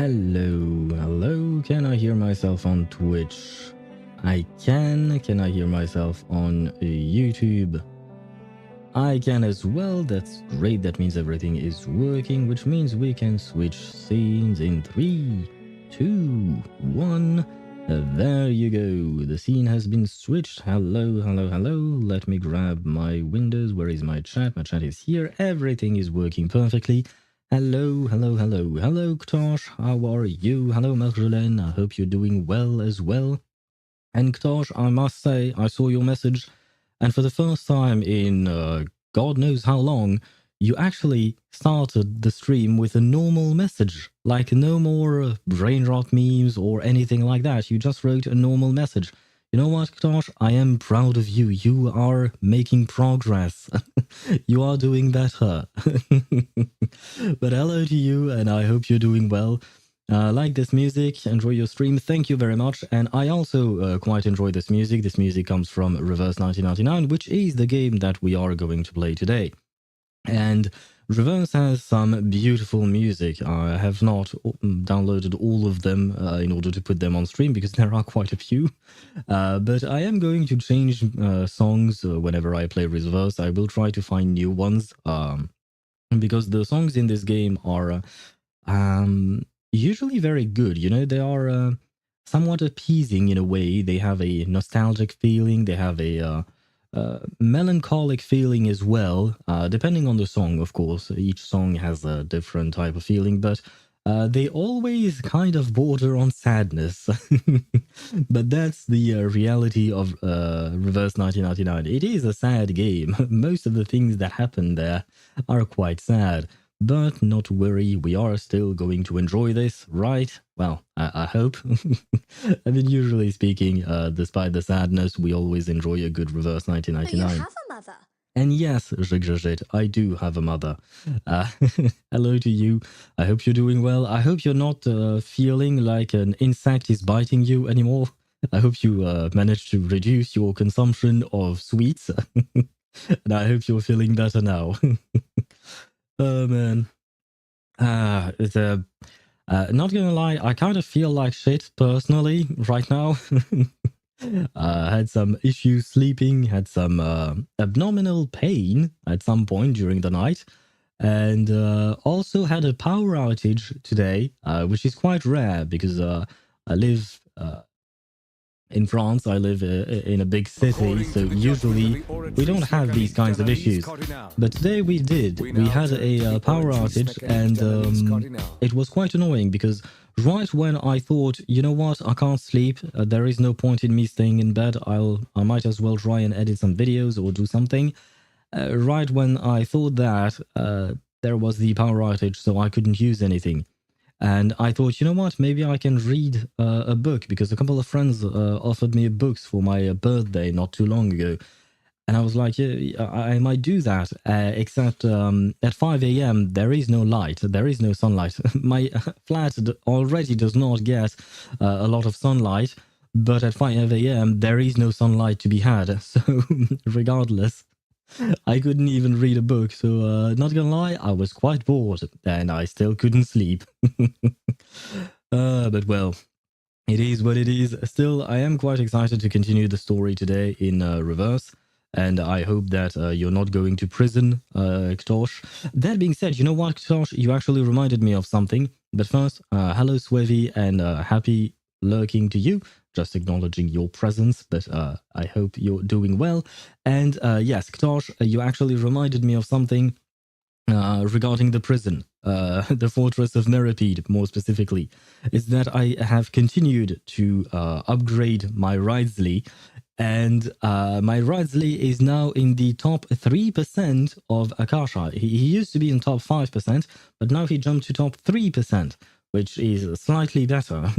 Hello. Can I hear myself on Twitch? I can. Can I hear myself on YouTube? I can as well. That's great. That means everything is working, which means we can switch scenes in 3, 2, 1. There you go. The scene has been switched. Hello. Let me grab my windows. Where is my chat? My chat is here. Everything is working perfectly. Hello, Ktosh. How are you? Hello, Marjolaine. I hope you're doing well as well. And Ktosh, I must say, I saw your message, and for the first time in God knows how long, you actually started the stream with a normal message. Like no more brain rot memes or anything like that. You just wrote a normal message. You know what, Ktosh? I am proud of you. You are making progress. You are doing better. But hello to you, and I hope you're doing well. Like this music, enjoy your stream. Thank you very much. And I also quite enjoy this music. This music comes from Reverse 1999, which is the game that we are going to play today. And Reverse has some beautiful music. I have not downloaded all of them in order to put them on stream because there are quite a few. But I am going to change songs whenever I play Reverse. I will try to find new ones because the songs in this game are usually very good. You know, they are somewhat appeasing in a way. They have a nostalgic feeling. They have a melancholic feeling as well, depending on the song, of course. Each song has a different type of feeling, but they always kind of border on sadness. But that's the reality of Reverse 1999. It is a sad game. Most of the things that happen there are quite sad. But not to worry, we are still going to enjoy this, right? Well, I hope. I mean, usually speaking, despite the sadness, we always enjoy a good Reverse 1999. You have a mother. And yes, I do have a mother. Hello to you. I hope you're doing well. I hope you're not feeling like an insect is biting you anymore. I hope you managed to reduce your consumption of sweets. And I hope you're feeling better now. Oh man. It's not gonna lie, I kind of feel like shit personally right now. Had some issues sleeping, had some abdominal pain at some point during the night, and also had a power outage today, which is quite rare because I live in France. I live in a big city, so usually we don't have these kinds of issues. But today we did. We had a power outage, and it was quite annoying because right when I thought, you know what, I can't sleep, there is no point in me staying in bed, I might as well try and edit some videos or do something. Right when I thought that, there was the power outage, so I couldn't use anything. And I thought, you know what, maybe I can read a book, because a couple of friends offered me books for my birthday not too long ago. And I was like, yeah, I might do that, except at 5 a.m. there is no light, there is no sunlight. My flat already does not get a lot of sunlight, but at 5 a.m. there is no sunlight to be had. So regardless, I couldn't even read a book, so not gonna lie, I was quite bored, and I still couldn't sleep. But well, it is what it is. Still, I am quite excited to continue the story today in Reverse, and I hope that you're not going to prison, Ktosh. That being said, you know what, Ktosh, you actually reminded me of something. But first, hello, Swevy, and happy lurking to you. Just acknowledging your presence, but I hope you're doing well. And yes, Ktosh, you actually reminded me of something regarding the prison, the Fortress of Meripede, more specifically, is that I have continued to upgrade my Wriothesley, and my Wriothesley is now in the top 3% of Akasha. He used to be in top 5%, but now he jumped to top 3%, which is slightly better.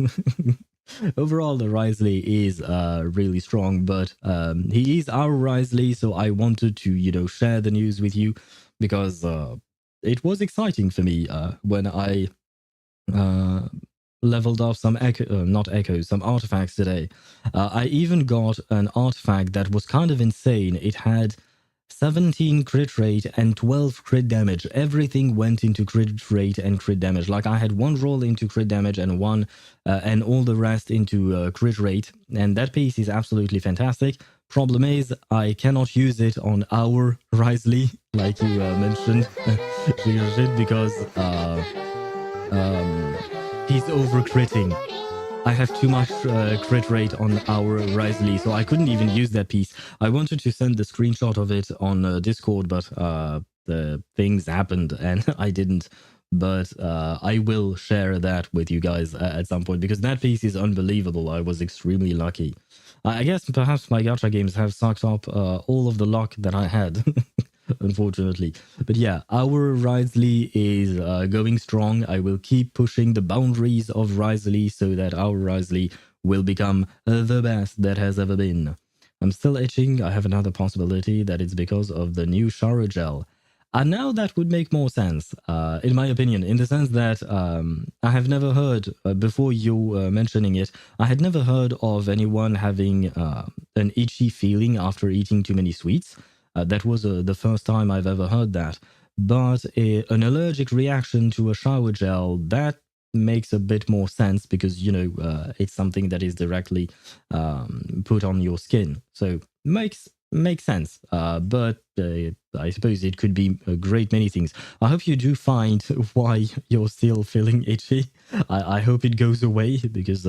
Overall, the Wriothesley is really strong, but he is our Wriothesley, so I wanted to, you know, share the news with you, because it was exciting for me when I leveled up some some artifacts today. I even got an artifact that was kind of insane. It had 17 crit rate and 12 crit damage. Everything went into crit rate and crit damage. Like I had one roll into crit damage and one and all the rest into crit rate, and that piece is absolutely fantastic. Problem is, I cannot use it on our Risley, like you mentioned, because he's over critting. I have too much crit rate on our Risley, so I couldn't even use that piece. I wanted to send the screenshot of it on Discord, but the things happened and I didn't. But I will share that with you guys at some point because that piece is unbelievable. I was extremely lucky. I guess perhaps my gacha games have sucked up all of the luck that I had. Unfortunately. But yeah, our Risley is going strong. I will keep pushing the boundaries of Risley so that our Risley will become the best that has ever been. I'm still itching. I have another possibility that it's because of the new shower gel. And now that would make more sense, in my opinion, in the sense that I have never heard, before you mentioning it, I had never heard of anyone having an itchy feeling after eating too many sweets. That was the first time I've ever heard that. But an allergic reaction to a shower gel, that makes a bit more sense because, you know, it's something that is directly put on your skin. So makes sense. But I suppose it could be a great many things. I hope you do find why you're still feeling itchy. I hope it goes away because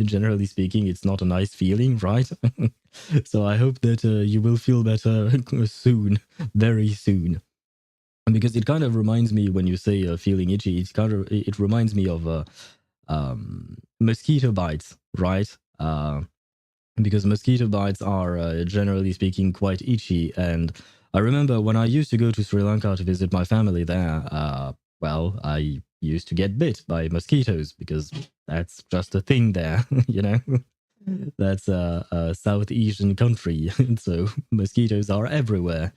generally speaking, it's not a nice feeling, right? So I hope that you will feel better soon, very soon. Because it kind of reminds me when you say feeling itchy, it reminds me of mosquito bites, right? Because mosquito bites are generally speaking quite itchy. And I remember when I used to go to Sri Lanka to visit my family there, well, I used to get bit by mosquitoes because that's just a thing there, you know? That's a South Asian country, so mosquitoes are everywhere.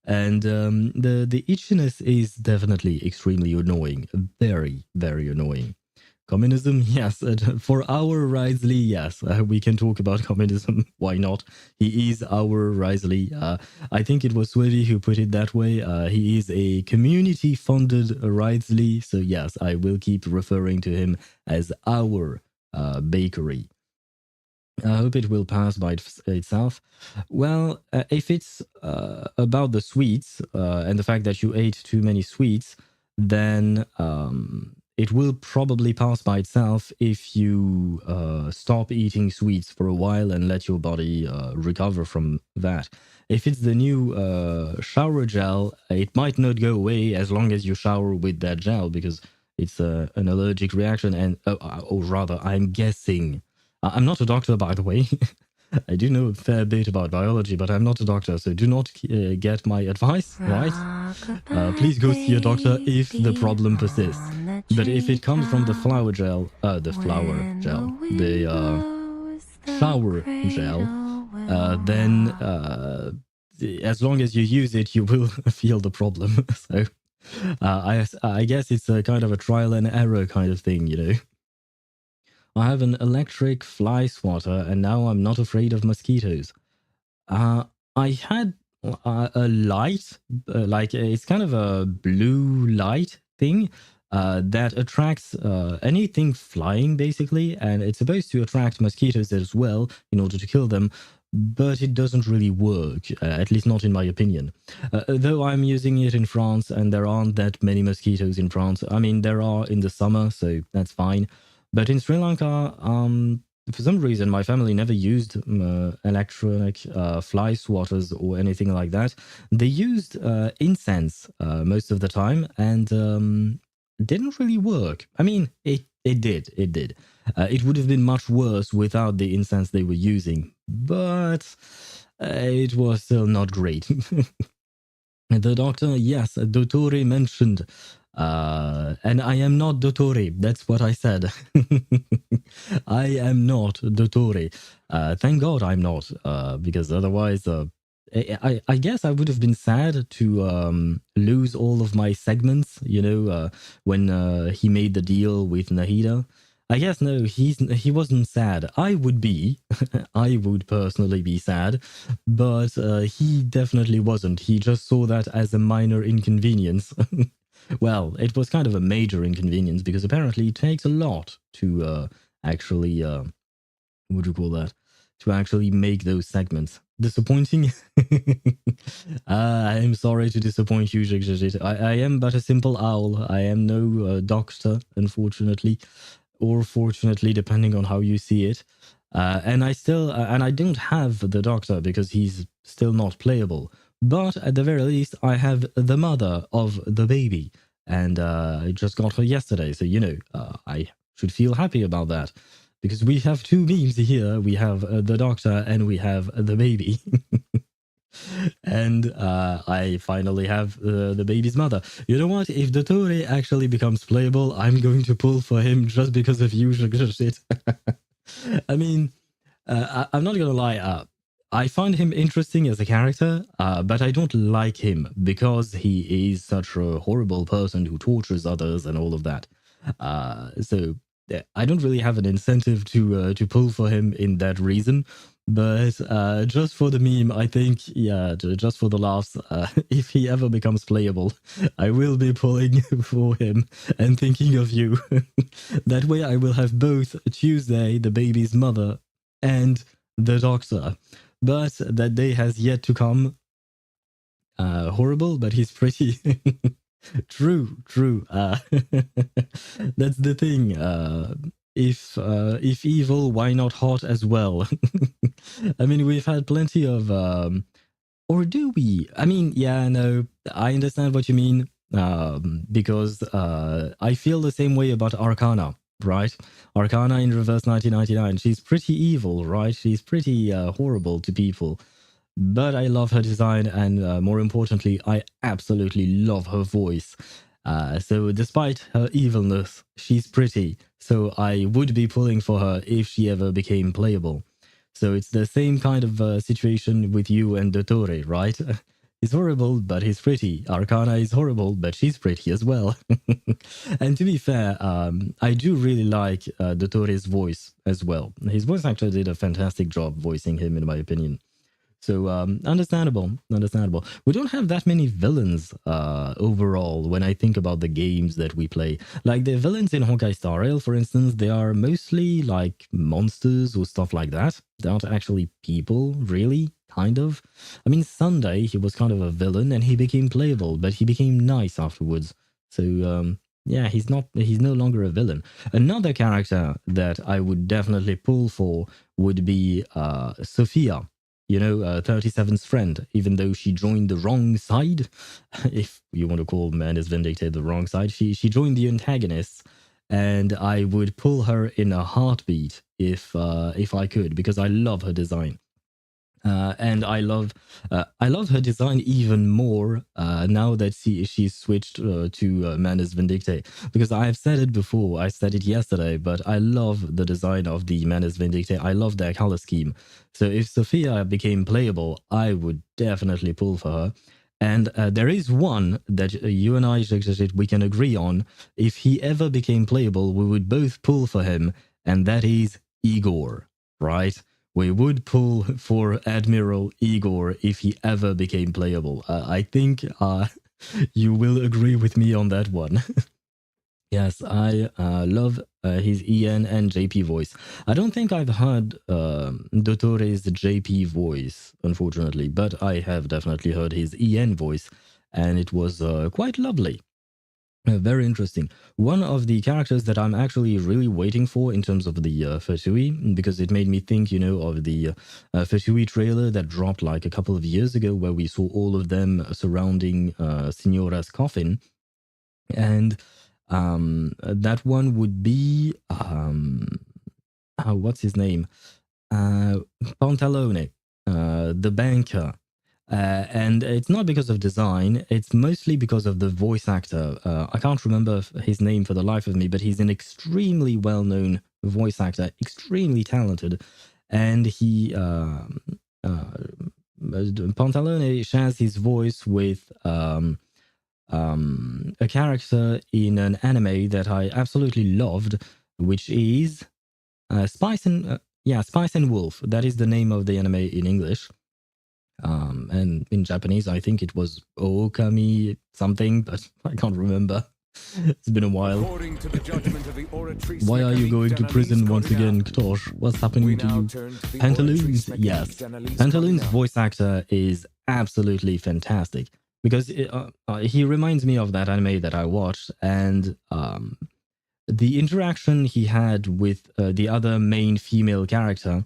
And the itchiness is definitely extremely annoying, very, very annoying. Communism, yes. For our Risley, yes. We can talk about communism. Why not? He is our Risley. I think it was Swivy who put it that way. He is a community-funded Risley. So yes, I will keep referring to him as our bakery. I hope it will pass by itself. Well, if it's about the sweets and the fact that you ate too many sweets, then it will probably pass by itself if you stop eating sweets for a while and let your body recover from that. If it's the new shower gel, it might not go away as long as you shower with that gel because it's an allergic reaction. And or rather, I'm guessing. I'm not a doctor, by the way. I do know a fair bit about biology, but I'm not a doctor, so do not get my advice, right? Please go see a doctor if the problem persists. But if it comes from the flower gel, the shower gel, then as long as you use it, you will feel the problem. So I guess it's a kind of a trial and error kind of thing, you know. I have an electric fly swatter, and now I'm not afraid of mosquitoes. I had a light, like it's kind of a blue light thing that attracts anything flying, basically, and it's supposed to attract mosquitoes as well in order to kill them. But it doesn't really work, at least not in my opinion. Though I'm using it in France, and there aren't that many mosquitoes in France. I mean, there are in the summer, so that's fine. But in Sri Lanka, for some reason, my family never used electronic fly swatters or anything like that. They used incense most of the time, and didn't really work. I mean, it did. It would have been much worse without the incense they were using, but it was still not great. The doctor, yes, Dottore mentioned, and I am not Dottore. That's what I said. I am not Dottore. Thank God I'm not, because otherwise, I guess I would have been sad to lose all of my segments, you know, when he made the deal with Nahida. I guess no, he wasn't sad. I would be, I would personally be sad, but he definitely wasn't. He just saw that as a minor inconvenience. Well, it was kind of a major inconvenience because apparently it takes a lot to actually, what do you call that? To actually make those segments. Disappointing? I am sorry to disappoint you, Jigjajit. I am but a simple owl. I am no doctor, unfortunately, or fortunately, depending on how you see it. And I don't have the doctor because he's still not playable. But at the very least, I have the mother of the baby, and I just got her yesterday. So I should feel happy about that because we have two memes here. We have the doctor and we have the baby. And I finally have the baby's mother. You know what? If Dottore actually becomes playable, I'm going to pull for him just because of you, shit. I mean, I'm not gonna lie. I find him interesting as a character, but I don't like him because he is such a horrible person who tortures others and all of that. So yeah, I don't really have an incentive to pull for him in that reason. But just for the meme, I think, yeah, just for the laughs, if he ever becomes playable, I will be pulling for him and thinking of you. That way, I will have both Tuesday, the baby's mother, and the doctor. But that day has yet to come. Horrible, but he's pretty. True, true. That's the thing. If evil, why not hot as well? I mean, we've had plenty of, or do we? I mean, yeah, no, I understand what you mean. Because I feel the same way about Arcana, right? Arcana in Reverse 1999. She's pretty evil, right? She's pretty horrible to people. But I love her design, and more importantly, I absolutely love her voice. So despite her evilness, she's pretty. So I would be pulling for her if she ever became playable. So it's the same kind of situation with you and Dottore, right? He's horrible, but he's pretty. Arcana is horrible, but she's pretty as well. And to be fair, I do really like Dottore's voice as well. His voice actor did a fantastic job voicing him, in my opinion. So understandable, understandable. We don't have that many villains overall when I think about the games that we play. Like the villains in Honkai Star Rail, for instance, they are mostly like monsters or stuff like that. They aren't actually people, really, kind of. I mean, Sunday, he was kind of a villain and he became playable, but he became nice afterwards. So yeah, he's no longer a villain. Another character that I would definitely pull for would be Sophia, 37's friend, even though she joined the wrong side. If you want to call Manus Vindicate the wrong side, she joined the antagonists, and I would pull her in a heartbeat if I could, because I love her design. And I love her design even more now that she's switched to Manus Vindicte, because I have said it before. I said it yesterday, but I love the design of the Manus Vindicte. I love their color scheme. So if Sophia became playable, I would definitely pull for her. And there is one that you and I, we can agree on. If he ever became playable, we would both pull for him, and that is Igor, right? We would pull for Admiral Igor if he ever became playable. I think you will agree with me on that one. Yes, I love his EN and JP voice. I don't think I've heard Dottore's JP voice, unfortunately, but I have definitely heard his EN voice, and it was quite lovely. Very interesting. One of the characters that I'm actually really waiting for in terms of the Fetui, because it made me think, of the Fetui trailer that dropped like a couple of years ago, where we saw all of them surrounding Signora's coffin. And that one would be, what's his name? Pantalone, the banker. And it's not because of design, it's mostly because of the voice actor. I can't remember his name for the life of me, but he's an extremely well-known voice actor, extremely talented. And Pantalone shares his voice with a character in an anime that I absolutely loved. which is Spice and Wolf. That is the name of the anime in English. And in Japanese, I think it was Okami something, but I can't remember. It's been a while. Why are you going to prison once again, Ktosh? What's happening to you? Pantaloons, yes. Pantaloons' voice actor is absolutely fantastic because he reminds me of that anime that I watched, and the interaction he had with the other main female character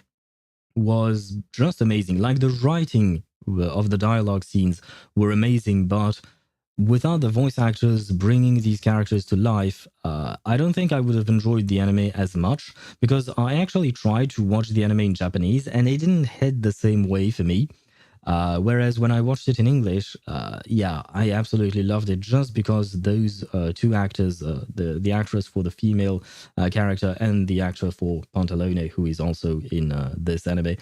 was just amazing. Like the writing of the dialogue scenes were amazing, but without the voice actors bringing these characters to life, I don't think I would have enjoyed the anime as much, because I actually tried to watch the anime in Japanese and it didn't hit the same way for me. Whereas when I watched it in English, yeah, I absolutely loved it, just because those two actors, the actress for the female character and the actor for Pantalone, who is also in this anime,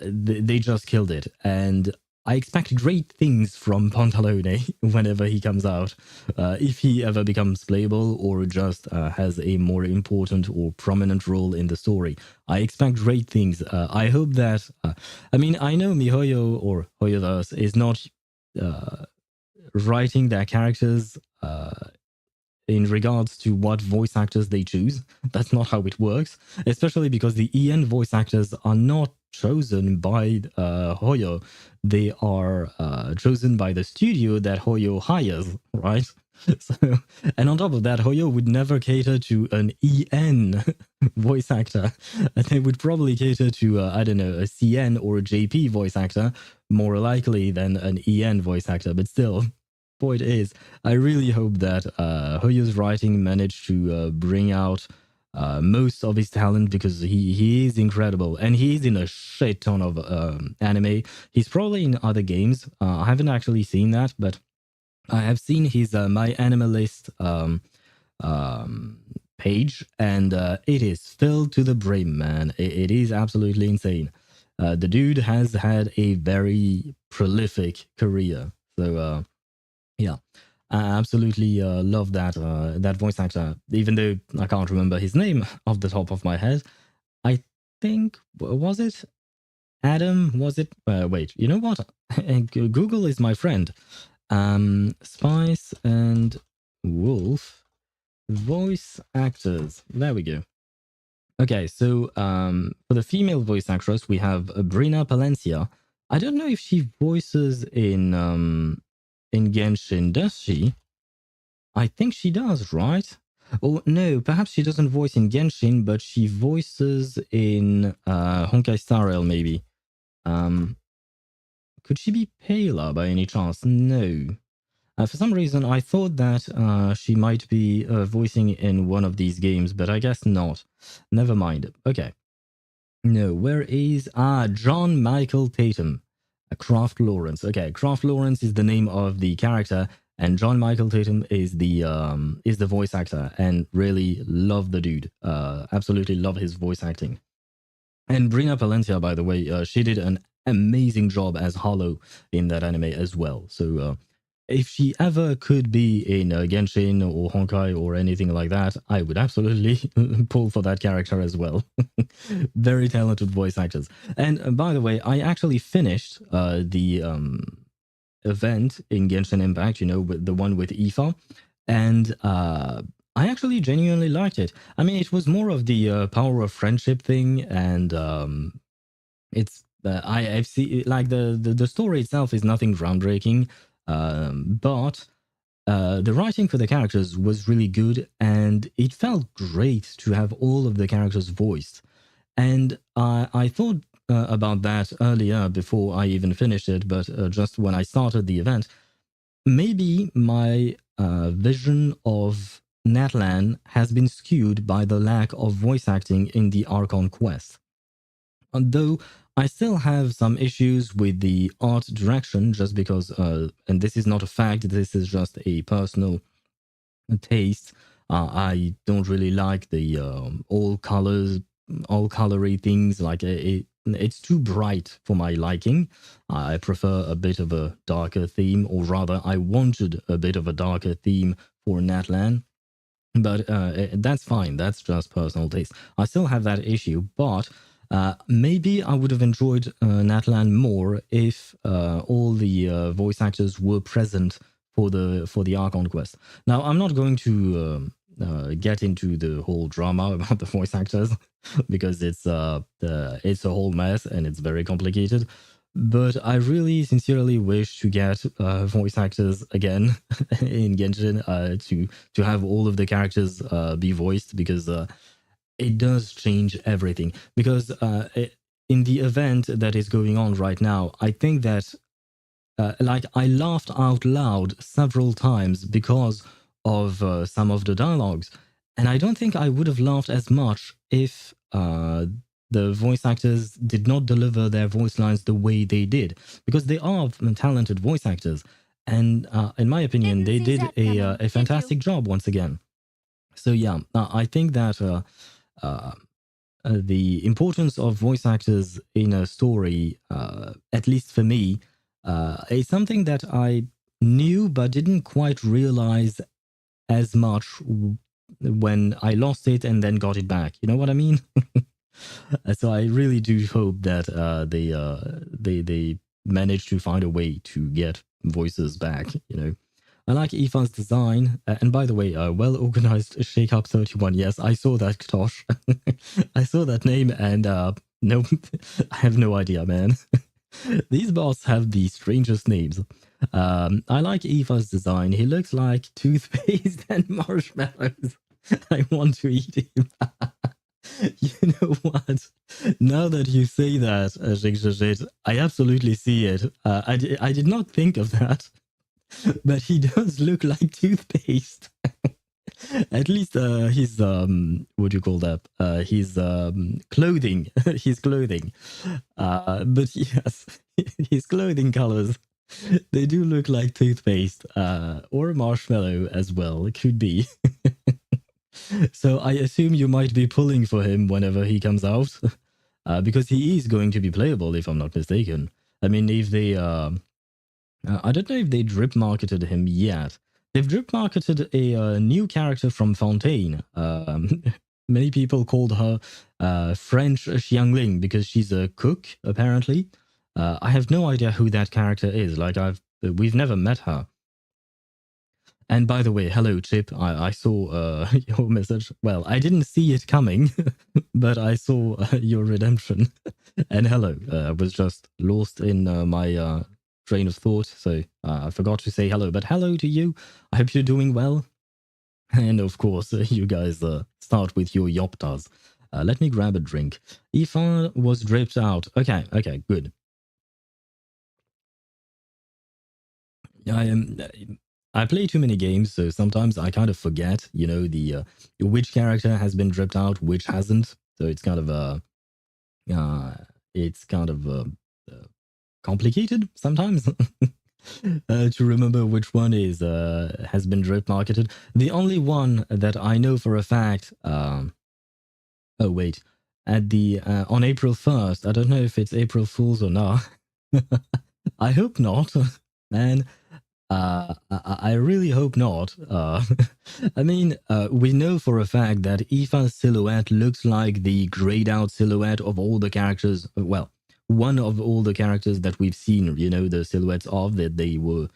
they just killed it. And I expect great things from Pantalone whenever he comes out, if he ever becomes playable or just has a more important or prominent role in the story. I expect great things. I hope that... I mean, I know MiHoYo or Hoyoverse is not writing their characters in regards to what voice actors they choose. That's not how it works, especially because the EN voice actors are not chosen by Hoyo. They are chosen by the studio that Hoyo hires, right? So, and on top of that, Hoyo would never cater to an EN voice actor. They would probably cater to, I don't know, a CN or a JP voice actor, more likely than an EN voice actor, but still. Point is, I really hope that Hoyo's writing managed to bring out most of his talent, because he is incredible, and he's in a shit ton of anime. He's probably in other games. I haven't actually seen that, but I have seen his My Anime List page, and it is filled to the brim, man. It is absolutely insane. The dude has had a very prolific career, so yeah. I absolutely love that that voice actor, even though I can't remember his name off the top of my head. I think, was it Adam? Was it? Wait, you know what? Google is my friend. Spice and Wolf voice actors. There we go. Okay, so for the female voice actress, we have Brina Palencia. I don't know if she voices in Genshin, does she? I think she does, right? Oh, no, perhaps she doesn't voice in Genshin, but she voices in Honkai Star Rail, maybe. Could she be paler by any chance? No. For some reason, I thought that she might be voicing in one of these games, but I guess not. Never mind. Okay. No, where is... John Michael Tatum. Craft Lawrence. Okay, Craft Lawrence is the name of the character, and John Michael Tatum is the voice actor, and really love the dude. Absolutely love his voice acting. And Brina Palencia, by the way, she did an amazing job as Hollow in that anime as well. So if she ever could be in Genshin or Honkai or anything like that, I would absolutely pull for that character as well. Very talented voice actors. And by the way, I actually finished the event in Genshin Impact, you know, with the one with Aoife, and I actually genuinely liked it. I mean, it was more of the power of friendship thing, and it's I've seen, like, the story itself is nothing groundbreaking, but the writing for the characters was really good, and it felt great to have all of the characters voiced. And I thought about that earlier before I even finished it, but just when I started the event, maybe my vision of Natlan has been skewed by the lack of voice acting in the Archon quest. Though I still have some issues with the art direction, just because, and this is not a fact, this is just a personal taste. I don't really like the all colory things. Like it's too bright for my liking. I prefer a bit of a darker theme, or rather, I wanted a bit of a darker theme for Natlan. But that's fine. That's just personal taste. I still have that issue, but maybe I would have enjoyed Natlan more if all the voice actors were present for the Archon quest. Now, I'm not going to get into the whole drama about the voice actors because it's a whole mess and it's very complicated. But I really sincerely wish to get voice actors again in Genshin to have all of the characters be voiced, because it does change everything. Because in the event that is going on right now, I think that like I laughed out loud several times because of some of the dialogues, and I don't think I would have laughed as much if the voice actors did not deliver their voice lines the way they did, because they are talented voice actors, and in my opinion, Didn't they see did that coming, a did you? fantastic job once again. So yeah, I think that uh, the importance of voice actors in a story, at least for me, is something that I knew but didn't quite realize as much when I lost it and then got it back. You know what I mean? So I really do hope that they manage to find a way to get voices back. You know. I like Aoife's design. And by the way, well organized Shake Up 31. Yes, I saw that, Tosh. I saw that name, and no, I have no idea, man. These bots have the strangest names. I like Aoife's design. He looks like toothpaste and marshmallows. I want to eat him. You know what? Now that you say that, I absolutely see it. I did not think of that. But he does look like toothpaste. At least his what do you call that? His clothing, his clothing. But yes, his clothing colors, they do look like toothpaste or marshmallow as well. It could be. So I assume you might be pulling for him whenever he comes out, because he is going to be playable, if I'm not mistaken. I mean, if they I don't know if they drip marketed him yet. They've drip marketed a new character from Fontaine. Many people called her French Xiangling because she's a cook, apparently. I have no idea who that character is. Like we've never met her. And by the way, hello Chip. I saw your message. Well, I didn't see it coming, but I saw your redemption. And hello. I was just lost in my train of thought, so I forgot to say hello. But hello to you. I hope you're doing well. And of course, you guys start with your yoptas. Let me grab a drink. Aoife was dripped out. Okay, good. I play too many games, so sometimes I kind of forget, you know, the which character has been dripped out, which hasn't. So it's kind of complicated sometimes to remember which one is has been drip marketed. The only one that I know for a fact. Oh wait, at the on April 1st. I don't know if it's April Fool's or not. I hope not, man. I really hope not. I mean, we know for a fact that Aoife's silhouette looks like the grayed out silhouette of all the characters. Well, one of all the characters that we've seen, you know, the silhouettes of that they were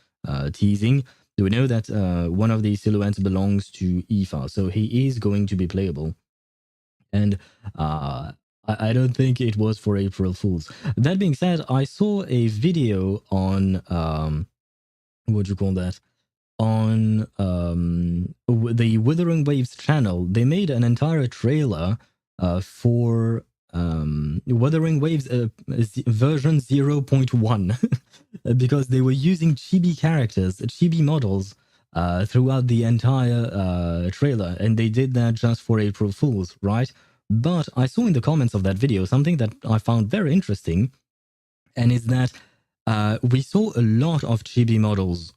teasing. We know that one of these silhouettes belongs to Aoife, so he is going to be playable. And I don't think it was for April Fools. That being said, I saw a video on what do you call that? On the Withering Waves channel. They made an entire trailer for Wuthering Waves version 0.1 because they were using chibi characters, chibi models throughout the entire trailer, and they did that just for April Fools, right? But I saw in the comments of that video something that I found very interesting, and is that we saw a lot of chibi models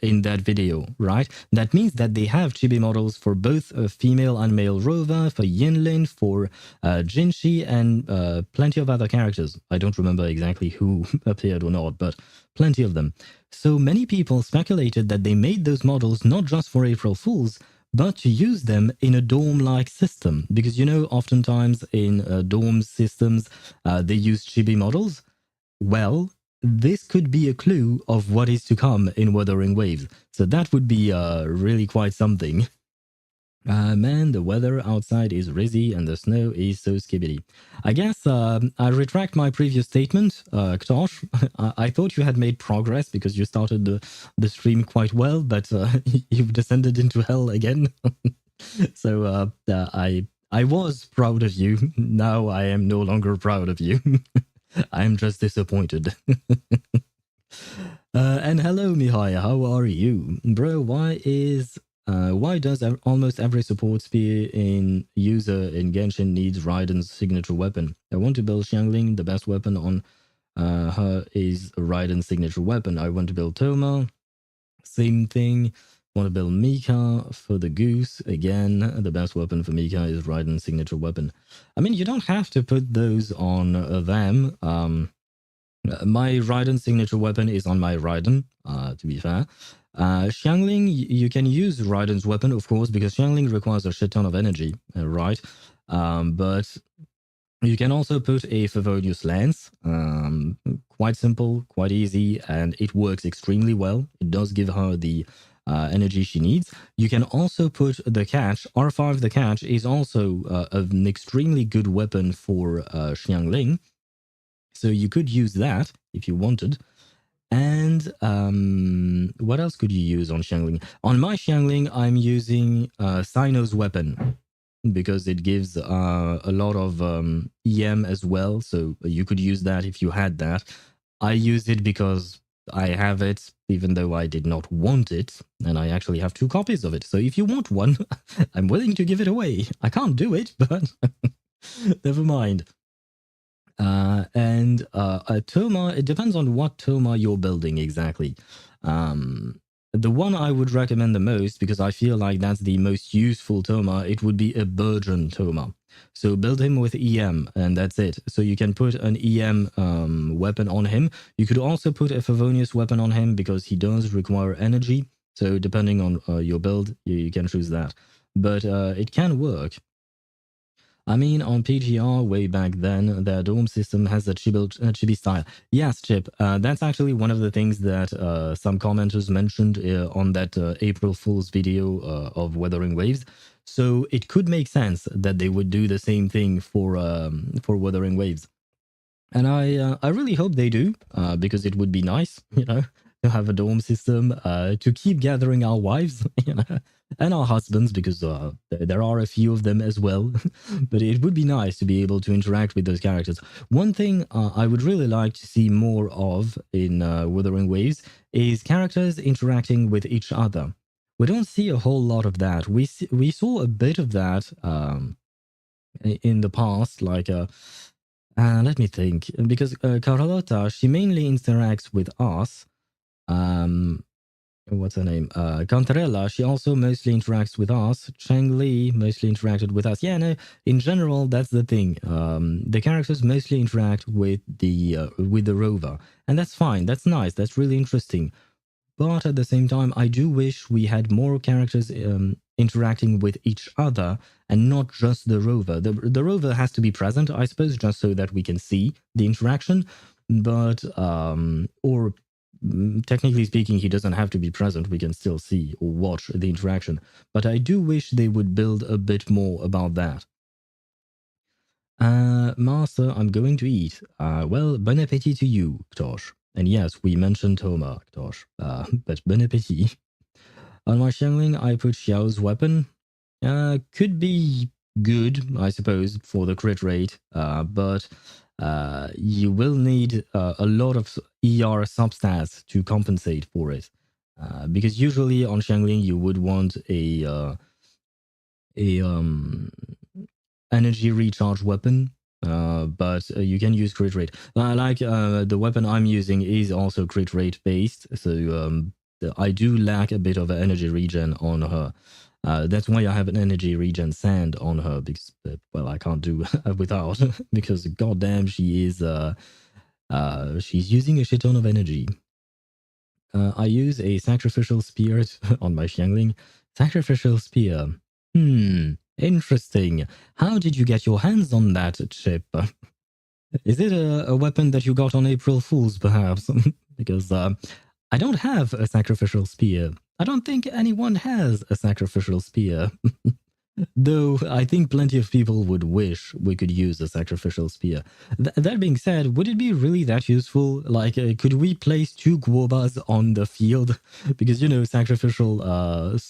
in that video, right? That means that they have chibi models for both a female and male Rover, for Yinlin, for Jinshi, and plenty of other characters. I don't remember exactly who appeared or not, but plenty of them. So many people speculated that they made those models not just for April Fools, but to use them in a dorm-like system. Because, you know, oftentimes in dorm systems, they use chibi models. Well, this could be a clue of what is to come in Wuthering Waves. So that would be really quite something. Man, the weather outside is rizzy and the snow is so skibbity. I guess I retract my previous statement, Ktosh. I thought you had made progress because you started the stream quite well, but you've descended into hell again. So I was proud of you. Now I am no longer proud of you. I am just disappointed. And hello, Mihai. How are you, bro? Why does almost every support spear in user in Genshin needs Raiden's signature weapon? I want to build Xiangling. The best weapon on her is Raiden's signature weapon. I want to build Toma. Same thing. Want to build Mika for the goose. Again, the best weapon for Mika is Raiden's signature weapon. I mean, you don't have to put those on them. My Raiden signature weapon is on my Raiden, to be fair. Xiangling, you can use Raiden's weapon, of course, because Xiangling requires a shit ton of energy, right? But you can also put a Favonius Lance. Quite simple, quite easy, and it works extremely well. It does give her the energy she needs. You can also put the catch. R5 the catch is also an extremely good weapon for Xiangling. So you could use that if you wanted. And what else could you use on Xiangling? On my Xiangling, I'm using Sino's weapon because it gives a lot of EM as well. So you could use that if you had that. I use it because I have it, even though I did not want it. And I actually have 2 copies of it. So if you want one, I'm willing to give it away. I can't do it, but never mind. And Toma, it depends on what Toma you're building exactly. The one I would recommend the most, because I feel like that's the most useful Toma, it would be a Burgeon Toma. So build him with EM, and that's it. So you can put an EM weapon on him. You could also put a Favonius weapon on him, because he does require energy. So depending on your build, you can choose that. But it can work. I mean, on PGR way back then, their dorm system has a chibi style. Yes, Chip, that's actually one of the things that some commenters mentioned on that April Fool's video of Wuthering Waves. So it could make sense that they would do the same thing for Wuthering Waves. And I really hope they do, because it would be nice, you know, to have a dorm system, to keep gathering our wives, you know, and our husbands, because there are a few of them as well. But it would be nice to be able to interact with those characters. One thing I would really like to see more of in Wuthering Waves is characters interacting with each other. We don't see a whole lot of that. We saw a bit of that in the past, like let me think, because Carlotta, she mainly interacts with us. What's her name? Cantarella, she also mostly interacts with us. Chang Li mostly interacted with us. Yeah, no, in general, that's the thing. The characters mostly interact with the rover, and that's fine. That's nice. That's really interesting. But at the same time, I do wish we had more characters interacting with each other and not just the rover. The rover has to be present, I suppose, just so that we can see the interaction. But, technically speaking, he doesn't have to be present. We can still see or watch the interaction. But I do wish they would build a bit more about that. Master, I'm going to eat. Well, bon appetit to you, Ktosh. And yes, we mentioned Toma, Ktosh. But bon appetit. On my Xiangling, I put Xiao's weapon. Could be good, I suppose, for the crit rate. But you will need a lot of ER substats to compensate for it. Because usually on Xiangling, you would want a energy recharge weapon, but you can use crit rate. Like the weapon I'm using is also crit rate based, so I do lack a bit of energy regen on her. That's why I have an energy regen sand on her, because well, I can't do without, because goddamn, she's using a shit ton of energy. I use a sacrificial spirit on my Xiangling Sacrificial spear. Interesting. How did you get your hands on that chip? Is it a weapon that you got on April Fool's, perhaps? Because I don't have a sacrificial spear. I don't think anyone has a sacrificial spear. Though I think plenty of people would wish we could use a sacrificial spear. That being said, would it be really that useful? Like, could we place two guobas on the field? Because, you know, the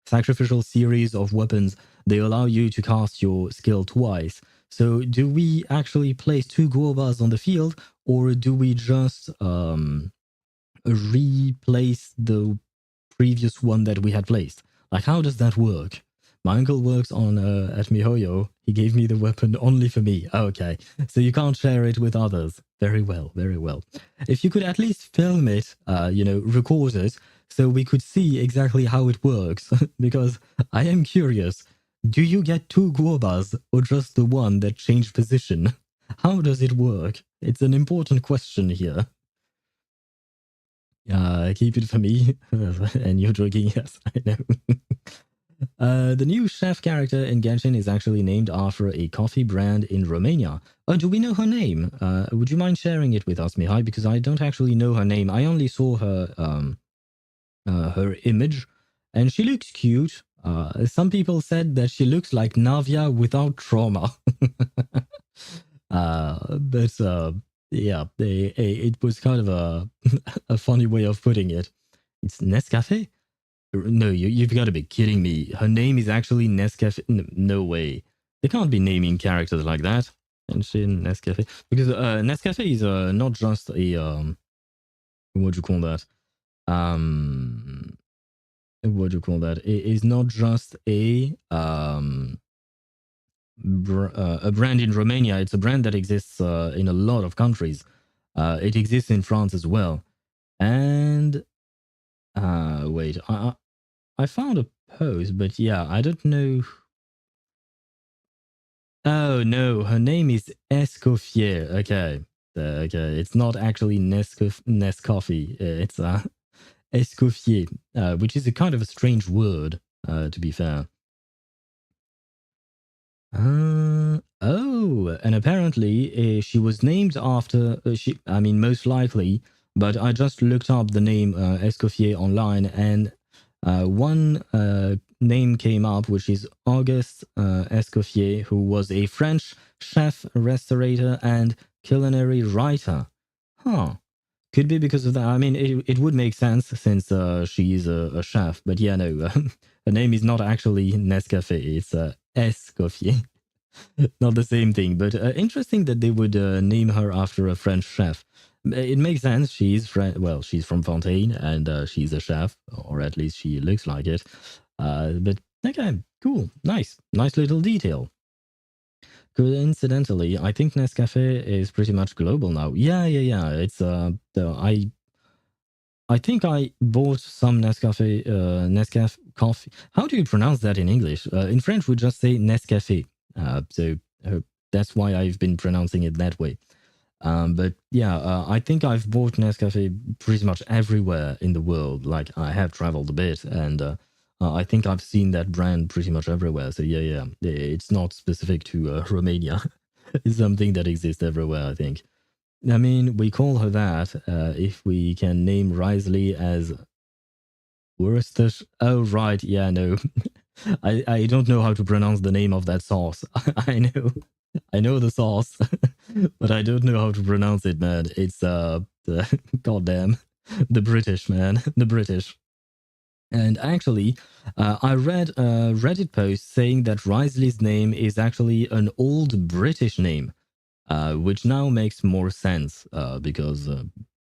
sacrificial series of weapons, they allow you to cast your skill twice. So do we actually place two guobas on the field, or do we just replace the previous one that we had placed? Like, how does that work? My uncle works on at MiHoYo. He gave me the weapon only for me. Okay, so you can't share it with others. Very well, very well. If you could at least film it, you know, record it, so we could see exactly how it works. Because I am curious. Do you get two guobas or just the one that changed position? How does it work? It's an important question here. Keep it for me. And you're joking, yes, I know. The new chef character in Genshin is actually named after a coffee brand in Romania. Oh, do we know her name? Would you mind sharing it with us, Mihai? Because I don't actually know her name. I only saw her image, and she looks cute. Some people said that she looks like Navia without trauma. But yeah, it was kind of a funny way of putting it. It's Nescafe? No, you've got to be kidding me. Her name is actually Nescafe. No way. They can't be naming characters like that. Genshin Nescafe. Because Nescafe is not just a... what do you call that? What do you call that? It is not just a brand in Romania. It's a brand that exists in a lot of countries. It exists in France as well. And wait, I found a post, but yeah, I don't know. Oh no, her name is Escoffier. Okay, okay, it's not actually Nescoffee. It's Escoffier, which is a kind of a strange word, to be fair. Oh, and apparently she was named after, I mean, most likely, but I just looked up the name Escoffier online, and one name came up, which is Auguste Escoffier, who was a French chef, restaurator, and culinary writer. Huh. Could be because of that. I mean, it would make sense since she is a chef, but yeah, no, her name is not actually Nescafe, it's Escoffier. Not the same thing, but interesting that they would name her after a French chef. It makes sense. She's well, she's from Fontaine, and she's a chef, or at least she looks like it. But okay, cool, nice little detail. Coincidentally, I think Nescafe is pretty much global now. Yeah. It's I think I bought some Nescafe coffee. How do you pronounce that in English? In French, we just say Nescafe. So that's why I've been pronouncing it that way. But yeah, I think I've bought Nescafe pretty much everywhere in the world. Like, I have traveled a bit, and I think I've seen that brand pretty much everywhere. So yeah, it's not specific to Romania. It's something that exists everywhere, I think. I mean, we call her that if we can name Risley as Worcestershire. Oh, right. Yeah, no. I don't know how to pronounce the name of that sauce. I know. I know the sauce, but I don't know how to pronounce it, man. It's goddamn, the British, man. The British. And actually, I read a Reddit post saying that Risley's name is actually an old British name. Which now makes more sense because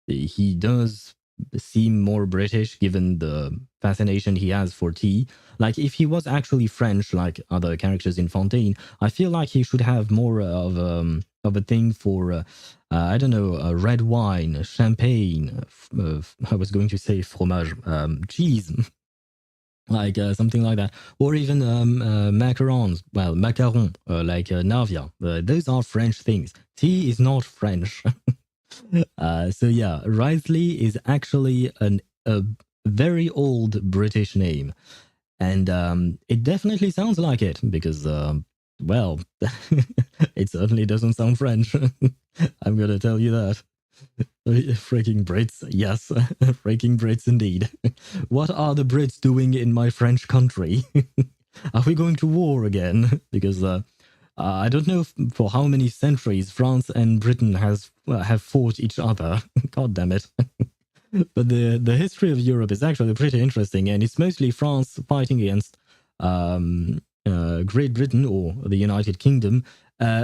he does seem more British given the fascination he has for tea. Like, if he was actually French, like other characters in Fontaine, I feel like he should have more of a thing for, I don't know, red wine, champagne. I was going to say fromage, cheese. Like something like that, or even macarons. Well, macaron, like navia. Those are French things. Tea is not French. So yeah, Risley is actually very old British name. And it definitely sounds like it because, well, it certainly doesn't sound French. I'm gonna tell you that. Freaking Brits, yes, freaking Brits indeed. What are the Brits doing in my French country? Are we going to war again? Because I don't know for how many centuries France and Britain have fought each other. God damn it. But the history of Europe is actually pretty interesting, and it's mostly France fighting against Great Britain or the United Kingdom,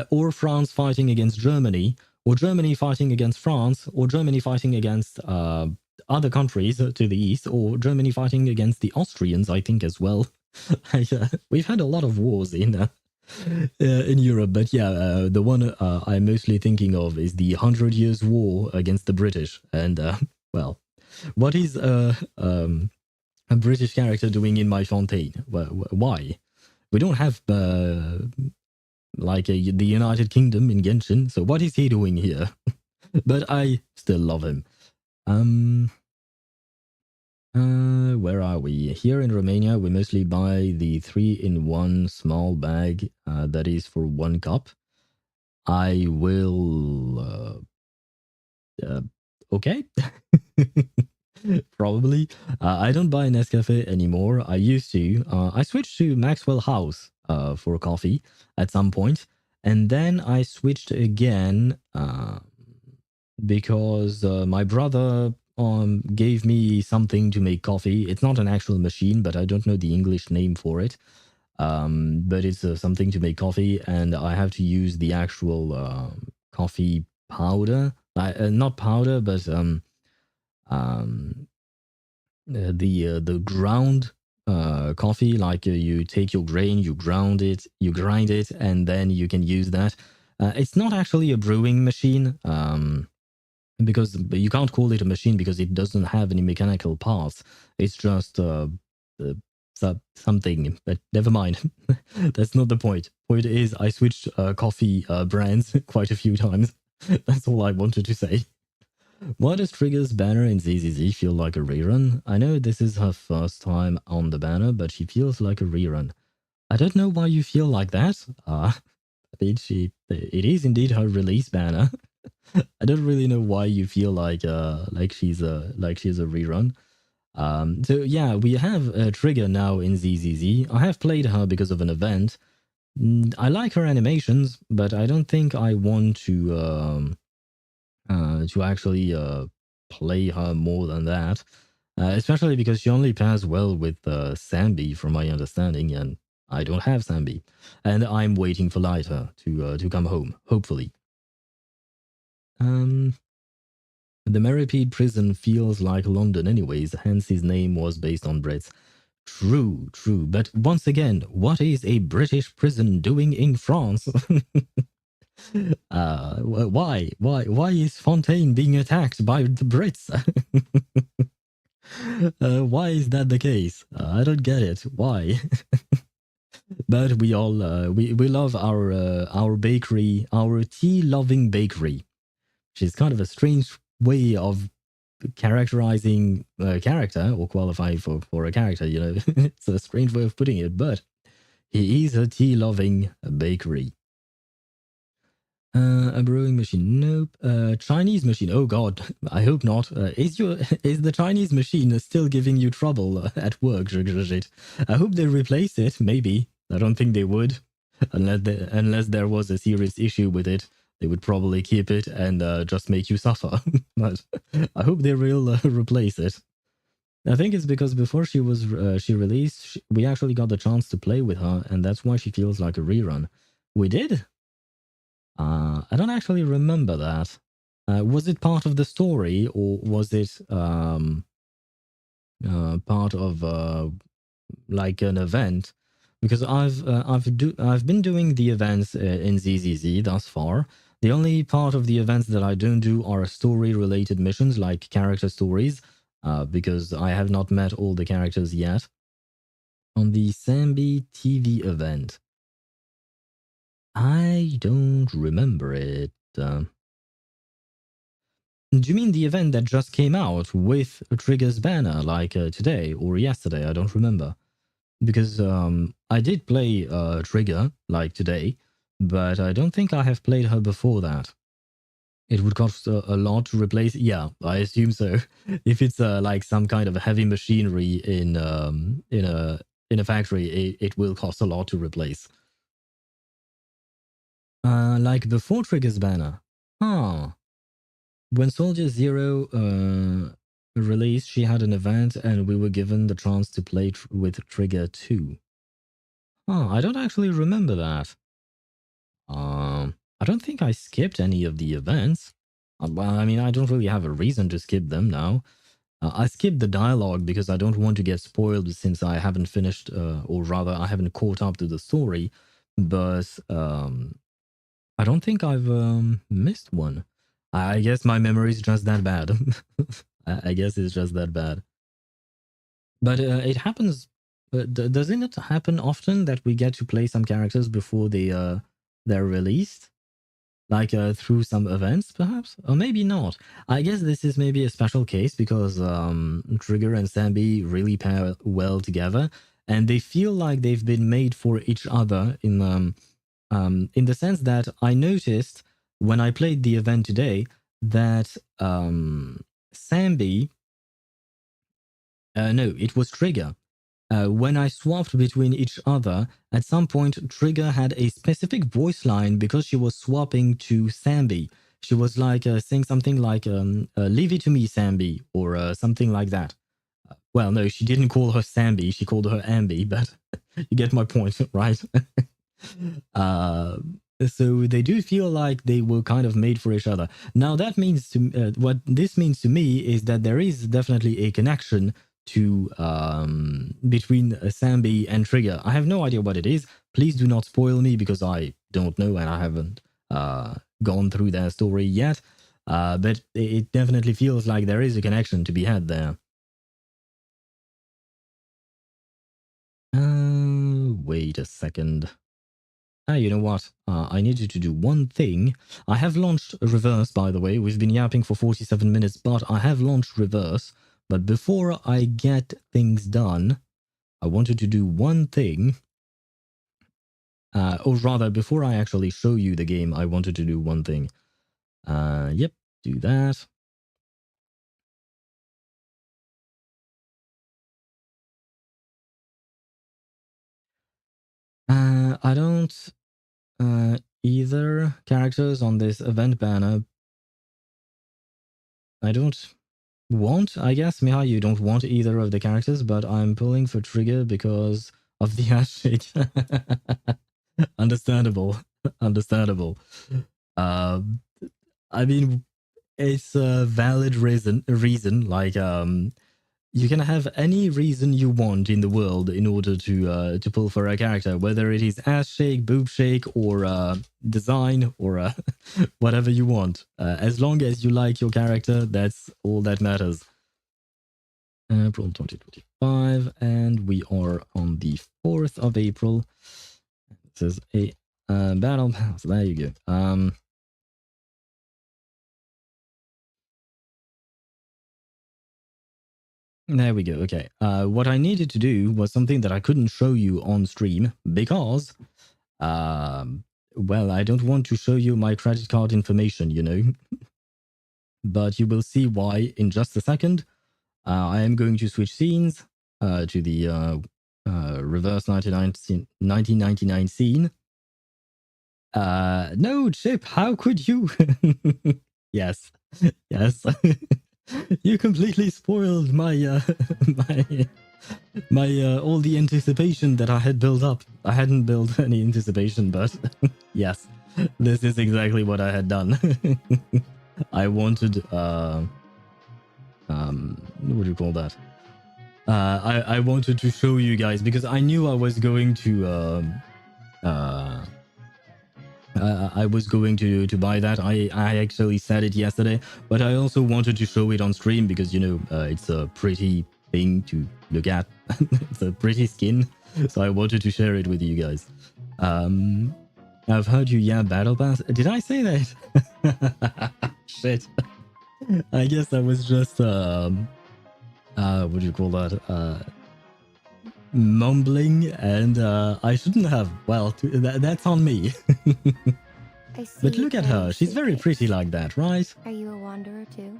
or France fighting against Germany, or Germany fighting against France, or Germany fighting against other countries to the east, or Germany fighting against the Austrians, I think, as well. We've had a lot of wars in Europe, but yeah, the one I'm mostly thinking of is the 100 Years' War against the British, and well, what is a British character doing in my Fontaine? Why? We don't have the United Kingdom in Genshin, so what is he doing here? But I still love him. Where are we? Here in Romania, we mostly buy the 3-in-1 small bag that is for 1 cup. I will. Okay. Probably. I don't buy Nescafe anymore. I used to. I switched to Maxwell House for coffee at some point, and then I switched again because my brother gave me something to make coffee. It's not an actual machine, but I don't know the English name for it. But it's something to make coffee, and I have to use the actual coffee powder. Not powder, but the ground coffee. Like you take your grain, you grind it, and then you can use that. It's not actually a brewing machine. Because you can't call it a machine because it doesn't have any mechanical parts. It's just something, but never mind. That's not the point. Point is, I switched coffee brands quite a few times. That's all I wanted to say. Why does Trigger's banner in ZZZ feel like a rerun? I know this is her first time on the banner, but she feels like a rerun. I don't know why you feel like that. I mean, it is indeed her release banner. I don't really know why you feel like she's a rerun. So yeah, we have a Trigger now in ZZZ. I have played her because of an event. I like her animations, but I don't think I want to actually play her more than that. Especially because she only pairs well with Sambi, from my understanding, and I don't have Sambi, and I'm waiting for Lighter to come home, hopefully. The Meripede prison feels like London anyways, hence his name was based on Brits. True, true. But once again, what is a British prison doing in France? Why is Fontaine being attacked by the Brits? Why is that the case? I don't get it. Why? But we all we love our bakery, our tea-loving bakery, which is kind of a strange way of characterizing a character or qualifying for a character. You know, it's a strange way of putting it, but he is a tea-loving bakery. A brewing machine? Nope. Chinese machine? Oh God, I hope not. Is the Chinese machine still giving you trouble at work, Jit? I hope they replace it. Maybe. I don't think they would, unless there was a serious issue with it. They would probably keep it and just make you suffer. But I hope they will replace it. I think it's because before she released, we actually got the chance to play with her, and that's why she feels like a rerun. We did. I don't actually remember that. Was it part of the story, or was it part of like an event? Because I've been doing the events in ZZZ thus far. The only part of the events that I don't do are story-related missions, like character stories, because I have not met all the characters yet. On the Sambi TV event, I don't remember it. Do you mean the event that just came out with Trigger's banner, like today or yesterday? I don't remember. Because I did play Trigger, like today, but I don't think I have played her before that. It would cost a lot to replace. Yeah, I assume so. If it's like some kind of heavy machinery in a factory, it will cost a lot to replace. Like before Trigger's banner. Huh. When Soldier Zero released, she had an event, and we were given the chance to play with Trigger too. Huh, I don't actually remember that. I don't think I skipped any of the events. Well, I mean, I don't really have a reason to skip them now. I skipped the dialogue because I don't want to get spoiled since I haven't finished, or rather, I haven't caught up to the story. But I don't think I've missed one. I guess my memory is just that bad. I guess it's just that bad. But it happens. Doesn't it happen often that we get to play some characters before they're released? Like through some events, perhaps? Or maybe not. I guess this is maybe a special case because Trigger and Sambi really pair well together, and they feel like they've been made for each other in the sense that I noticed when I played the event today that Sambi, no, it was Trigger. When I swapped between each other, at some point Trigger had a specific voice line because she was swapping to Sambi. She was like saying something like "Leave it to me, Sambi," or something like that. Well, no, she didn't call her Sambi. She called her Ambi, but you get my point, right? uh, so they do feel like they were kind of made for each other. Now that means to what this means to me is that there is definitely a connection to between Sambi and Trigger. I have no idea what it is. Please do not spoil me because I don't know and I haven't gone through their story yet. But it definitely feels like there is a connection to be had there. Wait a second. You know what? I need you to do one thing. I have launched Reverse, by the way. We've been yapping for 47 minutes, but I have launched Reverse. But before I get things done, I wanted to do one thing. Or rather, before I actually show you the game, I wanted to do one thing. Yep, do that. I don't either characters on this event banner. I don't want, I guess, Miha, you don't want either of the characters, but I'm pulling for Trigger because of the handshake. Understandable. Understandable. I mean, it's a valid reason. Like, you can have any reason you want in the world in order to pull for a character, whether it is ass shake, boob shake, or design, or whatever you want. As long as you like your character, that's all that matters. April 2025, and we are on the 4th of April. This is a battle pass. There you go. There we go. Okay. What I needed to do was something that I couldn't show you on stream because, well, I don't want to show you my credit card information, you know. But you will see why in just a second. I am going to switch scenes to the reverse 1999 scene. No, Chip, how could you? Yes, yes. You completely spoiled my my all the anticipation that I had built up. I hadn't built any anticipation, but yes, this is exactly what I had done. I wanted what do you call that? I wanted to show you guys because I knew I was going to I was going to buy that. I actually said it yesterday, but I also wanted to show it on stream because, you know, it's a pretty thing to look at. It's a pretty skin, so I wanted to share it with you guys. I've heard you, yeah, battle pass. Did I say that? Shit. I guess I was just what do you call that? Mumbling, and I shouldn't have. Well, that's on me. I see. But look at her. She's very pretty like that, right? Are you a wanderer too?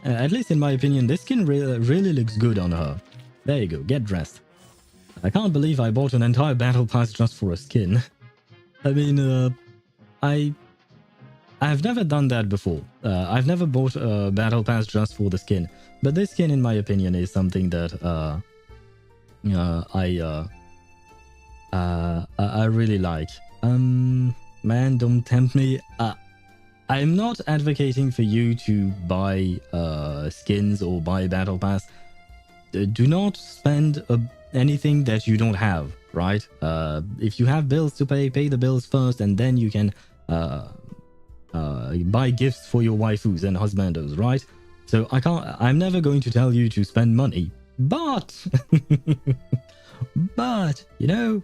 At least in my opinion, this skin really looks good on her. There you go, get dressed. I can't believe I bought an entire battle pass just for a skin. I mean, I've never done that before. I've never bought a battle pass just for the skin. But this skin, in my opinion, is something that I really like. Man, don't tempt me. I'm not advocating for you to buy skins or buy battle pass. Do not spend anything that you don't have, right? If you have bills to pay the bills first, and then you can buy gifts for your waifus and husbandos, right? So I'm never going to tell you to spend money, but you know,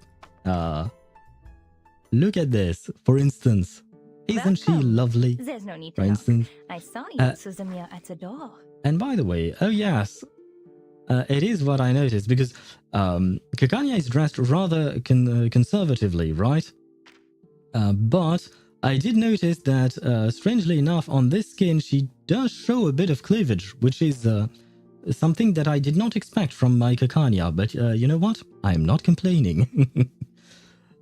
look at this, for instance. Isn't she lovely? There's no need for instance. I saw you, Suzumiya, at the door. And by the way, oh yes, it is what I noticed, because Kakanya is dressed rather conservatively, right? But I did notice that, strangely enough, on this skin, she does show a bit of cleavage, which is something that I did not expect from my Kakanya. But you know what? I'm not complaining.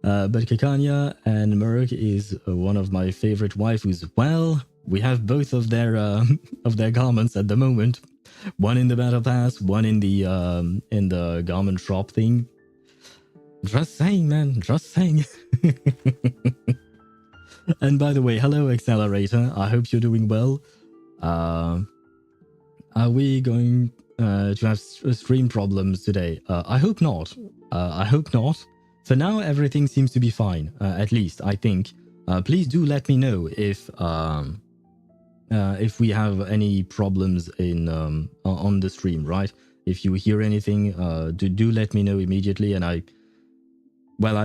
But Kakanya and Muruk is one of my favorite waifus. Well, we have both of their garments at the moment. One in the battle pass, one in the garment shop thing. Just saying, man. Just saying. And by the way, hello Accelerator. I hope you're doing well. Are we going to have stream problems today? I hope not. I hope not. For now, everything seems to be fine. At least I think. Please do let me know if we have any problems in on the stream. Right? If you hear anything, do let me know immediately. And I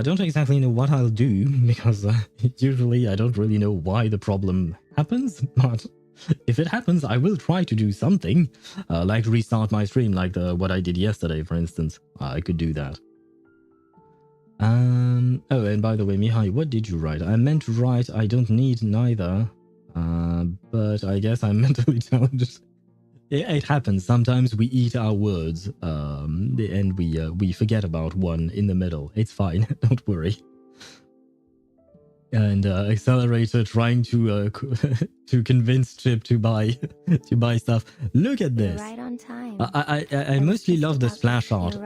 don't exactly know what I'll do, because usually I don't really know why the problem happens. But if it happens, I will try to do something, like restart my stream, like what I did yesterday, for instance. I could do that. Oh, and by the way, Mihai, what did you write? I meant to write, I don't need neither, but I guess I'm mentally challenged. It happens. Sometimes we eat our words, and we forget about one in the middle. It's fine. Don't worry. And Accelerator trying to to convince Chip to buy stuff. Look at this. Right on time. I mostly love the splash art.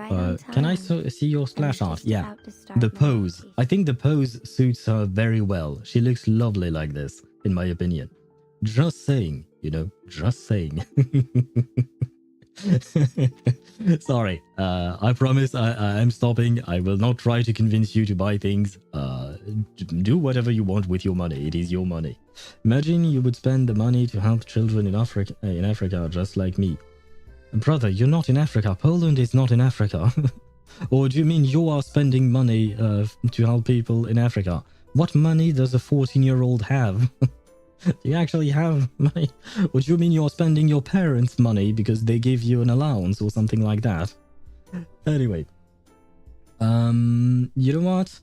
Can I see your splash art? Yeah. The pose. I think the pose suits her very well. She looks lovely like this, in my opinion. Just saying, you know, just saying. Sorry, I promise I'm stopping. I will not try to convince you to buy things. Do whatever you want with your money. It is your money. Imagine you would spend the money to help children in Africa, just like me. Brother, you're not in Africa. Poland is not in Africa. Or do you mean you are spending money to help people in Africa? What money does a 14-year-old have? Do you actually have money? Or do you mean you're spending your parents' money because they give you an allowance or something like that? Anyway. You know what?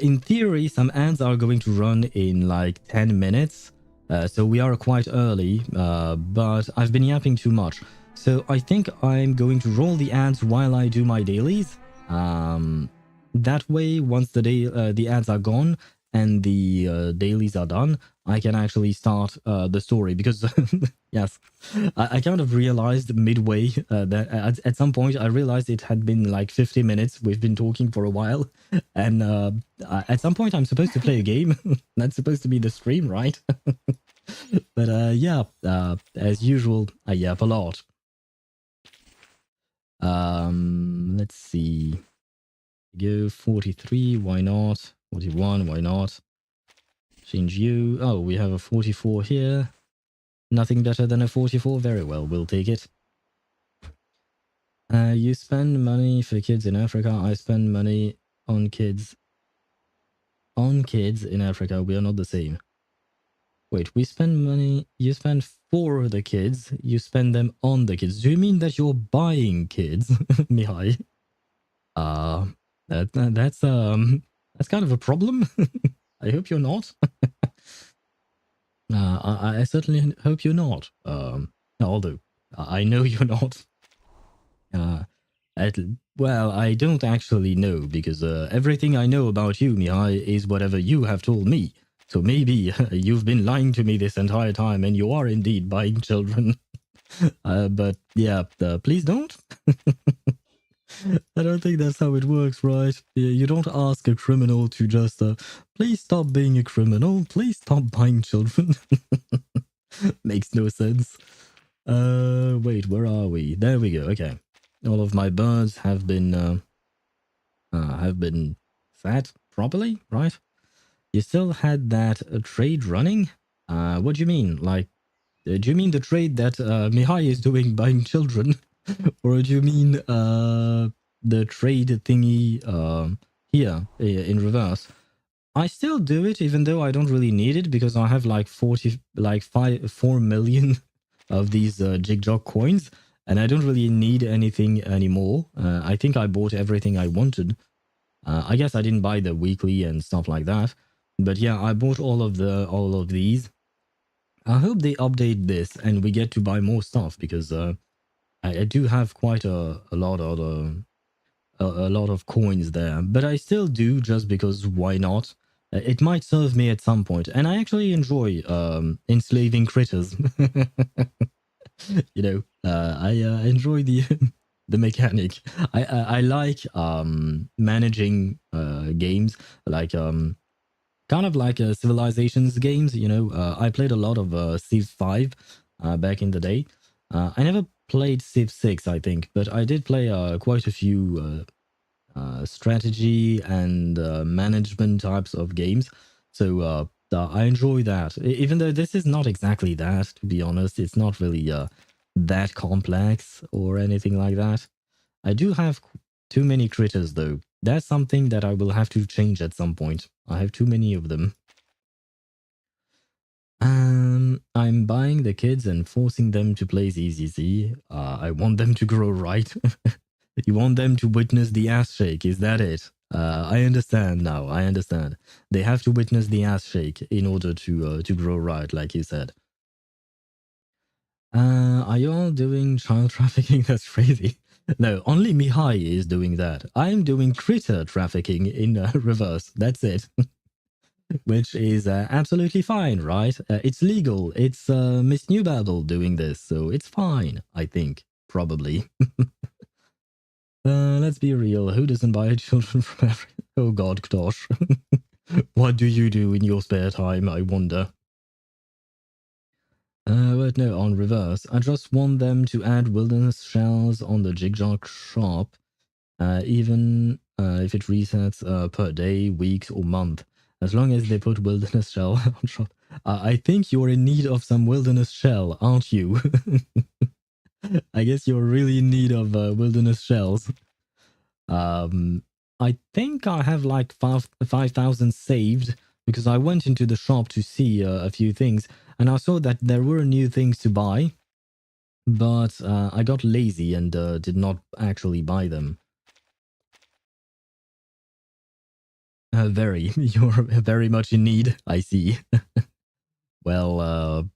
In theory, some ads are going to run in like 10 minutes. So we are quite early, but I've been yapping too much. So I think I'm going to roll the ads while I do my dailies. That way, once the ads are gone and the dailies are done, I can actually start the story, because yes, I kind of realized midway that at some point I realized it had been like 50 minutes. We've been talking for a while, and at some point I'm supposed to play a game. That's supposed to be the stream, right? But yeah, as usual, I yap a lot. Let's see. Go 43, why not? 41, why not? Change you. Oh, we have a 44 here. Nothing better than a 44. Very well, we'll take it. You spend money for kids in Africa. I spend money on kids. On kids in Africa. We are not the same. Wait, we spend money. You spend for the kids. You spend them on the kids. Do you mean that you're buying kids, Mihai? Uh, that's kind of a problem. I hope you're not. I certainly hope you're not. Although I know you're not. Uh, at, well, I don't actually know because everything I know about you, Mihai, is whatever you have told me. So maybe you've been lying to me this entire time and you are indeed buying children. But yeah, please don't. I don't think that's how it works, right? You don't ask a criminal to just, please stop being a criminal, please stop buying children. Makes no sense. Wait, where are we? There we go. Okay, all of my birds have been fed properly, right? You still had that trade running. What do you mean? Like, do you mean the trade that Mihai is doing buying children, or do you mean the trade thingy here in reverse? I still do it, even though I don't really need it because I have like 4 million of these Jigjog coins, and I don't really need anything anymore. I think I bought everything I wanted. I guess I didn't buy the weekly and stuff like that, but yeah, I bought all of these. I hope they update this and we get to buy more stuff because I do have quite a lot of a lot of coins there, but I still do just because why not? It might serve me at some point, and I actually enjoy enslaving critters. You know, I enjoy the the mechanic. I like managing games like kind of like civilizations games. You know, I played a lot of Civ 5 back in the day. I never played Civ 6, I think, but I did play quite a few strategy and management types of games. So I enjoy that, even though this is not exactly that, to be honest. It's not really that complex or anything like that. I do have too many critters, though. That's something that I will have to change at some point. I have too many of them. I'm buying the kids and forcing them to play ZZZ. I want them to grow right. You want them to witness the ass shake, is that it? I understand now. I understand. They have to witness the ass shake in order to grow right, like you said. Are you all doing child trafficking? That's crazy. No, only Mihai is doing that. I'm doing critter trafficking in reverse. That's it. Which is absolutely fine, right? It's legal. It's Miss Newbabble doing this, so it's fine, I think. Probably. Let's be real. Who doesn't buy children from every... Oh god, gosh. What do you do in your spare time, I wonder? But no, on reverse. I just want them to add wilderness shells on the Jigjog shop, even if it resets per day, weeks, or month. As long as they put wilderness shell on shop. I think you're in need of some wilderness shell, aren't you? I guess you're really in need of wilderness shells. I think I have like 5,000 saved because I went into the shop to see a few things and I saw that there were new things to buy, but I got lazy and did not actually buy them. Very. You're very much in need, I see. Well,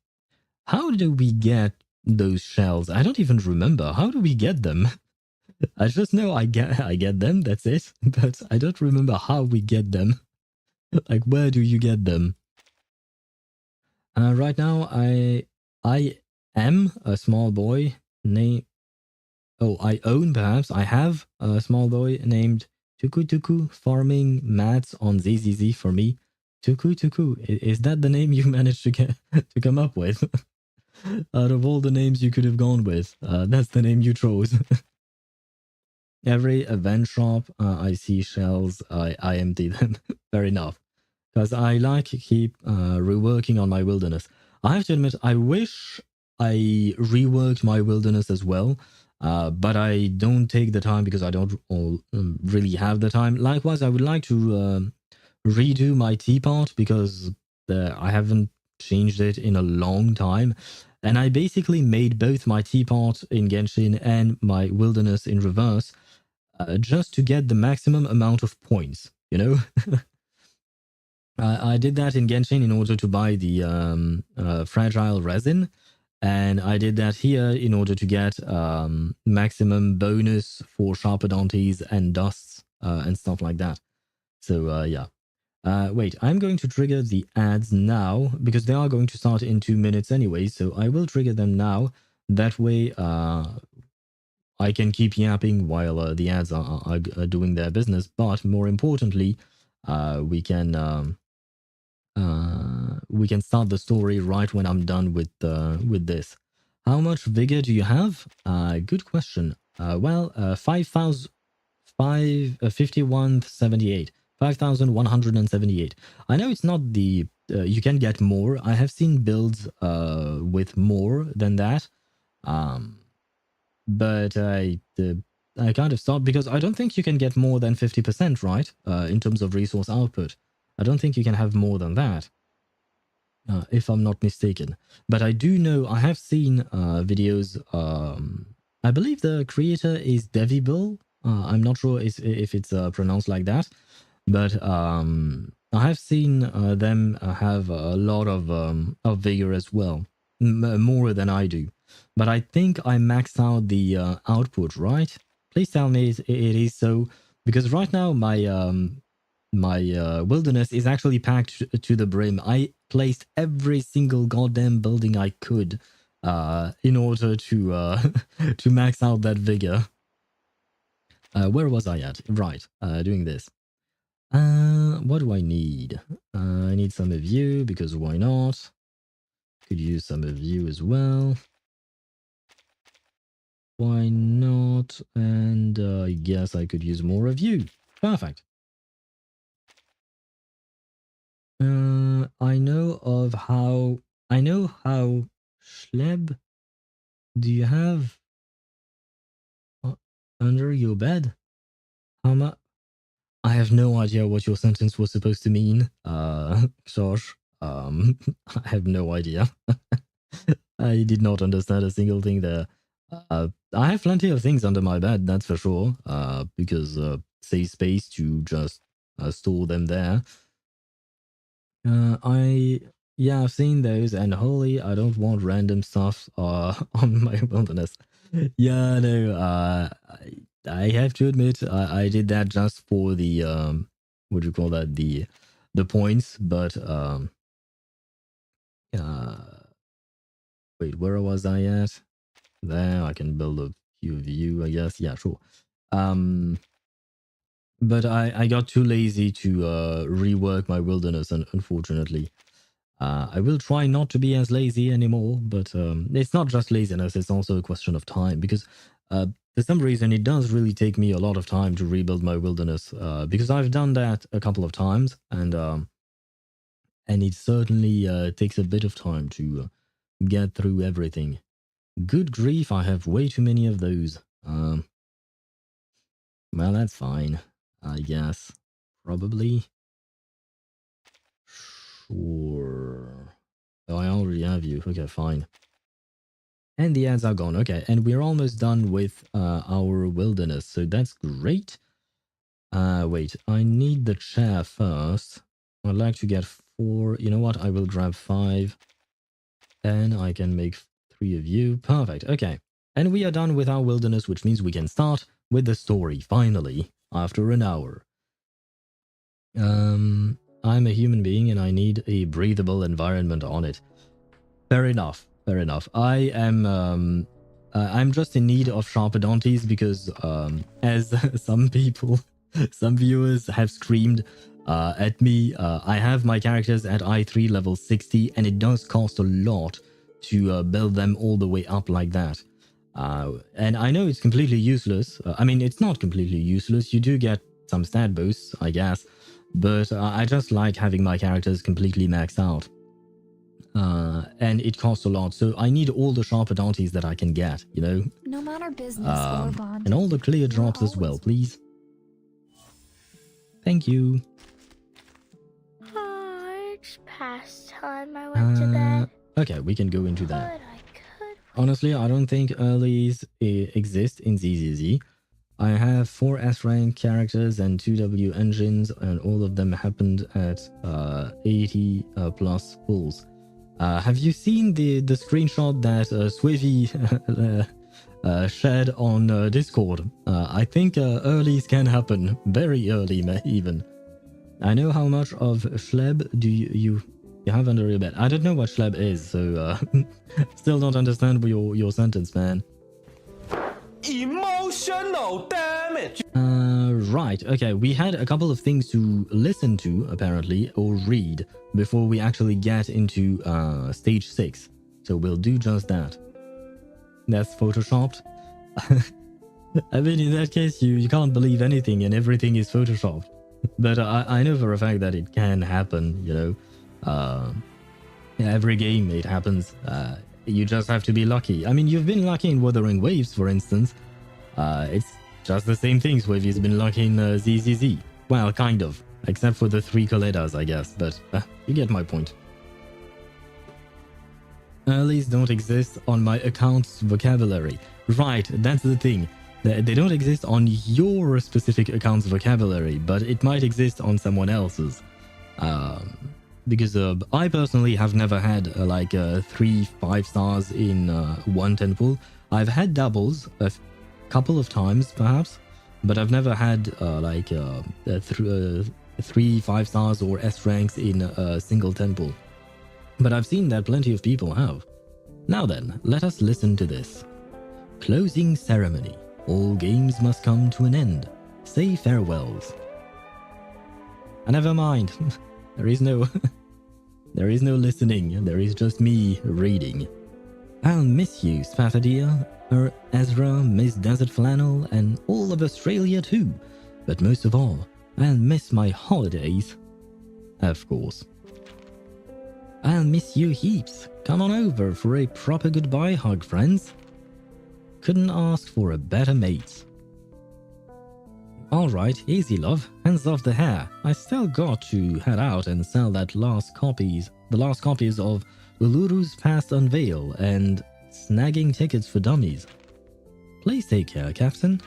how do we get those shells? I don't even remember. How do we get them? I just know I get them, that's it. But I don't remember how we get them. Like, where do you get them? Right now, I am a small boy named... Oh, I own, perhaps. I have a small boy named Tuku Tuku farming mats on ZZZ for me. Tuku Tuku. Is that the name you managed to get to come up with? Out of all the names you could have gone with, that's the name you chose. Every event shop I see shells, I empty them. Fair enough. Because I like to keep reworking on my wilderness. I have to admit, I wish I reworked my wilderness as well, but I don't take the time because I don't really have the time. Likewise, I would like to redo my teapot because I haven't changed it in a long time. And I basically made both my teapot in Genshin and my wilderness in reverse just to get the maximum amount of points, you know? I did that in Genshin in order to buy the fragile resin. And I did that here in order to get maximum bonus for sharpodontes and dusts and stuff like that. So yeah. Wait, I'm going to trigger the ads now because they are going to start in 2 minutes anyway. So I will trigger them now. That way I can keep yapping while the ads are doing their business. But more importantly, we can start the story right when I'm done with this. How much vigor do you have? Good question. Well, 5178. 5178. I know it's not the you can get more. I have seen builds with more than that. But I kind of stopped because I don't think you can get more than 50%, right? In terms of resource output. I don't think you can have more than that. If I'm not mistaken. But I do know, I have seen videos, I believe the creator is Devibull. I'm not sure if it's pronounced like that, but I have seen them have a lot of vigor as well, more than I do. But I think I maxed out the output, right? Please tell me it is so, because right now my wilderness is actually packed to the brim. I placed every single goddamn building I could in order to to max out that vigor. Where was I at? Right, doing this. What do I need? I need some of you because why not? Could use some of you as well. Why not? And I guess I could use more of you. Perfect. I know how Schleb, do you have under your bed? How much? I have no idea what your sentence was supposed to mean. Josh, I have no idea. I did not understand a single thing there. I have plenty of things under my bed, that's for sure, because save space to just store them there. I've seen those, and holy, I don't want random stuff on my wilderness. Yeah, no, I have to admit, I did that just for the what do you call that, the points, but wait, where was I at? There, I can build a few of you, I guess. Yeah, sure. But I got too lazy to rework my wilderness, unfortunately. I will try not to be as lazy anymore, but it's not just laziness, it's also a question of time, because for some reason it does really take me a lot of time to rebuild my wilderness, because I've done that a couple of times, and it certainly takes a bit of time to get through everything. Good grief, I have way too many of those. Well, that's fine, I guess. Probably. Sure. Oh, I already have you. Okay, fine. And the ads are gone. Okay, and we're almost done with our wilderness, so that's great. Wait, I need the chair first. I'd like to get 4. You know what? I will grab 5. Then I can make 3 of you. Perfect. Okay. And we are done with our wilderness, which means we can start with the story, finally, after an hour. I'm a human being and I need a breathable environment on it. Fair enough. Fair enough. I'm just in need of sharpodontes because as some people, some viewers have screamed at me, I have my characters at I3 level 60 and it does cost a lot to build them all the way up like that. And I know it's completely useless. I mean, it's not completely useless. You do get some stat boosts, I guess. But I just like having my characters completely maxed out. And it costs a lot, so I need all the sharpodontes that I can get, you know? No matter business or bond. And all the clear drops as well, please. Thank you. Hearts pastime I went to bed. Okay, we can go into that. But I could. Honestly, I don't think earlies exist in ZZZ. I have 4 S-rank characters and 2 W engines, and all of them happened at 80 plus pulls. Have you seen the screenshot that Swivy shared on Discord? I think earlies can happen, very early even. I know how much of Schleb do you have under your bed. I don't know what Schleb is, so still don't understand your sentence, man. Emotional damage. Right, okay, we had a couple of things to listen to, apparently, or read, before we actually get into stage 6. So we'll do just that. That's photoshopped. I mean, in that case, you can't believe anything and everything is photoshopped. But I know for a fact that it can happen, you know. In every game it happens. You just have to be lucky. I mean, you've been lucky in Wuthering Waves, for instance. It's just the same things where he's been lucky in ZZZ. Well, kind of. Except for the 3 Koledas, I guess. But you get my point. Earlies don't exist on my account's vocabulary. Right, that's the thing. They don't exist on your specific account's vocabulary, but it might exist on someone else's. Because I personally have never had 3 5 stars in one 10 pool. I've had doubles a couple of times, perhaps, but I've never had 3 5 stars or S ranks in a single 10 pool. But I've seen that plenty of people have. Now then, let us listen to this. Closing ceremony. All games must come to an end. Say farewells. Never mind. There is no listening. There is just me reading. I'll miss you, Spathadia, Ezra, Miss Desert Flannel, and all of Australia too. But most of all, I'll miss my holidays. Of course. I'll miss you heaps. Come on over for a proper goodbye hug, friends. Couldn't ask for a better mate. Alright, easy love, hands off the hair. I still got to head out and sell the last copies of Uluru's Past Unveil and snagging tickets for dummies. Please take care, Captain.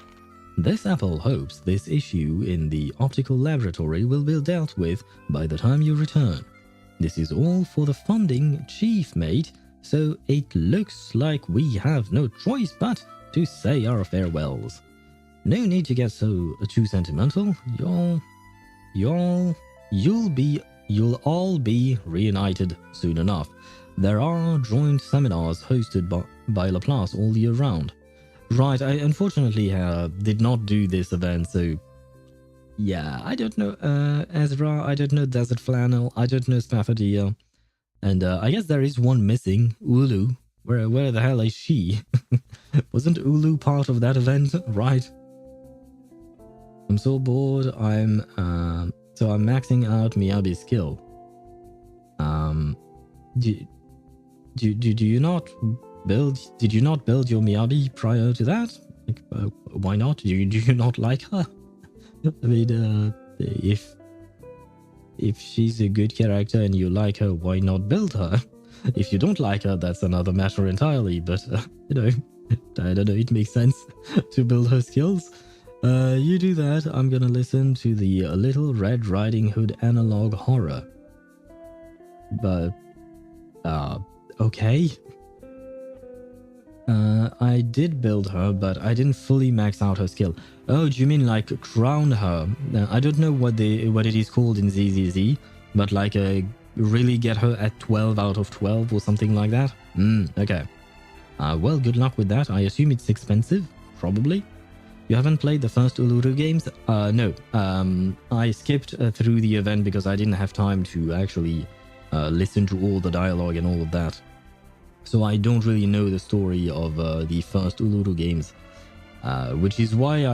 This apple hopes this issue in the optical laboratory will be dealt with by the time you return. This is all for the funding, Chief Mate, so it looks like we have no choice but to say our farewells. No need to get too sentimental. You'll all be reunited soon enough. There are joint seminars hosted by Laplace all year round. Right, I unfortunately did not do this event, so yeah, I don't know Ezra, I don't know Desert Flannel, I don't know Spathadia, and I guess there is one missing, Ulu. Where the hell is she? Wasn't Ulu part of that event, right? I'm so bored. So I'm maxing out Miyabi's skill. Do you not build? Did you not build your Miyabi prior to that? Like, why not? Do you not like her? I mean, if she's a good character and you like her, why not build her? If you don't like her, that's another matter entirely. But you know, I don't know. It makes sense to build her skills. You do that. I'm gonna listen to the Little Red Riding Hood analog horror. But okay. I did build her, but I didn't fully max out her skill. Oh, do you mean like crown her? I don't know what it is called in ZZZ, but like really get her at 12 out of 12 or something like that? Okay. Well, good luck with that. I assume it's expensive, probably. You haven't played the first Uluru games? No. I skipped through the event because I didn't have time to actually listen to all the dialogue and all of that. So I don't really know the story of the first Uluru games, which is why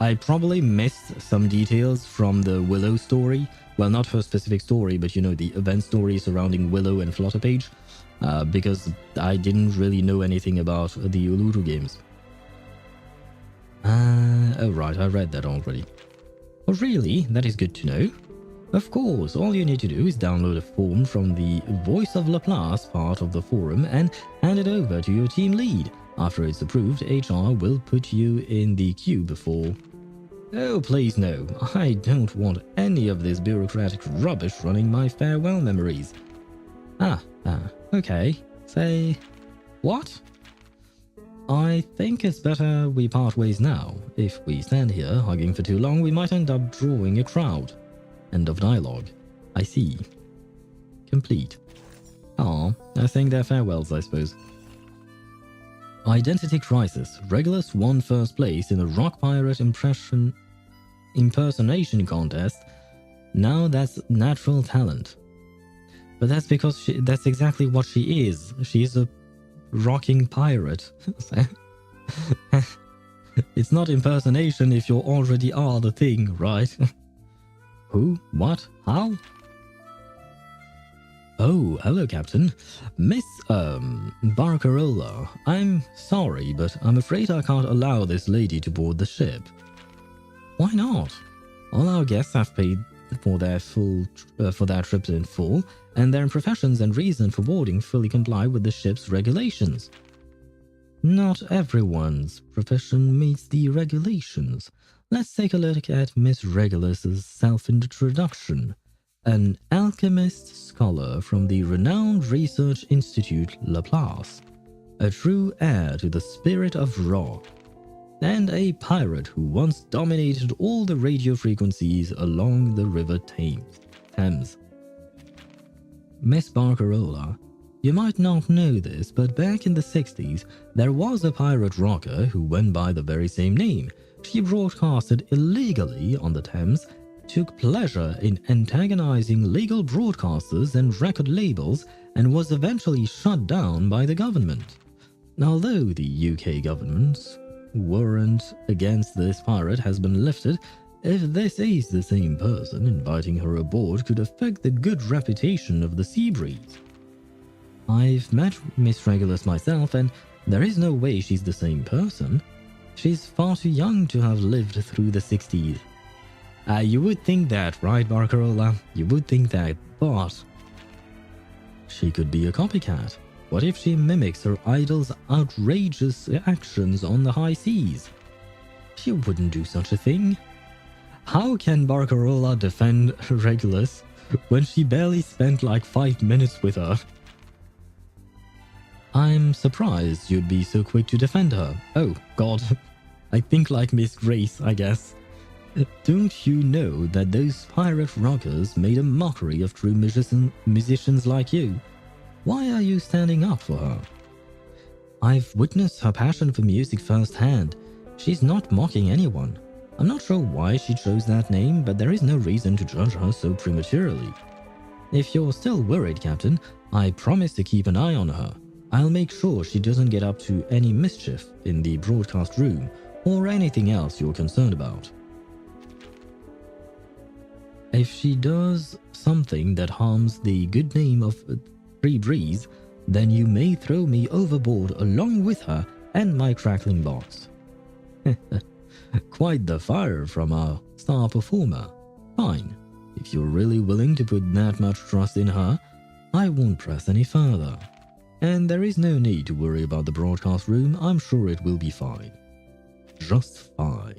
I probably missed some details from the Willow story. Well, not her specific story, but you know, the event story surrounding Willow and Flutterpage, because I didn't really know anything about the Uluru games. Oh right, I read that already. Oh really? That is good to know. Of course, all you need to do is download a form from the Voice of Laplace part of the forum and hand it over to your team lead. After it's approved, HR will put you in the queue before... Oh, please no. I don't want any of this bureaucratic rubbish running my farewell memories. Okay. Say... what? I think it's better we part ways now. If we stand here hugging for too long, we might end up drawing a crowd. End of dialogue. I see. Complete. I think they're farewells, I suppose. Identity crisis. Regulus won first place in the rock pirate impersonation contest. Now that's natural talent. But that's because that's exactly what she is. She's a rocking pirate. It's not impersonation if you already are the thing, right? Who? What? How? Oh, hello, Captain. Miss, Barcarola. I'm sorry, but I'm afraid I can't allow this lady to board the ship. Why not? All our guests have paid for their trips in full, and their professions and reason for boarding fully comply with the ship's regulations. Not everyone's profession meets the regulations. Let's take a look at Miss Regulus's self-introduction. An alchemist scholar from the renowned research institute Laplace, a true heir to the spirit of rock, and a pirate who once dominated all the radio frequencies along the River Thames. Miss Barcarola, you might not know this, but back in the 60s, there was a pirate rocker who went by the very same name. She broadcasted illegally on the Thames, took pleasure in antagonizing legal broadcasters and record labels, and was eventually shut down by the government. Although the UK government's warrant against this pirate has been lifted, if this is the same person, inviting her aboard could affect the good reputation of the sea breeze. I've met Miss Regulus myself, and there is no way she's the same person. She's far too young to have lived through the 60s. You would think that, right, Barcarola? You would think that, but... she could be a copycat. What if she mimics her idol's outrageous actions on the high seas? She wouldn't do such a thing. How can Barcarola defend Regulus when she barely spent like 5 minutes with her? I'm surprised you'd be so quick to defend her. Oh, God. I think like Miss Grace, I guess. Don't you know that those pirate rockers made a mockery of true musicians like you? Why are you standing up for her? I've witnessed her passion for music firsthand. She's not mocking anyone. I'm not sure why she chose that name, but there is no reason to judge her so prematurely. If you're still worried, Captain, I promise to keep an eye on her. I'll make sure she doesn't get up to any mischief in the broadcast room or anything else you're concerned about. If she does something that harms the good name of Free Breeze, then you may throw me overboard along with her and my crackling box. Quite the fire from our star performer. Fine. If you're really willing to put that much trust in her, I won't press any further. And there is no need to worry about the broadcast room. I'm sure it will be fine. Just fine.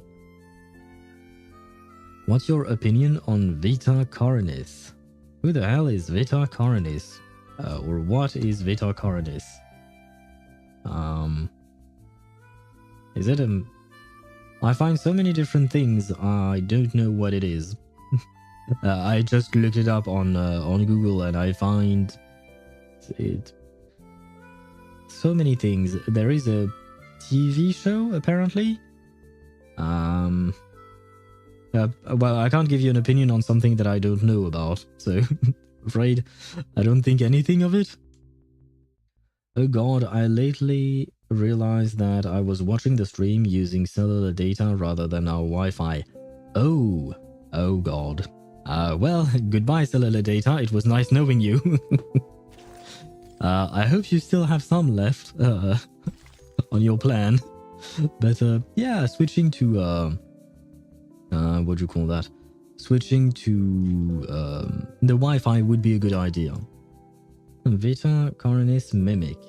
What's your opinion on Vita Coronis? Who the hell is Vita Coronis? Or what is Vita Coronis? Is it a... I find so many different things, I don't know what it is. I just looked it up on Google and I find it... so many things. There is a TV show, apparently. Well, I can't give you an opinion on something that I don't know about, so afraid I don't think anything of it. Oh god, I lately realized that I was watching the stream using cellular data rather than our Wi-Fi. Oh god. Well, goodbye cellular data, it was nice knowing you. I hope you still have some left on your plan. But yeah, switching to what do you call that? switching to the Wi-Fi would be a good idea. Vita Coronis Mimic.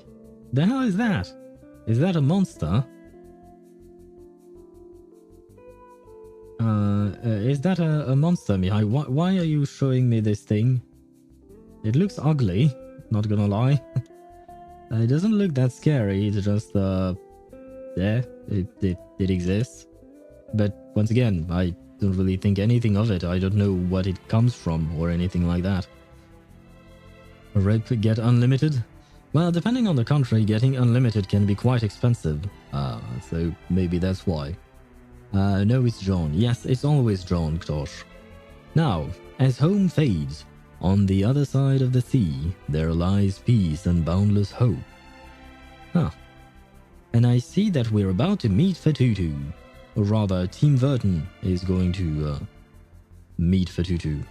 The hell is that? Is that a monster? Is that a monster, Mihai? Why are you showing me this thing? It looks ugly, not gonna lie. It doesn't look that scary, it's just, yeah, it exists. But once again, I don't really think anything of it. I don't know what it comes from or anything like that. Rip, get unlimited? Well, depending on the country, getting unlimited can be quite expensive. So maybe that's why. No, it's John. Yes, it's always John, Ktosh. Now, as home fades, on the other side of the sea, there lies peace and boundless hope. Huh. And I see that we're about to meet Fatutu. Or rather, Team Vertin is going to meet Fatutu.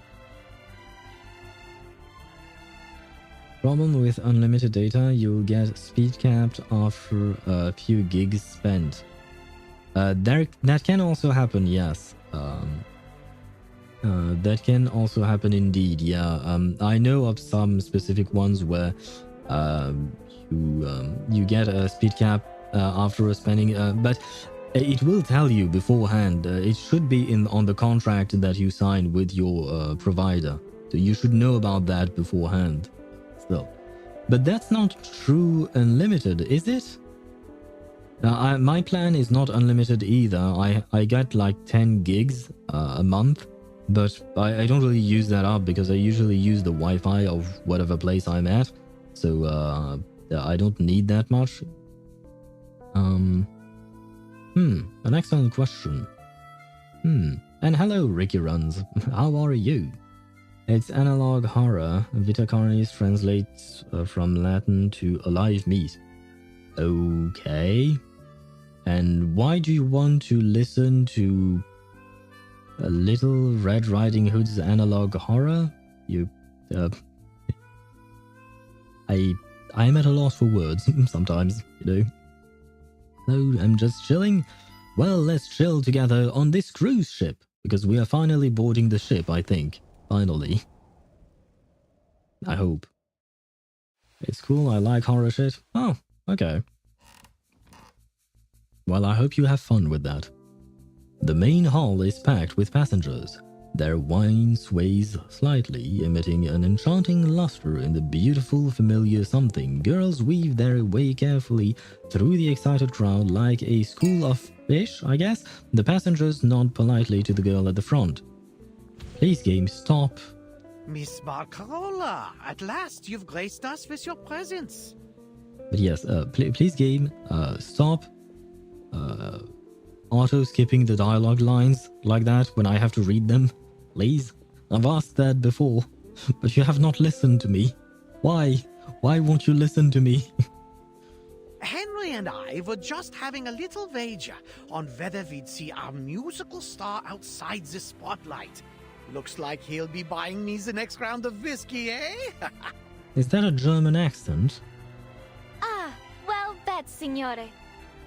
Problem with unlimited data, you'll get speed capped after a few gigs spent. That can also happen, yes. That can also happen indeed, yeah. I know of some specific ones where you get a speed cap after spending, but it will tell you beforehand. It should be on the contract that you sign with your provider. So you should know about that beforehand. Still. But that's not true unlimited, is it? My plan is not unlimited either. I get like 10 gigs a month, but I don't really use that up because I usually use the Wi-Fi of whatever place I'm at. So I don't need that much. An excellent question. And hello, Ricky Runs. How are you? It's analog horror. Vita Coronis translates from Latin to alive meat. Okay. And why do you want to listen to a Little Red Riding Hood's analog horror? I'm at a loss for words sometimes, you know. So I'm just chilling. Well, let's chill together on this cruise ship because we are finally boarding the ship, I think. Finally. I hope. It's cool, I like horror shit. Oh, okay. Well, I hope you have fun with that. The main hull is packed with passengers. Their wine sways slightly, emitting an enchanting luster in the beautiful, familiar something. Girls weave their way carefully through the excited crowd like a school of fish, I guess. The passengers nod politely to the girl at the front. Please, game, stop. Miss Barcarola, at last you've graced us with your presence. But yes, please, game, stop auto-skipping the dialogue lines like that when I have to read them. Please. I've asked that before, but you have not listened to me. Why? Why won't you listen to me? Henry and I were just having a little wager on whether we'd see our musical star outside the spotlight. Looks like he'll be buying me the next round of whiskey, eh? Is that a German accent? Ah, well bet, signore.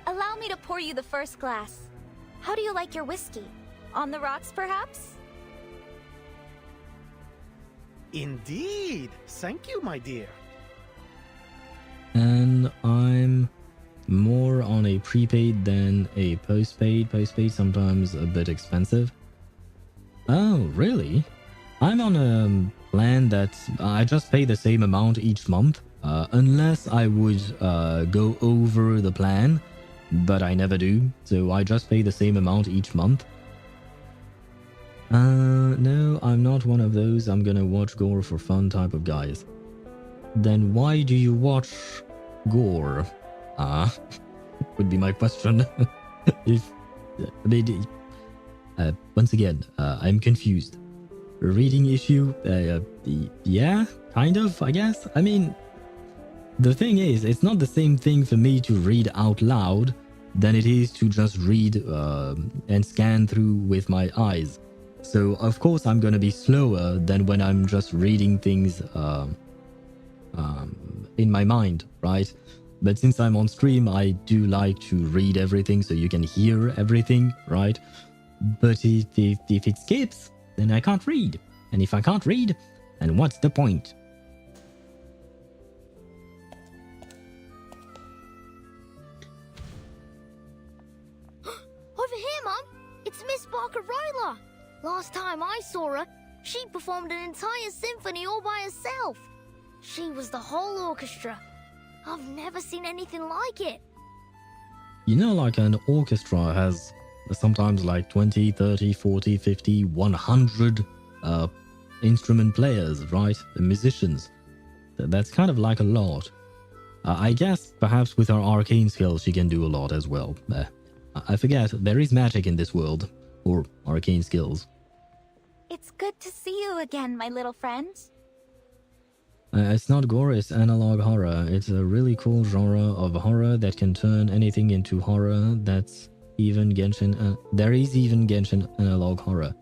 Allow me to pour you the first glass. How do you like your whiskey? On the rocks, perhaps? Indeed. Thank you, my dear. And I'm more on a prepaid than a postpaid. Postpaid sometimes a bit expensive. Oh, really? I'm on a plan that I just pay the same amount each month, unless I would go over the plan, but I never do, so I just pay the same amount each month. No, I'm not one of those I'm gonna watch gore for fun type of guys. Then why do you watch gore? Would be my question. Once again, I'm confused. Reading issue, yeah, kind of, I guess. I mean, the thing is, it's not the same thing for me to read out loud than it is to just read and scan through with my eyes. So, of course, I'm gonna be slower than when I'm just reading things in my mind, right? But since I'm on stream, I do like to read everything so you can hear everything, right? But if it skips, then I can't read. And if I can't read, then what's the point? Over here, Mum! It's Miss Barcarola! Last time I saw her, she performed an entire symphony all by herself. She was the whole orchestra. I've never seen anything like it. You know, like an orchestra has sometimes like 20, 30, 40, 50, 100 instrument players, right? Musicians. That's kind of like a lot. I guess perhaps with her arcane skills she can do a lot as well. I forget, there is magic in this world. Or arcane skills. It's good to see you again, my little friend. It's not gore, it's analog horror. It's a really cool genre of horror that can turn anything into horror. That's even Genshin. There is even Genshin analog horror.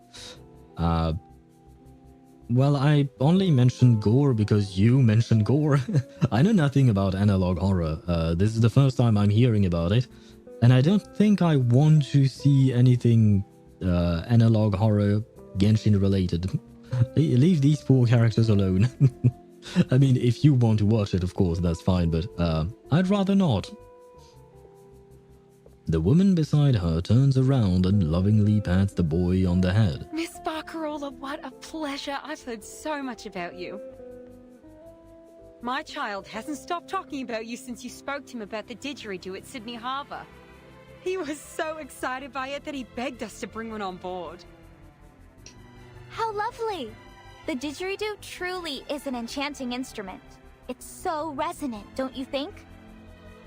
Well, I only mentioned gore because you mentioned gore. I know nothing about analog horror. This is the first time I'm hearing about it. And I don't think I want to see anything analog horror Genshin related. Leave these poor characters alone. I mean, if you want to watch it, of course, that's fine, but I'd rather not. The woman beside her turns around and lovingly pats the boy on the head. Miss Barcarola, what a pleasure. I've heard so much about you. My child hasn't stopped talking about you since you spoke to him about the didgeridoo at Sydney Harbour. He was so excited by it that he begged us to bring one on board. How lovely! The didgeridoo truly is an enchanting instrument. It's so resonant, don't you think?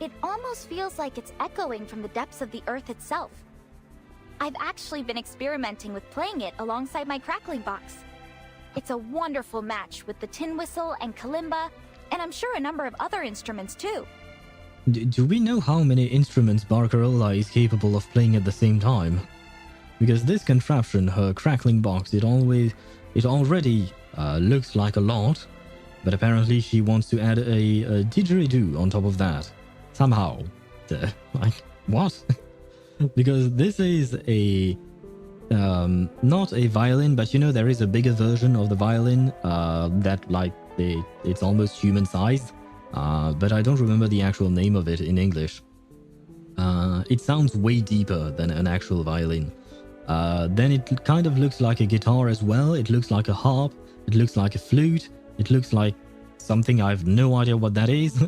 It almost feels like it's echoing from the depths of the earth itself. I've actually been experimenting with playing it alongside my crackling box. It's a wonderful match with the tin whistle and kalimba, and I'm sure a number of other instruments too. Do we know how many instruments Barcarola is capable of playing at the same time? Because this contraption, her crackling box, it already looks like a lot, but apparently she wants to add a didgeridoo on top of that. Somehow. Like, what? Because this is a... not a violin, but you know, there is a bigger version of the violin that, like, it's almost human-sized. But I don't remember the actual name of it in English. It sounds way deeper than an actual violin. Then it kind of looks like a guitar as well. It looks like a harp. It looks like a flute. It looks like something I have no idea what that is.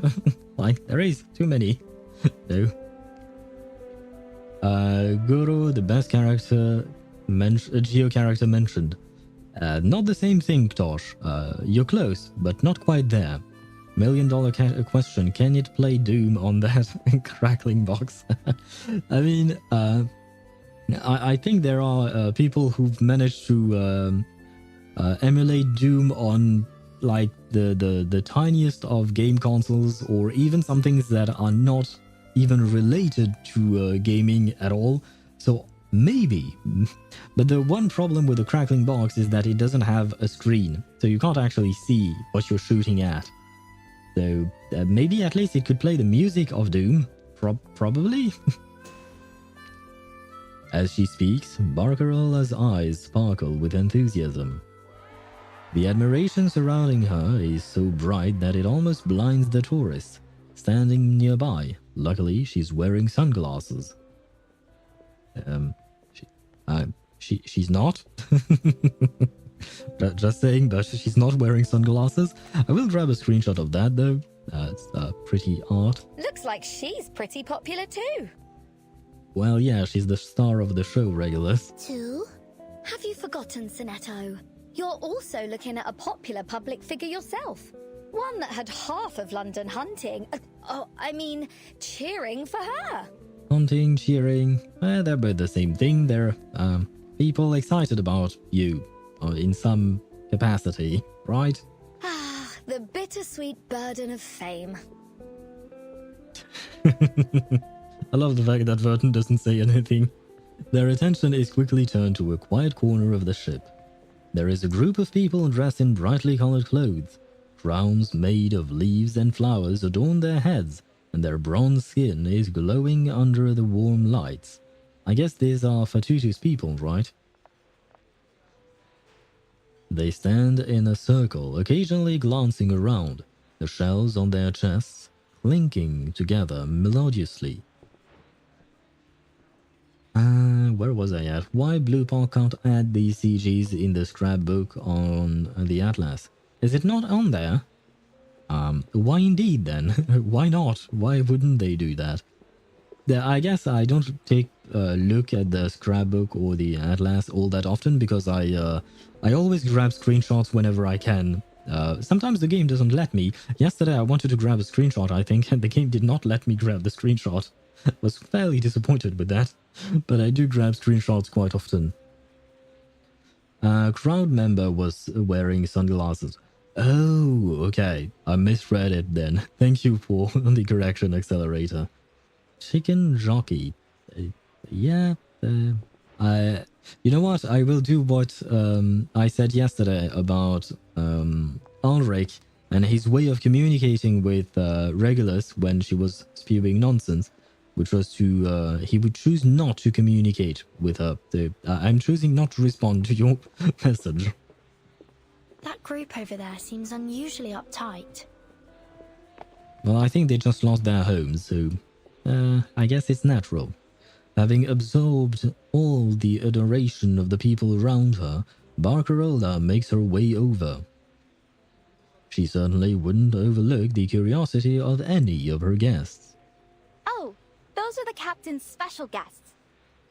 Like, there is too many. No. Guru, the best character, Geo character mentioned. Not the same thing, Tosh. You're close, but not quite there. $1 million question, can it play Doom on that crackling box? I mean, I think there are people who've managed to emulate Doom on like the tiniest of game consoles, or even some things that are not even related to gaming at all. So maybe. But the one problem with the crackling box is that it doesn't have a screen, so you can't actually see what you're shooting at. So maybe at least it could play the music of Doom. Probably. As she speaks, Barcarola's eyes sparkle with enthusiasm. The admiration surrounding her is so bright that it almost blinds the tourist standing nearby. Luckily, she's wearing sunglasses. She's not. Just saying, but she's not wearing sunglasses. I will grab a screenshot of that though. It's pretty art. Looks like she's pretty popular too. Well, yeah, she's the star of the show, Regulus. Two? Have you forgotten, Sonetto? You're also looking at a popular public figure yourself. One that had half of London hunting. Cheering for her. Hunting, cheering, they're both the same thing. They're people excited about you in some capacity, right? Ah, the bittersweet burden of fame. I love the fact that Vertin doesn't say anything. Their attention is quickly turned to a quiet corner of the ship. There is a group of people dressed in brightly colored clothes. Crowns made of leaves and flowers adorn their heads, and their bronze skin is glowing under the warm lights. I guess these are Fatutu's people, right? They stand in a circle, occasionally glancing around, the shells on their chests clinking together melodiously. Where was I at? Why Bluepoch can't add these CGs in the scrapbook on the Atlas? Is it not on there? Why indeed then? Why not? Why wouldn't they do that? I guess I don't take a look at the scrapbook or the Atlas all that often because I always grab screenshots whenever I can. Sometimes the game doesn't let me. Yesterday I wanted to grab a screenshot, I think, and the game did not let me grab the screenshot. I was fairly disappointed with that, but I do grab screenshots quite often. Crowd member was wearing sunglasses. Oh, okay. I misread it then. Thank you for the correction, Accelerator. Chicken jockey. Yeah. You know what? I will do what I said yesterday about Ulrich and his way of communicating with Regulus when she was spewing nonsense, which was to he would choose not to communicate with her. I'm choosing not to respond to your message. That group over there seems unusually uptight. Well, I think they just lost their homes, so I guess it's natural. Having absorbed all the adoration of the people around her, Barcarola makes her way over. She certainly wouldn't overlook the curiosity of any of her guests. Oh, those are the captain's special guests.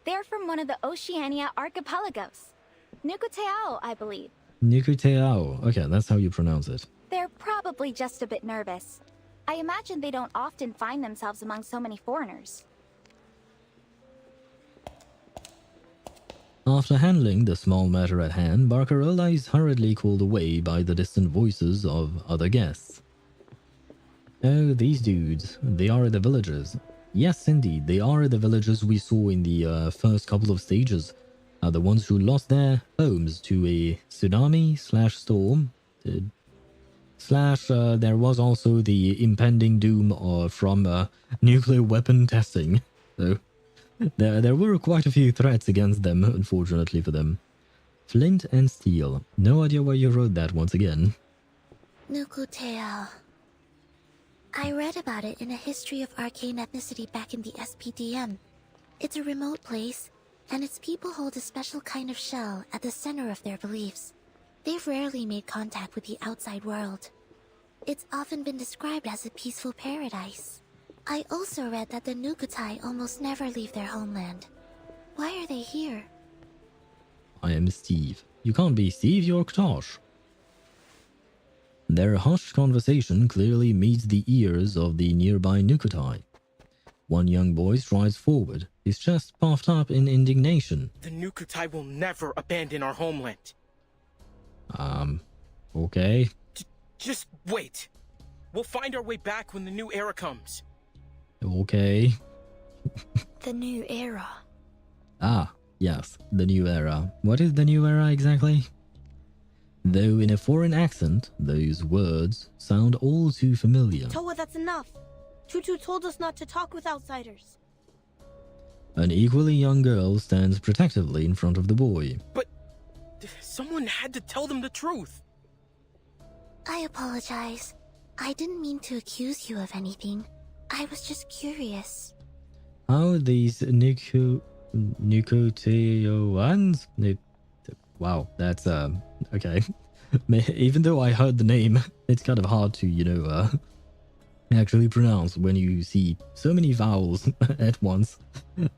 They're from one of the Oceania archipelagos. Nukuteao, I believe. Nukuteao. Okay, that's how you pronounce it. They're probably just a bit nervous. I imagine they don't often find themselves among so many foreigners. After handling the small matter at hand, Barcarola is hurriedly called away by the distant voices of other guests. Oh, these dudes. They are the villagers. Yes, indeed, they are the villagers we saw in the first couple of stages. The ones who lost their homes to a tsunami/storm. There was also the impending doom from nuclear weapon testing. So there were quite a few threats against them, unfortunately for them. Flint and steel. No idea why you wrote that once again. Nukuteao. I read about it in a history of arcane ethnicity back in the SPDM. It's a remote place, and its people hold a special kind of shell at the center of their beliefs. They've rarely made contact with the outside world. It's often been described as a peaceful paradise. I also read that the Nukutai almost never leave their homeland. Why are they here? I am Steve. You can't be Steve, you're Ktosh. Their hushed conversation clearly meets the ears of the nearby Nukutai. One young boy strides forward, his chest puffed up in indignation. The Nukutai will never abandon our homeland. Okay. Just wait. We'll find our way back when the new era comes. Okay. The new era. Ah, yes, the new era. What is the new era exactly? Though in a foreign accent, those words sound all too familiar. Toa, that's enough. Tutu told us not to talk with outsiders. An equally young girl stands protectively in front of the boy. But someone had to tell them the truth. I apologize. I didn't mean to accuse you of anything. I was just curious. How these Nukuteoans? Wow, that's okay. Even though I heard the name, it's kind of hard to, actually pronounce when you see so many vowels at once.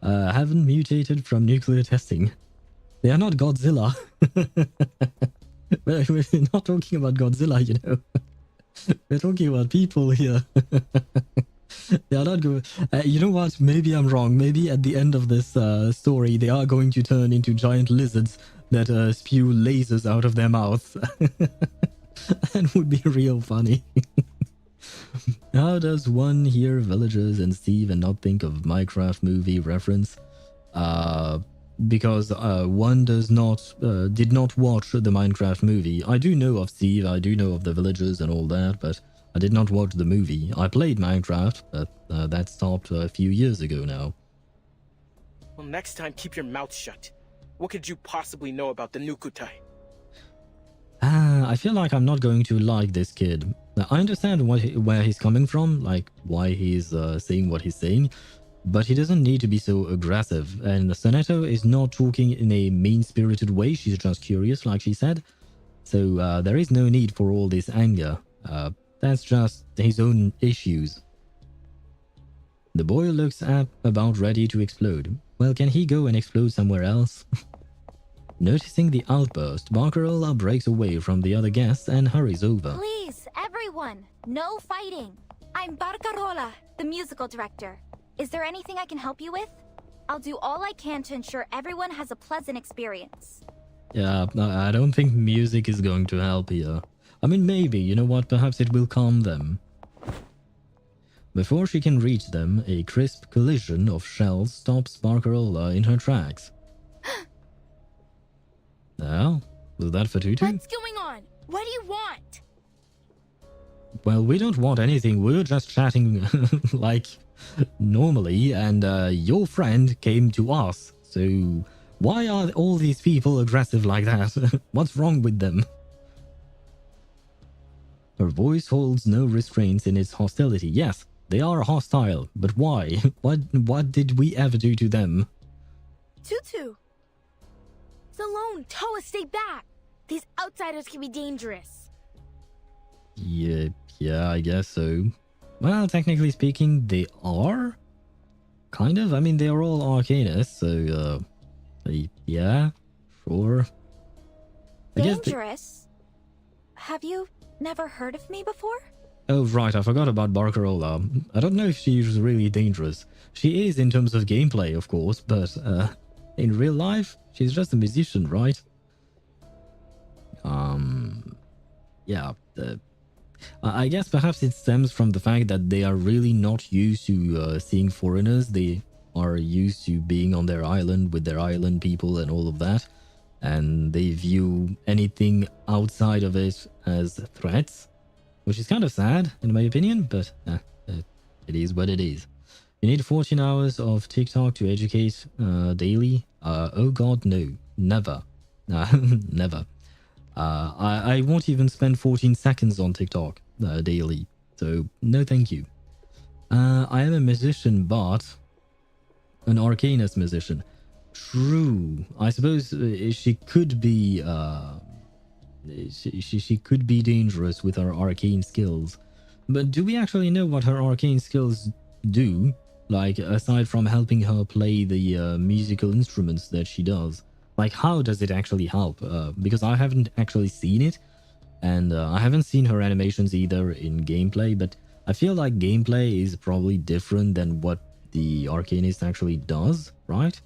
Haven't mutated from nuclear testing. They are not Godzilla. We're not talking about Godzilla, you know. We're talking about people here. They are not good. You know what? Maybe I'm wrong. Maybe at the end of this story, they are going to turn into giant lizards that spew lasers out of their mouths. That would be real funny. How does one hear villagers and Steve and not think of Minecraft movie reference? Because one did not watch the Minecraft movie. I do know of Steve, I do know of the villagers and all that, but I did not watch the movie. I played Minecraft, but that stopped a few years ago now. Well, next time, keep your mouth shut. What could you possibly know about the Nukutai? I feel like I'm not going to like this kid. Now, I understand where he's coming from, like why he's saying what he's saying, but he doesn't need to be so aggressive. And Soneto is not talking in a mean-spirited way. She's just curious, like she said. So there is no need for all this anger. That's just his own issues. The boy looks about ready to explode. Well, can he go and explode somewhere else? Noticing the outburst, Barcarola breaks away from the other guests and hurries over. Please, everyone, no fighting. I'm Barcarola, the musical director. Is there anything I can help you with? I'll do all I can to ensure everyone has a pleasant experience. Yeah, I don't think music is going to help here. I mean, maybe, you know what, perhaps it will calm them. Before she can reach them, a crisp collision of shells stops Barcarola in her tracks. Well, was that for Tutu? What's going on? What do you want? Well, we don't want anything, we're just chatting like normally, and your friend came to us, so why are all these people aggressive like that? What's wrong with them? Her voice holds no restraints in its hostility. Yes, they are hostile, but why? What did we ever do to them? Tutu! It's alone. Toa, stay back. These outsiders can be dangerous. Yeah, I guess so. Well, technically speaking, they are? Kind of. I mean, they are all arcanists, so, yeah, sure. Dangerous? Have you never heard of me before? Oh, right, I forgot about Barcarola. I don't know if she's really dangerous. She is in terms of gameplay, of course, but, in real life, she's just a musician, right? Yeah, I guess perhaps it stems from the fact that they are really not used to seeing foreigners. They are used to being on their island with their island people and all of that. And they view anything outside of it as threats, which is kind of sad, in my opinion, but it is what it is. You need 14 hours of TikTok to educate daily? Oh god, no. Never. Never. I won't even spend 14 seconds on TikTok daily, so no thank you. I am a musician, but an arcanist musician. True. I suppose she could be she could be dangerous with her arcane skills. But do we actually know what her arcane skills do? Like, aside from helping her play the musical instruments that she does. Like, how does it actually help? Because I haven't actually seen it, and I haven't seen her animations either in gameplay, but I feel like gameplay is probably different than what the arcanist actually does, right?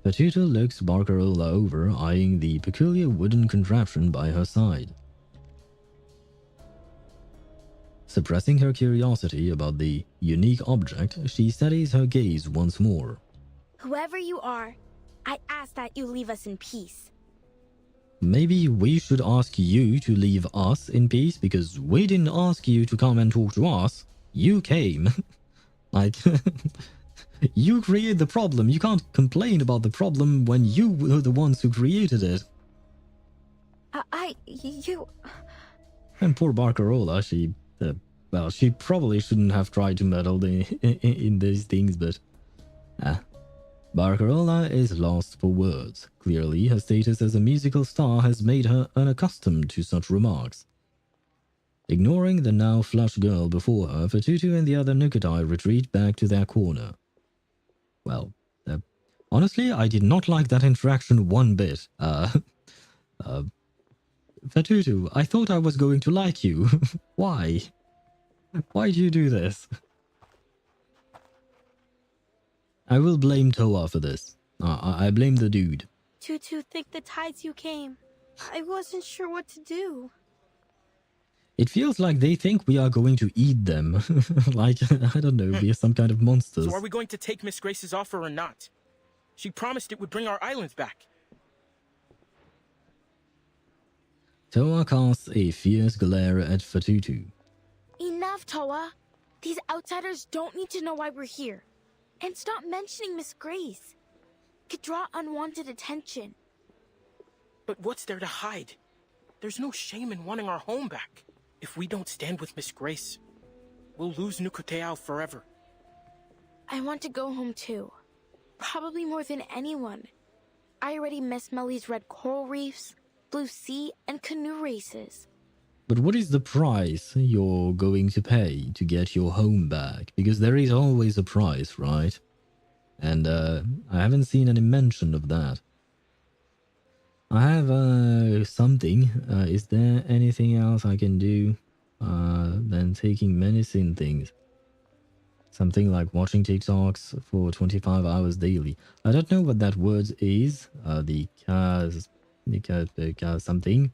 Patuta looks Barcarola over, eyeing the peculiar wooden contraption by her side. Suppressing her curiosity about the unique object, she steadies her gaze once more. Whoever you are, I ask that you leave us in peace. Maybe we should ask you to leave us in peace, because we didn't ask you to come and talk to us. You came. Like, you created the problem. You can't complain about the problem when you were the ones who created it. You... And poor Barcarola, she... well, she probably shouldn't have tried to meddle in these things, but... Barcarola is lost for words. Clearly, her status as a musical star has made her unaccustomed to such remarks. Ignoring the now flushed girl before her, Fatutu and the other Nukatai retreat back to their corner. Well, honestly, I did not like that interaction one bit. Fatutu, I thought I was going to like you. Why? Why do you do this? I will blame Toa for this. I blame the dude. Tutu, think the tides you came. I wasn't sure what to do. It feels like they think we are going to eat them. Like, I don't know, be some kind of monsters. So are we going to take Miss Grace's offer or not? She promised it would bring our islands back. Toa casts a fierce glare at Fatutu. Enough, Toa. These outsiders don't need to know why we're here. And stop mentioning Miss Grace. Could draw unwanted attention. But what's there to hide? There's no shame in wanting our home back. If we don't stand with Miss Grace, we'll lose Nukuteao forever. I want to go home too. Probably more than anyone. I already miss Melly's red coral reefs, blue sea, and canoe races. But what is the price you're going to pay to get your home back? Because there is always a price, right? And I haven't seen any mention of that. I have something. Is there anything else I can do than taking medicine things? Something like watching TikToks for 25 hours daily. I don't know what that word is. The something.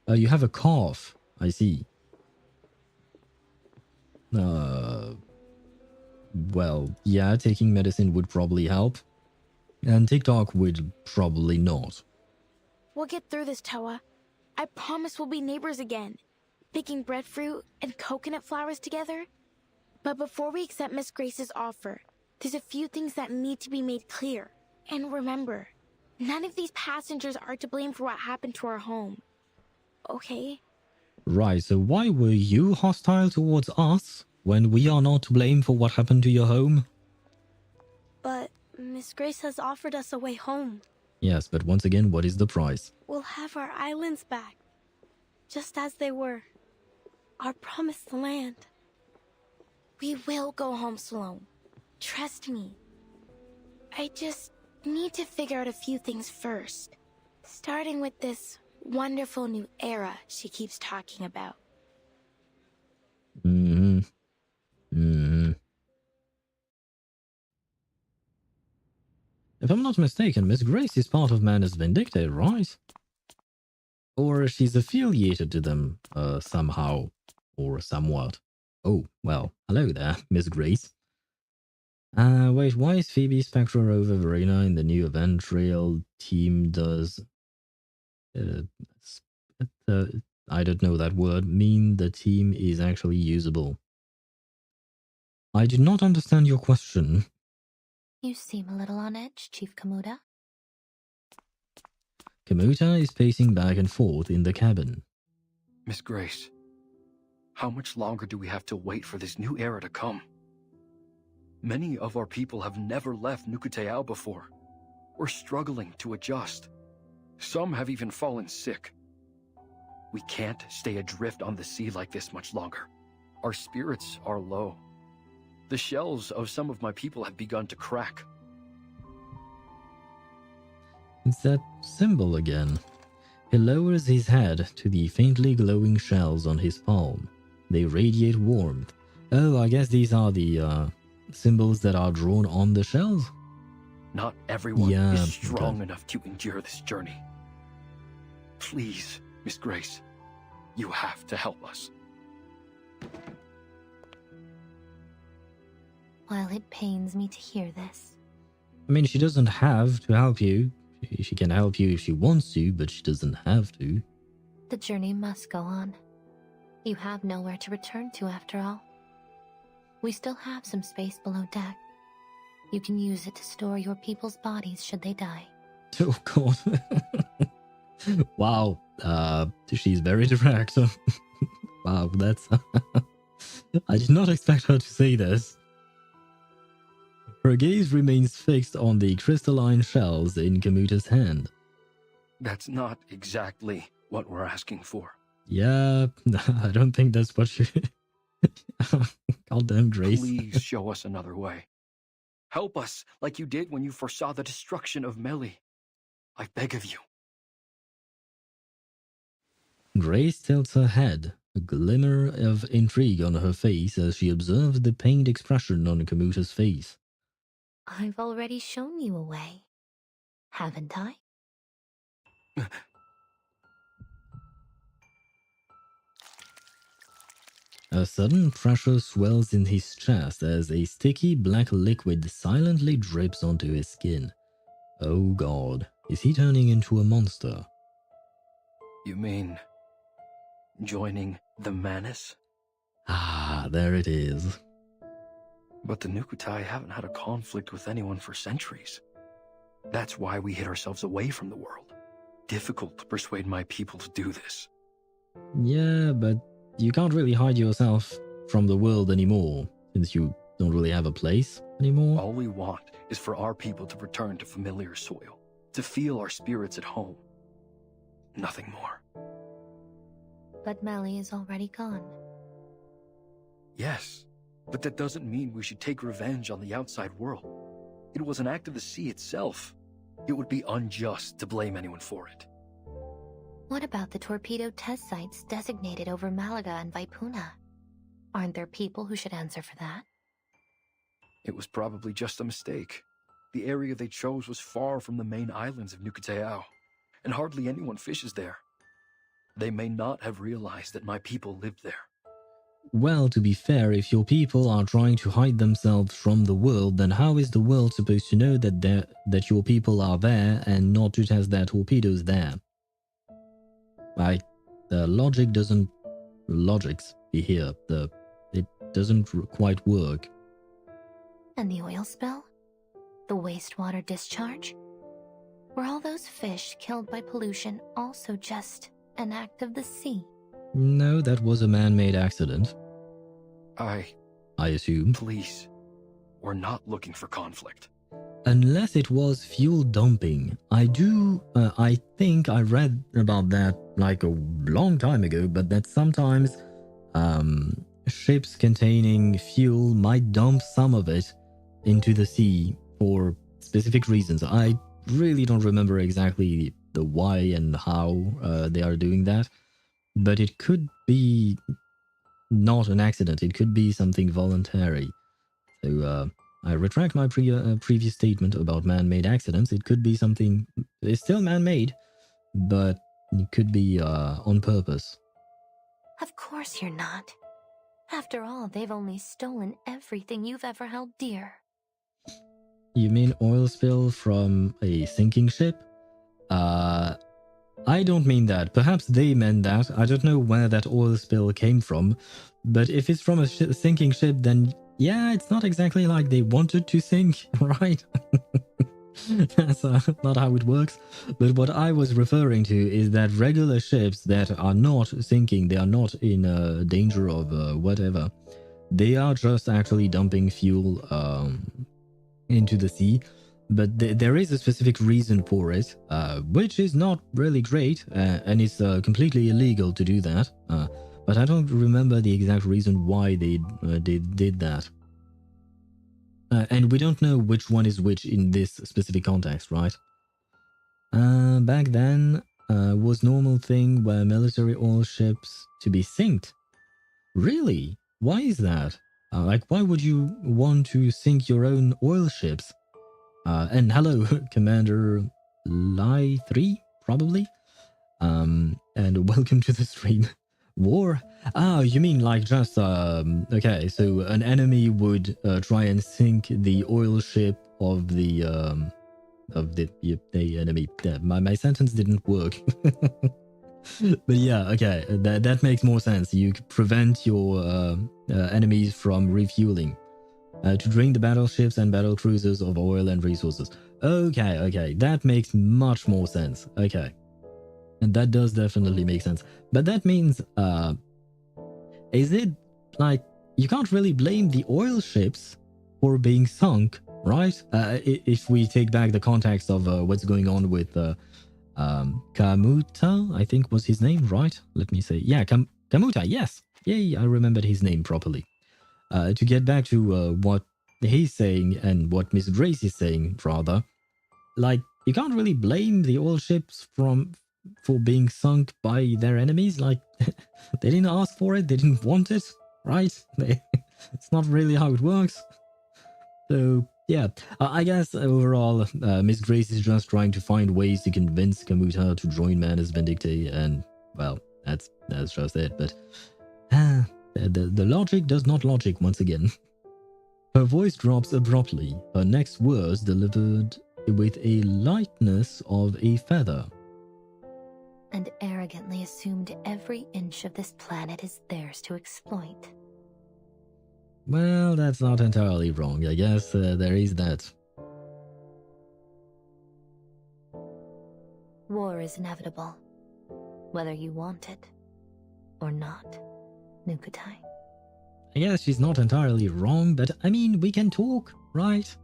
You have a cough. I see. Well, yeah, taking medicine would probably help. And TikTok would probably not. We'll get through this, Toa. I promise we'll be neighbors again, picking breadfruit and coconut flowers together. But before we accept Miss Grace's offer, there's a few things that need to be made clear. And remember, none of these passengers are to blame for what happened to our home. Okay? Right, so why were you hostile towards us when we are not to blame for what happened to your home? But Miss Grace has offered us a way home. Yes, but once again, what is the price? We'll have our islands back, just as they were. Our promised land. We will go home, Sloane. Trust me. I just need to figure out a few things first. Starting with this wonderful new era she keeps talking about. If I'm not mistaken, Miss Grace is part of Manus Vindicta, right? Or she's affiliated to them somehow or somewhat. Oh, well, hello there, Miss Grace. Wait, why is Phoebe Spectra over Verena in the new event trail team does... I don't know that word, mean the team is actually usable? I did not understand your question. You seem a little on edge, Chief Kamuta. Kamuta is pacing back and forth in the cabin. Miss Grace, how much longer do we have to wait for this new era to come? Many of our people have never left Nukuteao before. We're struggling to adjust. Some have even fallen sick. We can't stay adrift on the sea like this much longer. Our spirits are low. The shells of some of my people have begun to crack. It's that symbol again. He lowers his head to the faintly glowing shells on his palm. They radiate warmth. Oh, I guess these are the symbols that are drawn on the shells? Not everyone is strong enough to endure this journey. Please, Miss Grace, you have to help us. While it pains me to hear this. I mean, she doesn't have to help you. She can help you if she wants to, but she doesn't have to. The journey must go on. You have nowhere to return to after all. We still have some space below deck. You can use it to store your people's bodies should they die. Oh god. Wow. She's very direct. Wow, that's... I did not expect her to say this. Her gaze remains fixed on the crystalline shells in Kamuta's hand. That's not exactly what we're asking for. Yeah, I don't think that's what you... Goddamn Grace. Please show us another way. Help us like you did when you foresaw the destruction of Melly. I beg of you. Grace tilts her head, a glimmer of intrigue on her face as she observes the pained expression on Kamuta's face. I've already shown you a way, haven't I? A sudden pressure swells in his chest as a sticky black liquid silently drips onto his skin. Oh god, is he turning into a monster? You mean joining the Manus? Ah, there it is. But the Nukutai haven't had a conflict with anyone for centuries. That's why we hid ourselves away from the world. Difficult to persuade my people to do this. Yeah, but you can't really hide yourself from the world anymore, since you don't really have a place anymore. All we want is for our people to return to familiar soil, to feel our spirits at home. Nothing more. But Melly is already gone. Yes, but that doesn't mean we should take revenge on the outside world. It was an act of the sea itself. It would be unjust to blame anyone for it. What about the torpedo test sites designated over Malaga and Vaipuna? Aren't there people who should answer for that? It was probably just a mistake. The area they chose was far from the main islands of Nukuteao, and hardly anyone fishes there. They may not have realized that my people lived there. Well, to be fair, if your people are trying to hide themselves from the world, then how is the world supposed to know that your people are there and not to test their torpedoes there? Like, the logic doesn't... Logics be here. It doesn't quite work. And the oil spill? The wastewater discharge? Were all those fish killed by pollution also just an act of the sea? No, that was a man-made accident. I assume. Please, we're not looking for conflict. Unless it was fuel dumping. I think I read about that like a long time ago, but that sometimes ships containing fuel might dump some of it into the sea for specific reasons. I really don't remember exactly the why and how they are doing that, but it could be not an accident. It could be something voluntary. So I retract my previous statement about man-made accidents. It could be something... It's still man-made, but it could be on purpose. Of course you're not. After all, they've only stolen everything you've ever held dear. You mean oil spill from a sinking ship? I don't mean that. Perhaps they meant that. I don't know where that oil spill came from. But if it's from a sinking ship, then yeah, it's not exactly like they wanted to sink, right? That's not how it works. But what I was referring to is that regular ships that are not sinking, they are not in danger of whatever. They are just actually dumping fuel into the sea. But there is a specific reason for it, which is not really great, and it's completely illegal to do that. But I don't remember the exact reason why they did that. And we don't know which one is which in this specific context, right? Back then, was normal thing where military oil ships to be sinked. Really? Why is that? Like, why would you want to sink your own oil ships? And hello, Commander Lai 3, probably? And welcome to the stream. War? Ah, you mean like just, okay, so an enemy would try and sink the oil ship of the enemy. My sentence didn't work. But yeah, okay, that makes more sense. You prevent your enemies from refueling. To drain the battleships and battle cruisers of oil and resources. Okay, that makes much more sense. Okay. And that does definitely make sense. But that means, is it like, you can't really blame the oil ships for being sunk, right? If we take back the context of what's going on with Kamuta, I think was his name, right? Let me say, yeah, Kamuta, yes. Yay, I remembered his name properly. To get back to what he's saying and what Miss Grace is saying, rather, like, you can't really blame the oil ships for being sunk by their enemies. Like, they didn't ask for it, they didn't want it, right? It's not really how it works. So, yeah, I guess overall, Miss Grace is just trying to find ways to convince Kamuta to join Manus Vindicte, and, well, that's just it, but... The logic does not logic once again. Her voice drops abruptly, her next words delivered with a lightness of a feather. And arrogantly assumed every inch of this planet is theirs to exploit. Well, that's not entirely wrong. I guess there is that. is inevitable, whether you want it or not, Nukutai. I guess she's not entirely wrong, but I mean, we can talk, right?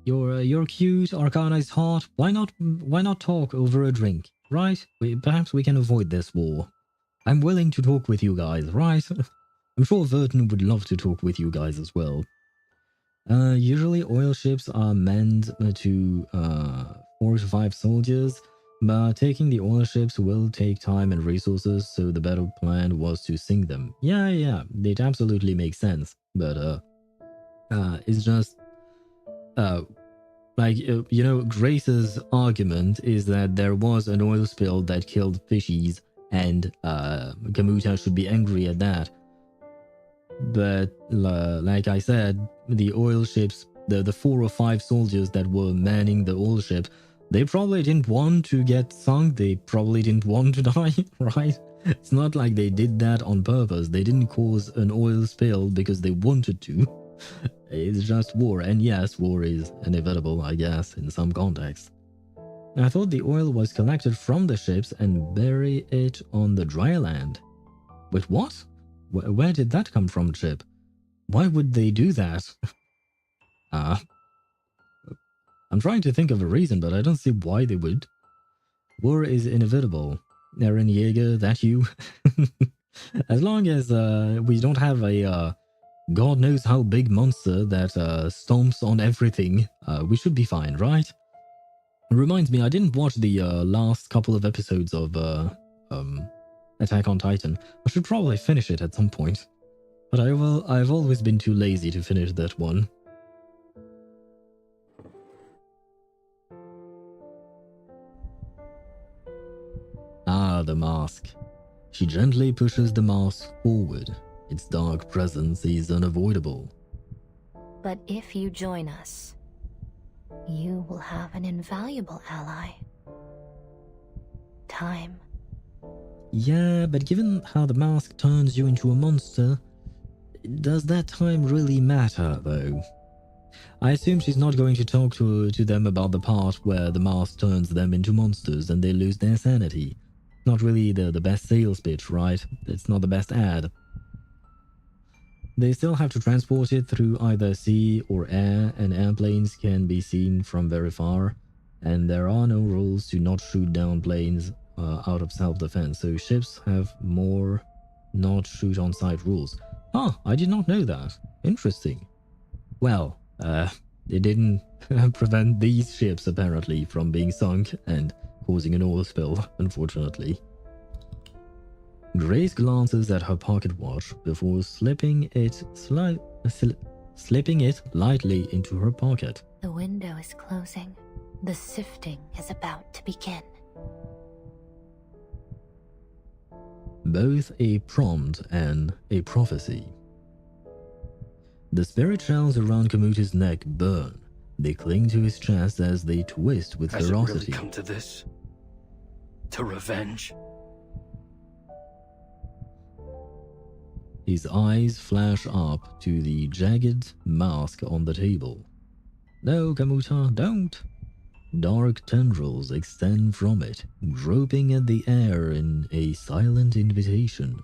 You're cute, Arcana is hot. Why not talk over a drink, right? Perhaps we can avoid this war. I'm willing to talk with you guys, right? I'm sure Vertin would love to talk with you guys as well. Usually oil ships are manned to 4 to 5 soldiers, but taking the oil ships will take time and resources, so the better plan was to sink them. Yeah, it absolutely makes sense, but it's just Grace's argument is that there was an oil spill that killed fishies, and Kamuta should be angry at that. But like I said, the oil ships, the 4 or 5 soldiers that were manning the oil ship, they probably didn't want to get sunk. They probably didn't want to die, right? It's not like they did that on purpose. They didn't cause an oil spill because they wanted to. It's just war, and yes, war is inevitable, I guess, in some contexts. I thought the oil was collected from the ships and bury it on the dry land. Wait, what? Where did that come from, Chip? Why would they do that? I'm trying to think of a reason, but I don't see why they would. War is inevitable. Eren Yeager, that you? As long as we don't have a God knows how big monster that stomps on everything, we should be fine, right? Reminds me, I didn't watch the last couple of episodes of Attack on Titan. I should probably finish it at some point. But I've always been too lazy to finish that one. Ah, the mask. She gently pushes the mask forward. Its dark presence is unavoidable. But if you join us, you will have an invaluable ally. Time. Yeah, but given how the mask turns you into a monster, does that time really matter, though? I assume she's not going to talk to them about the part where the mask turns them into monsters and they lose their sanity. Not really the best sales pitch, right? It's not the best ad. They still have to transport it through either sea or air, and airplanes can be seen from very far, and there are no rules to not shoot down planes out of self-defense, so ships have more not shoot on sight rules. Ah, I did not know that. Interesting. Well, it didn't prevent these ships apparently from being sunk and causing an oil spill, unfortunately. Grace glances at her pocket watch before slipping it lightly into her pocket. The window is closing. The sifting is about to begin. Both a prompt and a prophecy. The spirit shells around Kamuta's neck burn. They cling to his chest as they twist with ferocity. Has it really come to this? To revenge? His eyes flash up to the jagged mask on the table. No, Kamuta, don't. Dark tendrils extend from it, groping at the air in a silent invitation.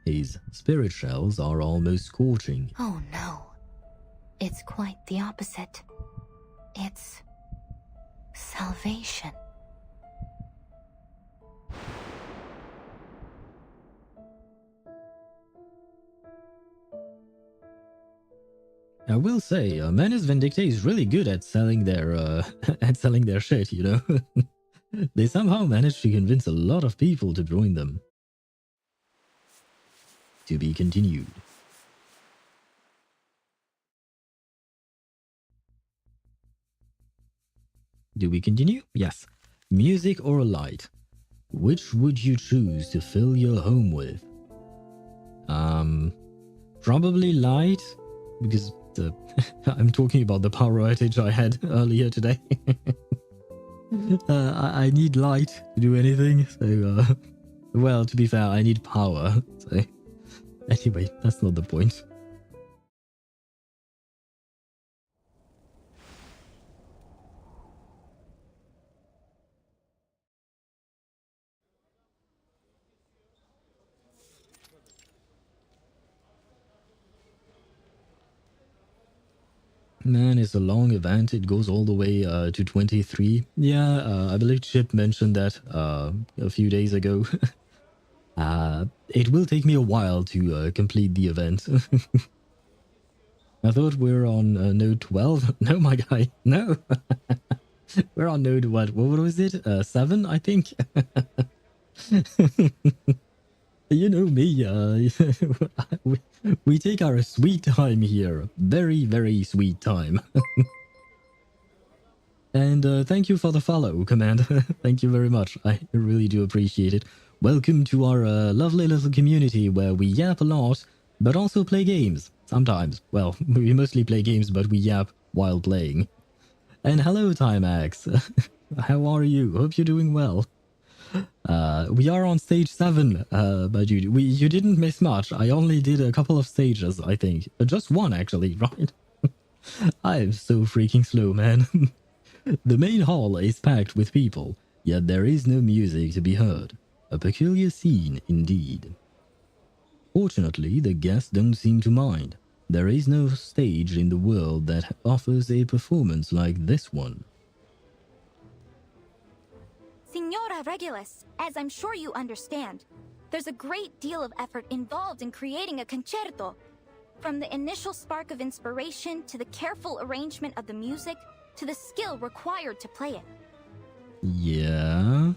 His spirit shells are almost scorching. Oh no. It's quite the opposite. It's salvation. I will say, Menace Vindicta is really good at selling their shit, you know? They somehow managed to convince a lot of people to join them. To be continued. Do we continue? Yes. Music or a light? Which would you choose to fill your home with? Probably light, because I'm talking about the power outage I had earlier today. I need light to do anything, so well, to be fair, I need power, so anyway, that's not the point. Man, it's a long event. It goes all the way to 23. Yeah, I believe Chip mentioned that a few days ago. It will take me a while to complete the event. I thought we're on node 12. No, my guy, no. We're on node what was it? 7, I think. You know me, we take our sweet time here. Very, very sweet time. And thank you for the follow, Command. Thank you very much. I really do appreciate it. Welcome to our lovely little community where we yap a lot, but also play games. Sometimes. Well, we mostly play games, but we yap while playing. And hello, Timax. How are you? Hope you're doing well. We are on stage 7, but you didn't miss much. I only did a couple of stages, I think. Just one, actually, right? I'm so freaking slow, man. The main hall is packed with people, yet there is no music to be heard. A peculiar scene, indeed. Fortunately, the guests don't seem to mind. There is no stage in the world that offers a performance like this one. Signora Regulus, as I'm sure you understand, there's a great deal of effort involved in creating a concerto. From the initial spark of inspiration to the careful arrangement of the music to the skill required to play it. Yeah?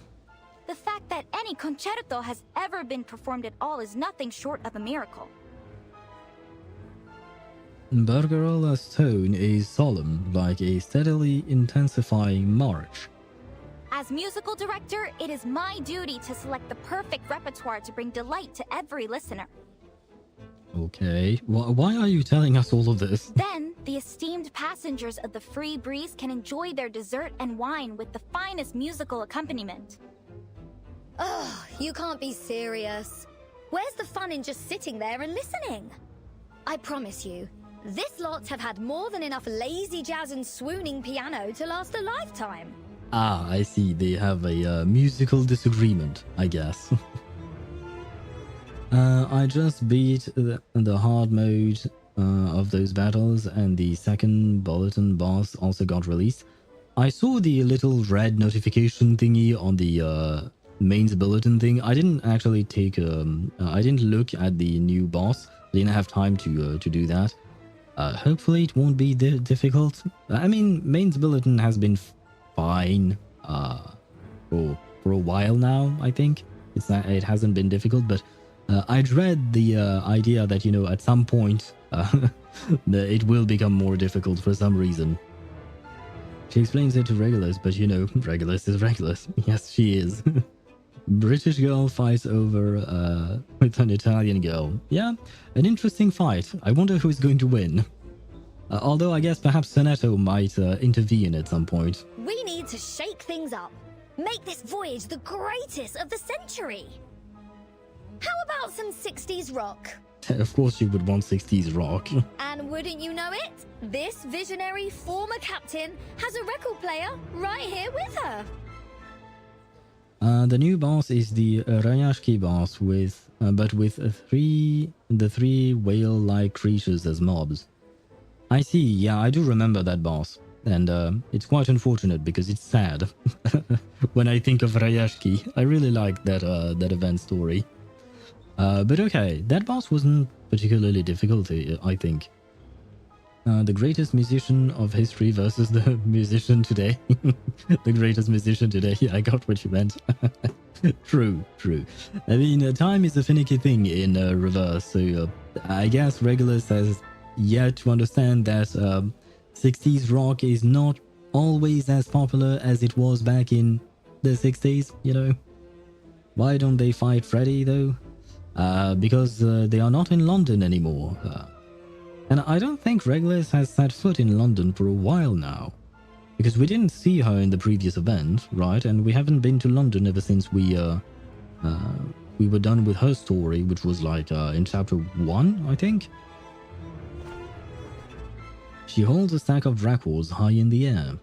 The fact that any concerto has ever been performed at all is nothing short of a miracle. Barcarolla's tone is solemn, like a steadily intensifying march. As musical director, it is my duty to select the perfect repertoire to bring delight to every listener. Okay, why are you telling us all of this? Then, the esteemed passengers of the Free Breeze can enjoy their dessert and wine with the finest musical accompaniment. Oh, you can't be serious. Where's the fun in just sitting there and listening? I promise you, this lot have had more than enough lazy jazz and swooning piano to last a lifetime. Ah, I see. They have a musical disagreement, I guess. I just beat the hard mode of those battles, and the second bulletin boss also got released. I saw the little red notification thingy on the mains bulletin thing. I didn't actually take I didn't look at the new boss. I didn't have time to do that. Hopefully it won't be difficult. I mean, mains bulletin has been fine for a while now. I think it hasn't been difficult, but I dread the idea that, you know, at some point it will become more difficult for some reason. She explains it to Regulus, but you know, Regulus is Regulus. Yes, she is. British girl fights over with an Italian girl. Yeah, an interesting fight. I wonder who's going to win. Although I guess perhaps Sonetto might intervene at some point. We need to shake things up. Make this voyage the greatest of the century. How about some 60s rock? Of course you would want 60s rock. And wouldn't you know it? This visionary former captain has a record player right here with her. The new boss is the Rayashki boss but with the three whale-like creatures as mobs. I see, yeah, I do remember that boss. And it's quite unfortunate because it's sad. When I think of Rayashki, I really like that event story. But okay, that boss wasn't particularly difficult, I think. The greatest musician of history versus the musician today. The greatest musician today. Yeah, I got what you meant. True. I mean, time is a finicky thing in reverse, so I guess Regulus has yet to understand that 60s rock is not always as popular as it was back in the 60s, you know? Why don't they fight Freddy, though? Because they are not in London anymore. And I don't think Regulus has set foot in London for a while now. Because we didn't see her in the previous event, right? And we haven't been to London ever since we were done with her story, which was like in chapter 1, I think? She holds a stack of records high in the air.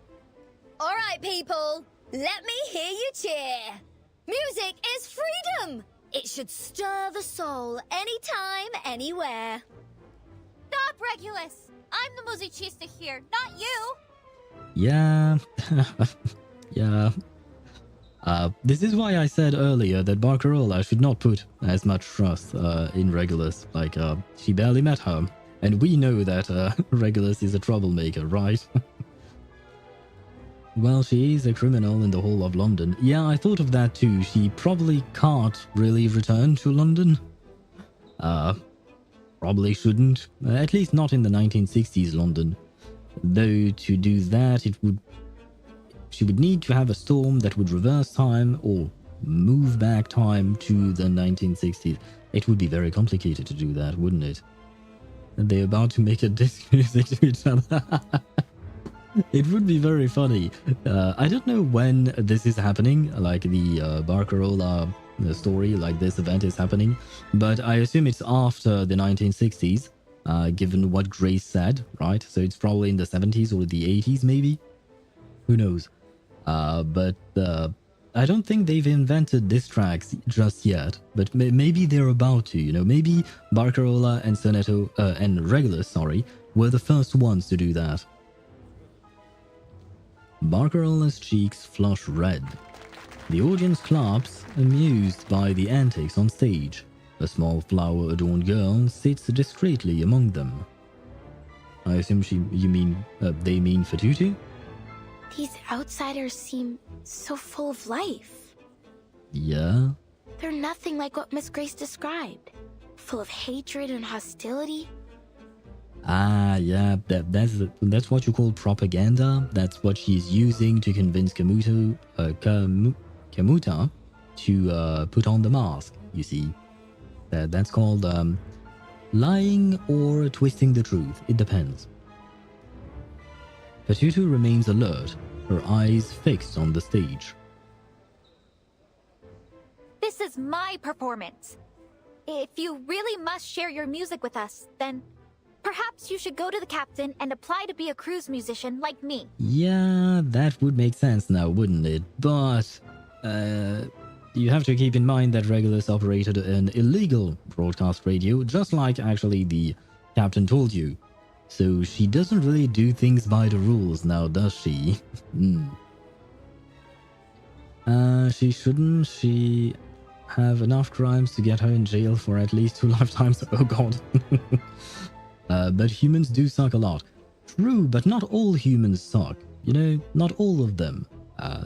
All right, people, let me hear you cheer. Music is freedom. It should stir the soul anytime, anywhere. Stop, Regulus! I'm the musicista here, not you! Yeah. Yeah. This is why I said earlier that Barcarola should not put as much trust in Regulus. Like, she barely met her. And we know that Regulus is a troublemaker, right? Well, she is a criminal in the whole of London. Yeah, I thought of that too. She probably can't really return to London. Probably shouldn't. At least not in the 1960s London. Though to do that, she would need to have a storm that would reverse time or move back time to the 1960s. It would be very complicated to do that, wouldn't it? They're about to make a disc music to each other. It would be very funny. I don't know when this is happening, like the Barcarola story, like this event is happening, but I assume it's after the 1960s, given what Grace said, right? So it's probably in the 70s or the 80s, maybe? Who knows? But I don't think they've invented diss tracks just yet, but maybe they're about to, you know? Maybe Barcarola and Sonetto, and Regulus, sorry, were the first ones to do that. Barcarola's cheeks flush red. The audience claps, amused by the antics on stage. A small flower-adorned girl sits discreetly among them. I assume they mean Fatutu? These outsiders seem so full of life. Yeah? They're nothing like what Miss Grace described. Full of hatred and hostility. Ah, yeah, that's what you call propaganda. That's what she's using to convince Kamuta to put on the mask, you see. That's called lying or twisting the truth. It depends. Fatutu remains alert, her eyes fixed on the stage. This is my performance. If you really must share your music with us, then perhaps you should go to the captain and apply to be a cruise musician like me. Yeah, that would make sense now, wouldn't it? But you have to keep in mind that Regulus operated an illegal broadcast radio, just like actually the captain told you. So she doesn't really do things by the rules now, does she? She shouldn't. She have enough crimes to get her in jail for at least 2 lifetimes. Oh god. But humans do suck a lot. True, but not all humans suck. You know, not all of them.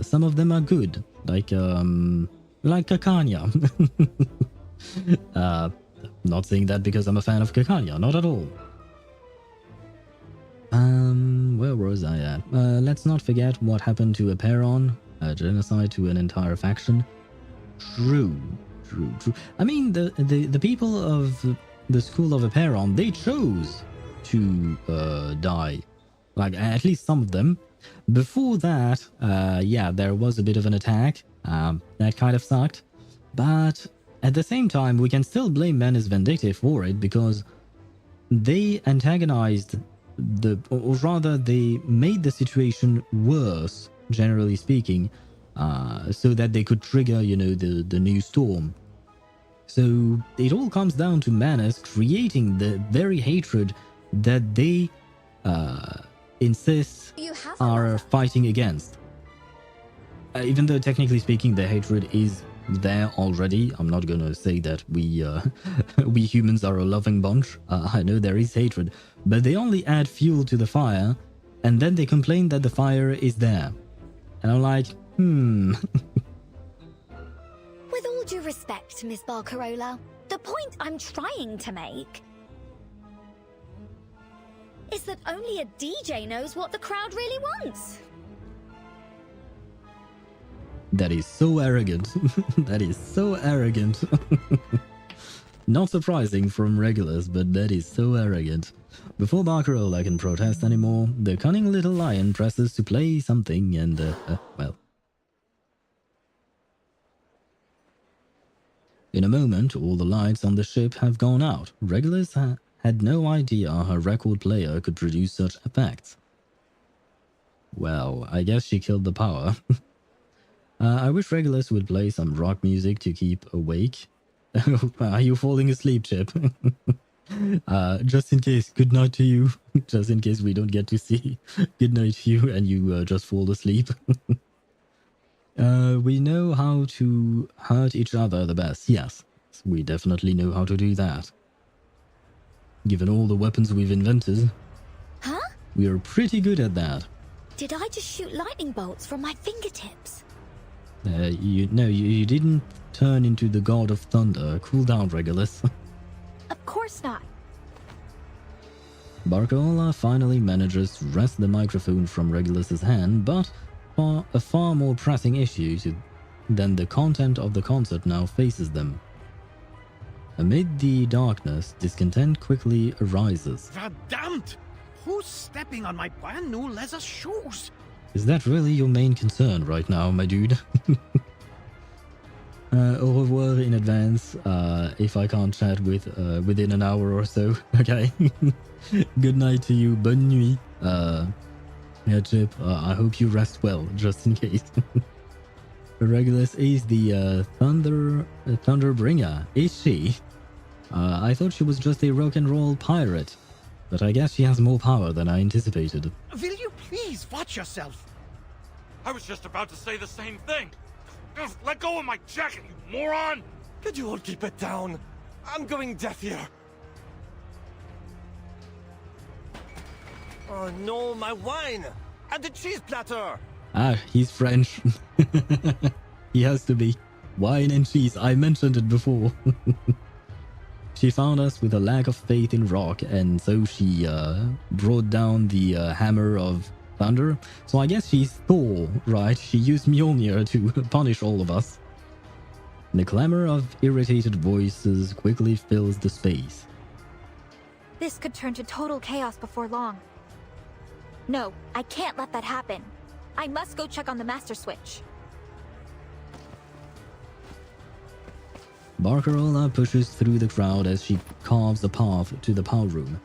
Some of them are good, like Kakanya. Not saying that because I'm a fan of Kakanya, not at all. Where was I at? Let's not forget what happened to Aperon, a genocide to an entire faction. True. I mean, the people of the school of Aperon, they chose to die. Like, at least some of them. Before that, yeah, there was a bit of an attack. That kind of sucked. But at the same time, we can still blame Menace Vindictive for it because they antagonized or rather, they made the situation worse, generally speaking, so that they could trigger, you know, the new storm. So it all comes down to Menace creating the very hatred that they insist are fighting against. Even though technically speaking the hatred is there already, I'm not gonna say that we humans are a loving bunch. I know there is hatred, but they only add fuel to the fire, and then they complain that the fire is there. And I'm like, With all due respect, Miss Barcarola, the point I'm trying to make is that only a DJ knows what the crowd really wants. That is so arrogant. That is so arrogant. Not surprising from Regulus, but that is so arrogant. Before Barcarola can protest anymore, the cunning little lion presses to play something and, well. In a moment, all the lights on the ship have gone out. Regulus had no idea her record player could produce such effects. Well, I guess she killed the power. I wish Regulus would play some rock music to keep awake. Are you falling asleep, Chip? Just in case, good night to you. just in case we don't get to see goodnight to you and you just fall asleep. We know how to hurt each other the best. Yes, we definitely know how to do that. Given all the weapons we've invented, Huh? we are pretty good at that. Did I just shoot lightning bolts from my fingertips? You didn't turn into the god of thunder. Cool down, Regulus. Of course not. Barcarola finally manages to wrest the microphone from Regulus's hand, but a far more pressing issue than the content of the concert now faces them. Amid the darkness, discontent quickly arises. Verdammt! Who's stepping on my brand new leather shoes? Is that really your main concern right now, my dude? Au revoir in advance, if I can't chat within an hour or so, okay? Good night to you, bonne nuit. Yeah, Chip, I hope you rest well, just in case. Regulus is the Thunderbringer, is she? I thought she was just a rock and roll pirate, but I guess she has more power than I anticipated. Will you please watch yourself? I was just about to say the same thing. Just let go of my jacket, you moron! Could you all keep it down? I'm going deaf here. Oh no, my wine! And the cheese platter! Ah, he's French. He has to be. Wine and cheese, I mentioned it before. She found us with a lack of faith in rock, and so she brought down the hammer of thunder. So I guess she's Thor, right? She used Mjolnir to punish all of us. The clamor of irritated voices quickly fills the space. This could turn to total chaos before long. No, I can't let that happen. I must go check on the master switch. Barcarola pushes through the crowd as she carves a path to the power room.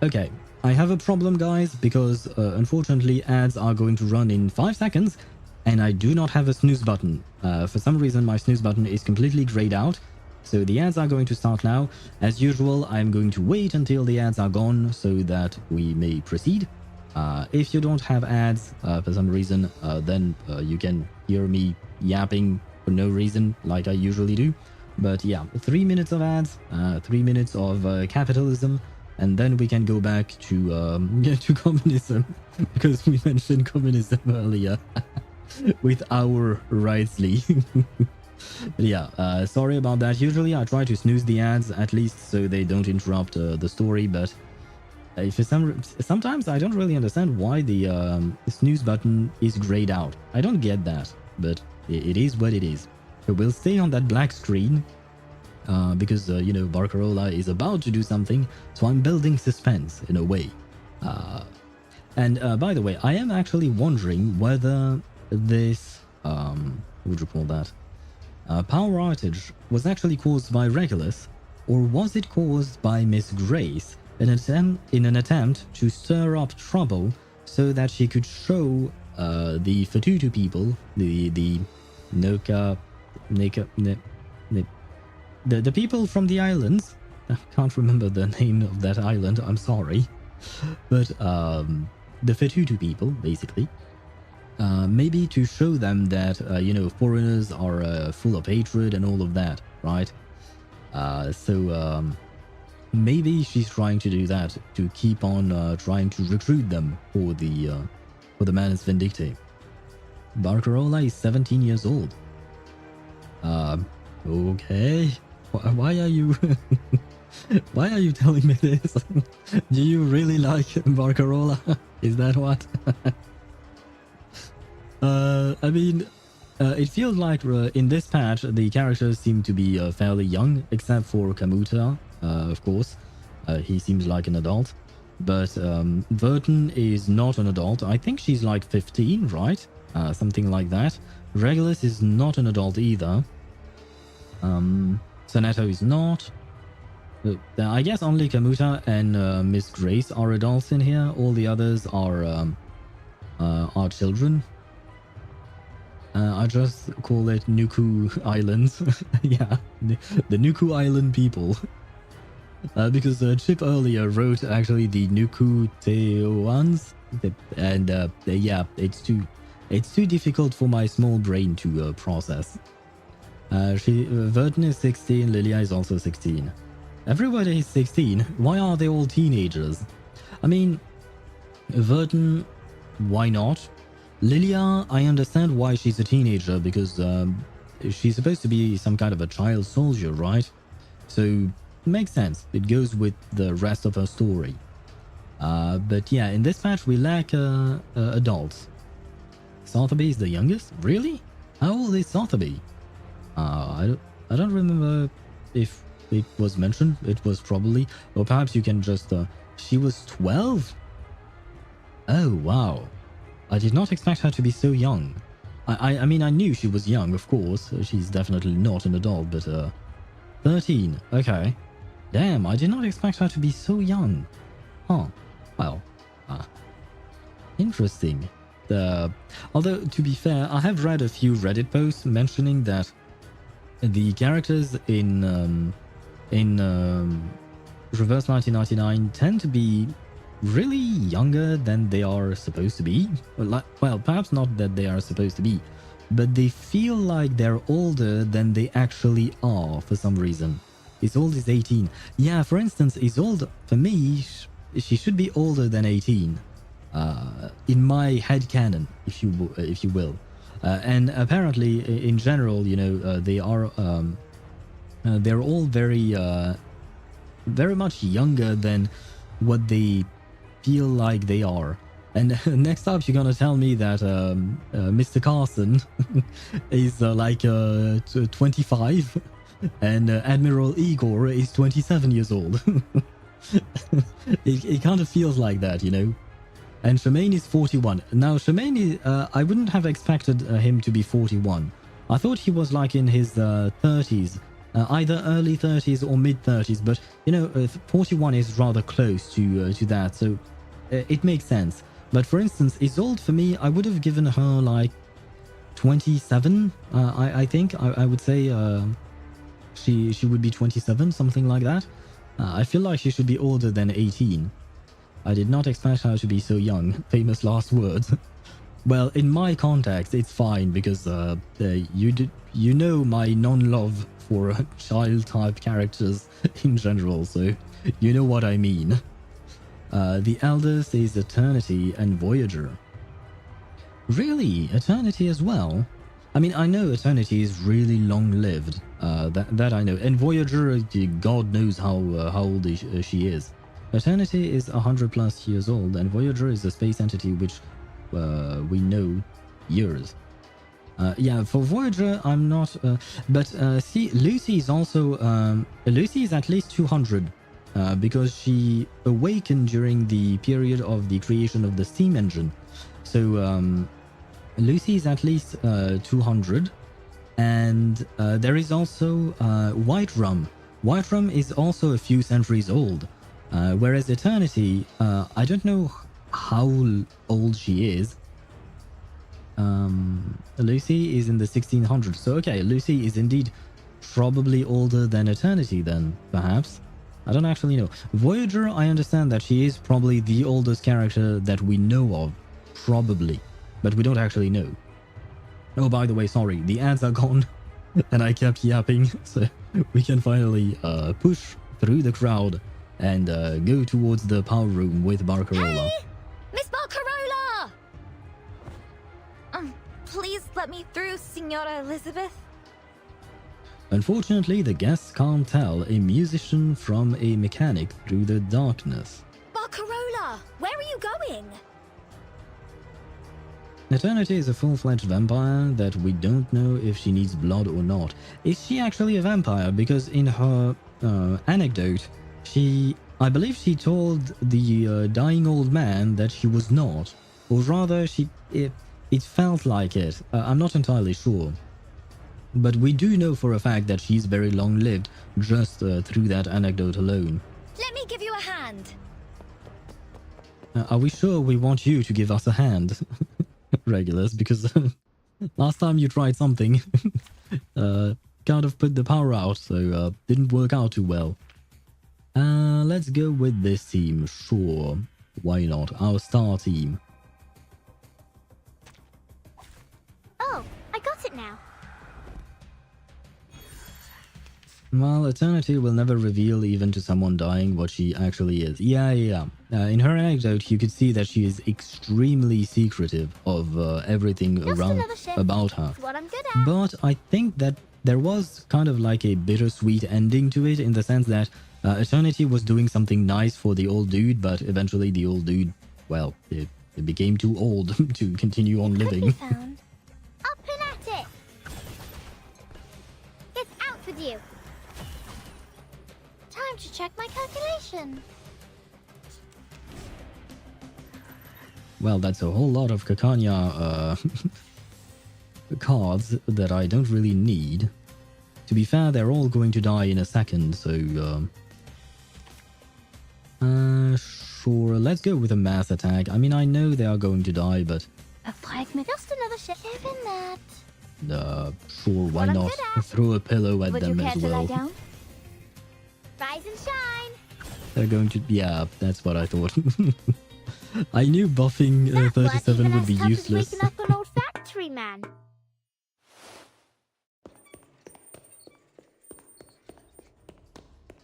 Okay, I have a problem, guys, because unfortunately ads are going to run in 5 seconds, and I do not have a snooze button. For some reason, my snooze button is completely grayed out, so the ads are going to start now. As usual, I'm going to wait until the ads are gone so that we may proceed. If you don't have ads for some reason, then you can hear me yapping for no reason like I usually do. But yeah, 3 minutes of ads, 3 minutes of capitalism, and then we can go back to communism, because we mentioned communism earlier with our Wrightsley. But yeah, sorry about that. Usually I try to snooze the ads at least so they don't interrupt the story, but sometimes I don't really understand why the snooze button is grayed out. I don't get that, but it is what it is. So we'll stay on that black screen because, you know, Barcarola is about to do something, so I'm building suspense in a way. And by the way, I am actually wondering whether this, what would you call that, power outage was actually caused by Regulus, or was it caused by Miss Grace in an attempt to stir up trouble so that she could show the Fatutu people, the the people from the islands. I can't remember the name of that island, I'm sorry. But the Fatutu people, basically. Maybe to show them that, you know, foreigners are full of hatred and all of that, right? Maybe she's trying to do that to keep on trying to recruit them for the Manus Vindictae. Barcarola is 17 years old. Okay. Why are you why are you telling me this? Do you really like Barcarola? Is that what? I mean, it feels like in this patch the characters seem to be fairly young, except for Kamuta, of course. He seems like an adult. But Vertin is not an adult. I think she's like 15, right? Something like that. Regulus is not an adult either. Sonetto is not. I guess only Kamuta and Miss Grace are adults in here. All the others are children. I just call it Nuku Islands. Yeah, the Nuku Island people. Because Chip earlier wrote actually the Nukuteoans, and yeah, it's too difficult for my small brain to process. Vertin is 16, Lilia is also 16. Everybody is 16. Why are they all teenagers? I mean, Vertin, why not? Lilia, I understand why she's a teenager, because she's supposed to be some kind of a child soldier, right? So, makes sense. It goes with the rest of her story. But yeah, in this patch we lack adults. Sotheby is the youngest? Really? How old is Sotheby? I don't remember if it was mentioned. It was probably, or perhaps you can just. She was 12. Oh wow, I did not expect her to be so young. I mean I knew she was young, of course. She's definitely not an adult, but 13. Okay, damn, I did not expect her to be so young. Huh. Well, interesting. Although to be fair, I have read a few Reddit posts mentioning that the characters in Reverse 1999 tend to be really younger than they are supposed to be. Well, perhaps not that they are supposed to be, but they feel like they're older than they actually are for some reason. Isolde is 18. Yeah, for instance, Isolde, for me, she should be older than 18. In my head canon, if you will. And apparently, in general, you know, they're all very much younger than what they feel like they are. And next up, you're gonna tell me that Mr. Carson is like 25, and Admiral Igor is 27 years old. It kind of feels like that, you know. And Shemaine is 41. Now, Shemaine, I wouldn't have expected him to be 41. I thought he was like in his 30s, either early 30s or mid 30s. But you know, 41 is rather close to that, so it makes sense. But for instance, Isolde, for me, I would have given her like 27. I think I would say she would be 27, something like that. I feel like she should be older than 18. I did not expect her to be so young. Famous last words. Well, in my context, it's fine because you know my non-love for child-type characters in general, so you know what I mean. The eldest is Eternity and Voyager. Really? Eternity as well? I mean, I know Eternity is really long-lived. That I know. And Voyager, God knows how old she is. Eternity is 100+ years old, and Voyager is a space entity which we know years. Yeah, for Voyager, I'm not... but see, Lucy is also... Lucy is at least 200, because she awakened during the period of the creation of the steam engine. So Lucy is at least 200, and there is also White Rum. White Rum is also a few centuries old. Whereas Eternity, I don't know how old she is. Lucy is in the 1600s. So okay, Lucy is indeed probably older than Eternity then, perhaps. I don't actually know. Voyager, I understand that she is probably the oldest character that we know of. Probably. But we don't actually know. Oh, by the way, sorry, the ads are gone. And I kept yapping, so we can finally push through the crowd and go towards the power room with Barcarola. Hey! Miss Barcarola! Please let me through, Signora Elizabeth. Unfortunately, the guests can't tell a musician from a mechanic through the darkness. Barcarola, where are you going? Eternity is a full-fledged vampire that we don't know if she needs blood or not. Is she actually a vampire? Because in her anecdote, I believe she told the dying old man that she was not. Or rather, it felt like it. I'm not entirely sure. But we do know for a fact that she's very long-lived just through that anecdote alone. Let me give you a hand. Are we sure we want you to give us a hand? Regulars, because last time you tried something, kind of put the power out, so didn't work out too well. Let's go with this team. Sure. Why not? Our star team. Oh, I got it now. Well, Eternity will never reveal even to someone dying what she actually is. Yeah. In her anecdote, you could see that she is extremely secretive of everything Just around another shift. about her. It's what I'm good at. But I think that there was kind of like a bittersweet ending to it, in the sense that Eternity was doing something nice for the old dude, but eventually the old dude, well, it became too old to continue on Could be living. found. Up and at it. It's out with you. Time to check my calculation. Well, that's a whole lot of Kakanya cards that I don't really need. To be fair, they're all going to die in a second, so... sure, let's go with a mass attack. I mean, I know they are going to die, but... A 5 minutes. Just another shift. Given that. Sure, why What I'm not? good at. Throw a pillow at Would them you care as to lie well. down? Rise and shine. They're going to... Yeah, that's what I thought. I knew buffing That blood 37 even would as be tough as useless. waking up an old factory man.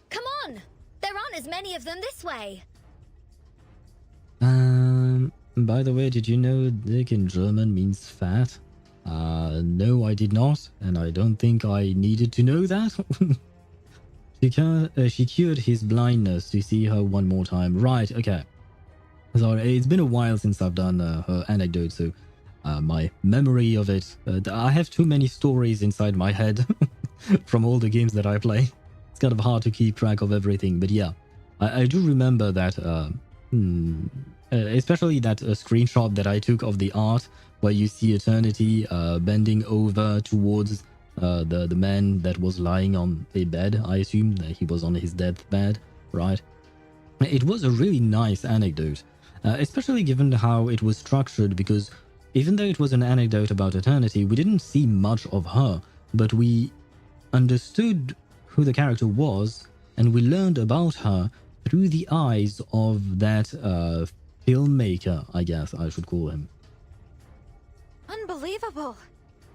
Come on! There aren't as many of them this way. By the way, did you know dick in German means fat? No, I did not, and I don't think I needed to know that. She cured his blindness to see her one more time. Right, okay. Sorry, it's been a while since I've done her anecdote, so my memory of it... I have too many stories inside my head from all the games that I play. It's kind of hard to keep track of everything, but yeah. I do remember that... especially that screenshot that I took of the art where you see Eternity bending over towards the man that was lying on a bed. I assume that he was on his deathbed, right? It was a really nice anecdote, especially given how it was structured, because even though it was an anecdote about Eternity, we didn't see much of her, but we understood who the character was, and we learned about her through the eyes of that filmmaker, I guess I should call him. Unbelievable.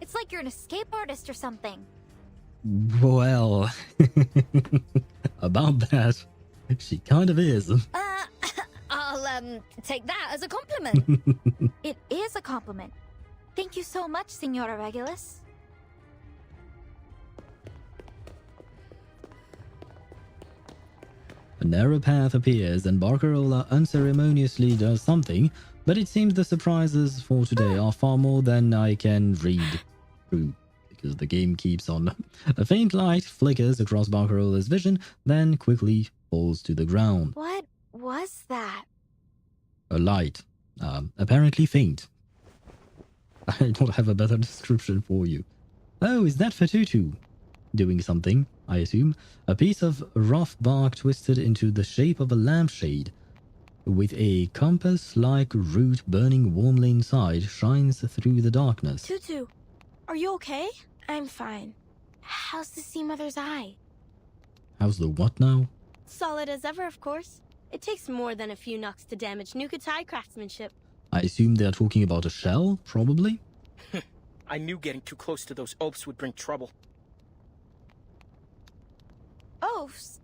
It's like you're an escape artist or something. Well, about that, she kind of is. I'll take that as a compliment. It is a compliment. Thank you so much, Senora Regulus. A narrow path appears and Barcarola unceremoniously does something, but it seems the surprises for today are far more than I can read through, because the game keeps on. A faint light flickers across Barcarola's vision, then quickly falls to the ground. What was that? A light, apparently faint. I don't have a better description for you. Oh, is that Fatutu? Doing something, I assume. A piece of rough bark twisted into the shape of a lampshade, with a compass-like root burning warmly inside, shines through the darkness. Tutu, are you okay? I'm fine. How's the Sea Mother's eye? How's the what now? Solid as ever, of course. It takes more than a few knocks to damage Nukatai craftsmanship. I assume they're talking about a shell, probably? I knew getting too close to those oafs would bring trouble. Oafs?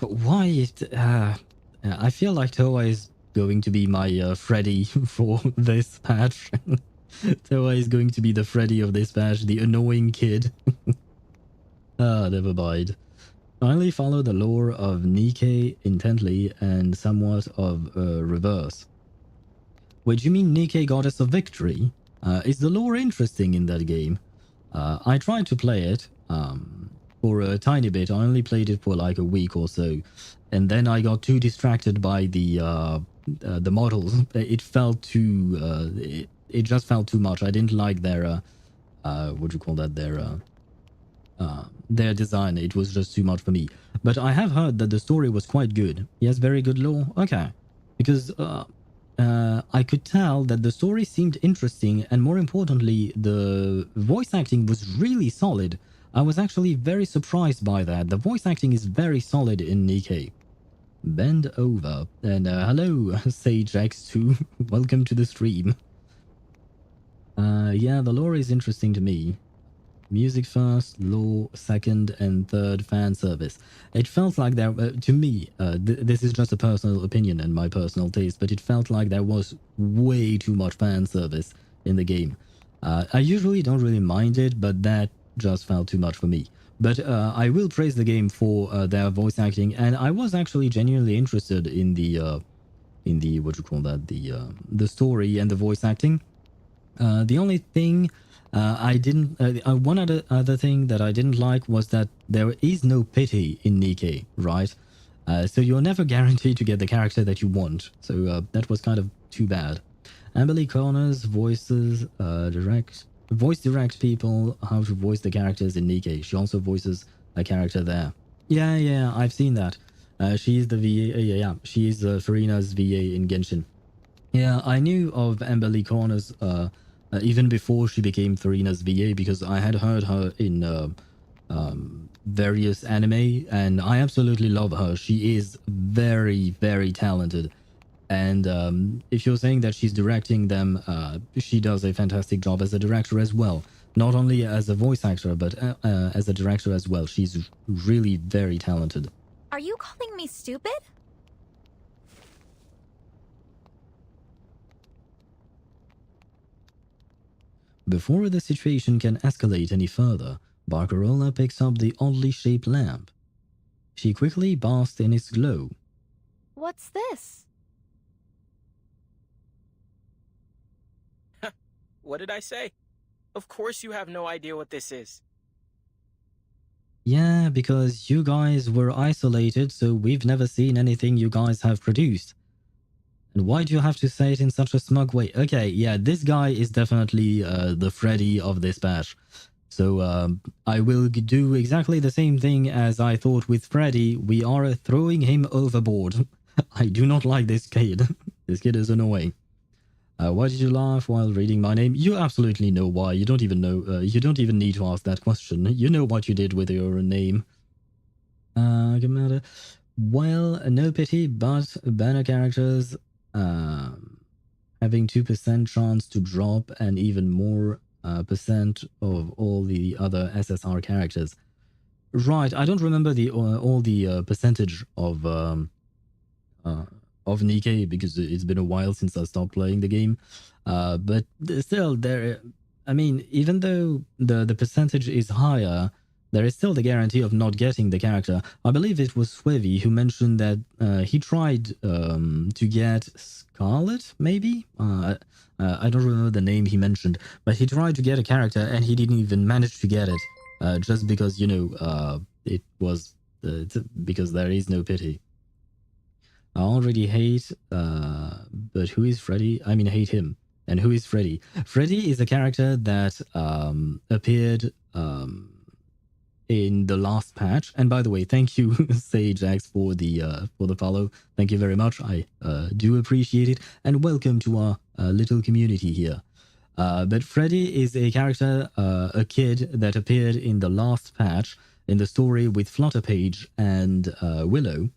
Why? I feel like Toa is going to be my Freddy for this patch. Toa is going to be the Freddy of this patch, the annoying kid. Never mind. Finally follow the lore of Nikke intently and somewhat of reverse. Wait, you mean Nikke, Goddess of Victory? Is the lore interesting in that game? I tried to play it for a tiny bit. I only played it for like a week or so, and then I got too distracted by the models. It felt too. It just felt too much. I didn't like their what do you call that? Their design. It was just too much for me. But I have heard that the story was quite good. Yes, very good lore. Okay, because I could tell that the story seemed interesting, and more importantly, the voice acting was really solid. I was actually very surprised by that. The voice acting is very solid in Nikke. Bend over. And hello, Sage X2. Welcome to the stream. Yeah, the lore is interesting to me. Music first, lore second, and third fan service. It felt like there, to me, this is just a personal opinion and my personal taste, but it felt like there was way too much fan service in the game. I usually don't really mind it, but that just felt too much for me. But I will praise the game for their voice acting, and I was actually genuinely interested in the what you call that, the story and the voice acting. The only thing I didn't, one other thing that I didn't like was that there is no pity in Nikke, right? So you're never guaranteed to get the character that you want. So that was kind of too bad. Amberly Corners voices voice direct people how to voice the characters in Nikke. She also voices a character there. Yeah, I've seen that. She's the VA. Yeah, she's Farina's VA in Genshin. Yeah, I knew of Amberly Corners even before she became Farina's VA because I had heard her in various anime, and I absolutely love her. She is very, very talented. And if you're saying that she's directing them, she does a fantastic job as a director as well. Not only as a voice actor, but as a director as well. She's really very talented. Are you calling me stupid? Before the situation can escalate any further, Barcarola picks up the oddly shaped lamp. She quickly basks in its glow. What's this? What did I say? Of course you have no idea what this is. Yeah, because you guys were isolated, so we've never seen anything you guys have produced. And why do you have to say it in such a smug way? Okay, yeah, this guy is definitely the Freddy of this batch. So I will do exactly the same thing as I thought with Freddy. We are throwing him overboard. I do not like this kid. This kid is annoying. Why did you laugh while reading my name? You absolutely know why. You don't even know. You don't even need to ask that question. You know what you did with your name. Good matter. Well, no pity, but banner characters having 2% chance to drop and even more percent of all the other SSR characters. Right, I don't remember the all the percentage of Nikke because it's been a while since I stopped playing the game. But still, there. I mean, even though the percentage is higher, there is still the guarantee of not getting the character. I believe it was Swevi who mentioned that he tried to get Scarlet, maybe? I don't remember the name he mentioned, but he tried to get a character and he didn't even manage to get it, just because, you know, it was because there is no pity. I already hate, but who is Freddy? I mean, hate him. And who is Freddy? Freddy is a character that appeared in the last patch. And by the way, thank you, SageX, for the follow. Thank you very much. I do appreciate it. And welcome to our little community here. But Freddy is a character, a kid that appeared in the last patch in the story with Flutterpage and Willow.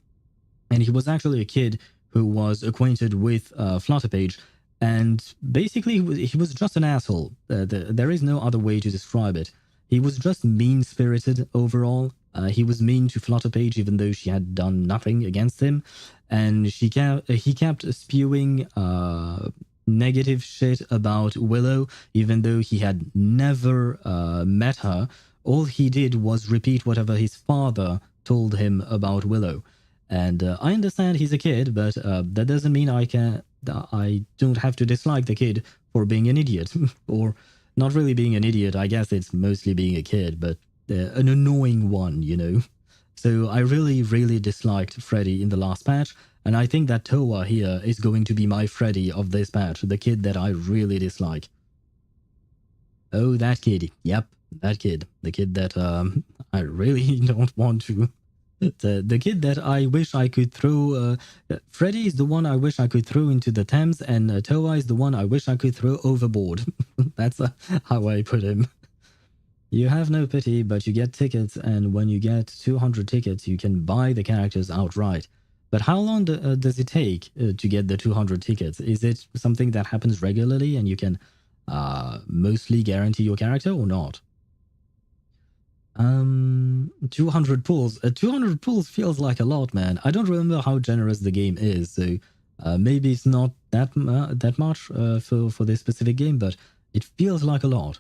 And he was actually a kid who was acquainted with Flutterpage. And basically, he was just an asshole. There is no other way to describe it. He was just mean-spirited overall. He was mean to Flutterpage even though she had done nothing against him. And he kept spewing negative shit about Willow even though he had never met her. All he did was repeat whatever his father told him about Willow. And I understand he's a kid, but that doesn't mean I don't have to dislike the kid for being an idiot. Or not really being an idiot, I guess it's mostly being a kid, but an annoying one, you know. So I really, really disliked Freddy in the last patch, and I think that Toa here is going to be my Freddy of this patch, the kid that I really dislike. Oh, that kid. Yep, that kid. The kid that I really don't want to... The kid that I wish I could throw... Freddy is the one I wish I could throw into the Thames, and Toa is the one I wish I could throw overboard. That's how I put him. You have no pity, but you get tickets, and when you get 200 tickets, you can buy the characters outright. But how long does it take to get the 200 tickets? Is it something that happens regularly and you can mostly guarantee your character or not? 200 pulls. 200 pulls feels like a lot, man. I don't remember how generous the game is, so maybe it's not that much for this specific game, but it feels like a lot.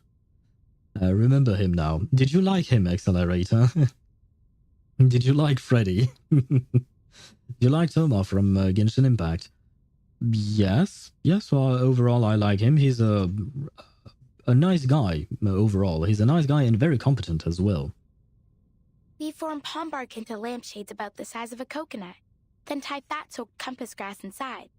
Remember him now. Did you like him, Accelerator? Did you like Freddy? You like Toma from Genshin Impact? Yes. Yes, well, overall I like him. He's a nice guy overall. He's a nice guy and very competent as well. We form palm bark into lampshades about the size of a coconut, then tie fat-soaked compass grass inside.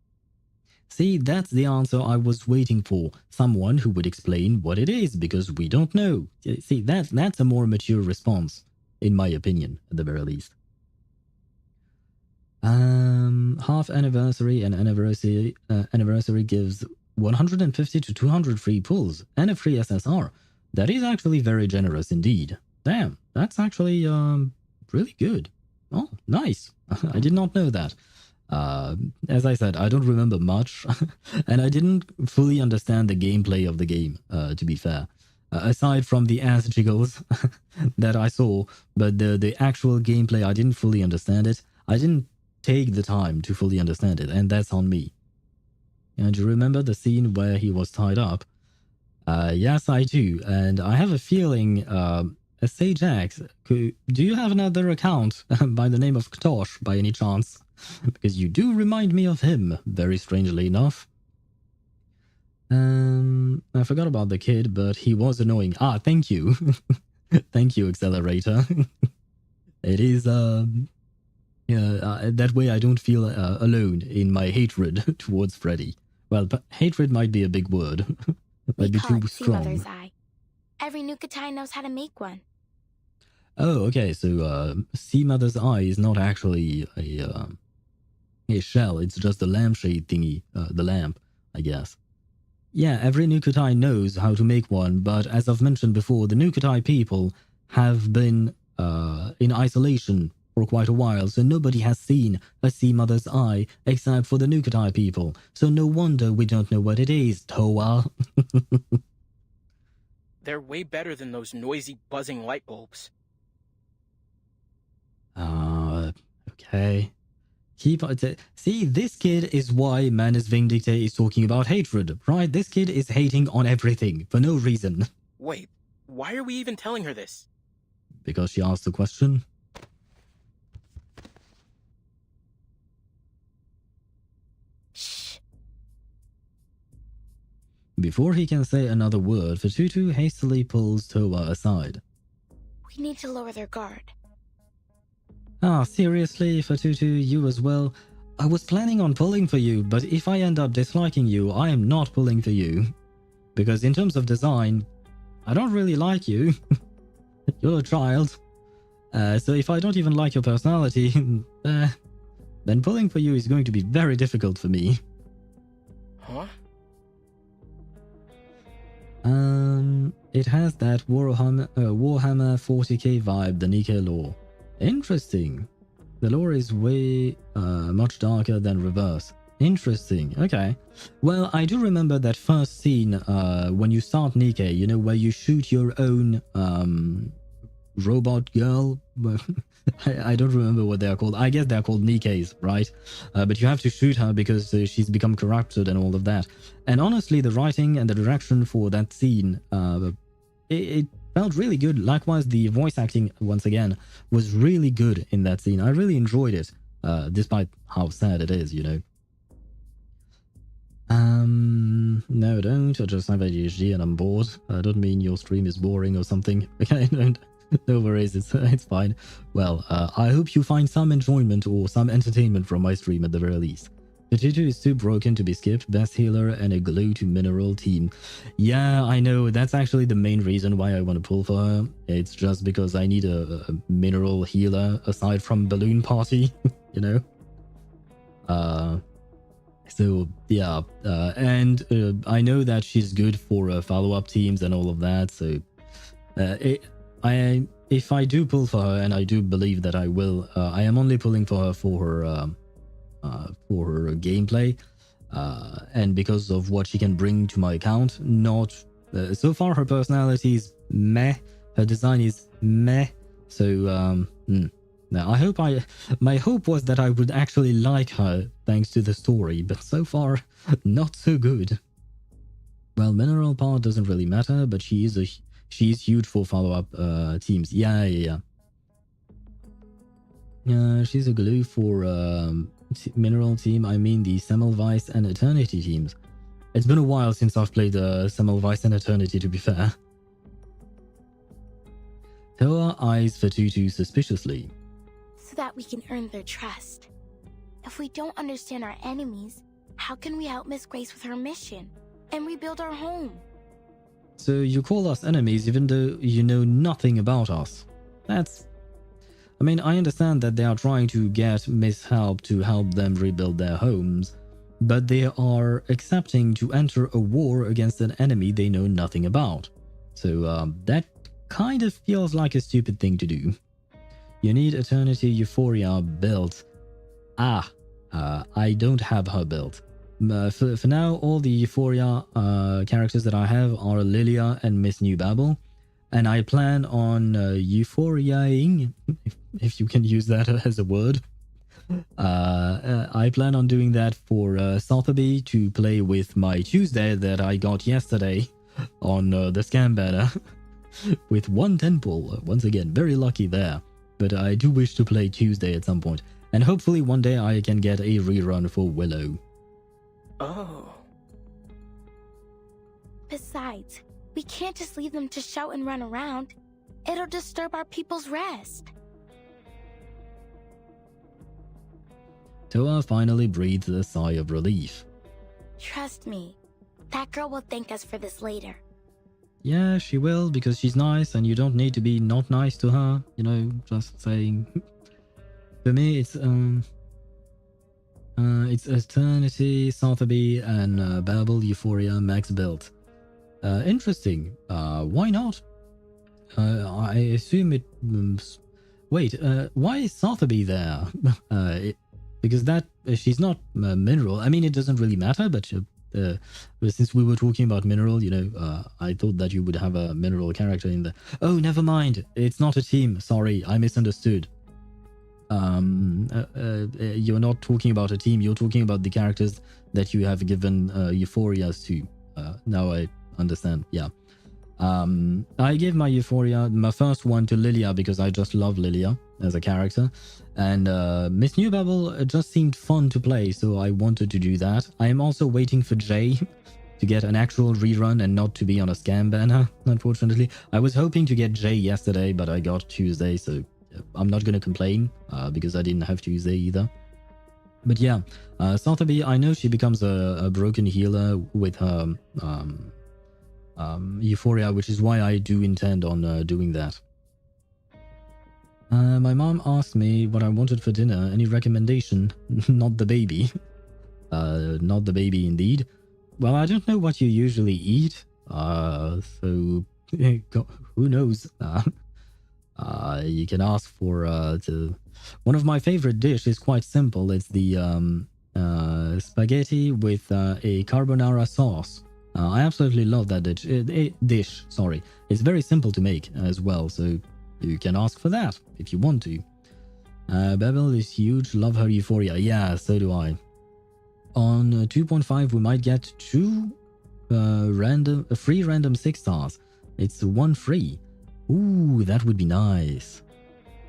See, that's the answer I was waiting for. Someone who would explain what it is, because we don't know. See, that's a more mature response, in my opinion, at the very least. Half anniversary and anniversary gives 150 to 200 free pulls and a free SSR. That is actually very generous indeed. Damn, that's actually really good. Oh, nice. I did not know that. As I said, I don't remember much, and I didn't fully understand the gameplay of the game, to be fair. Aside from the ass jiggles that I saw, but the actual gameplay, I didn't fully understand it. I didn't take the time to fully understand it, and that's on me. And you remember the scene where he was tied up? Yes, I do, and I have a feeling, Sage X, do you have another account by the name of Ktosh by any chance? Because you do remind me of him, very strangely enough. I forgot about the kid, but he was annoying. Ah, thank you. Thank you, Accelerator. It is, that way I don't feel alone in my hatred towards Freddy. Well, but hatred might be a big word. Might be too strong. Sea Mother's Eye. Every Nukatai knows how to make one. Oh, okay, so Sea Mother's Eye is not actually a shell, it's just a lampshade thingy, the lamp, I guess. Yeah, every Nukatai knows how to make one, but as I've mentioned before, the Nukatai people have been in isolation for quite a while, so nobody has seen a Sea Mother's Eye except for the Nukatai people, so no wonder we don't know what it is, Toa. They're way better than those noisy, buzzing light bulbs. Okay. See, this kid is why Manus Vindicte is talking about hatred, right? This kid is hating on everything for no reason. Wait, why are we even telling her this? Because she asked the question. Shh. Before he can say another word, Fatutu hastily pulls Toa aside. We need to lower their guard. Ah, seriously, Fatutu, you as well? I was planning on pulling for you, but if I end up disliking you, I am not pulling for you. Because in terms of design, I don't really like you. You're a child. So if I don't even like your personality, then pulling for you is going to be very difficult for me. Huh? It has that Warhammer 40k vibe, the Nikkei lore. Interesting. The lore is way much darker than reverse. Interesting. Okay. Well, I do remember that first scene when you start Nikkei, you know, where you shoot your own robot girl. I don't remember what they are called. I guess they're called Nikkeis, right? But you have to shoot her because she's become corrupted and all of that. And honestly, the writing and the direction for that scene, it felt really good. Likewise, the voice acting, once again, was really good in that scene. I really enjoyed it, despite how sad it is, you know. No, don't. I just have ADHD and I'm bored. I don't mean your stream is boring or something. Okay, don't. No worries, it's fine. Well, I hope you find some enjoyment or some entertainment from my stream at the very least. Fatutu is too broken to be skipped, best healer and a glue to mineral team. Yeah, I know, that's actually the main reason why I want to pull for her. It's just because I need a mineral healer aside from Balloon Party, you know? So, yeah, and I know that she's good for follow-up teams and all of that, so If I do pull for her, and I do believe that I will, I am only pulling for her for her gameplay, and because of what she can bring to my account. Not so far, her personality is meh, her design is meh. So now my hope was that I would actually like her thanks to the story, but so far not so good. Well, mineral part doesn't really matter, but she is huge for follow-up teams. Yeah. She's a glue for mineral team. I mean the Semmelweis and Eternity teams. It's been a while since I've played Semmelweis and Eternity, to be fair. Toa eyes Fatutu suspiciously. So that we can earn their trust. If we don't understand our enemies, how can we help Miss Grace with her mission and rebuild our home? So you call us enemies even though you know nothing about us. I mean, I understand that they are trying to get Miss Help to help them rebuild their homes, but they are accepting to enter a war against an enemy they know nothing about. So that kind of feels like a stupid thing to do. You need Eternity Euphoria built. I don't have her built. For now, all the Euphoria characters that I have are Lilia and Miss New Babel, and I plan on Euphoriaing, if you can use that as a word. I plan on doing that for Sotheby to play with my Tuesday that I got yesterday on the scam banner with one temple. Once again, very lucky there. But I do wish to play Tuesday at some point, and hopefully one day I can get a rerun for Willow. Oh. Besides, we can't just leave them to shout and run around. It'll disturb our people's rest. Toa finally breathes a sigh of relief. Trust me, that girl will thank us for this later. Yeah, she will, because she's nice and you don't need to be not nice to her. You know, just saying. For me, it's Eternity, Sotheby, and Babel, Euphoria, Max built. Interesting. Why not? I assume it... wait, why is Sotheby there? Because she's not mineral. I mean, it doesn't really matter, but since we were talking about mineral, you know, I thought that you would have a mineral character in there. Oh, never mind. It's not a team. Sorry, I misunderstood. You're not talking about a team. You're talking about the characters that you have given Euphorias to. Now I understand. Yeah. I gave my Euphoria, my first one, to Lilia because I just love Lilia as a character, and Miss New Babel just seemed fun to play, so I wanted to do that. I am also waiting for Jay to get an actual rerun and not to be on a scam banner, unfortunately. I was hoping to get Jay yesterday, but I got Tuesday, so I'm not going to complain because I didn't have Tuesday either. But yeah, Sotheby, I know she becomes a broken healer with her Euphoria, which is why I do intend on doing that. My mom asked me what I wanted for dinner. Any recommendation? Not the baby. Not the baby indeed. Well, I don't know what you usually eat, so who knows? You can ask for one of my favorite dish is quite simple. It's the spaghetti with a carbonara sauce. I absolutely love that dish. Sorry, it's very simple to make as well, so you can ask for that if you want to. Babel is huge. Love her Euphoria. Yeah, so do I. On 2.5, we might get two free random 6 stars. It's one free. Ooh, that would be nice.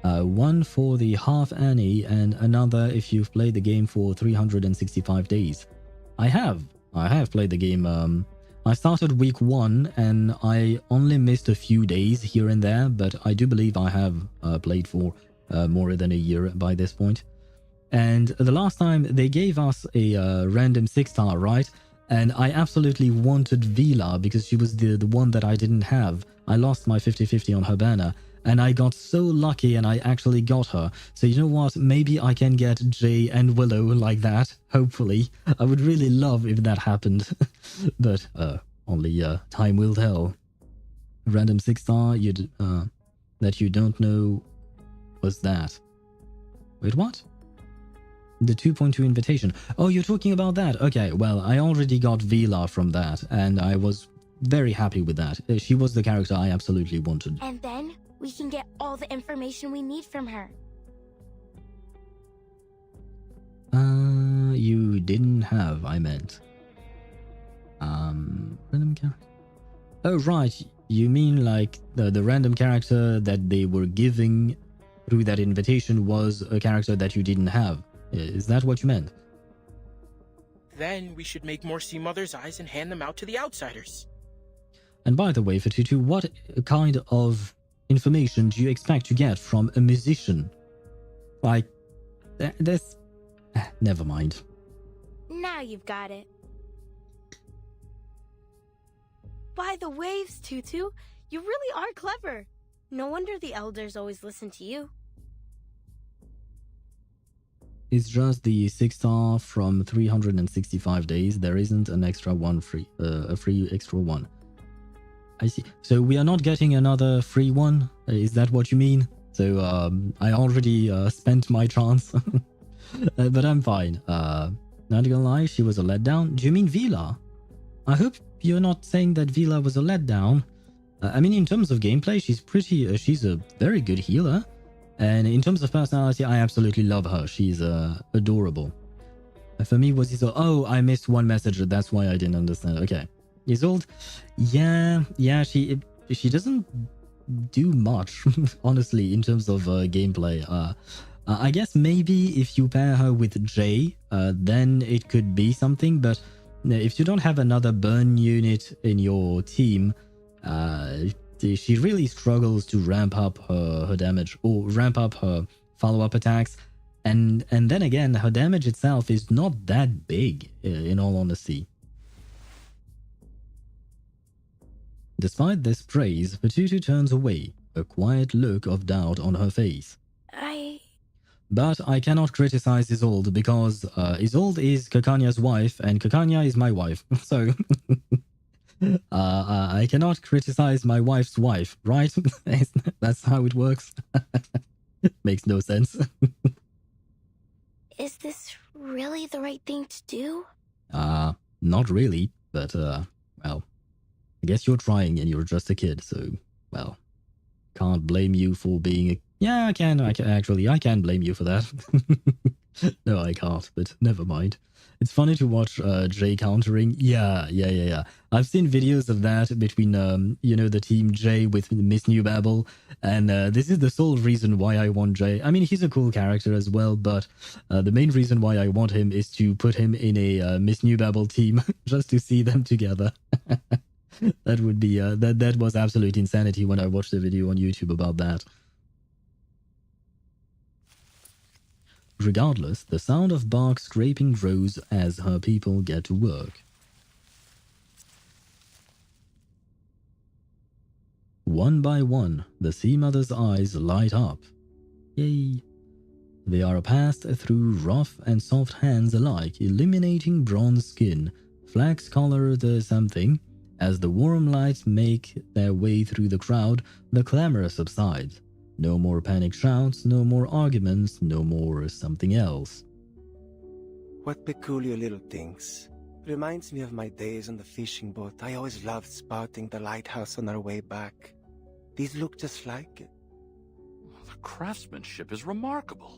One for the half Annie and another if you've played the game for 365 days. I have played the game. I started week 1 and I only missed a few days here and there, but I do believe I have played for more than a year by this point. And the last time they gave us a random 6-star, right? And I absolutely wanted Vila because she was the one that I didn't have. I lost my 50-50 on her banner, and I got so lucky and I actually got her. So you know what? Maybe I can get Jay and Willow like that, hopefully. I would really love if that happened. But only time will tell. Random 6-star that you don't know was that. Wait, what? The 2.2 invitation. Oh, you're talking about that. Okay, well, I already got Vila from that, and I was very happy with that. She was the character I absolutely wanted. And then we can get all the information we need from her. You didn't have, I meant. Random character. Oh, right. You mean like the random character that they were giving through that invitation was a character that you didn't have. Is that what you meant? Then we should make more Sea Mother's eyes and hand them out to the outsiders. And by the way, Vertin, what kind of information do you expect to get from a musician? Like, this... Never mind. Now you've got it. By the waves, Tutu, you really are clever. No wonder the elders always listen to you. It's just the 6-star from 365 days. There isn't an extra one free, a free extra one. I see. So we are not getting another free one? Is that what you mean? So I already spent my chance. But I'm fine. Not gonna lie, she was a letdown. Do you mean Vila? I hope you're not saying that Vila was a letdown. I mean, in terms of gameplay, she's pretty... she's a very good healer. And in terms of personality, I absolutely love her. She's adorable. For me, was Isolde... Oh, I missed one message. That's why I didn't understand. Okay. Isolde? Yeah, she doesn't do much, honestly, in terms of gameplay. I guess maybe if you pair her with Jay, then it could be something. But if you don't have another burn unit in your team, she really struggles to ramp up her damage or ramp up her follow-up attacks. And then again, her damage itself is not that big, in all honesty. Despite this praise, Vertin turns away, a quiet look of doubt on her face. But I cannot criticize Isolde because Isolde is Cacanha's wife and Cacanha is my wife. So I cannot criticize my wife's wife, right? That's how it works. Makes no sense. Is this really the right thing to do? Not really, but well, I guess you're trying and you're just a kid, so, well, can't blame you for being a... Yeah, I can blame you for that. No, I can't, but never mind. It's funny to watch Jay countering. Yeah. I've seen videos of that between, the team Jay with Miss New Babel, and this is the sole reason why I want Jay. I mean, he's a cool character as well, but the main reason why I want him is to put him in a Miss New Babel team, just to see them together. That would be, that was absolute insanity when I watched the video on YouTube about that. Regardless, the sound of bark scraping grows as her people get to work. One by one, the Sea Mother's eyes light up. Yay! They are passed through rough and soft hands alike, illuminating bronze skin, flax-colored something. As the warm lights make their way through the crowd, the clamor subsides. No more panic shouts, no more arguments, no more something else. What peculiar little things. Reminds me of my days on the fishing boat. I always loved spotting the lighthouse on our way back. These look just like it. The craftsmanship is remarkable.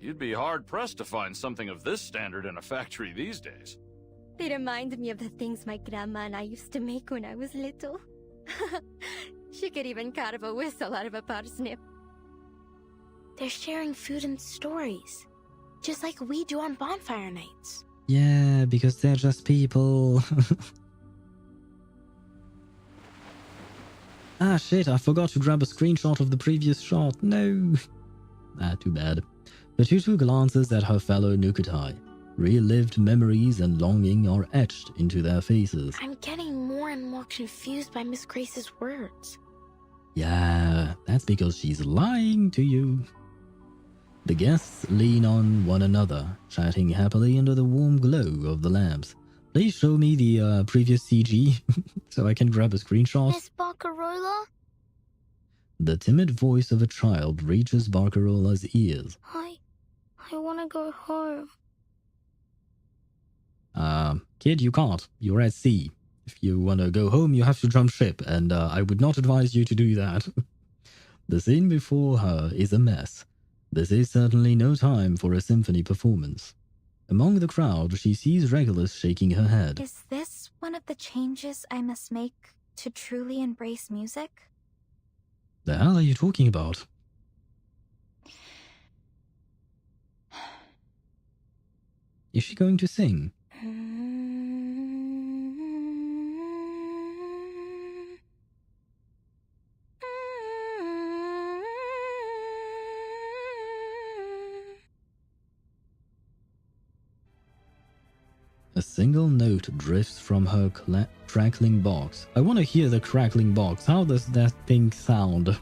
You'd be hard-pressed to find something of this standard in a factory these days. They remind me of the things my grandma and I used to make when I was little. She could even carve a whistle out of a parsnip. They're sharing food and stories, just like we do on bonfire nights. Yeah, because they're just people. Ah, shit, I forgot to grab a screenshot of the previous shot. No. Too bad. Vertin glances at her fellow Nukutai. Relived memories and longing are etched into their faces. I'm getting more and more confused by Miss Grace's words. Yeah, that's because she's lying to you. The guests lean on one another, chatting happily under the warm glow of the lamps. Please show me the previous CG so I can grab a screenshot. Miss Baccaroila Rolla? The timid voice of a child reaches Barcarola's ears. I want to go home. Kid, you can't. You're at sea. If you want to go home, you have to jump ship, and I would not advise you to do that. The scene before her is a mess. This is certainly no time for a symphony performance. Among the crowd, she sees Regulus shaking her head. Is this one of the changes I must make to truly embrace music? The hell are you talking about? Is she going to sing? A single note drifts from her crackling box. I want to hear the crackling box. How does that thing sound?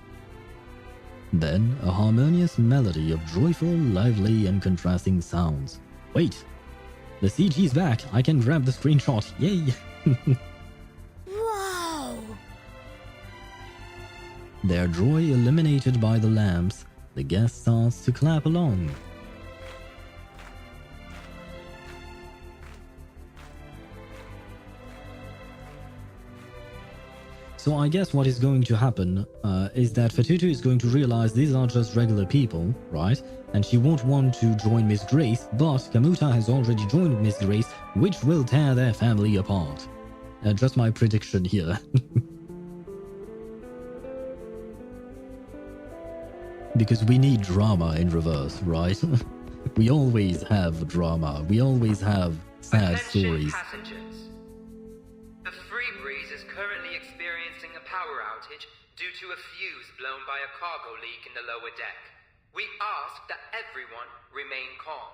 Then, a harmonious melody of joyful, lively, and contrasting sounds. Wait! The CG's back! I can grab the screenshot! Yay! Wow! Their joy illuminated by the lamps, the guest starts to clap along. So I guess what is going to happen is that Fatutu is going to realize these are just regular people, right? And she won't want to join Miss Grace, but Kamuta has already joined Miss Grace, which will tear their family apart. Just my prediction here. Because we need drama in reverse, right? We always have drama. We always have sad stories. Passengers. The Free Breeze is currently experiencing a power outage due to a fuse blown by a cargo leak in the lower deck. We ask that everyone remain calm.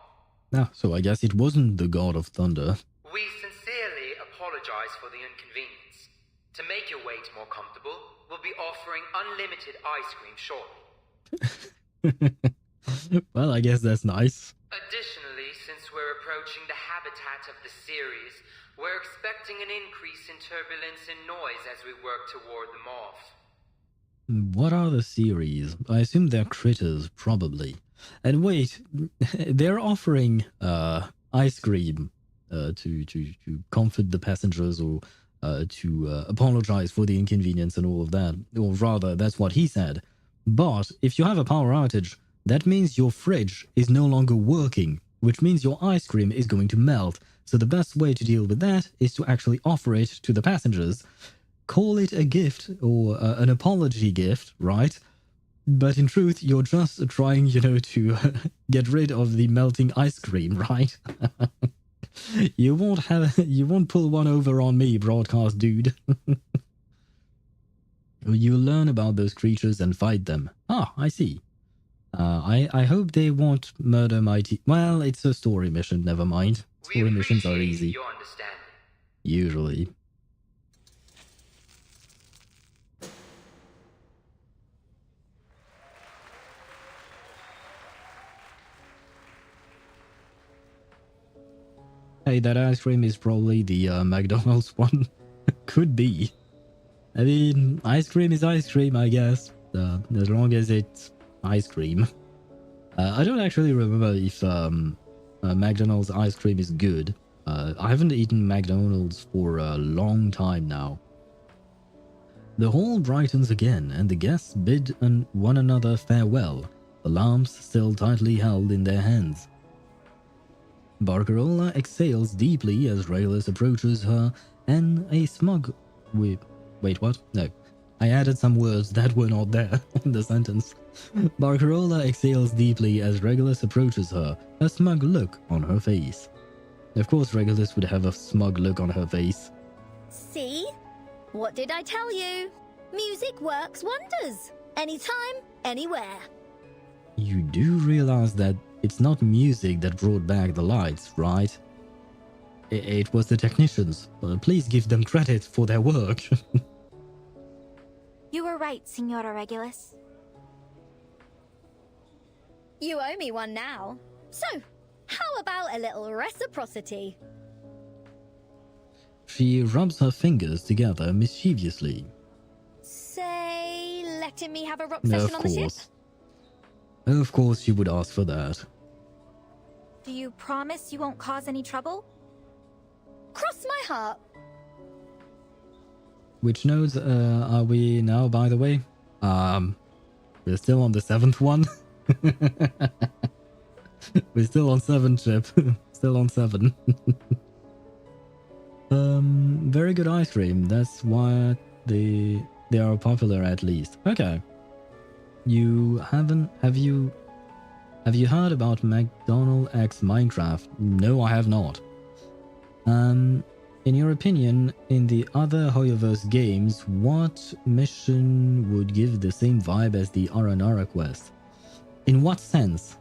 Ah, so I guess it wasn't the God of Thunder. We sincerely apologize for the inconvenience. To make your wait more comfortable, we'll be offering unlimited ice cream shortly. Well, I guess that's nice. Additionally, since we're approaching the habitat of the series, we're expecting an increase in turbulence and noise as we work toward the morph. What are the series? I assume they're critters, probably. And wait, they're offering ice cream to comfort the passengers or to apologize for the inconvenience and all of that. Or rather, that's what he said. But if you have a power outage, that means your fridge is no longer working, which means your ice cream is going to melt. So the best way to deal with that is to actually offer it to the passengers. Call it a gift or an apology gift, right? But in truth, you're just trying, to get rid of the melting ice cream, right? You won't pull one over on me, broadcast dude. You learn about those creatures and fight them. Ah, I see. I hope they won't murder my Well, it's a story mission, never mind. Story missions are easy. Your understanding. Usually. Hey, that ice cream is probably the McDonald's one. Could be. I mean, ice cream is ice cream, I guess. As long as it's ice cream. I don't actually remember if McDonald's ice cream is good. I haven't eaten McDonald's for a long time now. The hall brightens again, and the guests bid one another farewell, the lamps still tightly held in their hands. Barcarola exhales deeply as Regulus approaches her, and a smug... Wait, what? No. I added some words that were not there in the sentence. Barcarola exhales deeply as Regulus approaches her, a smug look on her face. Of course Regulus would have a smug look on her face. See? What did I tell you? Music works wonders. Anytime, anywhere. You do realize that it's not music that brought back the lights, right? It was the technicians. Please give them credit for their work. You were right, Signora Regulus. You owe me one now. So, how about a little reciprocity? She rubs her fingers together mischievously. Say letting me have a rock No, session of on the ship? course. Of course you would ask for that. Do you promise you won't cause any trouble? Cross my heart. Which nodes are we now, by the way? We're still on the 7th one. We're still on 7, Chip. Still on 7. Very good ice cream. That's why they are popular, at least. Okay. Have you heard about McDonald X Minecraft? No, I have not. In your opinion, in the other Hoyoverse games, what mission would give the same vibe as the Aranara quest? In what sense?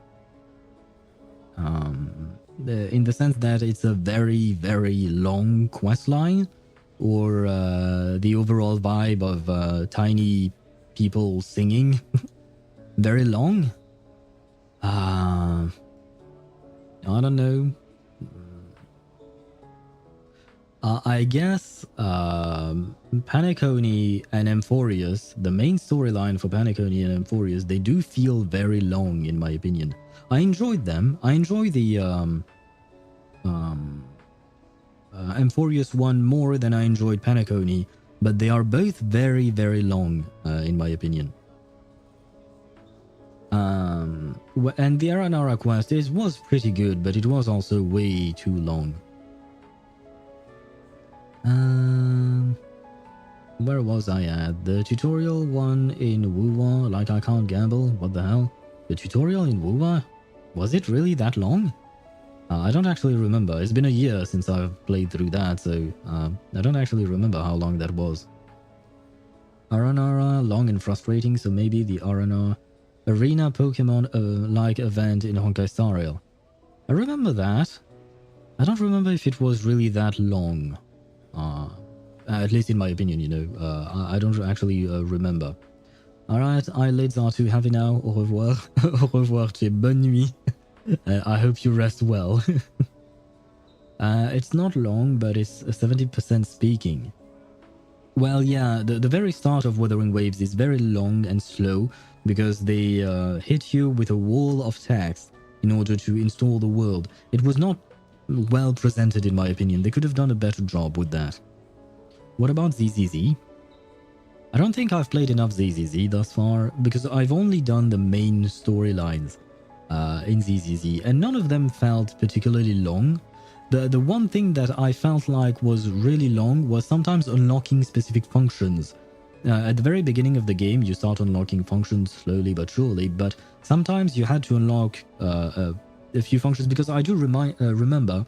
In the sense that it's a very, very long quest line? Or the overall vibe of tiny people singing? Very long? I don't know. I guess Paniconi and Amphorius, the main storyline for Paniconi and Amphorius, they do feel very long in my opinion. I enjoyed them. I enjoy the Amphorius one more than I enjoyed Paniconi, but they are both very, very long in my opinion. And the Aranara quest was pretty good, but it was also way too long. Where was I at? The tutorial one in Wuwa, like I can't gamble? What the hell? The tutorial in Wuwa? Was it really that long? I don't actually remember. It's been a year since I've played through that, so I don't actually remember how long that was. Aranara, long and frustrating, so maybe the Aranara Arena Pokemon-like event in Honkai Star Rail. I remember that. I don't remember if it was really that long. At least in my opinion, you know. I don't actually remember. Alright, eyelids are too heavy now. Au revoir. Au revoir, Chip. Bonne nuit. I hope you rest well. It's not long, but it's 70% speaking. Well, yeah, the very start of Wuthering Waves is very long and slow because they hit you with a wall of text in order to install the world. It was not well presented in my opinion. They could have done a better job with that. What about ZZZ? I don't think I've played enough ZZZ thus far because I've only done the main storylines in ZZZ and none of them felt particularly long. The one thing that I felt like was really long was sometimes unlocking specific functions. At the very beginning of the game, you start unlocking functions slowly but surely, but sometimes you had to unlock a few functions because I do remember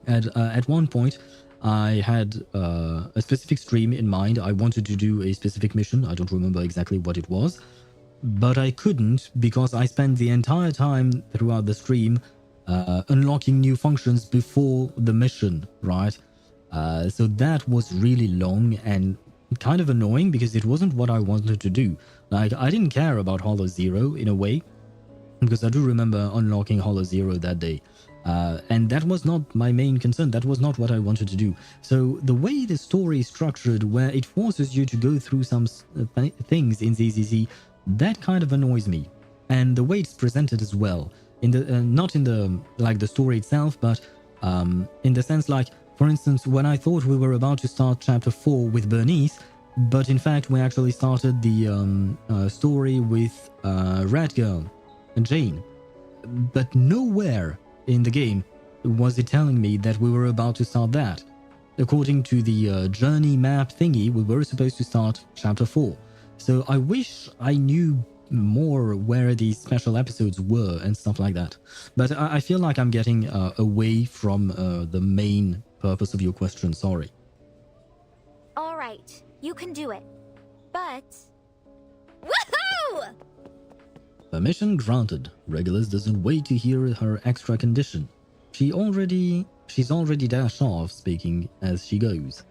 at one point I had a specific stream in mind. I wanted to do a specific mission. I don't remember exactly what it was, but I couldn't because I spent the entire time throughout the stream unlocking new functions before the mission, right? So that was really long and kind of annoying because it wasn't what I wanted to do. Like, I didn't care about Hollow Zero in a way, because I do remember unlocking Hollow Zero that day. And that was not my main concern. That was not what I wanted to do. So the way the story is structured, where it forces you to go through some things in ZZZ, that kind of annoys me. And the way it's presented as well. In the not in the like the story itself, but in the sense like, for instance, when I thought we were about to start chapter 4 with Bernice, but in fact we actually started the story with Rat Girl and Jane. But nowhere in the game was it telling me that we were about to start that. According to the journey map thingy, we were supposed to start chapter 4. So I wish I knew more where these special episodes were and stuff like that. But I feel like I'm getting away from the main purpose of your question, sorry. Alright, you can do it. But... Woohoo! Permission granted. Regulus doesn't wait to hear her extra condition. She's already dashed off, speaking as she goes.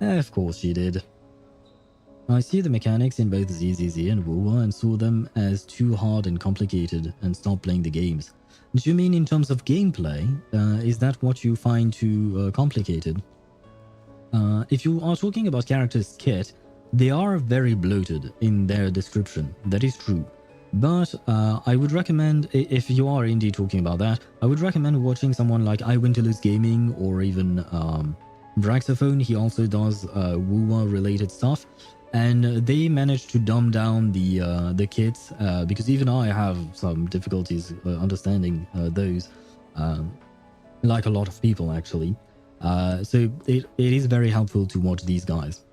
Of course she did. I see the mechanics in both ZZZ and Wuwa and saw them as too hard and complicated and stopped playing the games. Do you mean in terms of gameplay? Is that what you find too complicated? If you are talking about character's kit, They are very bloated in their description, that is true. But I would recommend, if you are indeed talking about that, I would recommend watching someone like iWinterlose Gaming or even Braxophone. He also does Wuwa related stuff, and they managed to dumb down the kits because even I have some difficulties understanding those, like a lot of people actually. So it is very helpful to watch these guys.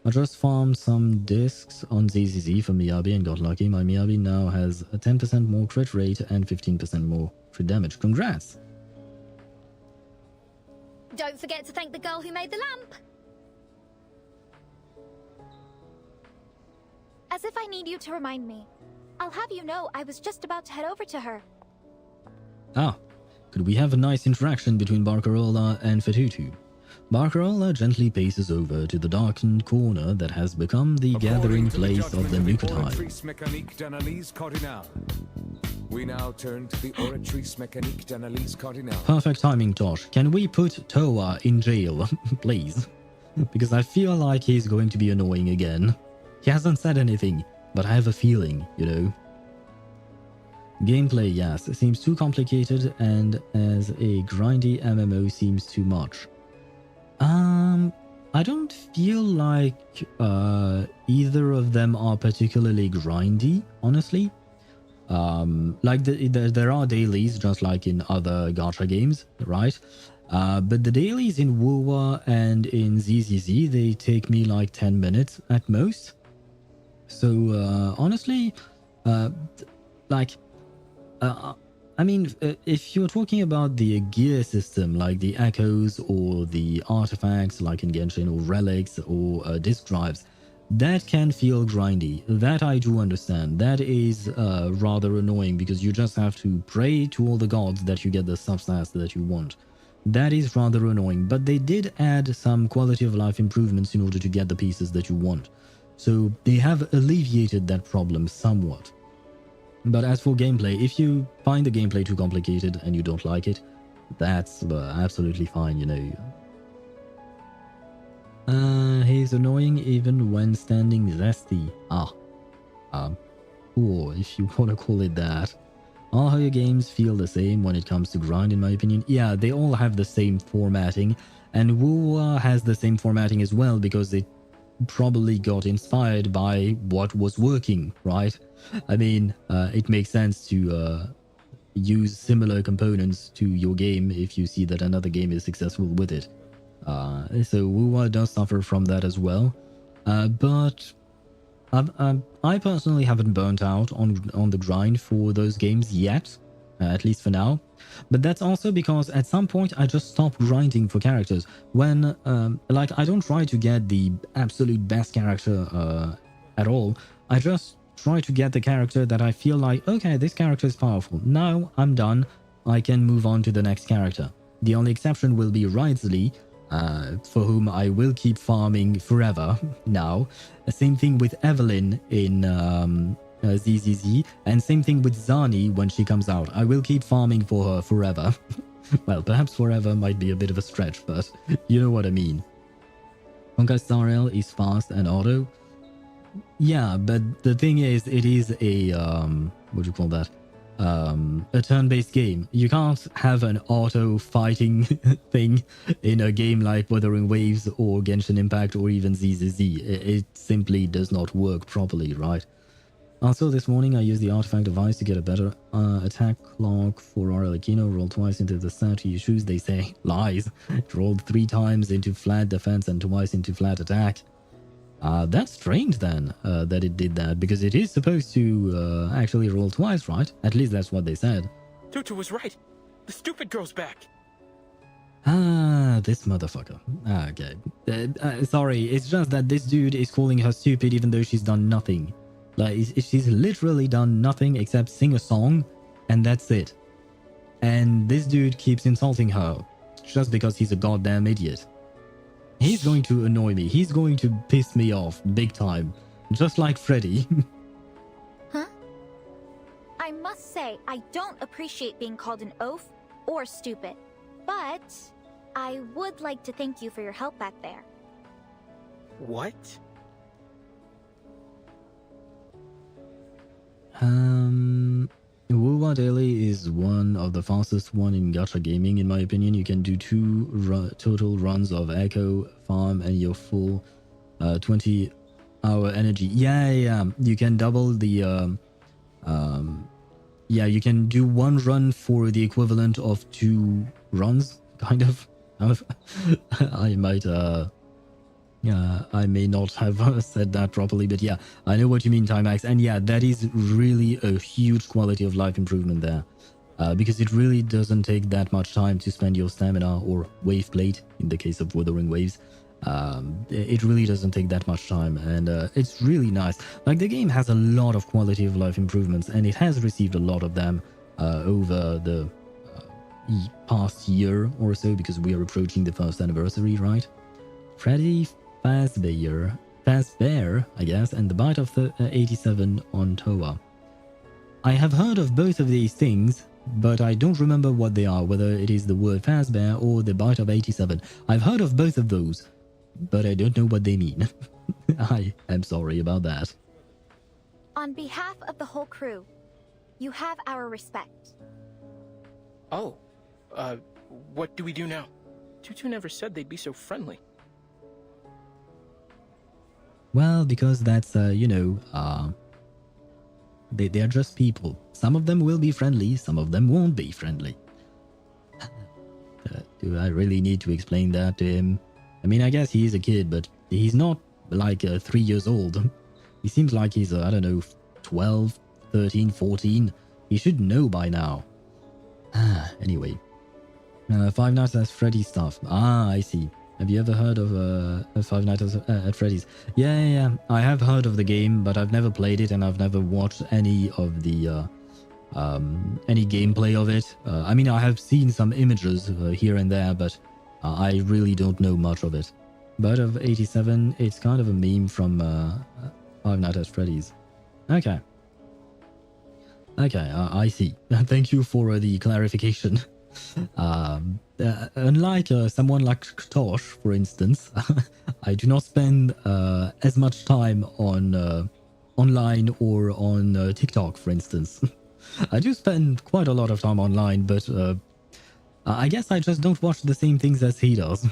I just farmed some discs on ZZZ for Miyabi and got lucky. My Miyabi now has a 10% more crit rate and 15% more crit damage. Congrats! Don't forget to thank the girl who made the lamp. As if I need you to remind me. I'll have you know I was just about to head over to her. Ah, could we have a nice interaction between Barcarola and Fetutu? Barcarola gently paces over to the darkened corner that has become the gathering place of the Nukutai. We now turn to the Oratrice Mécanique d'Analyse Cardinale. Perfect timing, Tosh. Can we put Toa in jail, please? Because I feel like he's going to be annoying again. He hasn't said anything, but I have a feeling, you know. Gameplay, yes, seems too complicated, and as a grindy MMO seems too much. I don't feel like either of them are particularly grindy, honestly. Like there are dailies, just like in other gacha games, right? But the dailies in Wuwa and in ZZZ, they take me like 10 minutes at most. So honestly, I mean, if you're talking about the gear system, like the echoes or the artifacts, like in Genshin, or relics or disk drives, that can feel grindy. That I do understand. That is rather annoying because you just have to pray to all the gods that you get the substats that you want. That is rather annoying, but they did add some quality of life improvements in order to get the pieces that you want. So they have alleviated that problem somewhat. But as for gameplay, if you find the gameplay too complicated and you don't like it, that's absolutely fine, you know. He's annoying even when standing zesty. Cool, if you want to call it that. All her games feel the same when it comes to grind, in my opinion. Yeah, they all have the same formatting, and Wuwa has the same formatting as well because it probably got inspired by what was working, right? I mean, it makes sense to use similar components to your game if you see that another game is successful with it. So Wuwa does suffer from that as well. But I personally haven't burnt out on the grind for those games yet, at least for now. But that's also because at some point I just stopped grinding for characters. When, like, I don't try to get the absolute best character at all. I just try to get the character that I feel like, okay, this character is powerful. Now I'm done. I can move on to the next character. The only exception will be Wriothesley, for whom I will keep farming forever now. Same thing with Evelyn in ZZZ, and same thing with Zani when she comes out. I will keep farming for her forever. Well, perhaps forever might be a bit of a stretch, but you know what I mean. Honkai Star Rail is fast and auto. Yeah, but the thing is, it is a, what do you call that? A turn-based game. You can't have an auto fighting thing in a game like Wuthering Waves or Genshin Impact or even ZZZ. It simply does not work properly, right? Also, this morning I used the artifact device to get a better attack clock for Arlecchino. Roll twice into the set you choose. They say lies. It rolled 3 times into flat defense and twice into flat attack. That's strange then, that it did that, because it is supposed to actually roll twice, right? At least that's what they said. Tutu was right. The stupid girl's back. This motherfucker. Okay. Sorry, it's just that this dude is calling her stupid even though she's done nothing. Like, she's literally done nothing except sing a song, and that's it. And this dude keeps insulting her, just because he's a goddamn idiot. He's going to annoy me. He's going to piss me off big time. Just like Freddy. Huh? I must say, I don't appreciate being called an oaf or stupid. But I would like to thank you for your help back there. What? Wuwa Daily is one of the fastest one in gacha gaming, in my opinion. You can do 2 total runs of Echo Farm and your full 20-hour energy. Yeah. You can double the... yeah, you can do 1 run for the equivalent of 2 runs, kind of. I might... yeah, I may not have said that properly, but yeah, I know what you mean, Timax. And yeah, that is really a huge quality of life improvement there. Because it really doesn't take that much time to spend your stamina or wave plate, in the case of Wuthering Waves. It really doesn't take that much time, and it's really nice. Like, the game has a lot of quality of life improvements, and it has received a lot of them over the past year or so, because we are approaching the 1st anniversary, right? Freddy Fazbear, I guess, and the Bite of the 87 on Toa. I have heard of both of these things, but I don't remember what they are, whether it is the word Fazbear or the Bite of 87. I've heard of both of those, but I don't know what they mean. I am sorry about that. On behalf of the whole crew, you have our respect. Oh, what do we do now? Tutu never said they'd be so friendly. Well, because that's, you know, they are just people. Some of them will be friendly, some of them won't be friendly. Do I really need to explain that to him? I mean, I guess he is a kid, but he's not like 3 years old. He seems like he's, I don't know, 12, 13, 14. He should know by now. Anyway. Five Nights at Freddy's stuff. I see. Have you ever heard of Five Nights at Freddy's? Yeah. I have heard of the game, but I've never played it, and I've never watched any of the any gameplay of it. I mean, I have seen some images here and there, but I really don't know much of it. But of 87, it's kind of a meme from Five Nights at Freddy's. Okay, I see. Thank you for the clarification. Unlike someone like Tosh, for instance, I do not spend as much time on online or on TikTok, for instance. I do spend quite a lot of time online, but I guess I just don't watch the same things as he does.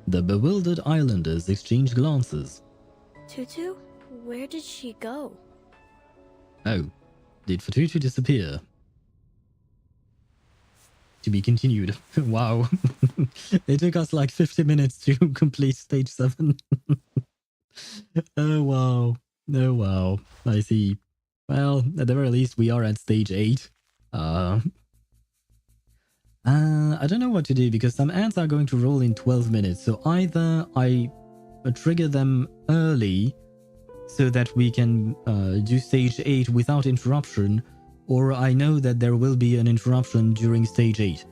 The bewildered islanders exchange glances. Tutu? Where did she go? Oh, did Fatutu disappear? To be continued. Wow. It took us like 50 minutes to complete stage 7. Oh wow. I see. Well, at the very least, we are at stage 8. I don't know what to do, because some ads are going to roll in 12 minutes. So either I trigger them early so that we can do stage 8 without interruption, or I know that there will be an interruption during stage 8.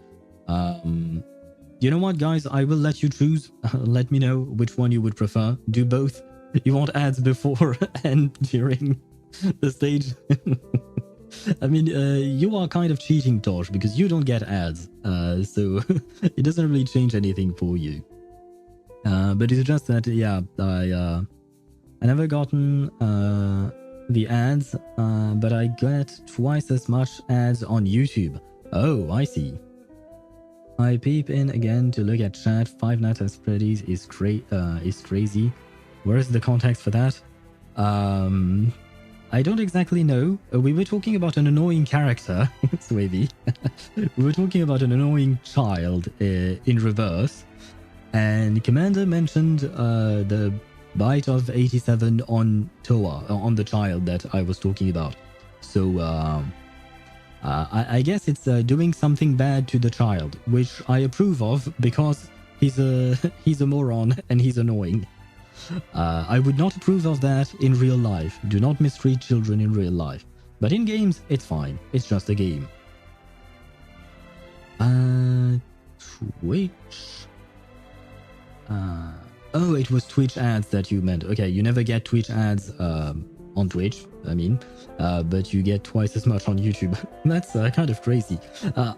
You know what, guys? I will let you choose. Let me know which one you would prefer. Do both. You want ads before and during the stage? I mean, you are kind of cheating, Tosh, because you don't get ads. So it doesn't really change anything for you. But it's just that, yeah, I never gotten the ads, but I get twice as much ads on YouTube. Oh, I see. I peep in again to look at chat. Five Nights at Freddy's is crazy. Where's the context for that? I don't exactly know. We were talking about an annoying character, Swavy. We were talking about an annoying child in reverse. And Commander mentioned the bite of 87 on Toa, on the child that I was talking about. So I guess it's doing something bad to the child, which I approve of because he's a moron and he's annoying. I would not approve of that in real life. Do not mistreat children in real life. But in games, it's fine. It's just a game. Twitch. Oh, it was Twitch ads that you meant. Okay, you never get Twitch ads on Twitch, I mean, but you get twice as much on YouTube. That's kind of crazy.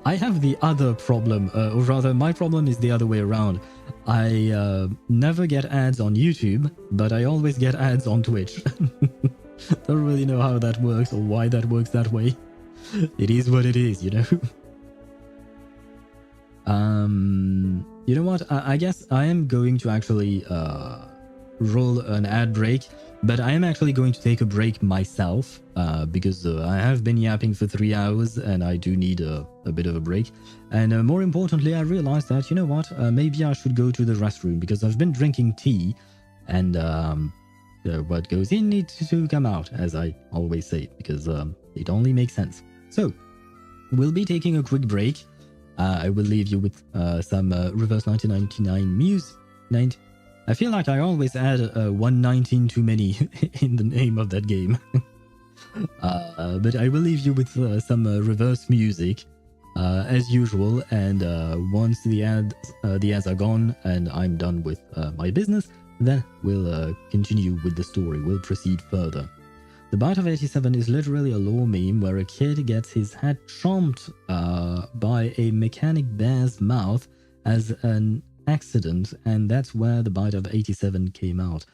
I have the other problem, or rather, my problem is the other way around. I never get ads on YouTube, but I always get ads on Twitch. Don't really know how that works or why that works that way. It is what it is, you know. You know what? I guess I am going to actually roll an ad break, but I am actually going to take a break myself because I have been yapping for 3 hours and I do need a bit of a break. And more importantly, I realized that, you know what? Maybe I should go to the restroom because I've been drinking tea and what goes in needs to come out, as I always say, because it only makes sense. So, we'll be taking a quick break. I will leave you with some Reverse 1999 Muse. I feel like I always add 119 too many in the name of that game. But I will leave you with some reverse music as usual. And once the ads are gone and I'm done with my business, then we'll continue with the story. We'll proceed further. The Bite of 87 is literally a lore meme where a kid gets his head chomped by a mechanic bear's mouth as an accident, and that's where the Bite of 87 came out.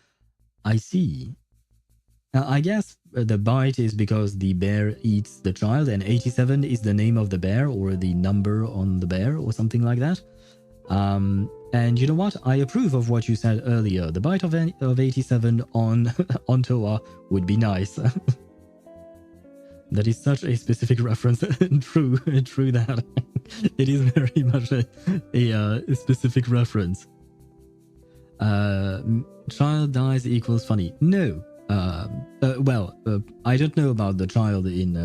I see. I guess the bite is because the bear eats the child, and 87 is the name of the bear or the number on the bear or something like that. And you know what? I approve of what you said earlier. The Bite of 87 on Toa would be nice. That is such a specific reference. True that. It is very much a specific reference. Child dies equals funny. No. I don't know about the child in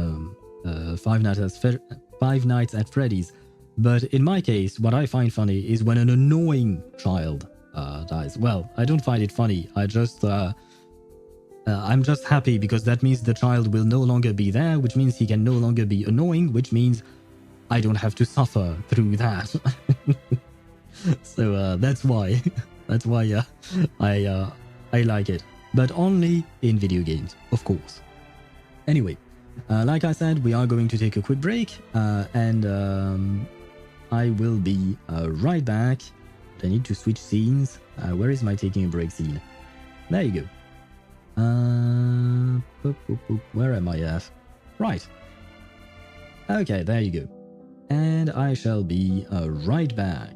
Five Nights at Freddy's, but in my case, what I find funny is when an annoying child dies. Well, I don't find it funny. I'm just happy because that means the child will no longer be there, which means he can no longer be annoying, which means I don't have to suffer through that. So that's why. That's why I like it. But only in video games, of course. Anyway, like I said, we are going to take a quick break, and I will be right back. I need to switch scenes. Where is my taking a break scene? There you go. Where am I at? Right. Okay, there you go. And I shall be right back.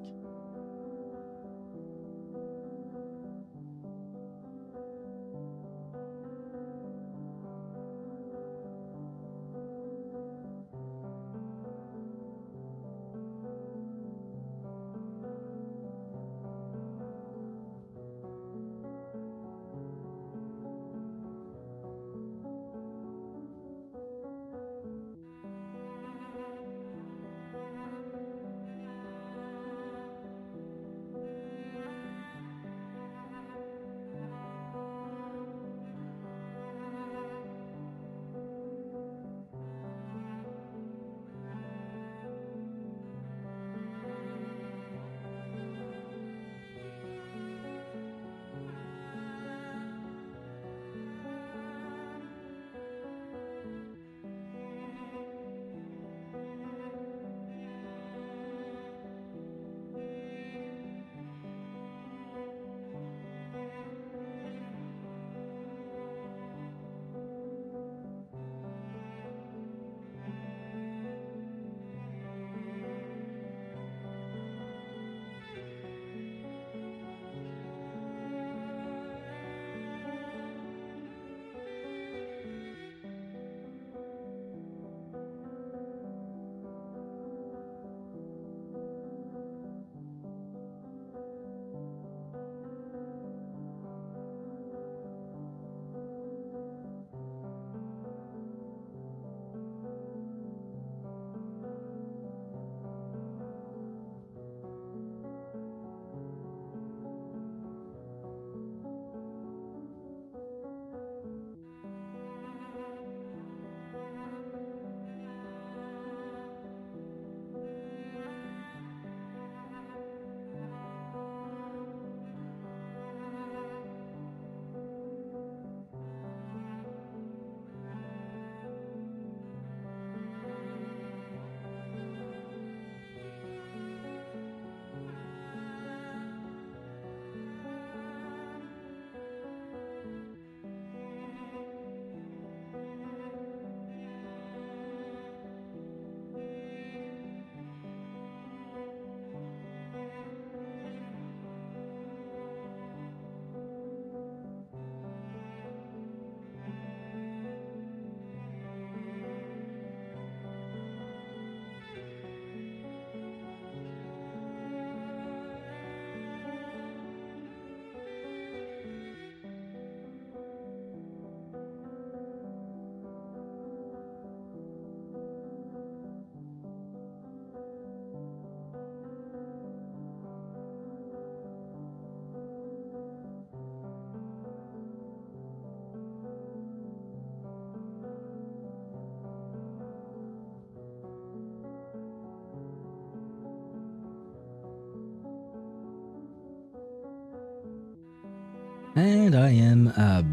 And I am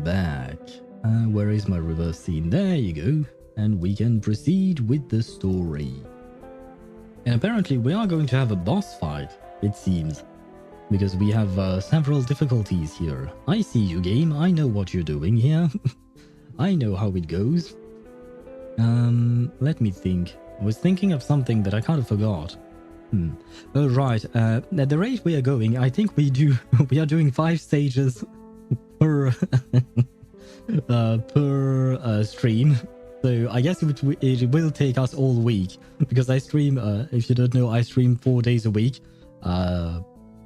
back. Where is my reverse scene? There you go. And we can proceed with the story. And apparently we are going to have a boss fight, it seems. Because we have several difficulties here. I see you, game. I know what you're doing here. I know how it goes. Let me think. I was thinking of something that I kind of forgot. Oh, right. At the rate we are going, I think we are doing 5 stages per per stream. So I guess it will take us all week, because I stream, if you don't know, I stream 4 days a week.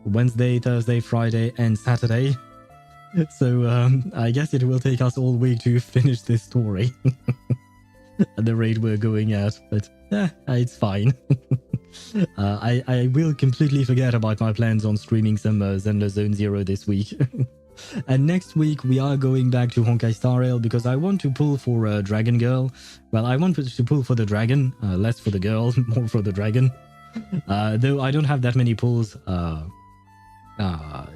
Wednesday, Thursday, Friday, and Saturday. So I guess it will take us all week to finish this story. At the rate we're going at, but it's fine. I will completely forget about my plans on streaming some Zenless Zone Zero this week. And next week we are going back to Honkai Star Rail because I want to pull for Dragon Girl. Well, I want to pull for the dragon, less for the girl, more for the dragon. Though I don't have that many pulls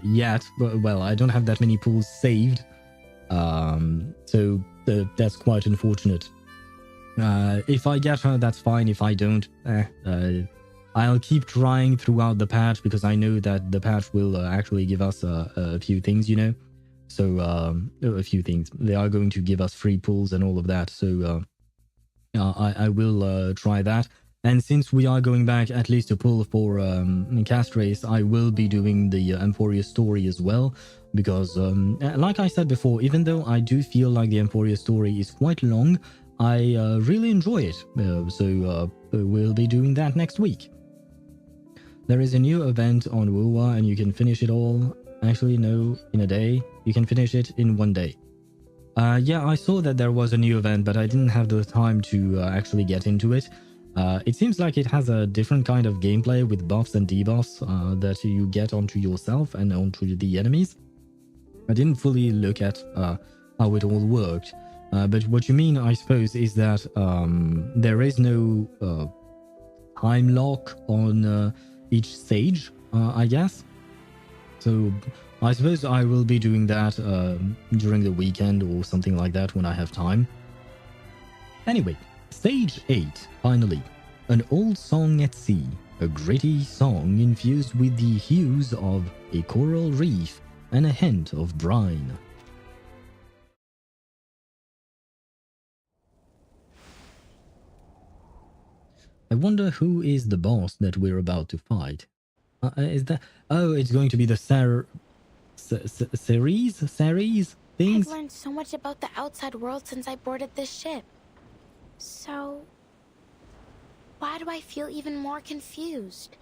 yet. Well, I don't have that many pulls saved. So that's quite unfortunate. If I get her, that's fine. If I don't, I'll keep trying throughout the patch, because I know that the patch will actually give us a few things, you know. So a few things. They are going to give us free pulls and all of that. So I will try that. And since we are going back at least to pull for Castrace, I will be doing the Emporia story as well. Because like I said before, even though I do feel like the Emporia story is quite long, I really enjoy it. So we'll be doing that next week. There is a new event on Wuwa and you can finish it all. Actually, no, in a day. You can finish it in 1 day. Yeah, I saw that there was a new event, but I didn't have the time to actually get into it. It seems like it has a different kind of gameplay with buffs and debuffs that you get onto yourself and onto the enemies. I didn't fully look at how it all worked. But what you mean, I suppose, is that there is no time lock on each stage, I guess. So I suppose I will be doing that during the weekend or something like that when I have time. Anyway, stage 8, finally. An old song at sea. A gritty song infused with the hues of a coral reef and a hint of brine. I wonder who is the boss that we're about to fight. Is that... Oh, it's going to be the Ceres things? I've learned so much about the outside world since I boarded this ship. So... why do I feel even more confused?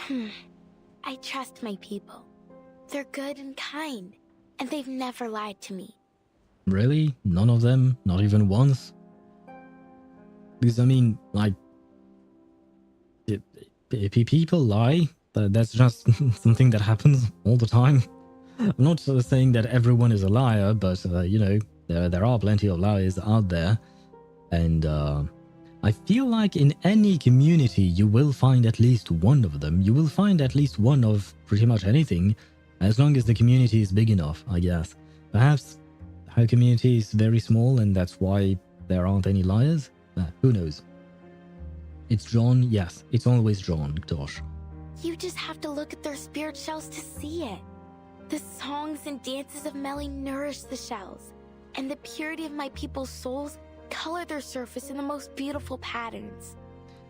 I trust my people. They're good and kind, and they've never lied to me. Really? None of them? Not even once? Because, I mean, like, people lie. That's just something that happens all the time. I'm not saying that everyone is a liar, but, you know, there are plenty of liars out there. And I feel like in any community, you will find at least one of them. You will find at least one of pretty much anything, as long as the community is big enough, I guess. Perhaps our community is very small and that's why there aren't any liars. Who knows? It's John? Yes, it's always John, Tosh. You just have to look at their spirit shells to see it. The songs and dances of Melly nourish the shells, and the purity of my people's souls color their surface in the most beautiful patterns.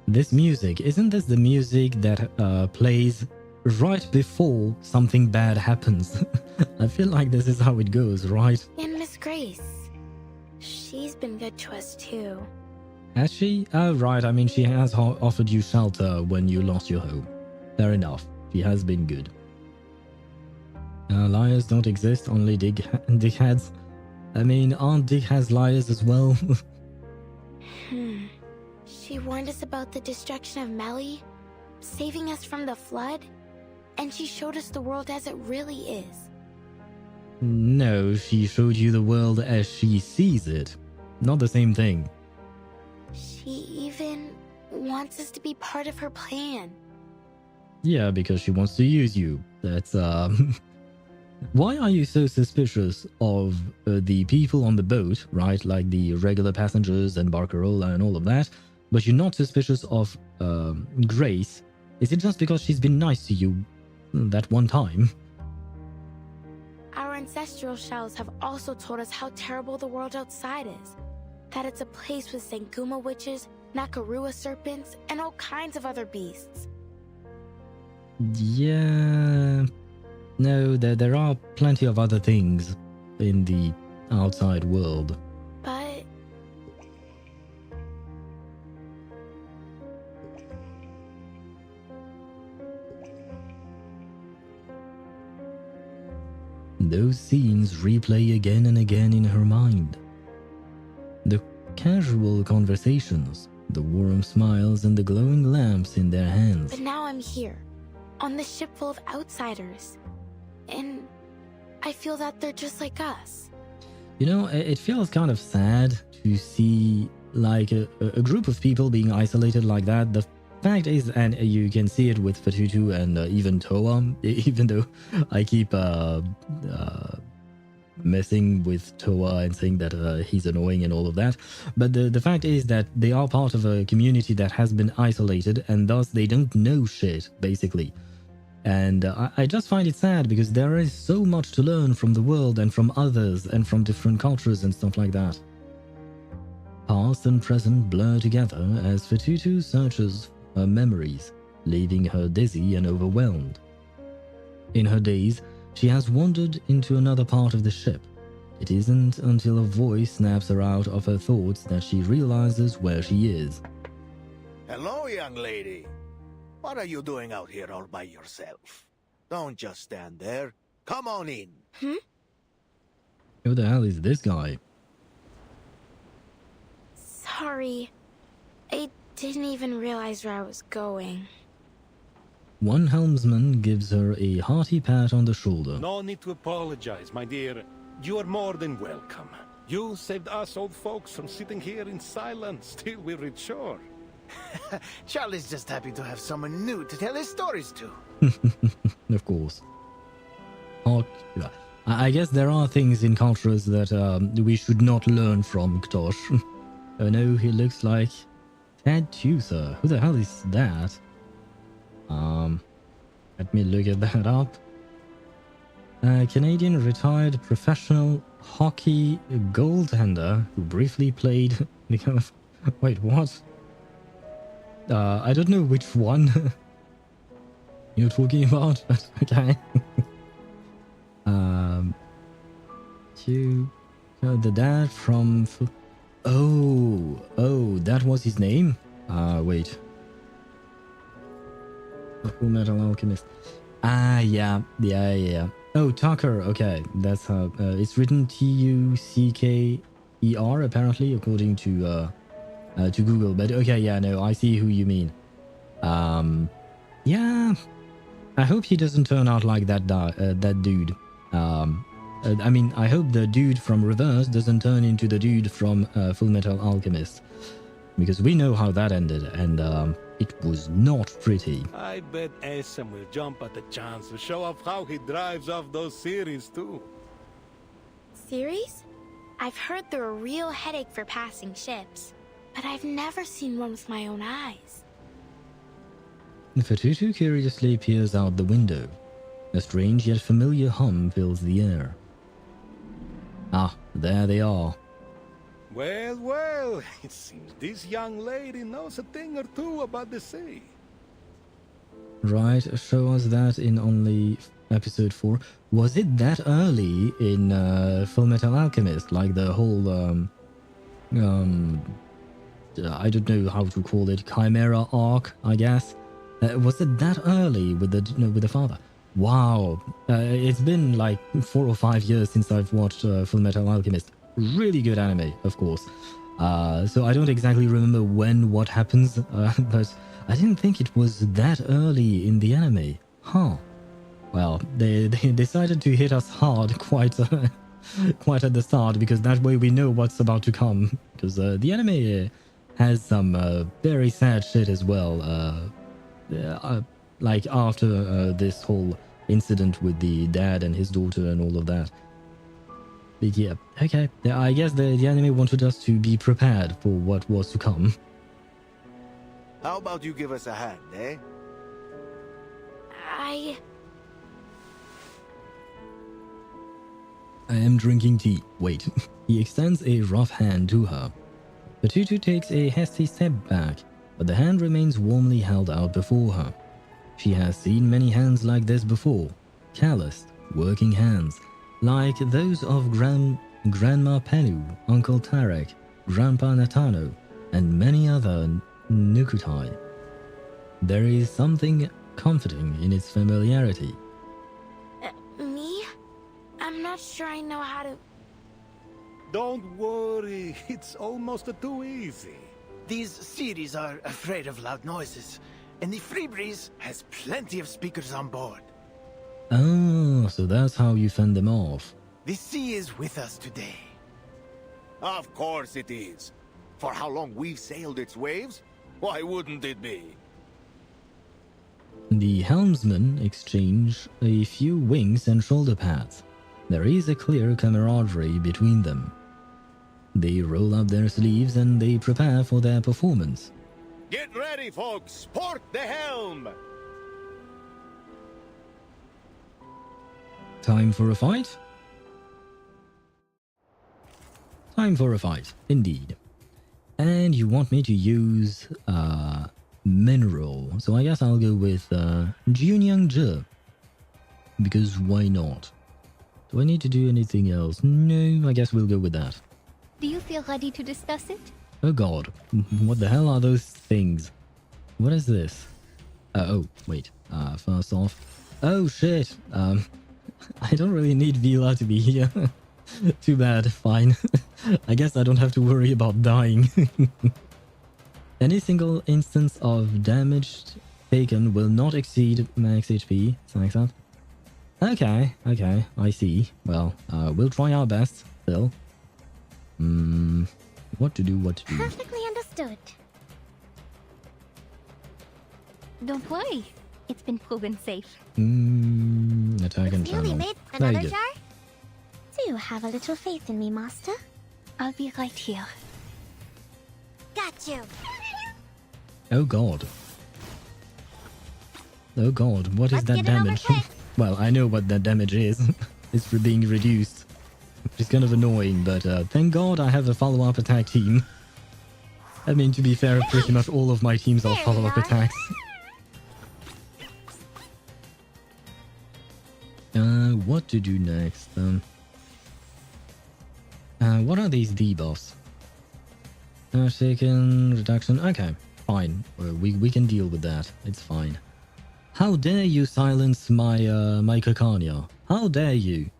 This music, isn't this the music that plays right before something bad happens? I feel like this is how it goes, right? And Miss Grace, she's been good to us too. Has she? Oh, right. I mean, she has offered you shelter when you lost your home. Fair enough. She has been good. Liars don't exist, only dickheads. I mean, aren't dickheads liars as well? She warned us about the destruction of Melly, saving us from the flood, and she showed us the world as it really is. No, she showed you the world as she sees it. Not the same thing. She even wants us to be part of her plan. Yeah, because she wants to use you. That's Why are you so suspicious of the people on the boat, right? Like the regular passengers and Barcarola and all of that, but you're not suspicious of Grace? Is it just because she's been nice to you that one time? Our ancestral shells have also told us how terrible the world outside is. That it's a place with Sanguma witches, Nakarua serpents, and all kinds of other beasts. Yeah... No, there are plenty of other things in the outside world. But... Those scenes replay again and again in her mind. The casual conversations, the warm smiles and the glowing lamps in their hands. But now I'm here, on this ship full of outsiders. And I feel that they're just like us. You know, it feels kind of sad to see like a group of people being isolated like that. The fact is, and you can see it with Fatutu and even Toa, even though I keep messing with Toa and saying that he's annoying and all of that. But the fact is that they are part of a community that has been isolated, and thus they don't know shit, basically. And I just find it sad because there is so much to learn from the world and from others and from different cultures and stuff like that. Past and present blur together as Fatutu searches her memories, leaving her dizzy and overwhelmed. In her daze, she has wandered into another part of the ship. It isn't until a voice snaps her out of her thoughts that she realizes where she is. Hello, young lady. What are you doing out here all by yourself? Don't just stand there. Come on in. Who the hell is this guy? Sorry. I didn't even realize where I was going. One helmsman gives her a hearty pat on the shoulder. No need to apologize, my dear. You are more than welcome. You saved us old folks from sitting here in silence till we reach shore. Charlie's just happy to have someone new to tell his stories to. Of course. I guess there are things in cultures that we should not learn from, Ktosh. Oh no, he looks like Ted Tuser. Who the hell is that? Let me look at that up. Canadian retired professional hockey goaltender who briefly played the kind of... Wait, what? I don't know which one you're talking about, but okay. The dad from... Oh, that was his name? Wait. Full Metal Alchemist. Yeah. Oh, Tucker, okay. That's how... it's written Tucker, apparently, according to Google. But okay, yeah, no, I see who you mean. Yeah. I hope he doesn't turn out like that dude. I mean, I hope the dude from Reverse doesn't turn into the dude from Full Metal Alchemist. Because we know how that ended, and it was not pretty. I bet Essam will jump at the chance to show off how he drives off those series too. Series? I've heard they're a real headache for passing ships, but I've never seen one with my own eyes. Fatutu curiously peers out the window. A strange yet familiar hum fills the air. Ah, there they are. Well, it seems this young lady knows a thing or two about the sea. Right, show us that in only episode 4. Was it that early in Full Metal Alchemist? Like the whole, I don't know how to call it, Chimera arc, I guess? Was it that early with the father? Wow, it's been like 4 or 5 years since I've watched Full Metal Alchemist. Really good anime, of course. So I don't exactly remember what happens, but I didn't think it was that early in the anime. Huh. Well, they decided to hit us hard quite at the start, because that way we know what's about to come. Because the anime has some very sad shit as well. Like after this whole incident with the dad and his daughter and all of that. But yeah, okay. I guess the anime wanted us to be prepared for what was to come. How about you give us a hand, eh? I am drinking tea. Wait. He extends a rough hand to her. Patutu takes a hasty step back, but the hand remains warmly held out before her. She has seen many hands like this before. Calloused, working hands, like those of Grandma Penu, Uncle Tarek, Grandpa Natano, and many other Nukutai. There is something comforting in its familiarity. Me? I'm not sure I know how to... Don't worry, it's almost too easy. These series are afraid of loud noises, and the Free Breeze has plenty of speakers on board. Oh, so that's how you fend them off. The sea is with us today. Of course it is. For how long we've sailed its waves, why wouldn't it be? The helmsmen exchange a few winks and shoulder pats. There is a clear camaraderie between them. They roll up their sleeves and they prepare for their performance. Get ready, folks! Port the helm! Time for a fight? Time for a fight, indeed. And you want me to use mineral, so I guess I'll go with Junyang-zhe. Because why not? Do I need to do anything else? No, I guess we'll go with that. Do you feel ready to discuss it? Oh god, what the hell are those things? What is this? Oh, wait, first off... Oh shit, I don't really need Vila to be here. Too bad, fine. I guess I don't have to worry about dying. Any single instance of damage taken will not exceed max HP. Thanks up. Okay, I see. Well, we'll try our best, still. What to do. Perfectly understood. Don't worry. It's been proven safe. Attack and channel. Made Very another good. jar? Do you have a little faith in me, Master? I'll be right here. Got you. Oh god. Oh god, what is Let's that get it over damage? quick. Well, I know what that damage is. It's for being reduced. Which is kind of annoying, but thank god I have a follow-up attack team. I mean, to be fair, pretty much all of my teams are follow-up attacks. What to do next? What are these debuffs? Taken, reduction, okay, fine. We can deal with that, it's fine. How dare you silence my Kakanya? How dare you?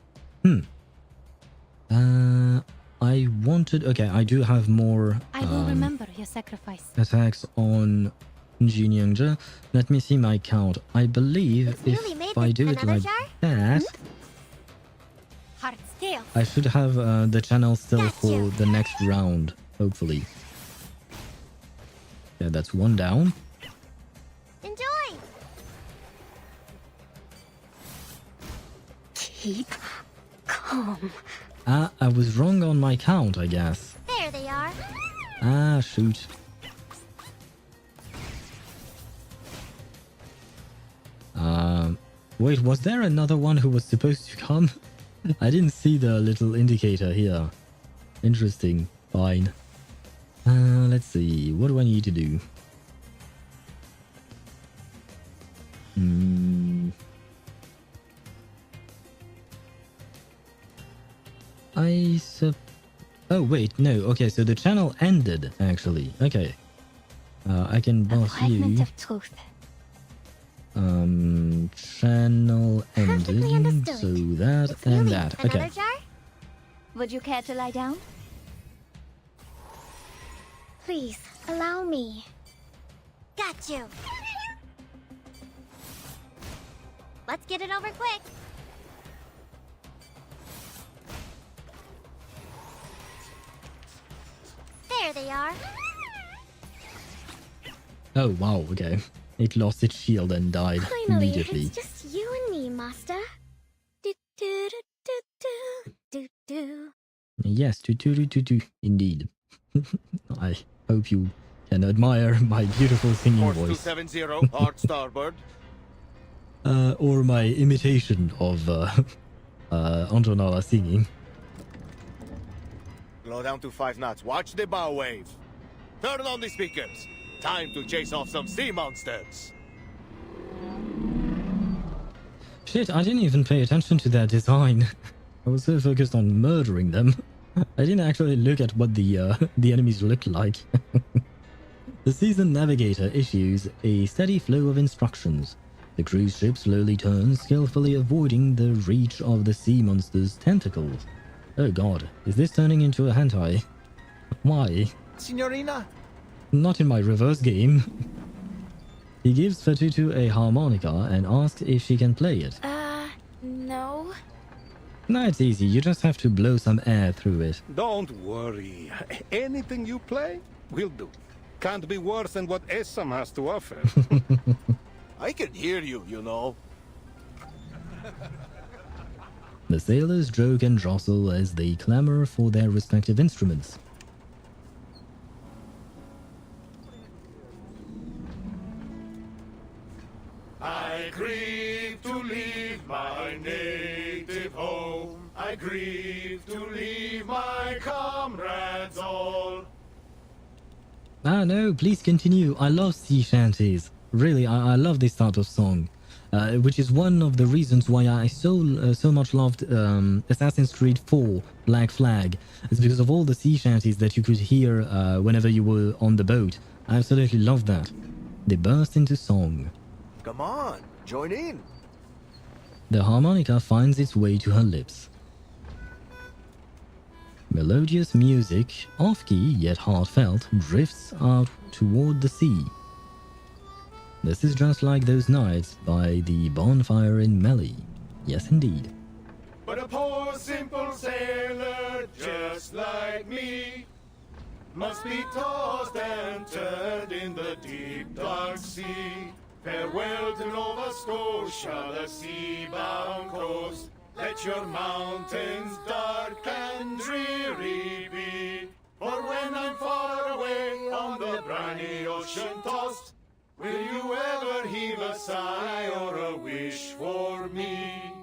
I wanted... Okay, I do have more... I will remember your sacrifice. Attacks on Junyang-zhe. Let me see my count. I believe if I do it like that... I should have the channel still for the next round, hopefully. Yeah, that's one down. Enjoy. Keep calm. I was wrong on my count, I guess. There they are. Shoot. Wait, was there another one who was supposed to come? I didn't see the little indicator here. Interesting. Fine. Let's see. What do I need to do? Oh, wait. No. Okay, so the channel ended, actually. Okay. I can buff you. Of truth. Channel ended. So that and that. Okay. Another jar? Would you care to lie down? Please, allow me. Got you. Let's get it over quick. There they are. Oh, wow. Okay. It lost its shield and died Finally, immediately. it's just you and me, Master. Yes, indeed. I hope you can admire my beautiful singing Course voice. 270, hard starboard. Or my imitation of Antonella singing. Slow down to 5 knots. Watch the bow wave. Turn on the speakers. Time to chase off some sea monsters. Shit, I didn't even pay attention to their design. I was so focused on murdering them. I didn't actually look at what the enemies looked like. The seasoned navigator issues a steady flow of instructions. The cruise ship slowly turns, skillfully avoiding the reach of the sea monster's tentacles. Oh god, is this turning into a hentai? Why? Signorina? Not in my reverse game. He gives Fatutu a harmonica and asks if she can play it. No. No, it's easy. You just have to blow some air through it. Don't worry. Anything you play, we'll do. Can't be worse than what Essam has to offer. I can hear you, you know. The sailors joke and jostle as they clamor for their respective instruments. I grieve to leave my native home. I grieve to leave my comrades all. Ah no, please continue. I love sea shanties. Really, I love this type of song. Which is one of the reasons why I so much loved Assassin's Creed 4 Black Flag. It's because of all the sea shanties that you could hear whenever you were on the boat. I absolutely loved that. They burst into song. Come on, join in. The harmonica finds its way to her lips. Melodious music, off-key yet heartfelt, drifts out toward the sea. This is just like those nights by the bonfire in Melly. Yes, indeed. But a poor simple sailor just like me must be tossed and turned in the deep dark sea. Farewell to Nova Scotia, the sea-bound coast. Let your mountains dark and dreary be. For when I'm far away on the briny ocean tossed, will you ever heave a sigh or a wish for me?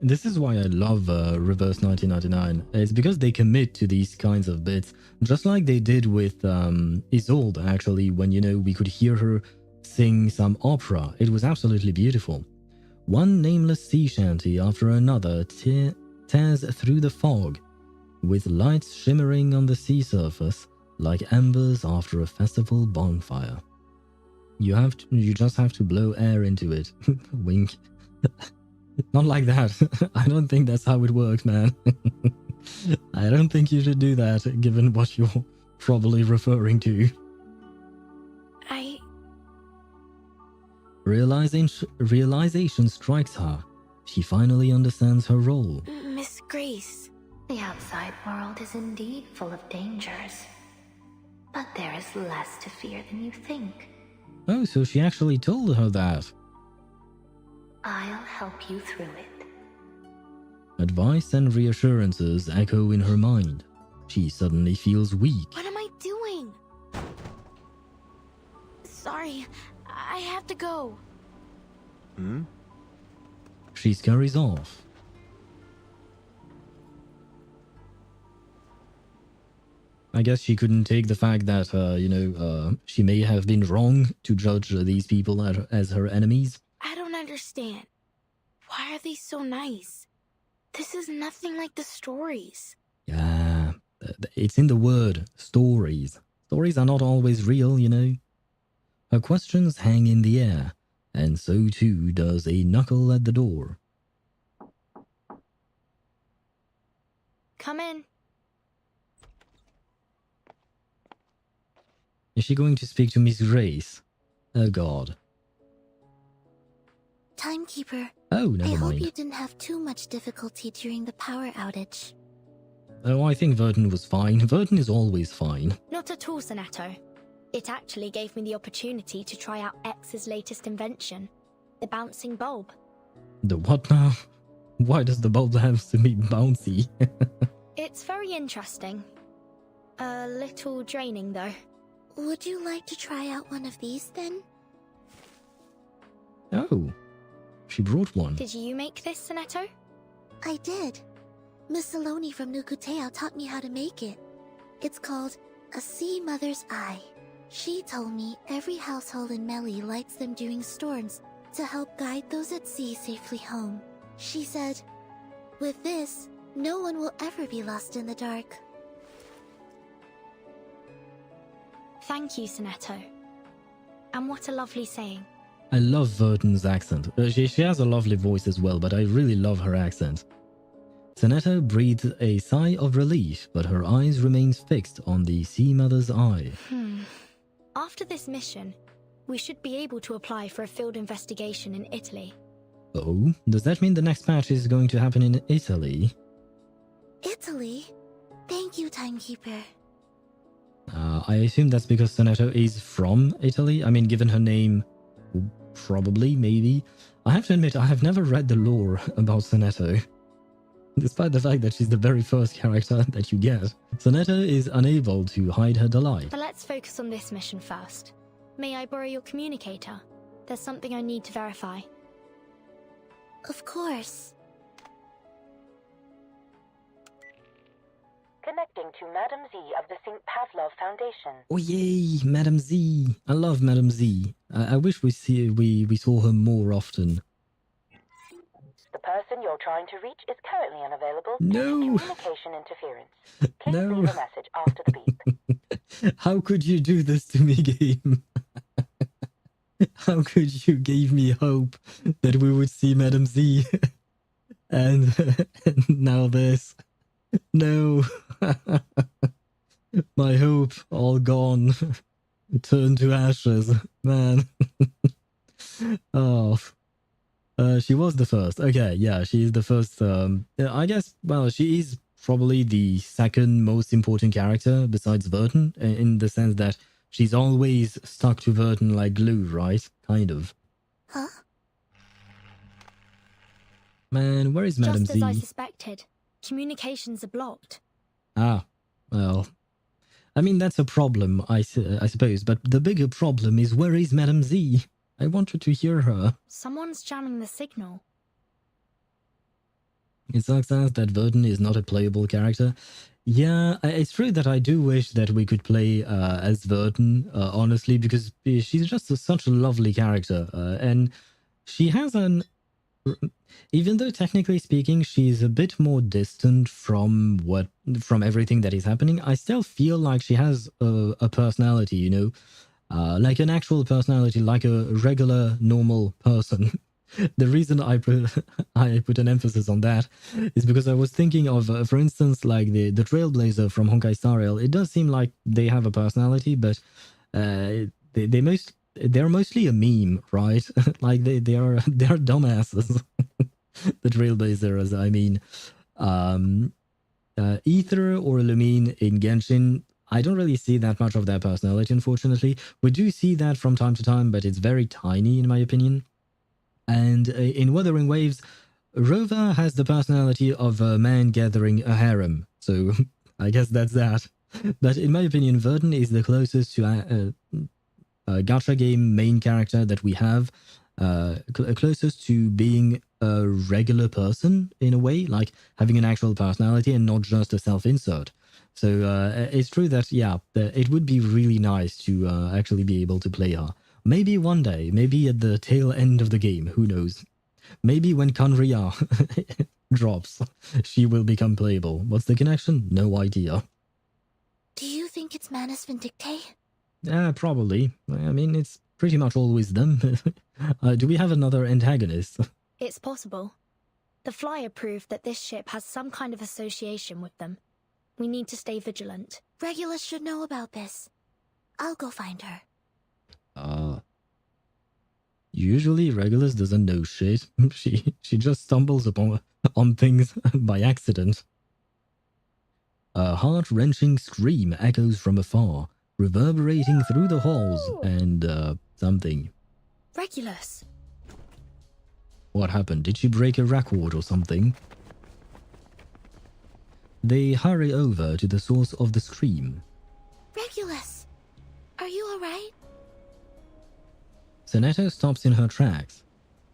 This is why I love Reverse 1999. It's because they commit to these kinds of bits, just like they did with Isolde, actually, when, you know, we could hear her sing some opera. It was absolutely beautiful. One nameless sea shanty after another tears through the fog, with lights shimmering on the sea surface like embers after a festival bonfire. You just have to blow air into it. Wink. Not like that. I don't think that's how it works, man. I don't think you should do that, given what you're probably referring to. Realization strikes her. She finally understands her role. Miss Grace. The outside world is indeed full of dangers. But there is less to fear than you think. Oh, so she actually told her that. I'll help you through it. Advice and reassurances echo in her mind. She suddenly feels weak. What am I doing? Sorry, I have to go. She scurries off. I guess she couldn't take the fact that, she may have been wrong to judge these people as her enemies. I don't understand. Why are they so nice? This is nothing like the stories. Yeah, it's in the word, stories. Stories are not always real, you know. Her questions hang in the air, and so too does a knuckle at the door. Come in. Is she going to speak to Miss Grace? Oh god. Timekeeper. Oh, never I mind. hope you didn't have too much difficulty during the power outage. Oh, I think Vertin was fine. Vertin is always fine. Not at all, Sonato. It actually gave me the opportunity to try out X's latest invention, the bouncing bulb. The what now? Why does the bulb have to be bouncy? It's very interesting. A little draining, though. Would you like to try out one of these, then? Oh, she brought one. Did you make this, Sonetto? I did. Miss Saloni from Nukutea taught me how to make it. It's called a sea mother's eye. She told me every household in Meli lights them during storms to help guide those at sea safely home. She said, with this, no one will ever be lost in the dark. Thank you, Sonetto. And what a lovely saying. I love Vertin's accent. She has a lovely voice as well, but I really love her accent. Sonetto breathed a sigh of relief, but her eyes remained fixed on the Sea Mother's eye. After this mission, we should be able to apply for a field investigation in Italy. Oh, does that mean the next patch is going to happen in Italy? Italy? Thank you, Timekeeper. I assume that's because Sonetto is from Italy. I mean, given her name, probably, maybe. I have to admit, I have never read the lore about Sonetto. Despite the fact that she's the very first character that you get, Sonetto is unable to hide her delight. But let's focus on this mission first. May I borrow your communicator? There's something I need to verify. Of course. Connecting to Madam Z of the St. Pavlov Foundation. Oh yay, Madam Z. I love Madam Z. I wish we saw her more often. The person you're trying to reach is currently unavailable No. due to communication interference. Please No. leave a message after the beep. How could you do this to me, game? How could you give me hope that we would see Madam Z? and now this. No. My hope all gone. Turned to ashes. Man. Oh. She was the first. Okay, yeah, she is the first. I guess, well, she is probably the second most important character besides Vertin, in the sense that she's always stuck to Vertin like glue, right? Kind of. Huh? Man, where is Madam Just as I Z? suspected, communications are blocked. Ah, well. I mean, that's a problem, I suppose, but the bigger problem is where is Madam Z? I wanted to hear her. Someone's jamming the signal. It sucks ass that Vertin is not a playable character. Yeah, it's true that I do wish that we could play as Vertin, honestly, because she's just such a lovely character. And she has an... Even though technically speaking, she's a bit more distant from everything that is happening, I still feel like she has a personality, you know? Like an actual personality, like a regular, normal person. The reason I put an emphasis on that is because I was thinking of, for instance, like the Trailblazer from Honkai Star Rail. It does seem like they have a personality, but they're mostly a meme, right? Like they are dumbasses. The Trailblazers, I mean. Ether or Lumine in Genshin, I don't really see that much of their personality, unfortunately. We do see that from time to time, but it's very tiny, in my opinion. And in Wuthering Waves, Rover has the personality of a man gathering a harem. So I guess that's that. But in my opinion, Vertin is the closest to a gacha game main character that we have. Closest to being a regular person, in a way. Like having an actual personality and not just a self-insert. So it's true that, yeah, it would be really nice to actually be able to play her. Maybe one day, maybe at the tail end of the game, who knows. Maybe when Kanria drops, she will become playable. What's the connection? No idea. Do you think it's Manus Vindictae? Probably. I mean, it's pretty much always them. Do we have another antagonist? It's possible. The flyer proved that this ship has some kind of association with them. We need to stay vigilant. Regulus should know about this. I'll go find her. Usually Regulus doesn't know shit. She just stumbles on things by accident. A heart-wrenching scream echoes from afar, reverberating through the halls, and something. Regulus! What happened? Did she break a record or something? They hurry over to the source of the scream. Regulus, are you alright? Sonetta stops in her tracks.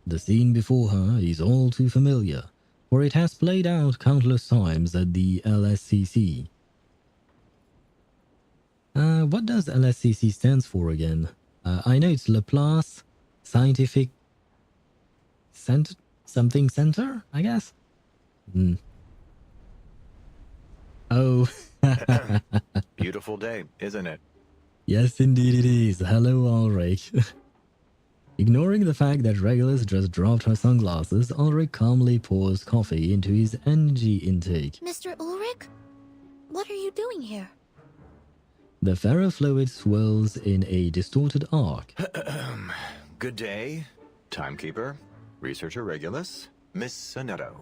The scene before her is all too familiar, for it has played out countless times at the LSCC. What does LSCC stands for again? I know it's Laplace Scientific something Center, I guess? Oh. Beautiful day, isn't it? Yes, indeed it is. Hello, Ulrich. Ignoring the fact that Regulus just dropped her sunglasses, Ulrich calmly pours coffee into his energy intake. Mr. Ulrich? What are you doing here? The ferrofluid swirls in a distorted arc. Good day, timekeeper, researcher Regulus, Miss Sonetto.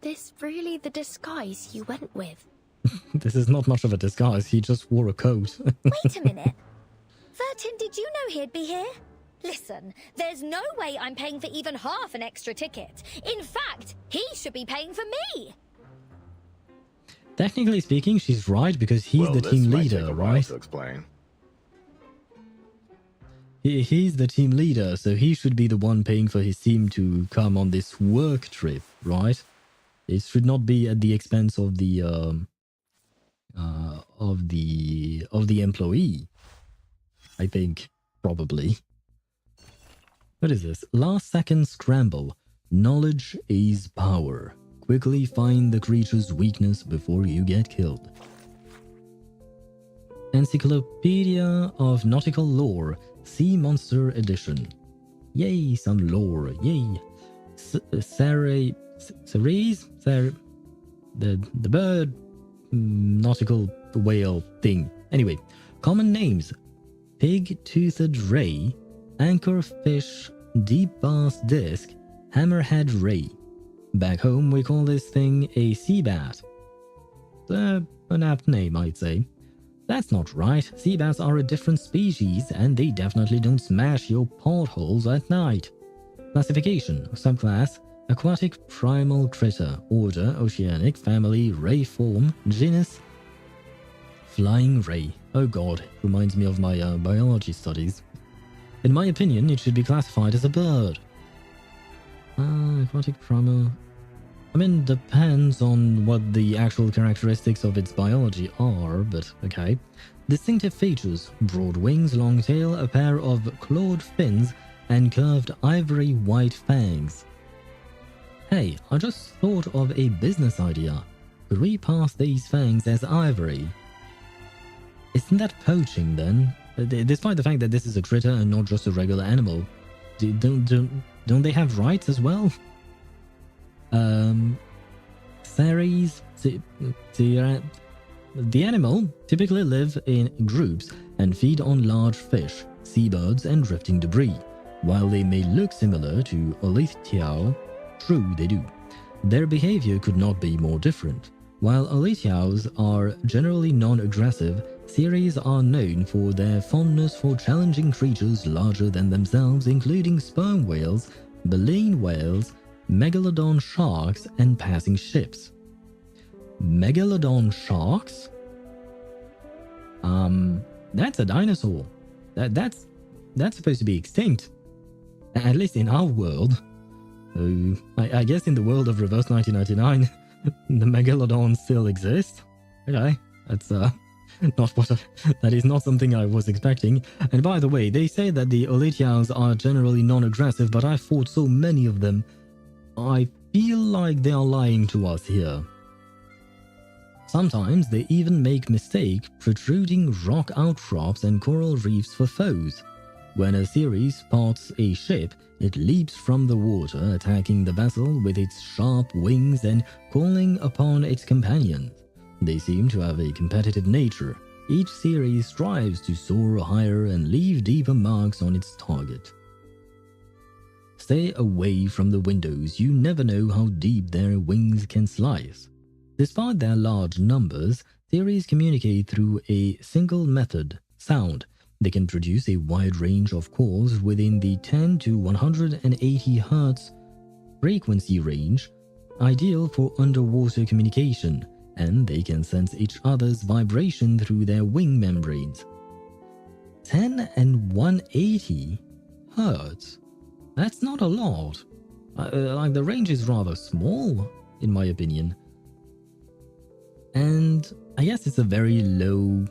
This really the disguise you went with? This is not much of a disguise, he just wore a coat. Wait a minute. Vertin, did you know he'd be here? Listen, there's no way I'm paying for even half an extra ticket. In fact, he should be paying for me. Technically speaking, she's right because he's the team leader, right? To explain. He's the team leader, so he should be the one paying for his team to come on this work trip, right? It should not be at the expense of the employee. I think, probably. What is this? Last second scramble. Knowledge is power. Quickly find the creature's weakness before you get killed. Encyclopedia of Nautical Lore, Sea Monster Edition. Yay, some lore. Yay. Ceres? The bird nautical whale thing. Anyway, common names. Pig-toothed ray, anchorfish, deep bass disc, hammerhead ray. Back home we call this thing a sea bat. An apt name, I'd say. That's not right. Sea bats are a different species and they definitely don't smash your portholes at night. Classification, subclass, aquatic primal critter, order, oceanic, family, ray form, genus, flying ray. Oh god, reminds me of my biology studies. In my opinion, it should be classified as a bird. Aquatic primal... I mean, depends on what the actual characteristics of its biology are, but okay. Distinctive features, broad wings, long tail, a pair of clawed fins, and curved ivory white fangs. Hey, I just thought of a business idea. Could we pass these fangs as ivory? Isn't that poaching then? Despite the fact that this is a critter and not just a regular animal, don't they have rights as well? Ceres, the animal typically live in groups and feed on large fish, seabirds, and drifting debris. While they may look similar to Olithiau, true they do, their behavior could not be more different. While Olithiaus are generally non-aggressive, Ceres are known for their fondness for challenging creatures larger than themselves, including sperm whales, baleen whales, megalodon sharks, and passing ships. Megalodon sharks? That's a dinosaur. That's supposed to be extinct. At least in our world. I guess in the world of Reverse 1999, the megalodon still exists. Okay, that's not what that is not something I was expecting. And by the way, they say that the Olithiaus are generally non-aggressive, but I fought so many of them. I feel like they are lying to us here. Sometimes they even make mistake protruding rock outcrops and coral reefs for foes. When a Ceres spots a ship, it leaps from the water, attacking the vessel with its sharp wings and calling upon its companions. They seem to have a competitive nature. Each Ceres strives to soar higher and leave deeper marks on its target. Stay away from the windows. You never know how deep their wings can slice. Despite their large numbers, Ceres communicate through a single method, sound. They can produce a wide range of calls within the 10 to 180 Hz frequency range, ideal for underwater communication, and they can sense each other's vibration through their wing membranes. 10 and 180 hertz. That's not a lot. Like, the range is rather small, in my opinion. And I guess it's a very low,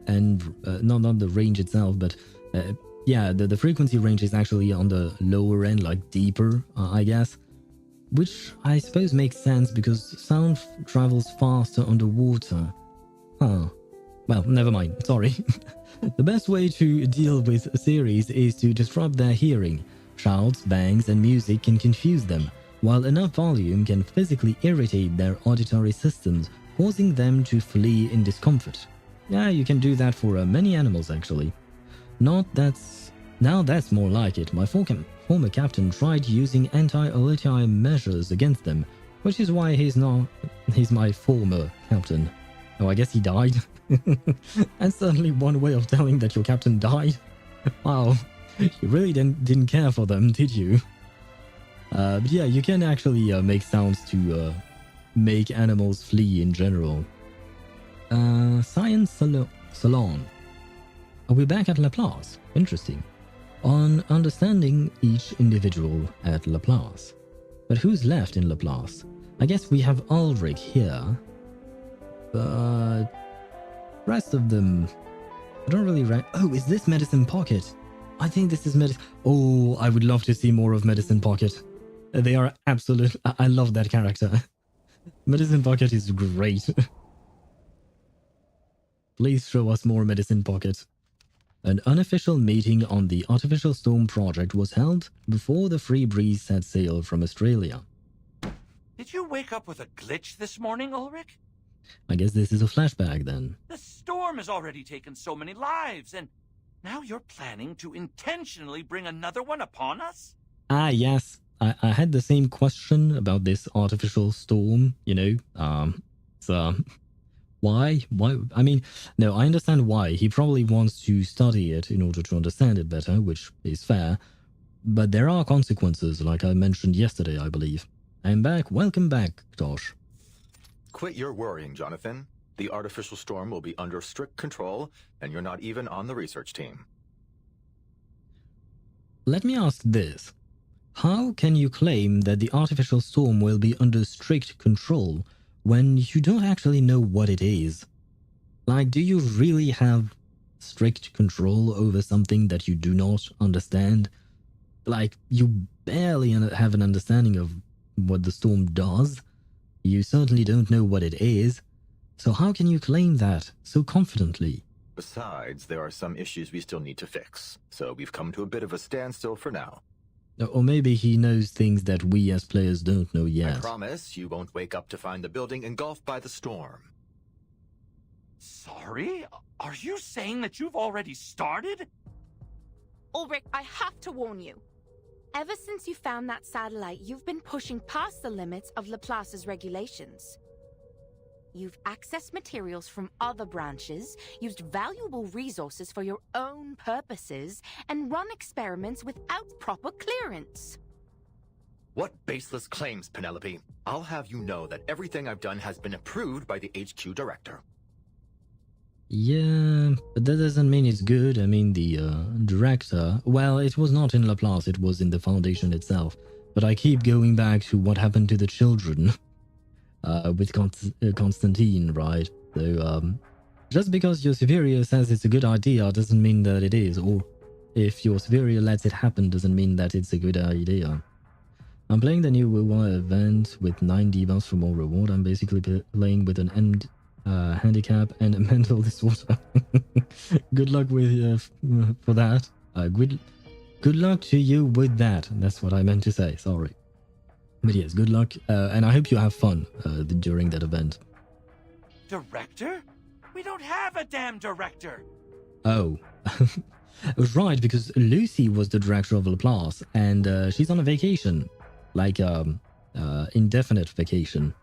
not the range itself, but yeah, the frequency range is actually on the lower end, like deeper, I guess. Which I suppose makes sense because sound travels faster underwater. Huh. Well, never mind, sorry. The best way to deal with a series is to disrupt their hearing. Shouts, bangs, and music can confuse them, while enough volume can physically irritate their auditory systems, causing them to flee in discomfort. Yeah, you can do that for many animals actually. Now that's more like it. My former captain tried using anti-alerti measures against them, which is why he's my former captain. Oh, I guess he died. And certainly one way of telling that your captain died. Wow, you really didn't care for them, did you? But yeah, you can actually make sounds to make animals flee in general. Science Salon. Are we back at Laplace? Interesting. On understanding each individual at Laplace. But who's left in Laplace? I guess we have Ulrich here. But rest of them, I don't really Oh, is this Medicine Pocket? I think this is Medicine... Oh, I would love to see more of Medicine Pocket. They are absolute... I love that character. Medicine Pocket is great. Please show us more Medicine Pocket. An unofficial meeting on the Artificial Storm project was held before the Free Breeze set sail from Australia. Did you wake up with a glitch this morning, Ulrich? I guess this is a flashback then. The storm has already taken so many lives, and now you're planning to intentionally bring another one upon us? Ah, yes. I had the same question about this artificial storm, you know. So... Why? I mean, no, I understand why. He probably wants to study it in order to understand it better, which is fair. But there are consequences, like I mentioned yesterday, I believe. I'm back. Welcome back, Tosh. Quit your worrying, Jonathan. The artificial storm will be under strict control, and you're not even on the research team. Let me ask this. How can you claim that the artificial storm will be under strict control when you don't actually know what it is? Like, do you really have strict control over something that you do not understand? Like, you barely have an understanding of what the storm does. You certainly don't know what it is. So how can you claim that so confidently? Besides, there are some issues we still need to fix, so we've come to a bit of a standstill for now. Or maybe he knows things that we as players don't know yet. I promise you won't wake up to find the building engulfed by the storm. Sorry? Are you saying that you've already started? Ulrich, I have to warn you. Ever since you found that satellite, you've been pushing past the limits of Laplace's regulations. You've accessed materials from other branches, used valuable resources for your own purposes, and run experiments without proper clearance. What baseless claims, Penelope? I'll have you know that everything I've done has been approved by the HQ director. Yeah, but that doesn't mean it's good. I mean, the director... Well, it was not in Laplace, it was in the Foundation itself. But I keep going back to what happened to the children. With Constantine, right? So, just because your superior says it's a good idea doesn't mean that it is, or if your superior lets it happen doesn't mean that it's a good idea. I'm playing the new WoW event with 9 debuffs for more reward. I'm basically playing with an end handicap and a mental disorder. Good luck with for that. Good luck to you with that. That's what I meant to say. Sorry. But yes, good luck, and I hope you have fun during that event. Director? We don't have a damn director! Oh. Right, because Lucy was the director of Laplace, and she's on a vacation. Like, indefinite vacation.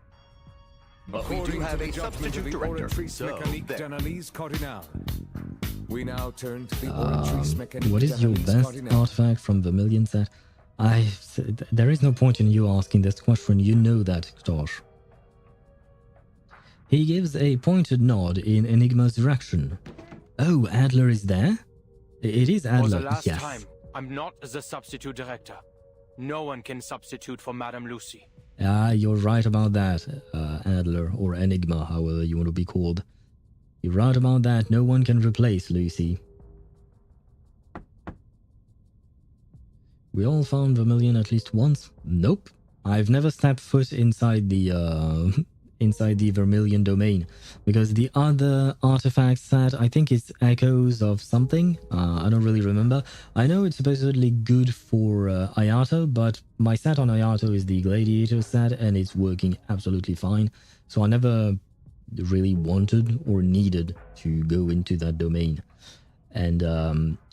But we do have a substitute director, so we now turn to the what is your best artifact from Vermilion set? There is no point in you asking this question. You know that, Tosh. He gives a pointed nod in Enigma's direction. Oh, Adler is there? It is Adler, For the last yes. time, I'm not the substitute director. No one can substitute for Madame Lucy. Ah, you're right about that, Adler, or Enigma, however you want to be called. You're right about that. No one can replace Lucy. We all found Vermilion at least once? Nope. I've never stepped foot inside the Vermilion domain, because the other artifact set, I think it's echoes of something. I don't really remember. I know it's supposedly good for Ayato, but my set on Ayato is the Gladiator set, and it's working absolutely fine. So I never really wanted or needed to go into that domain. And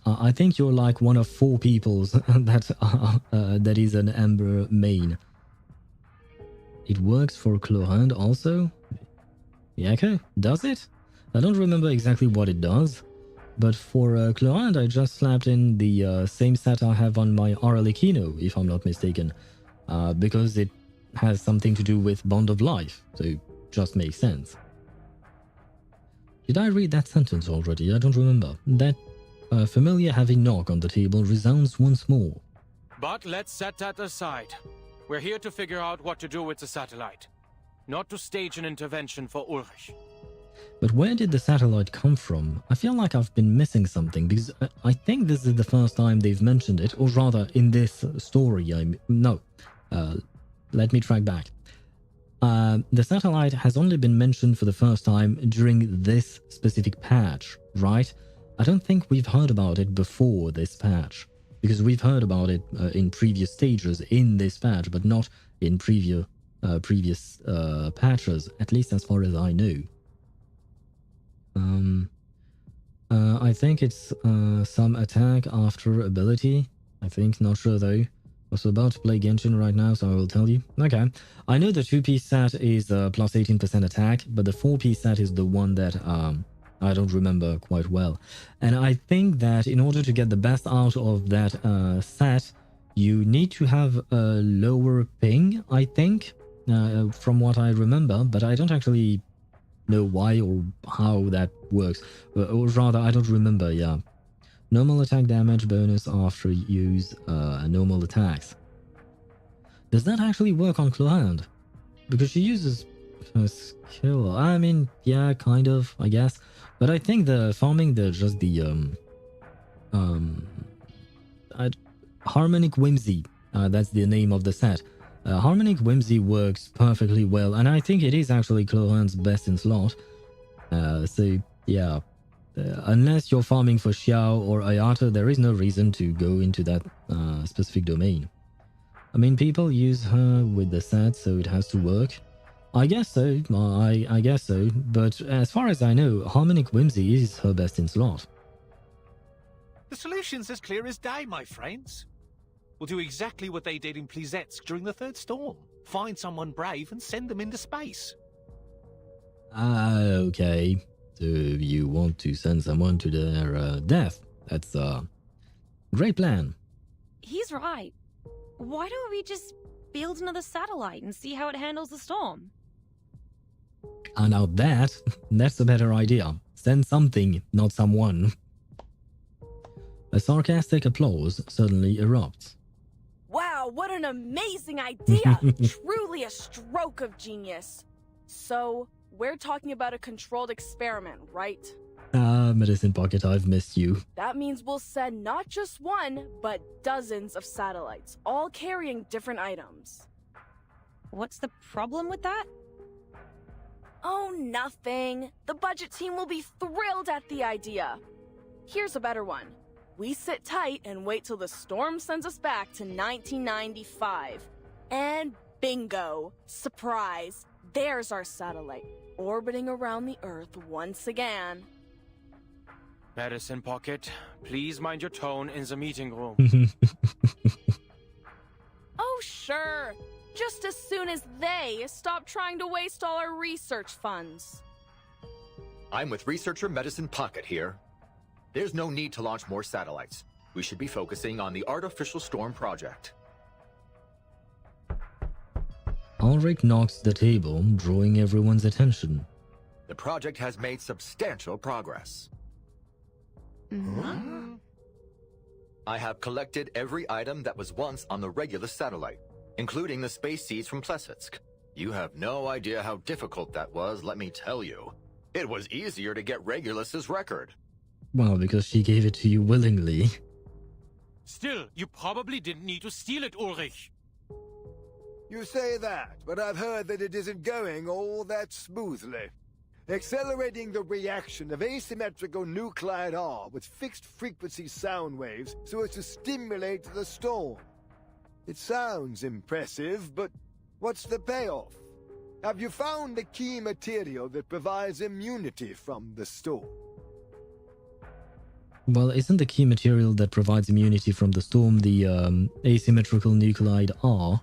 I think you're like one of 4 peoples that is an Ember main. It works for Clohand also? Yeah, okay, does it? I don't remember exactly what it does, but for Clohand I just slapped in the same set I have on my Arlecchino, if I'm not mistaken, because it has something to do with Bond of Life, so it just makes sense. Did I read that sentence already? I don't remember. That familiar heavy knock on the table resounds once more. But let's set that aside. We're here to figure out what to do with the satellite, not to stage an intervention for Ulrich. But where did the satellite come from? I feel like I've been missing something, because I think this is the first time they've mentioned it, or rather in this story. Let me track back. The satellite has only been mentioned for the first time during this specific patch, right? I don't think we've heard about it before this patch, because we've heard about it in previous stages in this patch, but not in previous patches, at least as far as I know. I think it's some attack after ability. I think, not sure though. I was about to play Genshin right now, so I will tell you. Okay, I know the 2-piece set is plus 18% attack, but the 4-piece set is the one that I don't remember quite well. And I think that in order to get the best out of that set, you need to have a lower ping, I think, from what I remember, but I don't actually know why or how that works. Or rather, I don't remember, yeah. Normal attack damage bonus after use normal attacks. Does that actually work on Clohand? Because she uses her skill. I mean, yeah, kind of, I guess. But I think the farming, Harmonic Whimsy, that's the name of the set. Harmonic Whimsy works perfectly well, and I think it is actually Clohand's best in slot. So, yeah. Unless you're farming for Xiao or Ayato, there is no reason to go into that specific domain. I mean, people use her with the set, so it has to work. I guess so, I guess so, but as far as I know, Harmonic Whimsy is her best in slot. The solution's as clear as day, my friends. We'll do exactly what they did in Plizetsk during the Third Storm. Find someone brave and send them into space. Okay. So you want to send someone to their death. That's a great plan. He's right. Why don't we just build another satellite and see how it handles the storm? Now that's a better idea. Send something, not someone. A sarcastic applause suddenly erupts. Wow, what an amazing idea! Truly a stroke of genius. So, we're talking about a controlled experiment, right? Medicine Pocket, I've missed you. That means we'll send not just one, but dozens of satellites, all carrying different items. What's the problem with that? Oh, nothing. The budget team will be thrilled at the idea. Here's a better one. We sit tight and wait till the storm sends us back to 1995. And bingo! Surprise! There's our satellite, orbiting around the Earth once again. Medicine Pocket, please mind your tone in the meeting room. Oh, sure. Just as soon as they stop trying to waste all our research funds. I'm with researcher Medicine Pocket here. There's no need to launch more satellites. We should be focusing on the Artificial Storm project. Ulrich knocks the table, drawing everyone's attention. The project has made substantial progress. I have collected every item that was once on the Regulus satellite, including the space seeds from Plessetsk. You have no idea how difficult that was, let me tell you. It was easier to get Regulus's record. Well, because she gave it to you willingly. Still, you probably didn't need to steal it, Ulrich. You say that, but I've heard that it isn't going all that smoothly. Accelerating the reaction of asymmetrical nuclide R with fixed-frequency sound waves so as to stimulate the storm. It sounds impressive, but what's the payoff? Have you found the key material that provides immunity from the storm? Well, isn't the key material that provides immunity from the storm the asymmetrical nuclide R?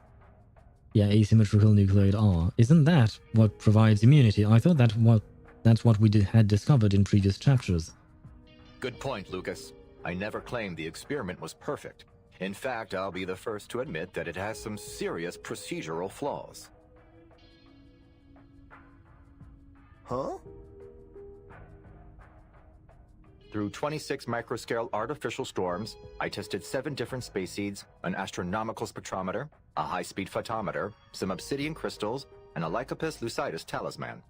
Yeah, asymmetrical nuclide R. Isn't that what provides immunity? I thought that's what we had discovered in previous chapters. Good point, Lucas. I never claimed the experiment was perfect. In fact, I'll be the first to admit that it has some serious procedural flaws. Huh? Through 26 microscale artificial storms, I tested 7 different space seeds, an astronomical spectrometer, a high-speed photometer, some obsidian crystals, and a Lycopus lucidus talisman.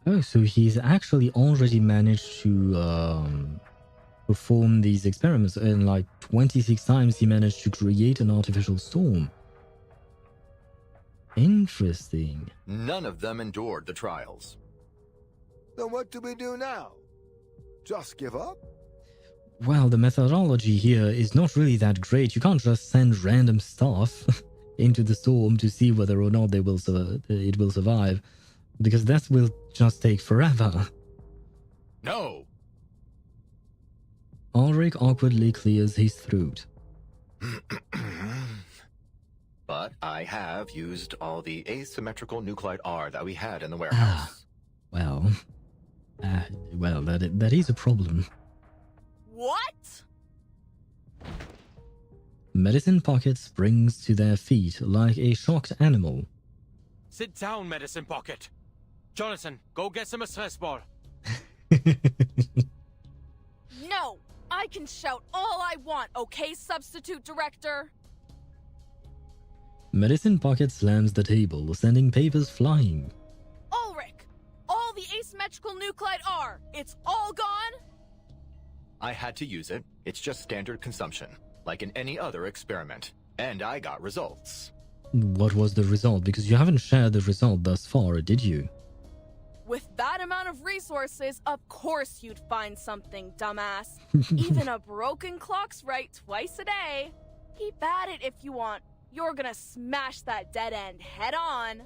Oh, so he's actually already managed to perform these experiments, and like 26 times he managed to create an artificial storm. Interesting. None of them endured the trials. Then what do we do now? Just give up? Well, the methodology here is not really that great. You can't just send random stuff into the storm to see whether or not it will survive, because that will just take forever. No! Ulrich awkwardly clears his throat. But I have used all the asymmetrical nuclide R that we had in the warehouse. Well, that is a problem. What? Medicine Pocket springs to their feet like a shocked animal. Sit down, Medicine Pocket. Jonathan, go get some stress ball. No! I can shout all I want, okay, Substitute Director? Medicine Pocket slams the table, sending papers flying. Ulrich! All the asymmetrical nuclide R, it's all gone? I had to use it. It's just standard consumption, like in any other experiment. And I got results. What was the result? Because you haven't shared the result thus far, did you? With that amount of resources, of course you'd find something, dumbass. Even a broken clock's right twice a day. Keep at it if you want. You're gonna smash that dead end head on.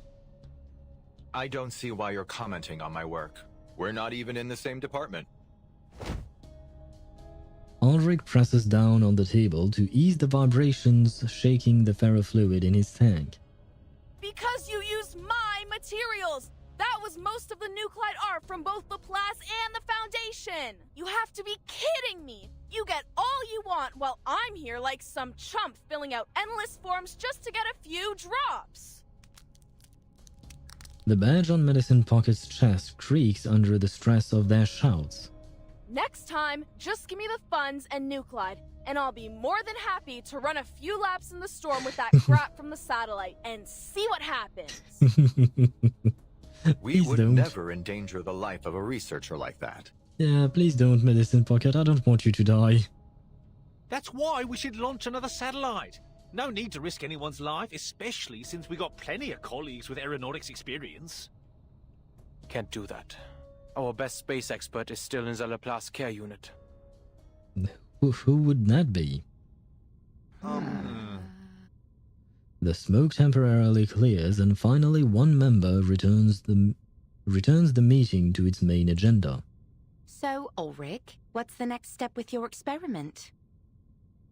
I don't see why you're commenting on my work. We're not even in the same department. Ulrich presses down on the table to ease the vibrations shaking the ferrofluid in his tank. Because you used my materials! That was most of the nuclide R from both Laplace and the Foundation! You have to be kidding me! You get all you want while I'm here like some chump filling out endless forms just to get a few drops! The badge on Medicine Pocket's chest creaks under the stress of their shouts. Next time, just give me the funds and nuclide, and I'll be more than happy to run a few laps in the storm with that crap from the satellite and see what happens. We would never endanger the life of a researcher like that. Yeah, please don't, Medicine Pocket. I don't want you to die. That's why we should launch another satellite. No need to risk anyone's life, especially since we got plenty of colleagues with aeronautics experience. Can't do that. Our best space expert is still in the Laplace care unit. Who would that be? The smoke temporarily clears, and finally one member returns the meeting to its main agenda. So, Ulrich, what's the next step with your experiment?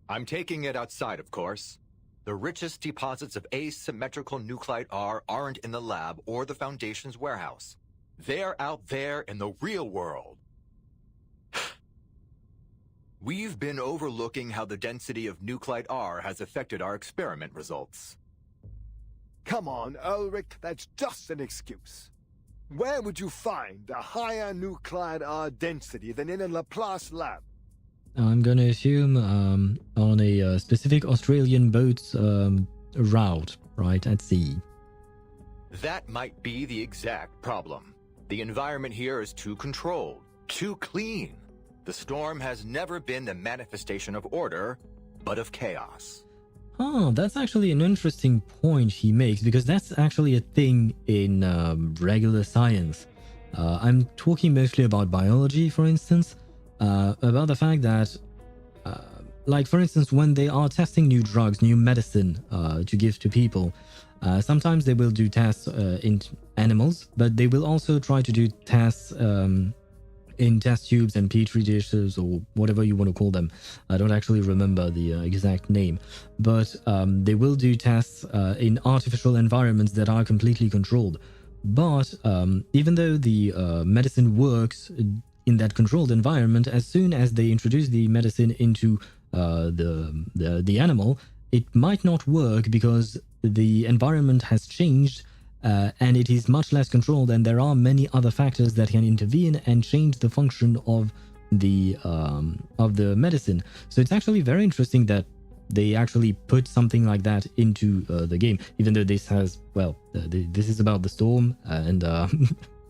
I'm taking it outside, of course. The richest deposits of asymmetrical nuclide R aren't in the lab or the Foundation's warehouse. They're out there in the real world. We've been overlooking how the density of nuclide R has affected our experiment results. Come on, Ulrich, that's just an excuse. Where would you find a higher nuclide R density than in a Laplace lab? I'm going to assume on a specific Australian boat's route, right, at sea. That might be the exact problem. The environment here is too controlled, too clean. The storm has never been the manifestation of order, but of chaos. Oh, that's actually an interesting point he makes, because that's actually a thing in regular science. I'm talking mostly about biology, for instance, about the fact that, like, for instance, when they are testing new drugs, new medicine to give to people, sometimes they will do tests in animals, but they will also try to do tests in test tubes and petri dishes, or whatever you want to call them. I don't actually remember the exact name, but they will do tests in artificial environments that are completely controlled. But even though the medicine works in that controlled environment, as soon as they introduce the medicine into the animal, it might not work because the environment has changed and it is much less controlled, and there are many other factors that can intervene and change the function of the medicine. So it's actually very interesting that they actually put something like that into the game, even though this has, well, this is about the storm, and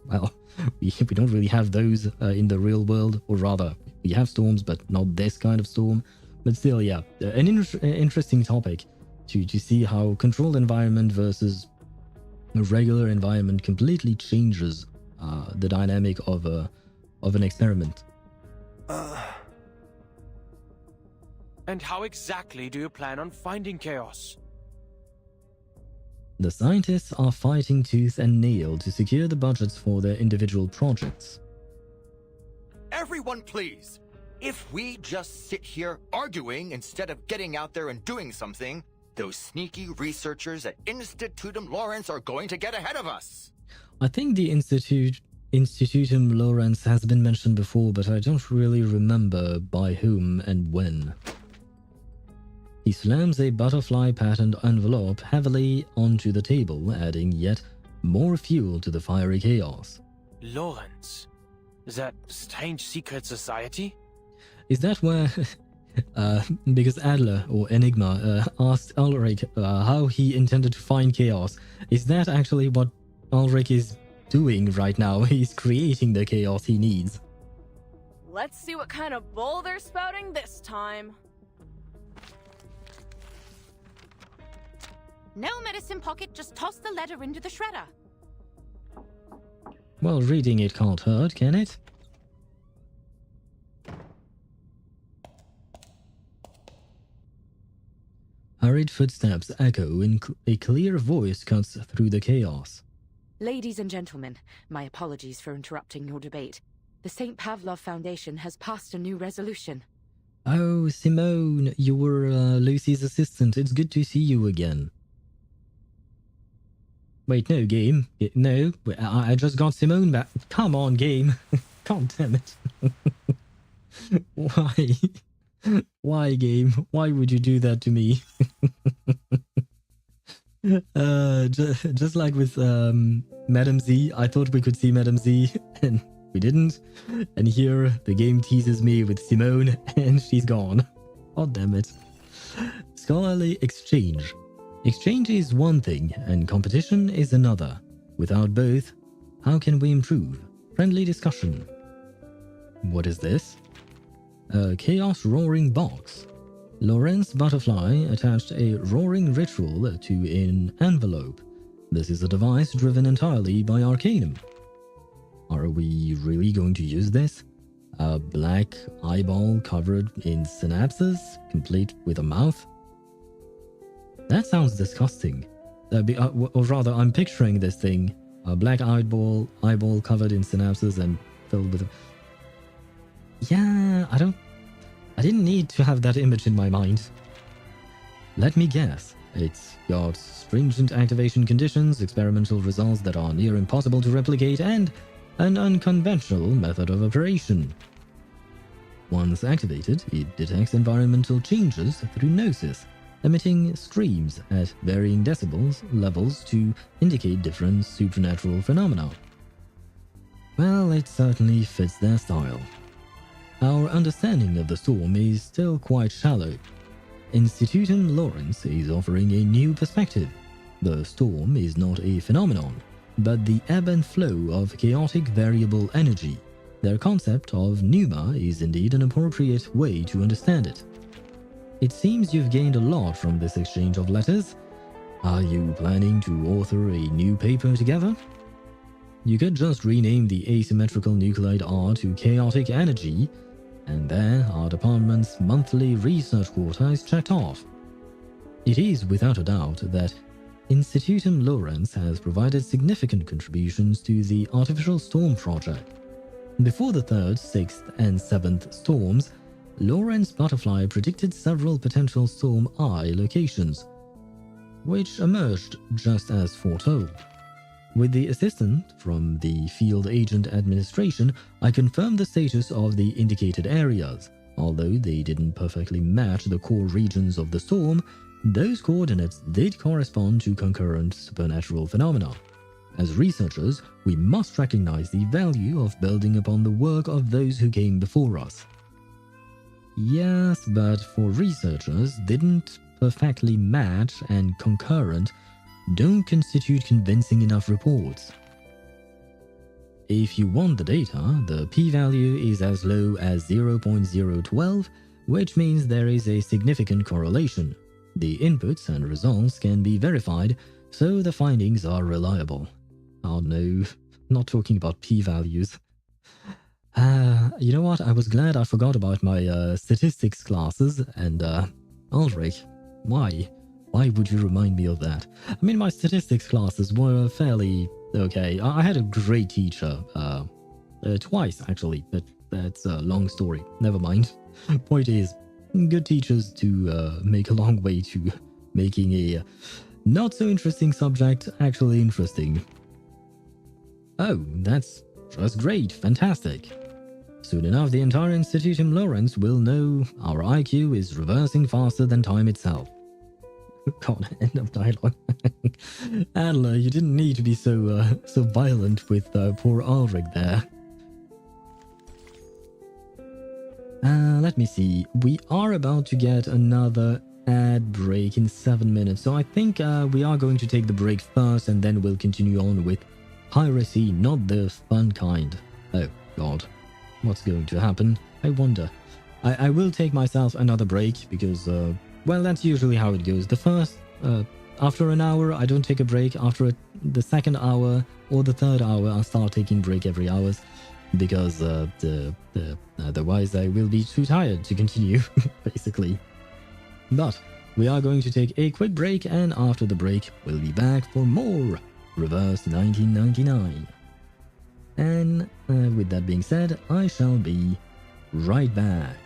well, we don't really have those in the real world, or rather, we have storms, but not this kind of storm. But still, yeah, an interesting topic to see how controlled environment versus a regular environment completely changes the dynamic of an experiment. And how exactly do you plan on finding chaos? The scientists are fighting tooth and nail to secure the budgets for their individual projects. Everyone, please! If we just sit here arguing instead of getting out there and doing something, those sneaky researchers at Institutum Lawrence are going to get ahead of us. I think the Institutum Lawrence has been mentioned before, but I don't really remember by whom and when. He slams a butterfly-patterned envelope heavily onto the table, adding yet more fuel to the fiery chaos. Lawrence? That strange secret society? Is that where... because Adler, or Enigma, asked Ulrich how he intended to find chaos. Is that actually what Ulrich is doing right now? He's creating the chaos he needs. Let's see what kind of bull they're spouting this time. No medicine pocket, just toss the letter into the shredder. Well, reading it can't hurt, can it? Hurried footsteps echo and a clear voice cuts through the chaos. Ladies and gentlemen, my apologies for interrupting your debate. The St. Pavlov Foundation has passed a new resolution. Oh, Simone, you were Lucy's assistant. It's good to see you again. Wait, no, game. No, I just got Simone back. Come on, game. God damn it. Why? Why, game? Why would you do that to me? Just like with Madam Z, I thought we could see Madam Z, and we didn't. And here, the game teases me with Simone, and she's gone. Oh, damn it. Scholarly exchange. Exchange is one thing, and competition is another. Without both, how can we improve? Friendly discussion. What is this? A chaos roaring box. Lawrence Butterfly attached a roaring ritual to an envelope. This is a device driven entirely by Arcanum. Are we really going to use this? A black eyeball covered in synapses, complete with a mouth? That sounds disgusting. Or rather, I'm picturing this thing. A black eyeball covered in synapses and filled with... Yeah, I didn't need to have that image in my mind. Let me guess. It's got stringent activation conditions, experimental results that are near impossible to replicate, and an unconventional method of operation. Once activated, it detects environmental changes through gnosis. emitting screams at varying decibels levels to indicate different supernatural phenomena. Well, it certainly fits their style. Our understanding of the storm is still quite shallow. Institutum Lawrence is offering a new perspective. The storm is not a phenomenon, but the ebb and flow of chaotic variable energy. Their concept of pneuma is indeed an appropriate way to understand it. It seems you've gained a lot from this exchange of letters. Are you planning to author a new paper together? You could just rename the asymmetrical nuclide R to chaotic energy, and there our department's monthly research quota is checked off. It is without a doubt that Institutum Lawrence has provided significant contributions to the Artificial Storm project. Before the 3rd, 6th, and 7th storms, Lawrence Butterfly predicted several potential Storm I locations, which emerged just as foretold. With the assistance from the Field Agent Administration, I confirmed the status of the indicated areas. Although they didn't perfectly match the core regions of the storm, those coordinates did correspond to concurrent supernatural phenomena. As researchers, we must recognize the value of building upon the work of those who came before us. Yes, but for researchers, didn't perfectly match and concurrent don't constitute convincing enough reports. If you want the data, the p-value is as low as 0.012, which means there is a significant correlation. The inputs and results can be verified, so the findings are reliable. Oh no, not talking about p-values. You know what? I was glad I forgot about my statistics classes, and Ulrich, why? Why would you remind me of that? I mean, my statistics classes were fairly okay. I had a great teacher, twice actually, but that's a long story. Never mind. Point is, good teachers to make a long way to making a not so interesting subject actually interesting. Oh, that's just great. Fantastic. Soon enough, the entire Institutum Lawrence will know our IQ is reversing faster than time itself. God, end of dialogue. Adler, you didn't need to be so violent with poor Ulrich there. Let me see. We are about to get another ad break in 7 minutes, so I think we are going to take the break first, and then we'll continue on with piracy, not the fun kind. Oh, God. What's going to happen? I wonder. I will take myself another break because, well, that's usually how it goes. The first, after an hour, I don't take a break. After the second hour or the third hour, I'll start taking break every hour because otherwise I will be too tired to continue, basically. But we are going to take a quick break, and after the break, we'll be back for more Reverse 1999. And with that being said, I shall be right back.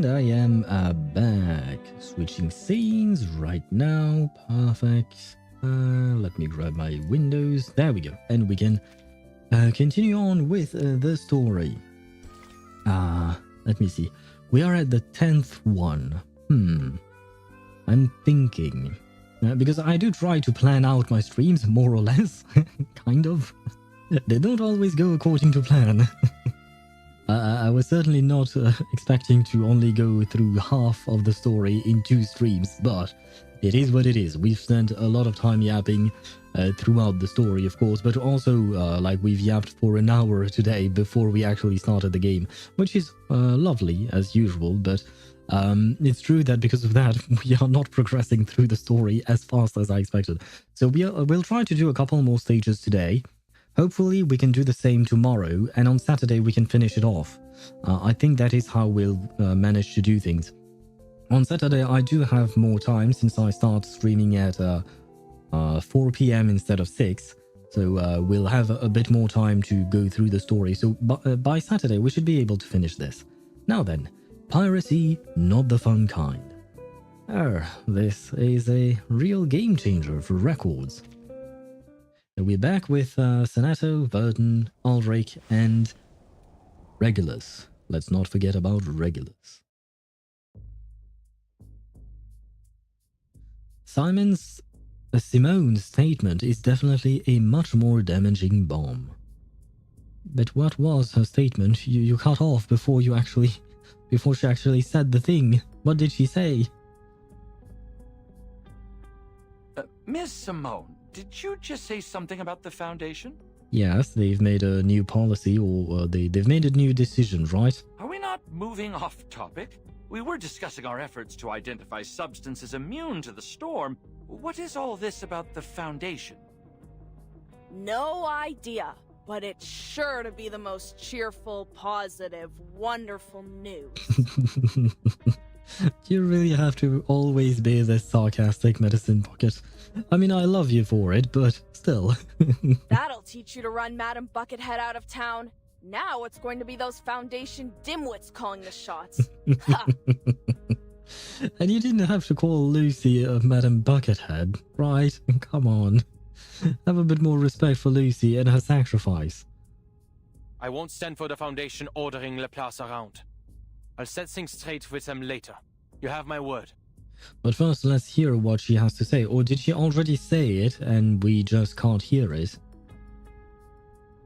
And I am back. Switching scenes right now. Perfect. Let me grab my windows. There we go. And we can continue on with the story. Let me see. We are at the 10th one. I'm thinking. Because I do try to plan out my streams, more or less. Kind of. They don't always go according to plan. I was certainly not expecting to only go through half of the story in 2 streams, but it is what it is. We've spent a lot of time yapping throughout the story, of course, but also like we've yapped for an hour today before we actually started the game, which is lovely as usual, but it's true that because of that, we are not progressing through the story as fast as I expected. So we'll try to do a couple more stages today. Hopefully we can do the same tomorrow, and on Saturday we can finish it off. I think that is how we'll manage to do things. On Saturday I do have more time since I start streaming at 4 PM instead of 6. So we'll have a bit more time to go through the story. So by Saturday we should be able to finish this. Now then, piracy, not the fun kind. This is a real game changer for records. We're back with Senato, Vertin, Ulrich, and Regulus. Let's not forget about Regulus. Simone's statement is definitely a much more damaging bomb. But what was her statement? You cut off before she actually said the thing. What did she say? Miss Simone, did you just say something about the Foundation? Yes, they've made a new policy, or they've made a new decision, right? Are we not moving off topic? We were discussing our efforts to identify substances immune to the storm. What is all this about the Foundation? No idea, but it's sure to be the most cheerful, positive, wonderful news. You really have to always be this sarcastic, Medicine Pocket. I mean, I love you for it, but still. That'll teach you to run Madam Buckethead out of town. Now it's going to be those Foundation dimwits calling the shots. Ha! And you didn't have to call Lucy Madam Buckethead, right? Come on. Have a bit more respect for Lucy and her sacrifice. I won't stand for the Foundation ordering Laplace around. I'll set things straight with them later. You have my word. But first, let's hear what she has to say. Or did she already say it and we just can't hear it?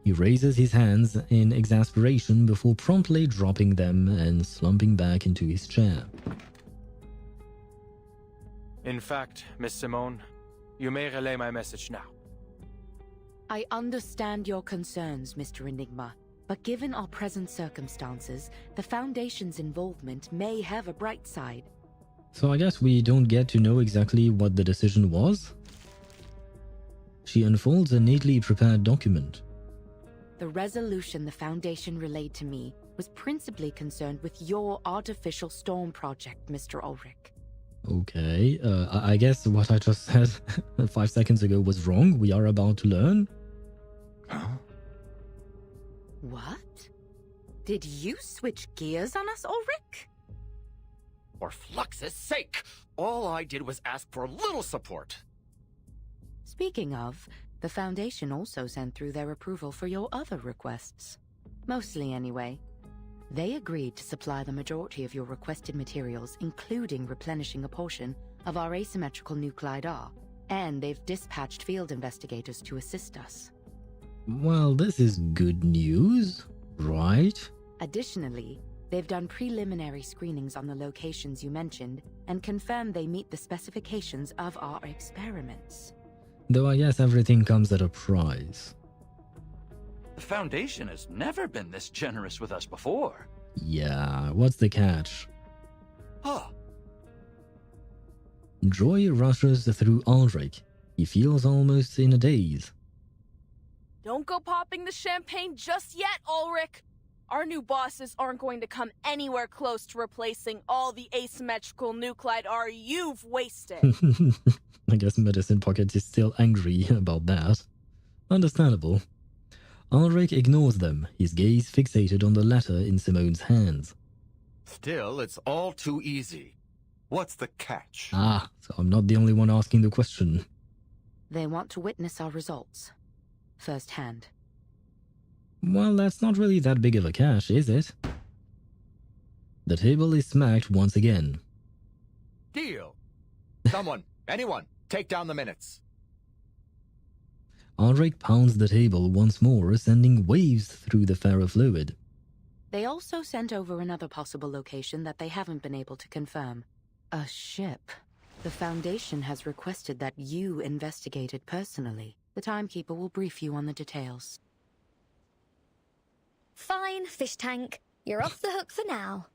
He raises his hands in exasperation before promptly dropping them and slumping back into his chair. In fact, Miss Simone, you may relay my message now. I understand your concerns, Mr. Enigma, but given our present circumstances, the Foundation's involvement may have a bright side. So I guess we don't get to know exactly what the decision was? She unfolds a neatly prepared document. The resolution the Foundation relayed to me was principally concerned with your artificial storm project, Mr. Ulrich. Okay, I guess what I just said 5 seconds ago was wrong. We are about to learn. Huh? What? Did you switch gears on us, Ulrich? For Flux's sake! All I did was ask for a little support. Speaking of, the Foundation also sent through their approval for your other requests. Mostly anyway. They agreed to supply the majority of your requested materials, including replenishing a portion of our asymmetrical nuclide R, and they've dispatched field investigators to assist us. Well, this is good news, right? Additionally, they've done preliminary screenings on the locations you mentioned and confirmed they meet the specifications of our experiments. Though I guess everything comes at a price. The Foundation has never been this generous with us before. Yeah, what's the catch? Huh. Joy rushes through Ulrich. He feels almost in a daze. Don't go popping the champagne just yet, Ulrich. Our new bosses aren't going to come anywhere close to replacing all the asymmetrical nuclide R you've wasted. I guess Medicine Pocket is still angry about that. Understandable. Ulrich ignores them, his gaze fixated on the letter in Simone's hands. Still, it's all too easy. What's the catch? Ah, so I'm not the only one asking the question. They want to witness our results. Firsthand. Well, that's not really that big of a catch, is it? The table is smacked once again. Deal! Someone, anyone, take down the minutes. Ulrich pounds the table once more, sending waves through the ferrofluid. They also sent over another possible location that they haven't been able to confirm. A ship. The Foundation has requested that you investigate it personally. The Timekeeper will brief you on the details. Fine, fish tank. You're off the hook for now.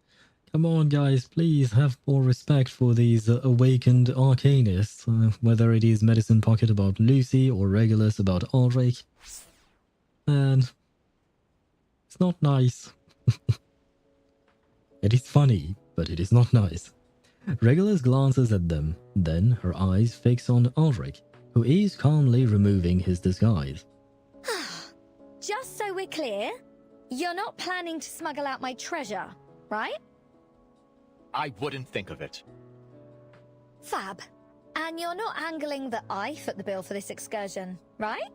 Come on, guys, please have more respect for these awakened arcanists, whether it is Medicine Pocket about Lucy or Regulus about Ulrich. And it's not nice. It is funny, but it is not nice. Regulus glances at them, then her eyes fix on Ulrich, who is calmly removing his disguise. Just so we're clear, you're not planning to smuggle out my treasure, right? I wouldn't think of it. Fab. And you're not angling that I foot the bill for this excursion, right?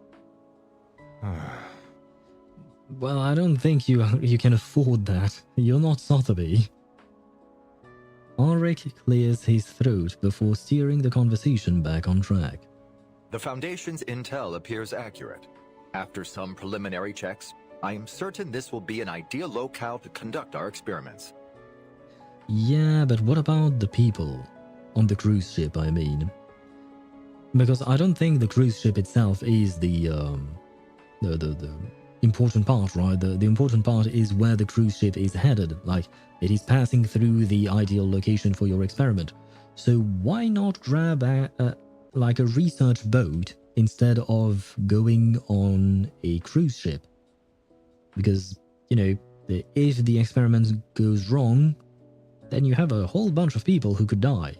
Well, I don't think you can afford that. You're not Sotheby. Ulrich clears his throat before steering the conversation back on track. The Foundation's intel appears accurate. After some preliminary checks, I am certain this will be an ideal locale to conduct our experiments. Yeah, but what about the people? On the cruise ship, I mean. Because I don't think the cruise ship itself is the important part, right? The important part is where the cruise ship is headed. Like, it is passing through the ideal location for your experiment. So why not grab a research boat instead of going on a cruise ship? Because, you know, if the experiment goes wrong, then you have a whole bunch of people who could die.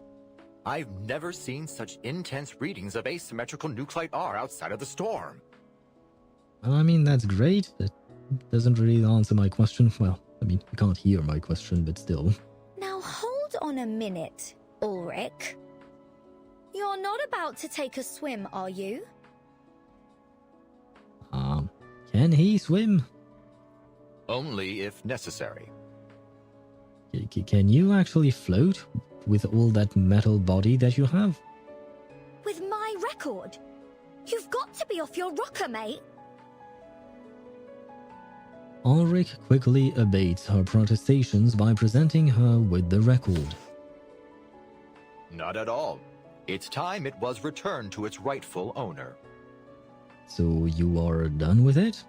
I've never seen such intense readings of asymmetrical nuclide R outside of the storm. Well, I mean, that's great, but doesn't really answer my question. Well, I mean, you can't hear my question, but still. Now hold on a minute, Ulrich. You're not about to take a swim, are you? Can he swim? Only if necessary. Can you actually float with all that metal body that you have? With my record? You've got to be off your rocker, mate. Ulrich quickly abates her protestations by presenting her with the record. Not at all. It's time it was returned to its rightful owner. So you are done with it?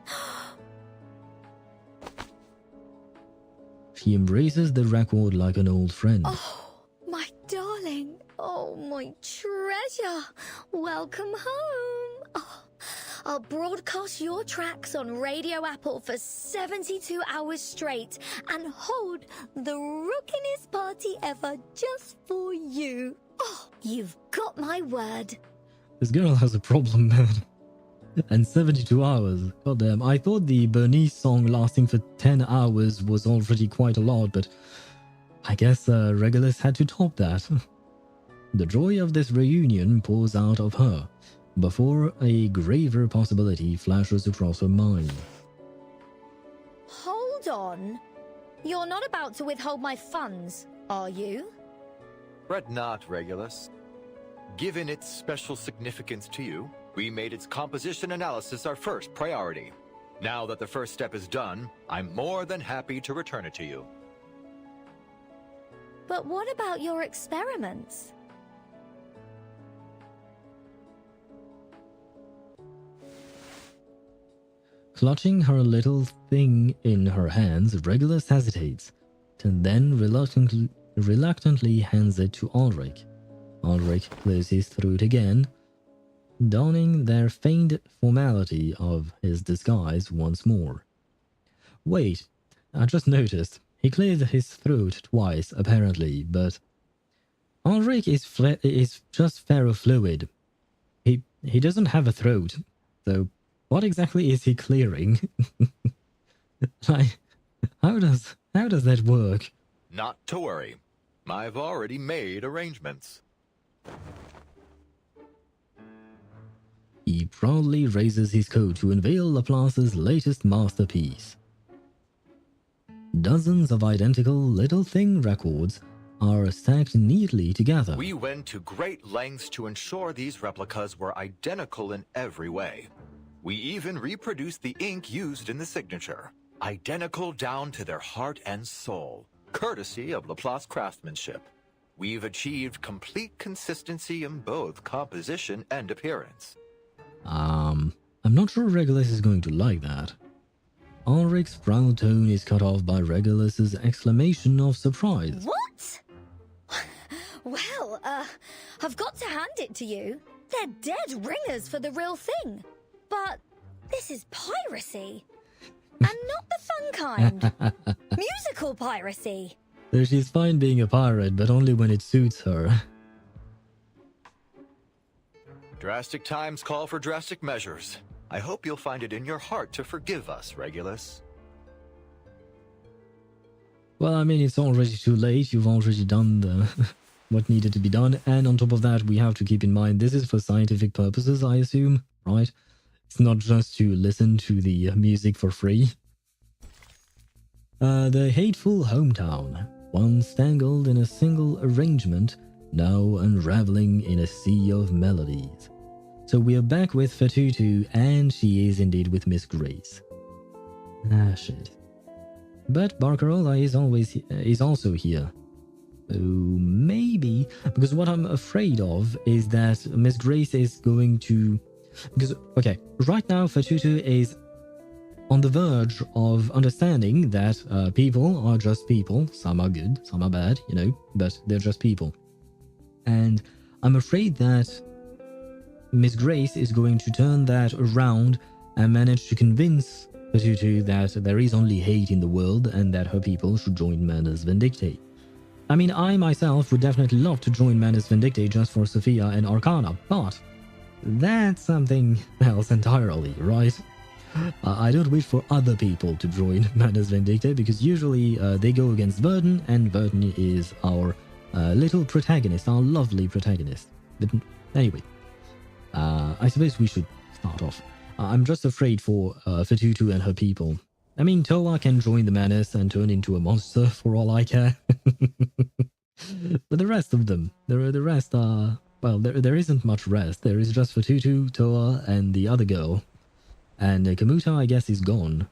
She embraces the record like an old friend. Oh, my darling. Oh, my treasure. Welcome home. Oh, I'll broadcast your tracks on Radio Apple for 72 hours straight and hold the rockinest party ever just for you. Oh, you've got my word. This girl has a problem, man. And 72 hours. Goddamn, I thought the Bernice song lasting for 10 hours was already quite a lot, but I guess Regulus had to top that. The joy of this reunion pours out of her, before a graver possibility flashes across her mind. Hold on. You're not about to withhold my funds, are you? Fret not, Regulus. Given its special significance to you, we made its composition analysis our first priority. Now that the first step is done, I'm more than happy to return it to you. But what about your experiments? Clutching her little thing in her hands, Regulus hesitates, and then reluctantly hands it to Ulrich. Ulrich clears his throat again, donning their feigned formality of his disguise once more. Wait, I just noticed. He cleared his throat twice, apparently, but Ulrich is just ferrofluid. He doesn't have a throat, so what exactly is he clearing? Like, how does that work? Not to worry. I've already made arrangements. He proudly raises his coat to unveil Laplace's latest masterpiece. Dozens of identical Little Thing records are stacked neatly together. We went to great lengths to ensure these replicas were identical in every way. We even reproduced the ink used in the signature, identical down to their heart and soul, courtesy of Laplace craftsmanship. We've achieved complete consistency in both composition and appearance. I'm not sure Regulus is going to like that. Ulrich's proud tone is cut off by Regulus's exclamation of surprise. What? Well, I've got to hand it to you. They're dead ringers for the real thing. But this is piracy. And not the fun kind. Musical piracy. So she's fine being a pirate, but only when it suits her. Drastic times call for drastic measures. I hope you'll find it in your heart to forgive us, Regulus. Well, I mean, it's already too late. You've already done what needed to be done. And on top of that, we have to keep in mind this is for scientific purposes, I assume, right? It's not just to listen to the music for free. The hateful hometown, once tangled in a single arrangement, now unraveling in a sea of melodies. So we are back with Fatutu, and she is indeed with Miss Grace. Ah, shit. But Barcarola is also here. So maybe, because what I'm afraid of is that Miss Grace is going to... Because, okay, right now Fatutu is on the verge of understanding that people are just people. Some are good, some are bad, you know, but they're just people. And I'm afraid that Miss Grace is going to turn that around and manage to convince Fatutu that there is only hate in the world and that her people should join Manus Vindictae. I mean, I myself would definitely love to join Manus Vindictae just for Sophia and Arcana, but that's something else entirely, right? I don't wait for other people to join Manus Vindictae because usually they go against Vertin, and Vertin is our little protagonist, our lovely protagonist. But anyway, I suppose we should start off. I'm just afraid for Fatutu and her people. I mean, Toa can join the Manus and turn into a monster for all I care. But the rest of them, the rest are... Well, there isn't much rest. There is just Fatutu, Toa, and the other girl. And Kamuta, I guess, is gone.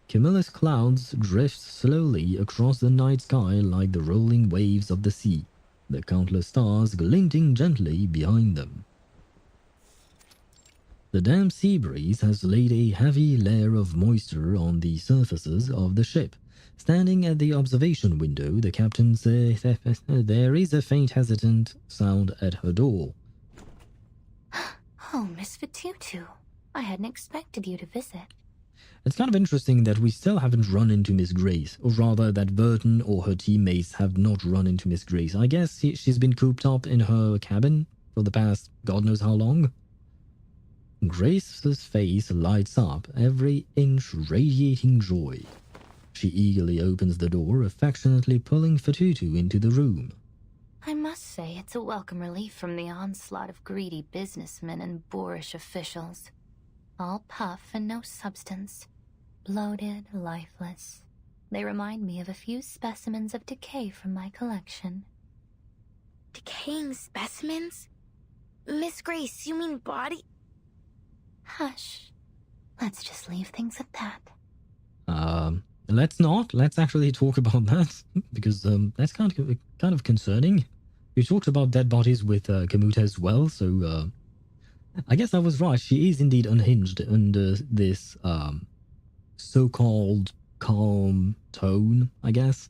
Cumulus clouds drift slowly across the night sky like the rolling waves of the sea, the countless stars glinting gently behind them. The damp sea breeze has laid a heavy layer of moisture on the surfaces of the ship. Standing at the observation window, the captain says there is a faint hesitant sound at her door. Oh, Miss Fatutu. I hadn't expected you to visit. It's kind of interesting that we still haven't run into Miss Grace, or rather that Vertin or her teammates have not run into Miss Grace. I guess she's been cooped up in her cabin for the past God knows how long. Grace's face lights up, every inch radiating joy. She eagerly opens the door, affectionately pulling Fatutu into the room. I must say it's a welcome relief from the onslaught of greedy businessmen and boorish officials. All puff and no substance. Bloated, lifeless. They remind me of a few specimens of decay from my collection. Decaying specimens? Miss Grace, you mean body? Hush. Let's just leave things at that. Let's not. Let's actually talk about that, because that's kind of concerning. You talked about dead bodies with Kamuta as well, so I guess I was right. She is indeed unhinged under this so-called calm tone, I guess.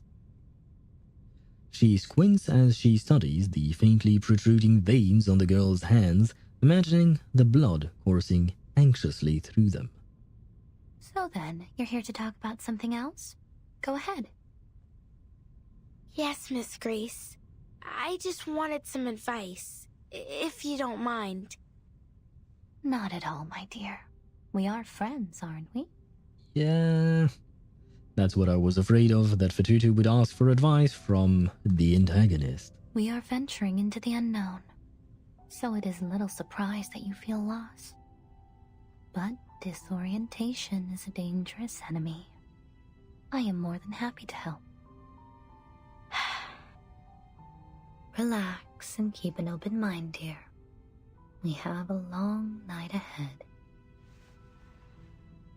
She squints as she studies the faintly protruding veins on the girl's hands, imagining the blood coursing anxiously through them. So then, you're here to talk about something else? Go ahead. Yes, Miss Grace. I just wanted some advice, if you don't mind. Not at all, my dear. We are friends, aren't we? Yeah, That's what I was afraid of, that Fatutu would ask for advice from the antagonist. We are venturing into the unknown, so it is little surprise that you feel lost. But disorientation is a dangerous enemy. I am more than happy to help. Relax and keep an open mind, dear. We have a long night ahead.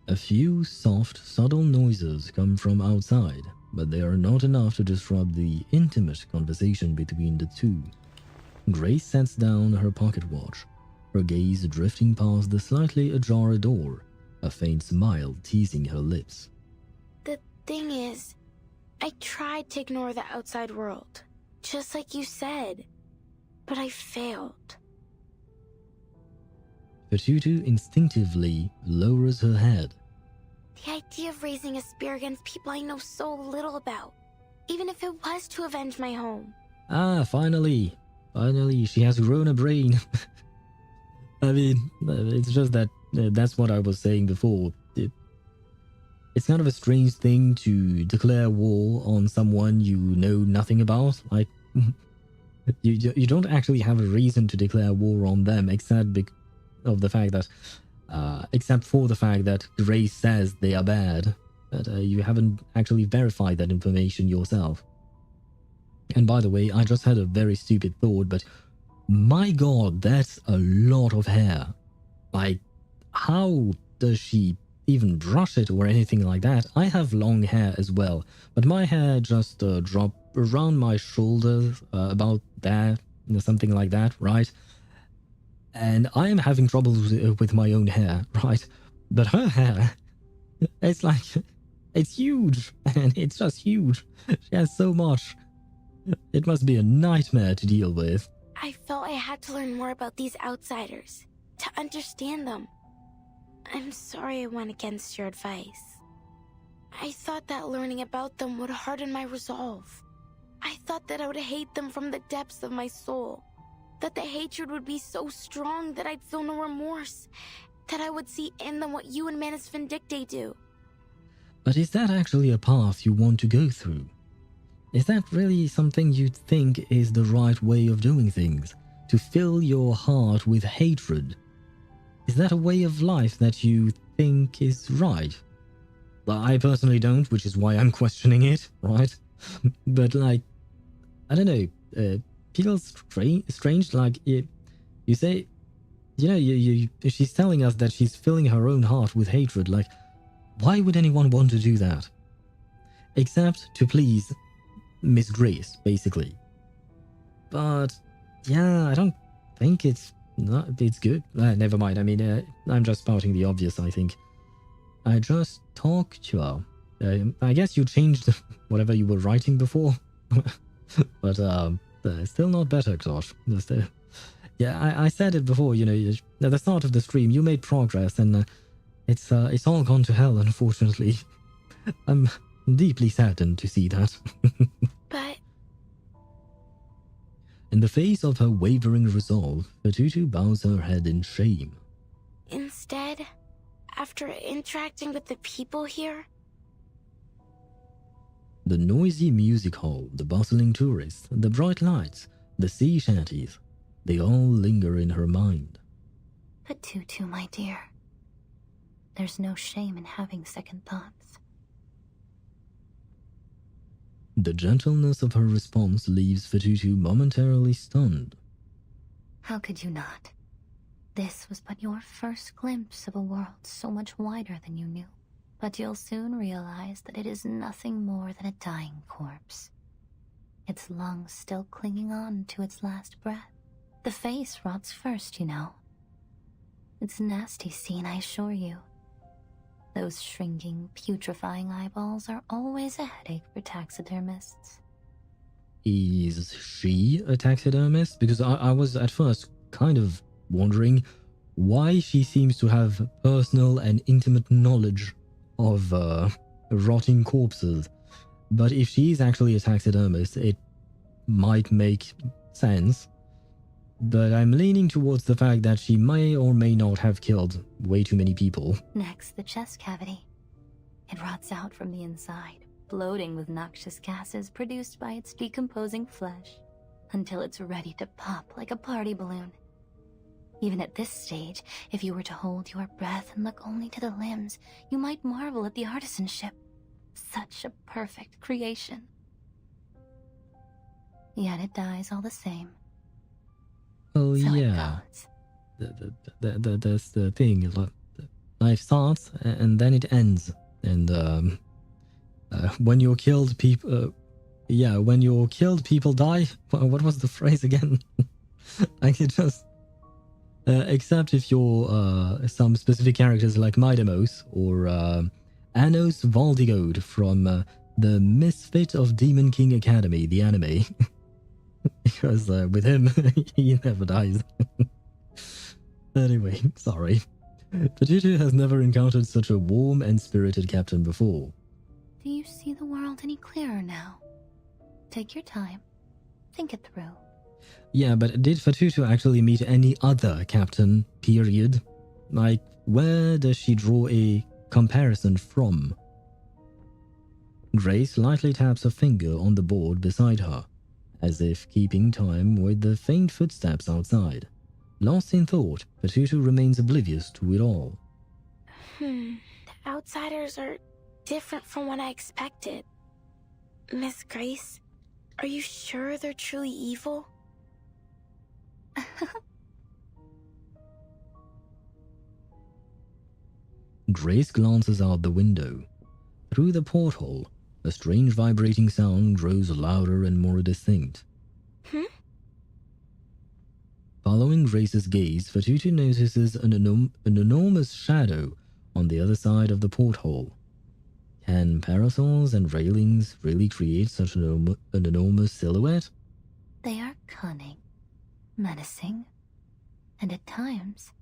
A few soft, subtle noises come from outside, but they are not enough to disrupt the intimate conversation between the two. Grace sets down her pocket watch, her gaze drifting past the slightly ajar door, a faint smile teasing her lips. The thing is, I tried to ignore the outside world, just like you said, but I failed. Fatutu instinctively lowers her head. The idea of raising a spear against people I know so little about, even if it was to avenge my home. Ah, finally, she has grown a brain. I mean, it's just that that's what I was saying before. It's kind of a strange thing to declare war on someone you know nothing about. Like, you don't actually have a reason to declare war on them, except for the fact that Grace says they are bad, but you haven't actually verified that information yourself. And by the way, I just had a very stupid thought, but my god, that's a lot of hair. Like, how does she even brush it or anything like that? I have long hair as well, but my hair just drop around my shoulders, about there, something like that, right? And I am having trouble with my own hair, right? But her hair, it's like, it's huge, and it's just huge. She has so much. It must be a nightmare to deal with. I felt I had to learn more about these outsiders, to understand them. I'm sorry I went against your advice. I thought that learning about them would harden my resolve. I thought that I would hate them from the depths of my soul. That the hatred would be so strong that I'd feel no remorse. That I would see in them what you and Manus Vindicte do. But is that actually a path you want to go through? Is that really something you think is the right way of doing things? To fill your heart with hatred? Is that a way of life that you think is right? I personally don't, which is why I'm questioning it, right? But like, I don't know, feels strange, like you say, you know, she's telling us that she's filling her own heart with hatred. Like, why would anyone want to do that? Except to please Miss Grace, basically. But yeah, I don't think it's good. Never mind. I mean, I'm just spouting the obvious, I think. I just talked to her. I guess you changed whatever you were writing before. But still not better, Josh. Yeah, I said it before, you know, at the start of the stream, you made progress, and it's all gone to hell, unfortunately. I'm deeply saddened to see that. But in the face of her wavering resolve, Fatutu bows her head in shame. instead, after interacting with the people here, The noisy music hall, the bustling tourists, the bright lights, the sea shanties, they all linger in her mind. But Tutu, my dear, there's no shame in having second thoughts. The gentleness of her response leaves Fatutu momentarily stunned. How could you not? This was but your first glimpse of a world so much wider than you knew. But you'll soon realize that it is nothing more than a dying corpse. Its lungs still clinging on to its last breath. The face rots first, you know. It's a nasty scene, I assure you. Those shrinking, putrefying eyeballs are always a headache for taxidermists. Is she a taxidermist? Because I was at first kind of wondering why she seems to have personal and intimate knowledge of rotting corpses. But if she's actually a taxidermist, it might make sense. But I'm leaning towards the fact that she may or may not have killed way too many people. Next, the chest cavity. It rots out from the inside, bloating with noxious gases produced by its decomposing flesh, until it's ready to pop like a party balloon. Even at this stage, if you were to hold your breath and look only to the limbs, you might marvel at the artisanship. Such a perfect creation. Yet it dies all the same. Oh So yeah, that's the thing. Life starts and then it ends. And when you're killed, people. When you're killed, people die. What was the phrase again? I can just. Except if you're some specific characters like Midamos or Anos Valdigode from the Misfit of Demon King Academy, the anime. Because with him, he never dies. Anyway, sorry. Patutu has never encountered such a warm and spirited captain before. Do you see the world any clearer now? Take your time. Think it through. Yeah, but did Fatutu actually meet any other captain, period? Like, where does she draw a comparison from? Grace lightly taps her finger on the board beside her, as if keeping time with the faint footsteps outside. Lost in thought, Fatutu remains oblivious to it all. The outsiders are different from what I expected. Miss Grace, are you sure they're truly evil? Grace glances out the window. Through the porthole, a strange vibrating sound grows louder and more distinct. Following Grace's gaze, Fatutu notices an enormous shadow on the other side of the porthole. Can parasols and railings really create such an enormous silhouette? They are cunning, menacing, and at times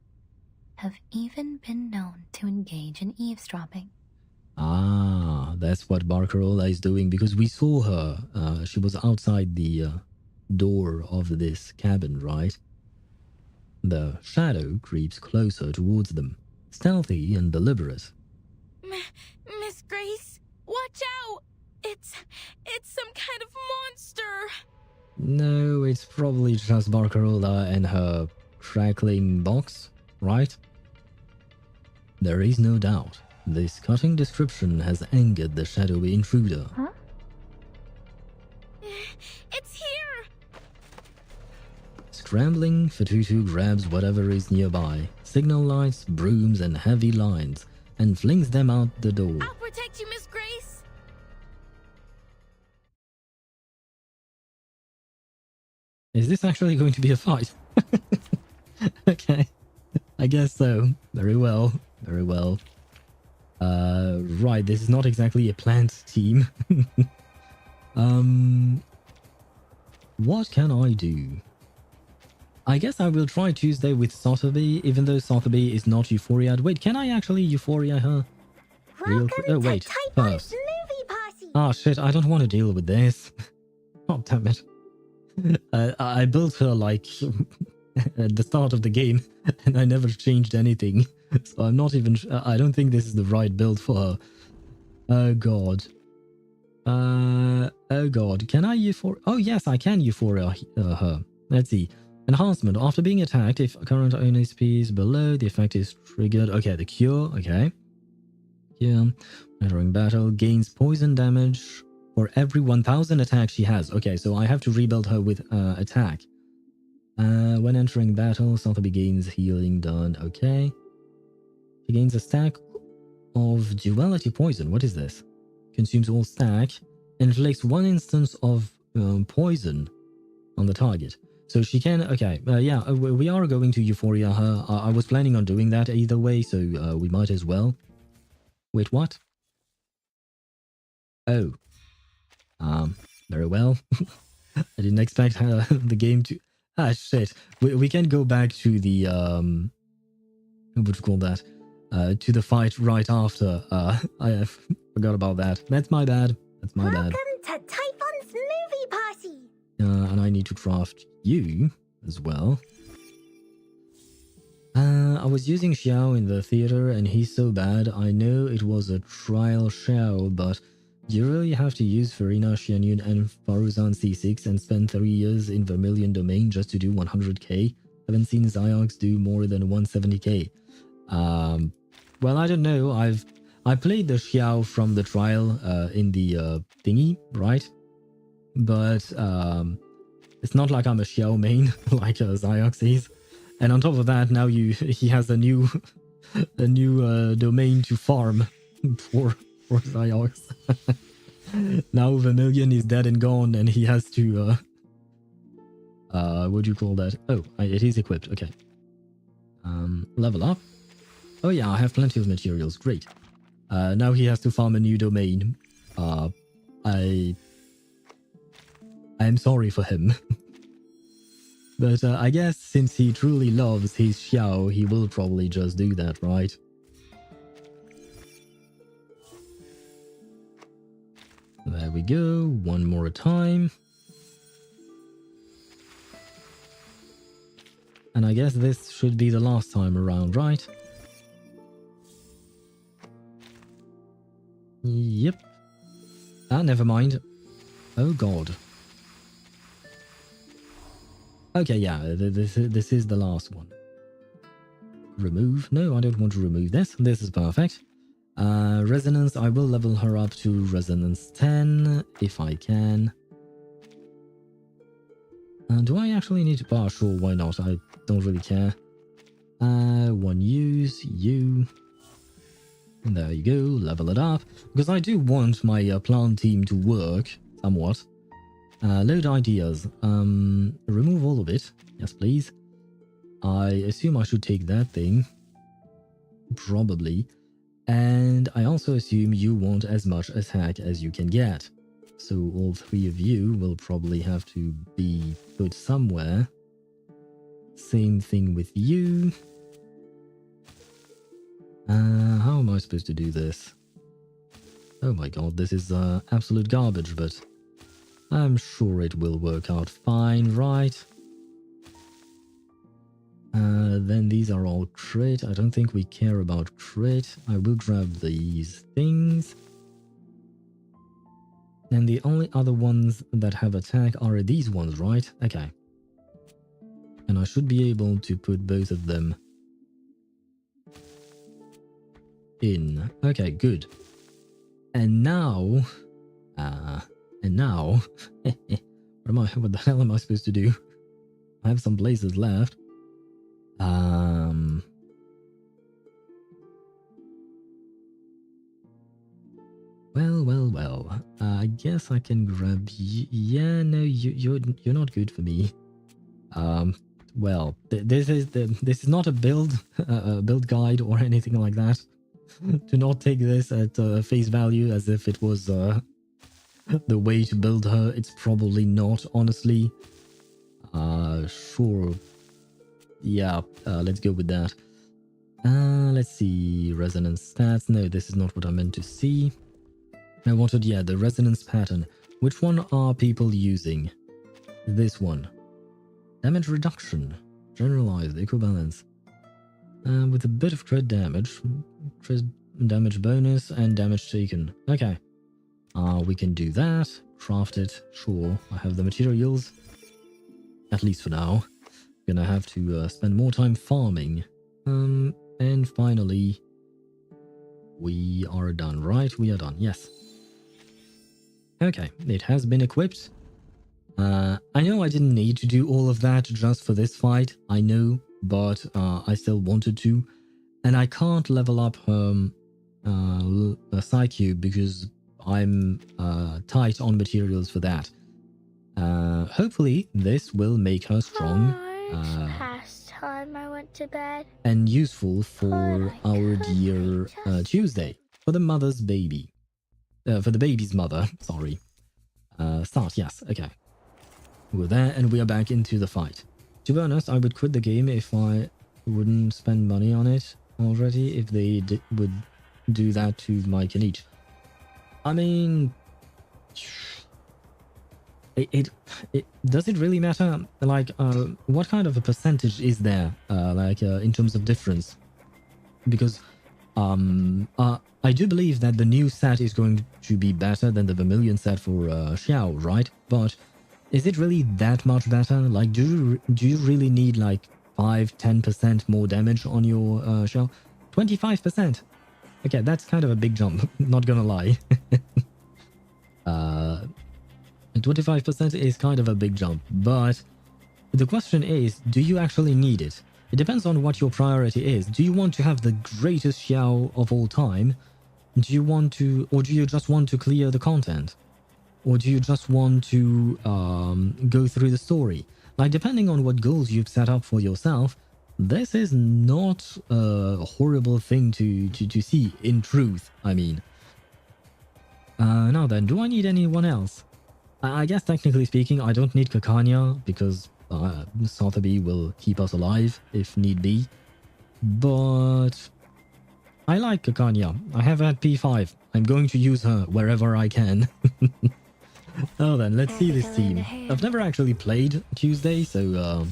have even been known to engage in eavesdropping. Ah, that's what Barcarola is doing, because we saw her. She was outside the door of this cabin, right? The shadow creeps closer towards them, stealthy and deliberate. Miss Grace, watch out! It's some kind of monster! No, it's probably just Barcarola and her crackling box, right? There is no doubt. This cutting description has angered the shadowy intruder. It's here! Scrambling, Fatutu grabs whatever is nearby, signal lights, brooms, and heavy lines, and flings them out the door. I'll protect you, Miss Grace! Is this actually going to be a fight? Okay, I guess so. Very well, very well. Right, this is not exactly a plant team. What can I do? I guess I will try Tuesday with Sotheby, even though Sotheby is not Euphoria. Wait, can I actually Euphoria her? Oh, wait, first. Ah, shit, I don't want to deal with this. Oh, damn it. I built her, like, at the start of the game, and I never changed anything. So I'm not even... I don't think this is the right build for her. Oh, God. Oh, God. Can I Euphoria... Oh, yes, I can Euphoria her. Let's see. Enhancement. After being attacked, if current own SP is below, the effect is triggered. Okay, the cure. Okay. Yeah. Entering battle. Gains poison damage for every 1000 attacks she has. Okay, so I have to rebuild her with attack. When entering battle, Sotheby gains healing done. Okay. She gains a stack of duality poison. What is this? Consumes all stack. Inflicts 1 instance of poison on the target. So she can... Okay, yeah, we are going to Euphoria her. I was planning on doing that either way, so we might as well. Wait, what? Oh. Very well. I didn't expect the game to... Ah, shit. We can go back to the... what would you call that? To the fight right after. I forgot about that. That's my bad. That's my bad. Welcome to Typhon's movie party! And I need to craft you as well. I was using Xiao in the theater and he's so bad. I know it was a trial Xiao, but do you really have to use Farina, Xianyun, and Faruzan C6 and spend 3 years in Vermilion Domain just to do 100k? Haven't seen Ziox do more than 170k. Well, I don't know. I played the Xiao from the trial in the thingy, right? But it's not like I'm a Xiao main like Ziox is. And on top of that, now he has a new domain to farm for Ziox. Now Vermilion is dead and gone, and he has to what do you call that? Oh, it is equipped. Okay. Level up. Oh yeah, I have plenty of materials. Great. Now he has to farm a new domain. I am sorry for him. But I guess since he truly loves his Xiao, he will probably just do that, right? There we go. One more time. And I guess this should be the last time around, right? Yep. Ah, never mind. Oh god. Okay, yeah, this is the last one. Remove? No, I don't want to remove this. This is perfect. Resonance, I will level her up to Resonance 10, if I can. Do I actually need to... sure, why not? I don't really care. One use, you. And there you go, level it up. Because I do want my plant team to work, somewhat. Load ideas. Remove all of it. Yes, please. I assume I should take that thing. Probably. And I also assume you want as much attack as you can get. So all 3 of you will probably have to be put somewhere. Same thing with you. How am I supposed to do this? Oh my god, this is absolute garbage, but I'm sure it will work out fine, right? Then these are all crit. I don't think we care about crit. I will grab these things. And the only other ones that have attack are these ones, right? Okay. And I should be able to put both of them in. Okay, good. And now... what the hell am I supposed to do? I have some blazes left. Well. I guess I can grab you. Yeah, no, you're not good for me. Well, this is not a build guide or anything like that. Do not take this at face value as if it was the way to build her. It's probably not, honestly. Sure. Yeah, let's go with that. Let's see. Resonance stats. No, this is not what I meant to see. I wanted, yeah, the resonance pattern. Which one are people using? This one. Damage reduction. Generalized equivalence. With a bit of crit damage bonus, and damage taken. Okay. We can do that. Craft it. Sure. I have the materials. At least for now. Gonna have to spend more time farming. And finally, we are done, right? We are done, yes. Okay, it has been equipped. I know I didn't need to do all of that just for this fight, I know, but I still wanted to. And I can't level up her Psyche because I'm tight on materials for that. Hopefully, this will make her strong. Past time I went to bed. And useful for our dear Tuesday. For the mother's baby. For the baby's mother, sorry. Start, yes, okay. We're there and we are back into the fight. To be honest, I would quit the game if I wouldn't spend money on it already, if they would do that to Mike and each. I mean... it does it really matter? Like, what kind of a percentage is there, in terms of difference? Because I do believe that the new set is going to be better than the Vermilion set for Xiao, right? But is it really that much better? Like, do you really need like 5-10% more damage on your Xiao? 25%. Okay, that's kind of a big jump. Not gonna lie. 25% is kind of a big jump, but the question is, do you actually need it? It depends on what your priority is. Do you want to have the greatest Xiao of all time? Do you want to, or do you just want to clear the content? Or do you just want to go through the story? Like, depending on what goals you've set up for yourself, this is not a horrible thing to see, in truth, I mean. Now then, do I need anyone else? I guess technically speaking, I don't need Kakanya, because Sotheby will keep us alive if need be. But I like Kakanya. I have had P5. I'm going to use her wherever I can. Oh then, let's see this team. I've never actually played Tuesday, so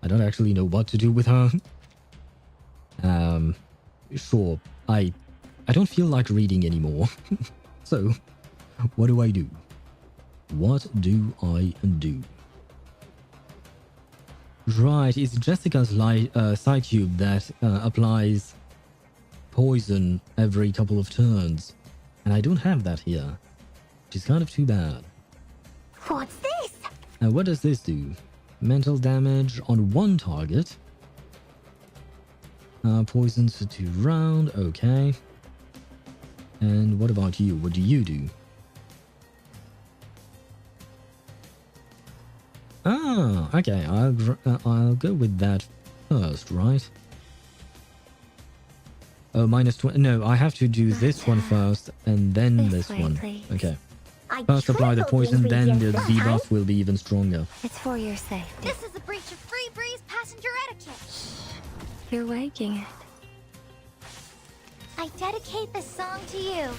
I don't actually know what to do with her. Sure, I don't feel like reading anymore. So, what do I do? What do I do? Right, it's Jessica's Psy Cube that applies poison every couple of turns. And I don't have that here, which is kind of too bad. What's this? What does this do? Mental damage on one target. Poisons for 2 rounds, okay. And what about you? What do you do? Ah, okay, I'll go with that first, right? Oh, -20. No, I have to do this one first and then this one. Okay. First apply the poison, then the debuff will be even stronger. It's for your safety. This is a breach of Free Breeze passenger etiquette. You're waking it. I dedicate this song to you.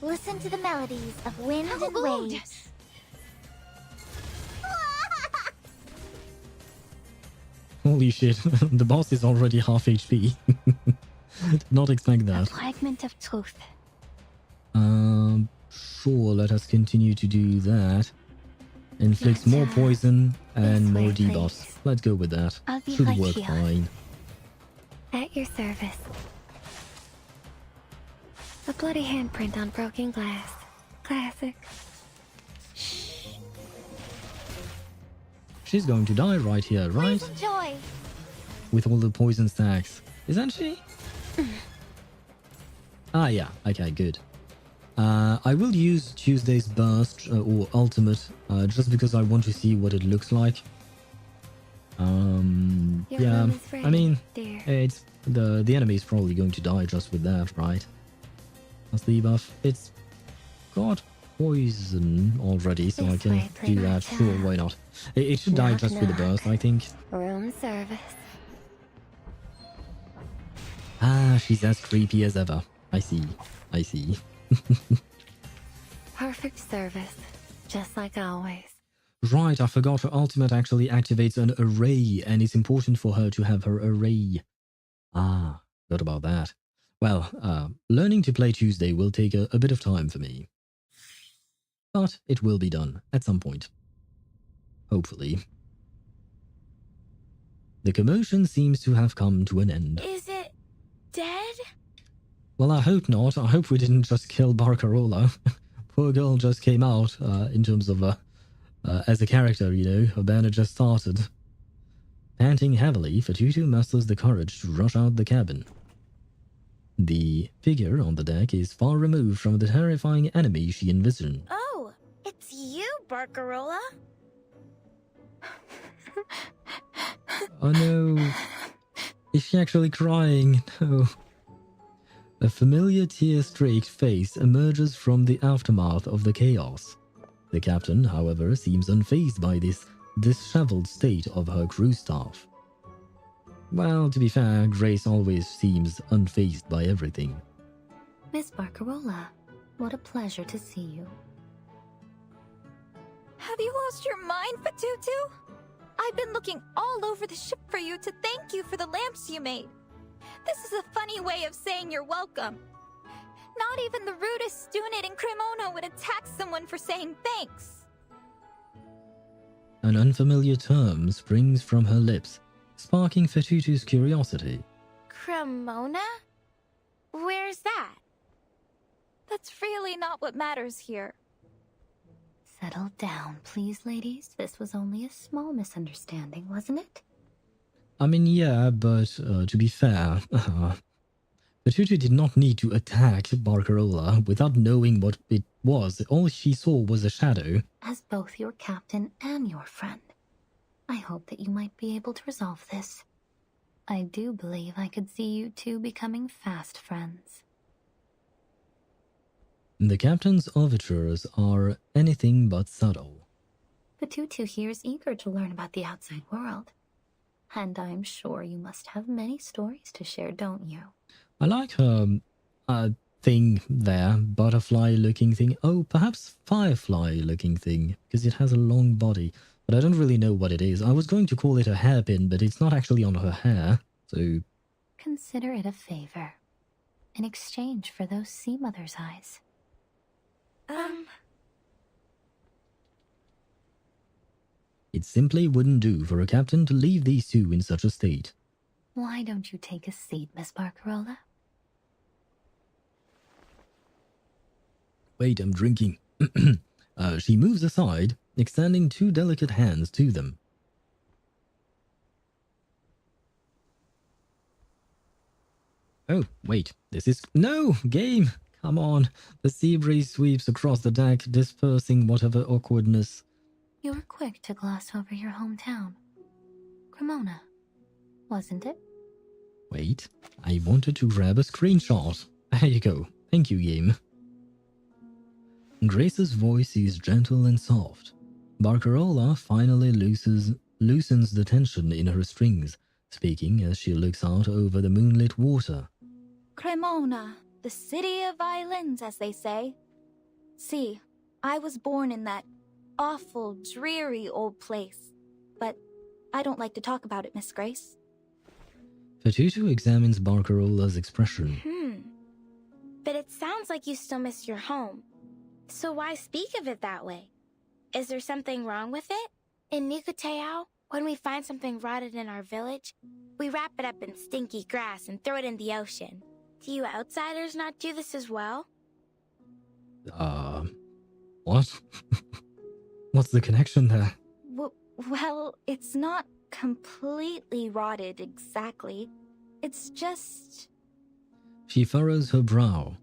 Listen to the melodies of wind and waves. Holy shit, the boss is already half HP. Did not expect that. A fragment of truth. Sure, let us continue to do that. Inflicts more poison and more debuffs. Let's go with that. Should right work here. fine. At your service. A bloody handprint on broken glass. Classic. She's going to die right here, right? Please enjoy. With all the poison stacks. Isn't she? Ah, yeah. Okay, good. I will use Tuesday's Burst or Ultimate just because I want to see what it looks like. Yeah, I mean, it's the enemy is probably going to die just with that, right? That's the buff. It's got poison already, so I can do that. Sure, why not? It should die just with the burst, I think. Room service. Ah, she's as creepy as ever. I see. I see. Perfect service. Just like always. Right, I forgot her ultimate actually activates an array, and it's important for her to have her array. Ah, forgot about that. Well, learning to play Tuesday will take a bit of time for me. But it will be done at some point. Hopefully. The commotion seems to have come to an end. Is it dead? Well, I hope not. I hope we didn't just kill Barcarola. Poor girl just came out, in terms of, as a character, you know, her banner just started. Panting heavily, Fatutu musters the courage to rush out the cabin. The figure on the deck is far removed from the terrifying enemy she envisioned. Oh, it's you, Barcarola. Oh no. Is she actually crying? No. A familiar tear-streaked face emerges from the aftermath of the chaos. The captain, however, seems unfazed by this disheveled state of her crew staff. Well, to be fair, Grace always seems unfazed by everything. Miss Barcarola, what a pleasure to see you. Have you lost your mind, Patutu? I've been looking all over the ship for you to thank you for the lamps you made. This is a funny way of saying you're welcome. Not even the rudest student in Cremona would attack someone for saying thanks. An unfamiliar term springs from her lips, sparking Fatutu's curiosity. Cremona? Where's that? That's really not what matters here. Settle down, please, ladies. This was only a small misunderstanding, wasn't it? I mean, yeah, but to be fair, Fatutu did not need to attack Barcarola without knowing what it was. All she saw was a shadow. As both your captain and your friend, I hope that you might be able to resolve this. I do believe I could see you two becoming fast friends. The captain's overtures are anything but subtle. Patutu here is eager to learn about the outside world. And I'm sure you must have many stories to share, don't you? I like her thing there, butterfly-looking thing. Oh, perhaps firefly-looking thing, because it has a long body. But I don't really know what it is. I was going to call it a hairpin, but it's not actually on her hair, so... Consider it a favor. In exchange for those sea mother's eyes. It simply wouldn't do for a captain to leave these two in such a state. Why don't you take a seat, Miss Barcarola? Wait, I'm drinking. She moves aside, extending two delicate hands to them. Oh, wait, this is... No! Game! Come on. The sea breeze sweeps across the deck, dispersing whatever awkwardness. You were quick to gloss over your hometown. Cremona, wasn't it? Wait, I wanted to grab a screenshot. There you go. Thank you, game. Grace's voice is gentle and soft. Barcarola finally loosens the tension in her strings, speaking as she looks out over the moonlit water. Cremona, the city of violins, as they say. See, I was born in that awful, dreary old place. But I don't like to talk about it, Miss Grace. Fatutu examines Barcarola's expression. But it sounds like you still miss your home. So why speak of it that way? Is there something wrong with it? In Nukuteao, when we find something rotted in our village, we wrap it up in stinky grass and throw it in the ocean. Do you outsiders not do this as well? What? What's the connection there? Well, it's not completely rotted exactly. It's just... She furrows her brow,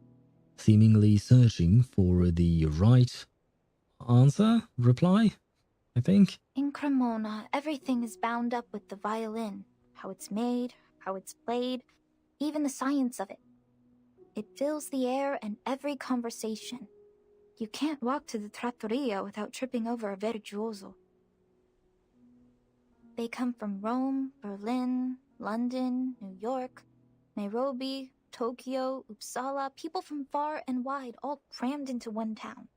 seemingly searching for the right reply, I think. In Cremona, everything is bound up with the violin. How it's made, how it's played, even the science of it. It fills the air and every conversation. You can't walk to the trattoria without tripping over a virtuoso. They come from Rome, Berlin, London, New York, Nairobi, Tokyo, Uppsala, people from far and wide, all crammed into one town.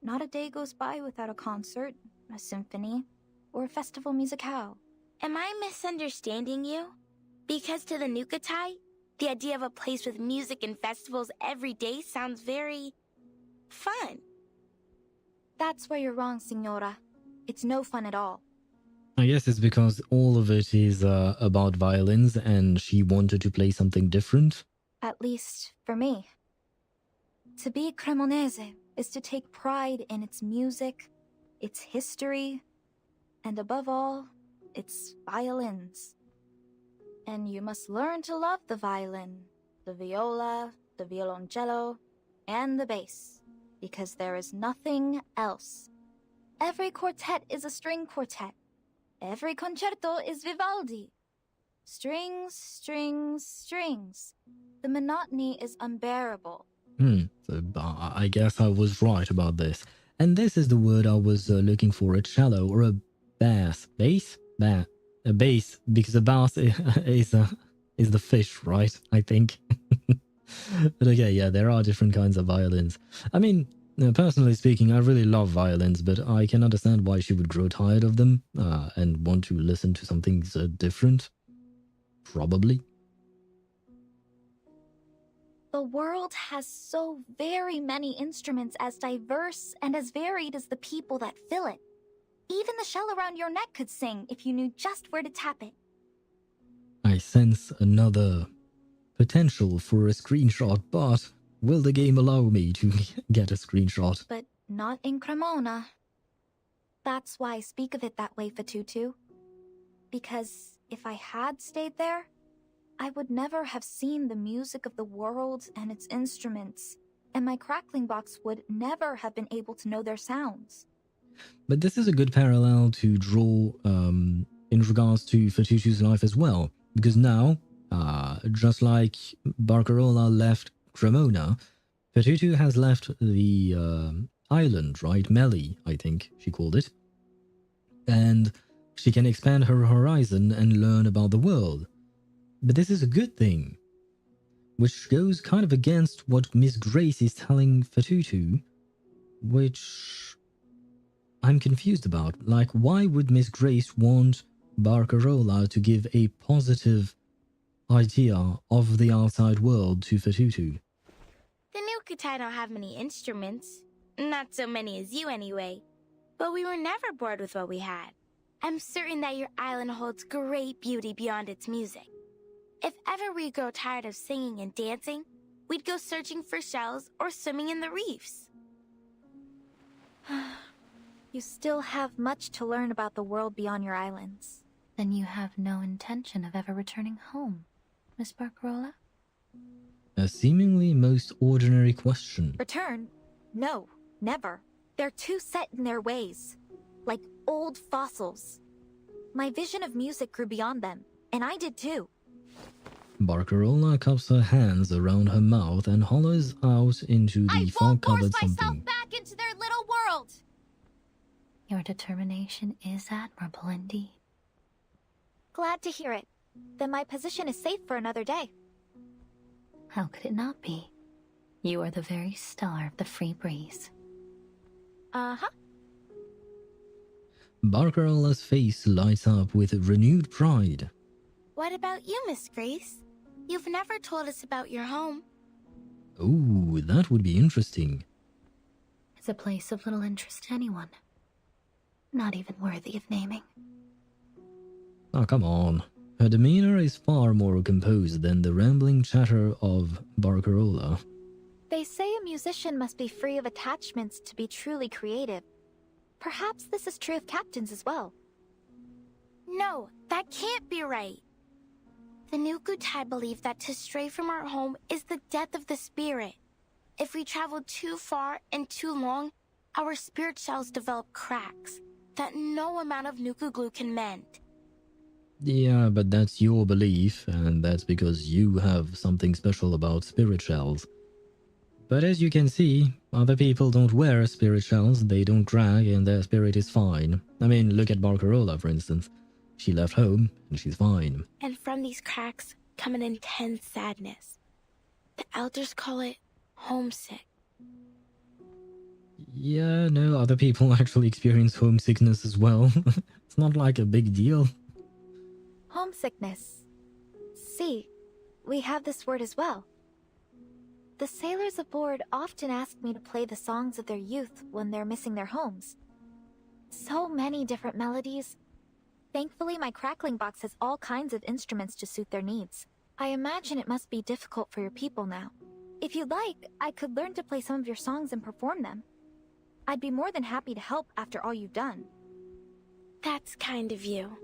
Not a day goes by without a concert, a symphony, or a festival musicale. Am I misunderstanding you? Because to the Nukutai, the idea of a place with music and festivals every day sounds very... fun. That's where you're wrong, Signora. It's no fun at all. I guess it's because all of it is about violins and she wanted to play something different. At least, for me. To be Cremonese is to take pride in its music, its history, and above all, its violins. And you must learn to love the violin, the viola, the violoncello, and the bass, because there is nothing else. Every quartet is a string quartet. Every concerto is Vivaldi. Strings, strings, strings. The monotony is unbearable. So I guess I was right about this. And this is the word I was looking for, a cello or a bass. Bass? A bass, because a bass is the fish, right? I think. But okay, yeah, there are different kinds of violins. I mean, Personally speaking, I really love violins, but I can understand why she would grow tired of them and want to listen to something different. Probably. The world has so very many instruments as diverse and as varied as the people that fill it. Even the shell around your neck could sing if you knew just where to tap it. I sense another potential for a screenshot, but will the game allow me to get a screenshot? But not in Cremona. That's why I speak of it that way, Fatutu. Because if I had stayed there, I would never have seen the music of the world and its instruments, and my crackling box would never have been able to know their sounds. But this is a good parallel to draw in regards to Fatutu's life as well, because now, just like Barcarola left Cremona, Fatutu has left the island, right? Melly, I think she called it. And she can expand her horizon and learn about the world. But this is a good thing, which goes kind of against what Miss Grace is telling Fatutu, which I'm confused about. Like, why would Miss Grace want Barcarola to give a positive idea of the outside world to Fatutu? The new Kutai don't have many instruments. Not so many as you anyway. But we were never bored with what we had. I'm certain that your island holds great beauty beyond its music. If ever we grow tired of singing and dancing, we'd go searching for shells or swimming in the reefs. You still have much to learn about the world beyond your islands. Then you have no intention of ever returning home, Miss Barcarola? A seemingly most ordinary question. Return? No, never. They're too set in their ways. Like old fossils. My vision of music grew beyond them, and I did too. Barcarola cups her hands around her mouth and hollers out into the fog-covered something. Back into their little world! Your determination is admirable indeed. Glad to hear it. Then my position is safe for another day. How could it not be? You are the very star of the free breeze. Uh-huh. Barcarola's face lights up with renewed pride. What about you, Miss Grace? You've never told us about your home. Oh, that would be interesting. It's a place of little interest to anyone. Not even worthy of naming. Oh, come on. Her demeanor is far more composed than the rambling chatter of Barcarola. They say a musician must be free of attachments to be truly creative. Perhaps this is true of captains as well. No, that can't be right. The new Kutai believe that to stray from our home is the death of the spirit. If we travel too far and too long, our spirit shells develop cracks that no amount of Nuku glue can mend. Yeah, but that's your belief, and that's because you have something special about spirit shells. But as you can see, other people don't wear spirit shells, they don't drag, and their spirit is fine. I mean, look at Barcarola, for instance. She left home, and she's fine. And from these cracks come an intense sadness. The elders call it homesick. Yeah, no, other people actually experience homesickness as well. It's not like a big deal. Homesickness. See, we have this word as well. The sailors aboard often ask me to play the songs of their youth when they're missing their homes. So many different melodies. Thankfully, my crackling box has all kinds of instruments to suit their needs. I imagine it must be difficult for your people now. If you'd like, I could learn to play some of your songs and perform them. I'd be more than happy to help after all you've done. That's kind of you.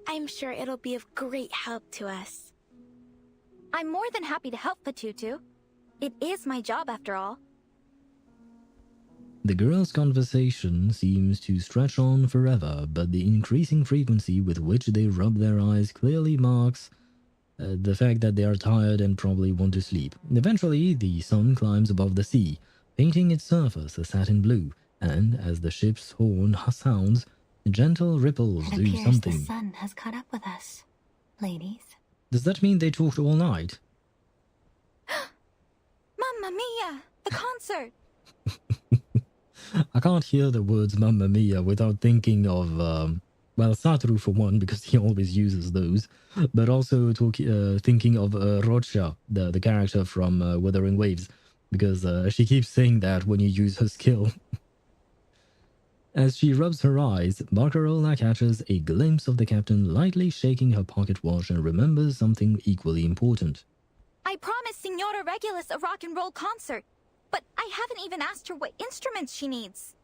I'm sure it'll be of great help to us. I'm more than happy to help, Fatutu. It is my job after all. The girls' conversation seems to stretch on forever, but the increasing frequency with which they rub their eyes clearly marks the fact that they are tired and probably want to sleep. Eventually, the sun climbs above the sea, painting its surface a satin blue, and as the ship's horn sounds, gentle ripples It do appears something. the sun has caught up with us, ladies. Does that mean they talked all night? Mamma mia! The concert! I can't hear the words Mamma Mia without thinking of, well, Satoru for one, because he always uses those, but also thinking of Rocha, the character from Wuthering Waves, because she keeps saying that when you use her skill. As she rubs her eyes, Barcarola catches a glimpse of the captain lightly shaking her pocket watch and remembers something equally important. I promised Signora Regulus a rock and roll concert, but I haven't even asked her what instruments she needs.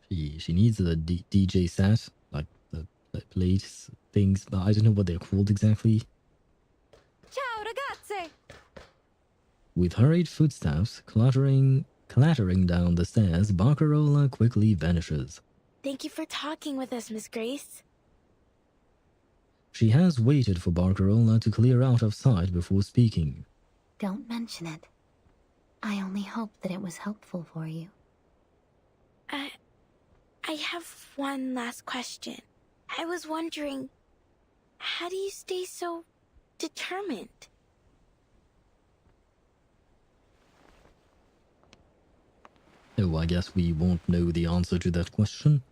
She needs a DJ set, like the plates, things, but I don't know what they're called exactly. Ciao, ragazze! With hurried footsteps clattering down the stairs, Barcarola quickly vanishes. Thank you for talking with us, Miss Grace. She has waited for Barcarola to clear out of sight before speaking. Don't mention it. I only hope that it was helpful for you. I have one last question. I was wondering, how do you stay so determined? Oh, I guess we won't know the answer to that question.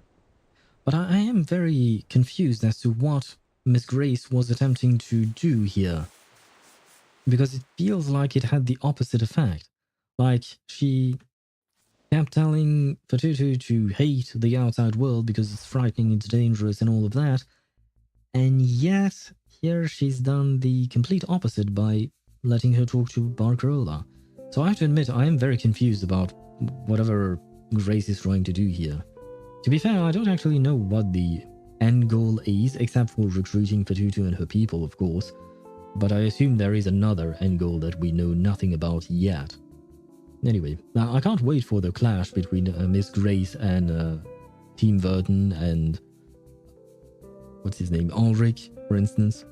But I am very confused as to what Miss Grace was attempting to do here. Because it feels like it had the opposite effect. Like, she kept telling Fatutu to hate the outside world because it's frightening, it's dangerous and all of that. And yet, here she's done the complete opposite by letting her talk to Barcarola. So I have to admit, I am very confused about whatever Grace is trying to do here. To be fair, I don't actually know what the end goal is, except for recruiting Fatutu and her people, of course. But I assume there is another end goal that we know nothing about yet. Anyway, I can't wait for the clash between Miss Grace and Team Vertin and... what's his name? Ulrich, for instance.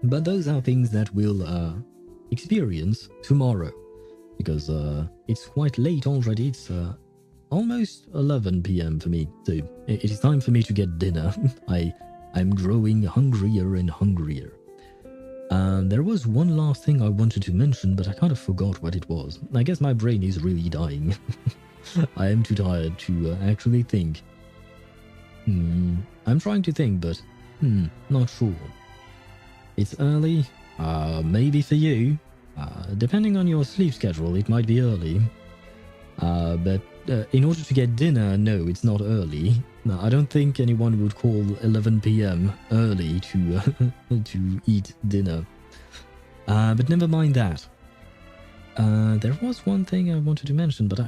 But those are things that we'll experience tomorrow. Because it's quite late already. It's almost 11 p.m. for me. So it is time for me to get dinner. I'm growing hungrier and hungrier. There was one last thing I wanted to mention, but I kind of forgot what it was. I guess my brain is really dying. I am too tired to actually think. I'm trying to think, but not sure. It's early. Maybe for you. Depending on your sleep schedule, it might be early. But in order to get dinner, no, it's not early. No, I don't think anyone would call 11 p.m. early to eat dinner. But never mind that. There was one thing I wanted to mention, but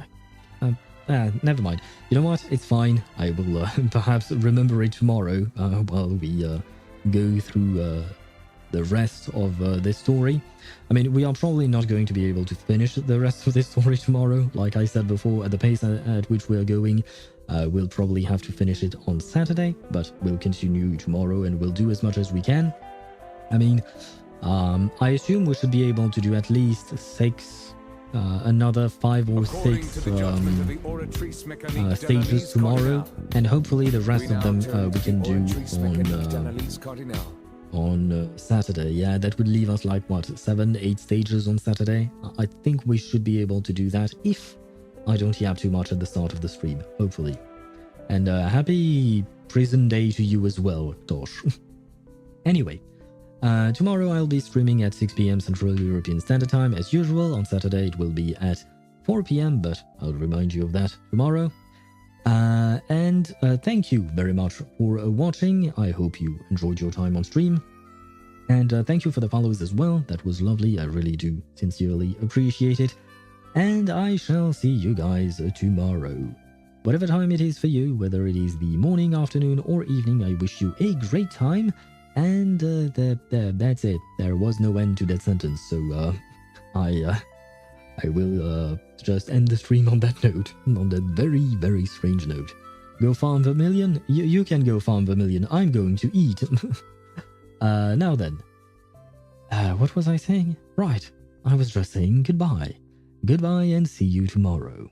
never mind. You know what? It's fine. I will perhaps remember it tomorrow while we go through the rest of this story. I mean, we are probably not going to be able to finish the rest of this story tomorrow. Like I said before, at the pace at which we are going, we'll probably have to finish it on Saturday, but we'll continue tomorrow and we'll do as much as we can. I mean, I assume we should be able to do at least another 5 or 6 stages tomorrow, and hopefully the rest of them we can do on Saturday. Yeah, that would leave us like, what, 7, 8 stages on Saturday? I think we should be able to do that if I don't yap too much at the start of the stream, hopefully. And happy prison day to you as well, Tosh. Anyway, tomorrow I'll be streaming at 6 p.m. Central European Standard Time as usual. On Saturday it will be at 4 p.m, but I'll remind you of that tomorrow. And thank you very much for watching. I hope you enjoyed your time on stream. And thank you for the follows as well. That was lovely. I really do sincerely appreciate it. And I shall see you guys tomorrow. Whatever time it is for you, whether it is the morning, afternoon, or evening, I wish you a great time. And that's it. There was no end to that sentence, so I will just end the stream on that note, on that very, very strange note. Go farm Vermilion? You can go farm Vermilion. I'm going to eat. Now then. What was I saying? Right, I was just saying goodbye. Goodbye and see you tomorrow.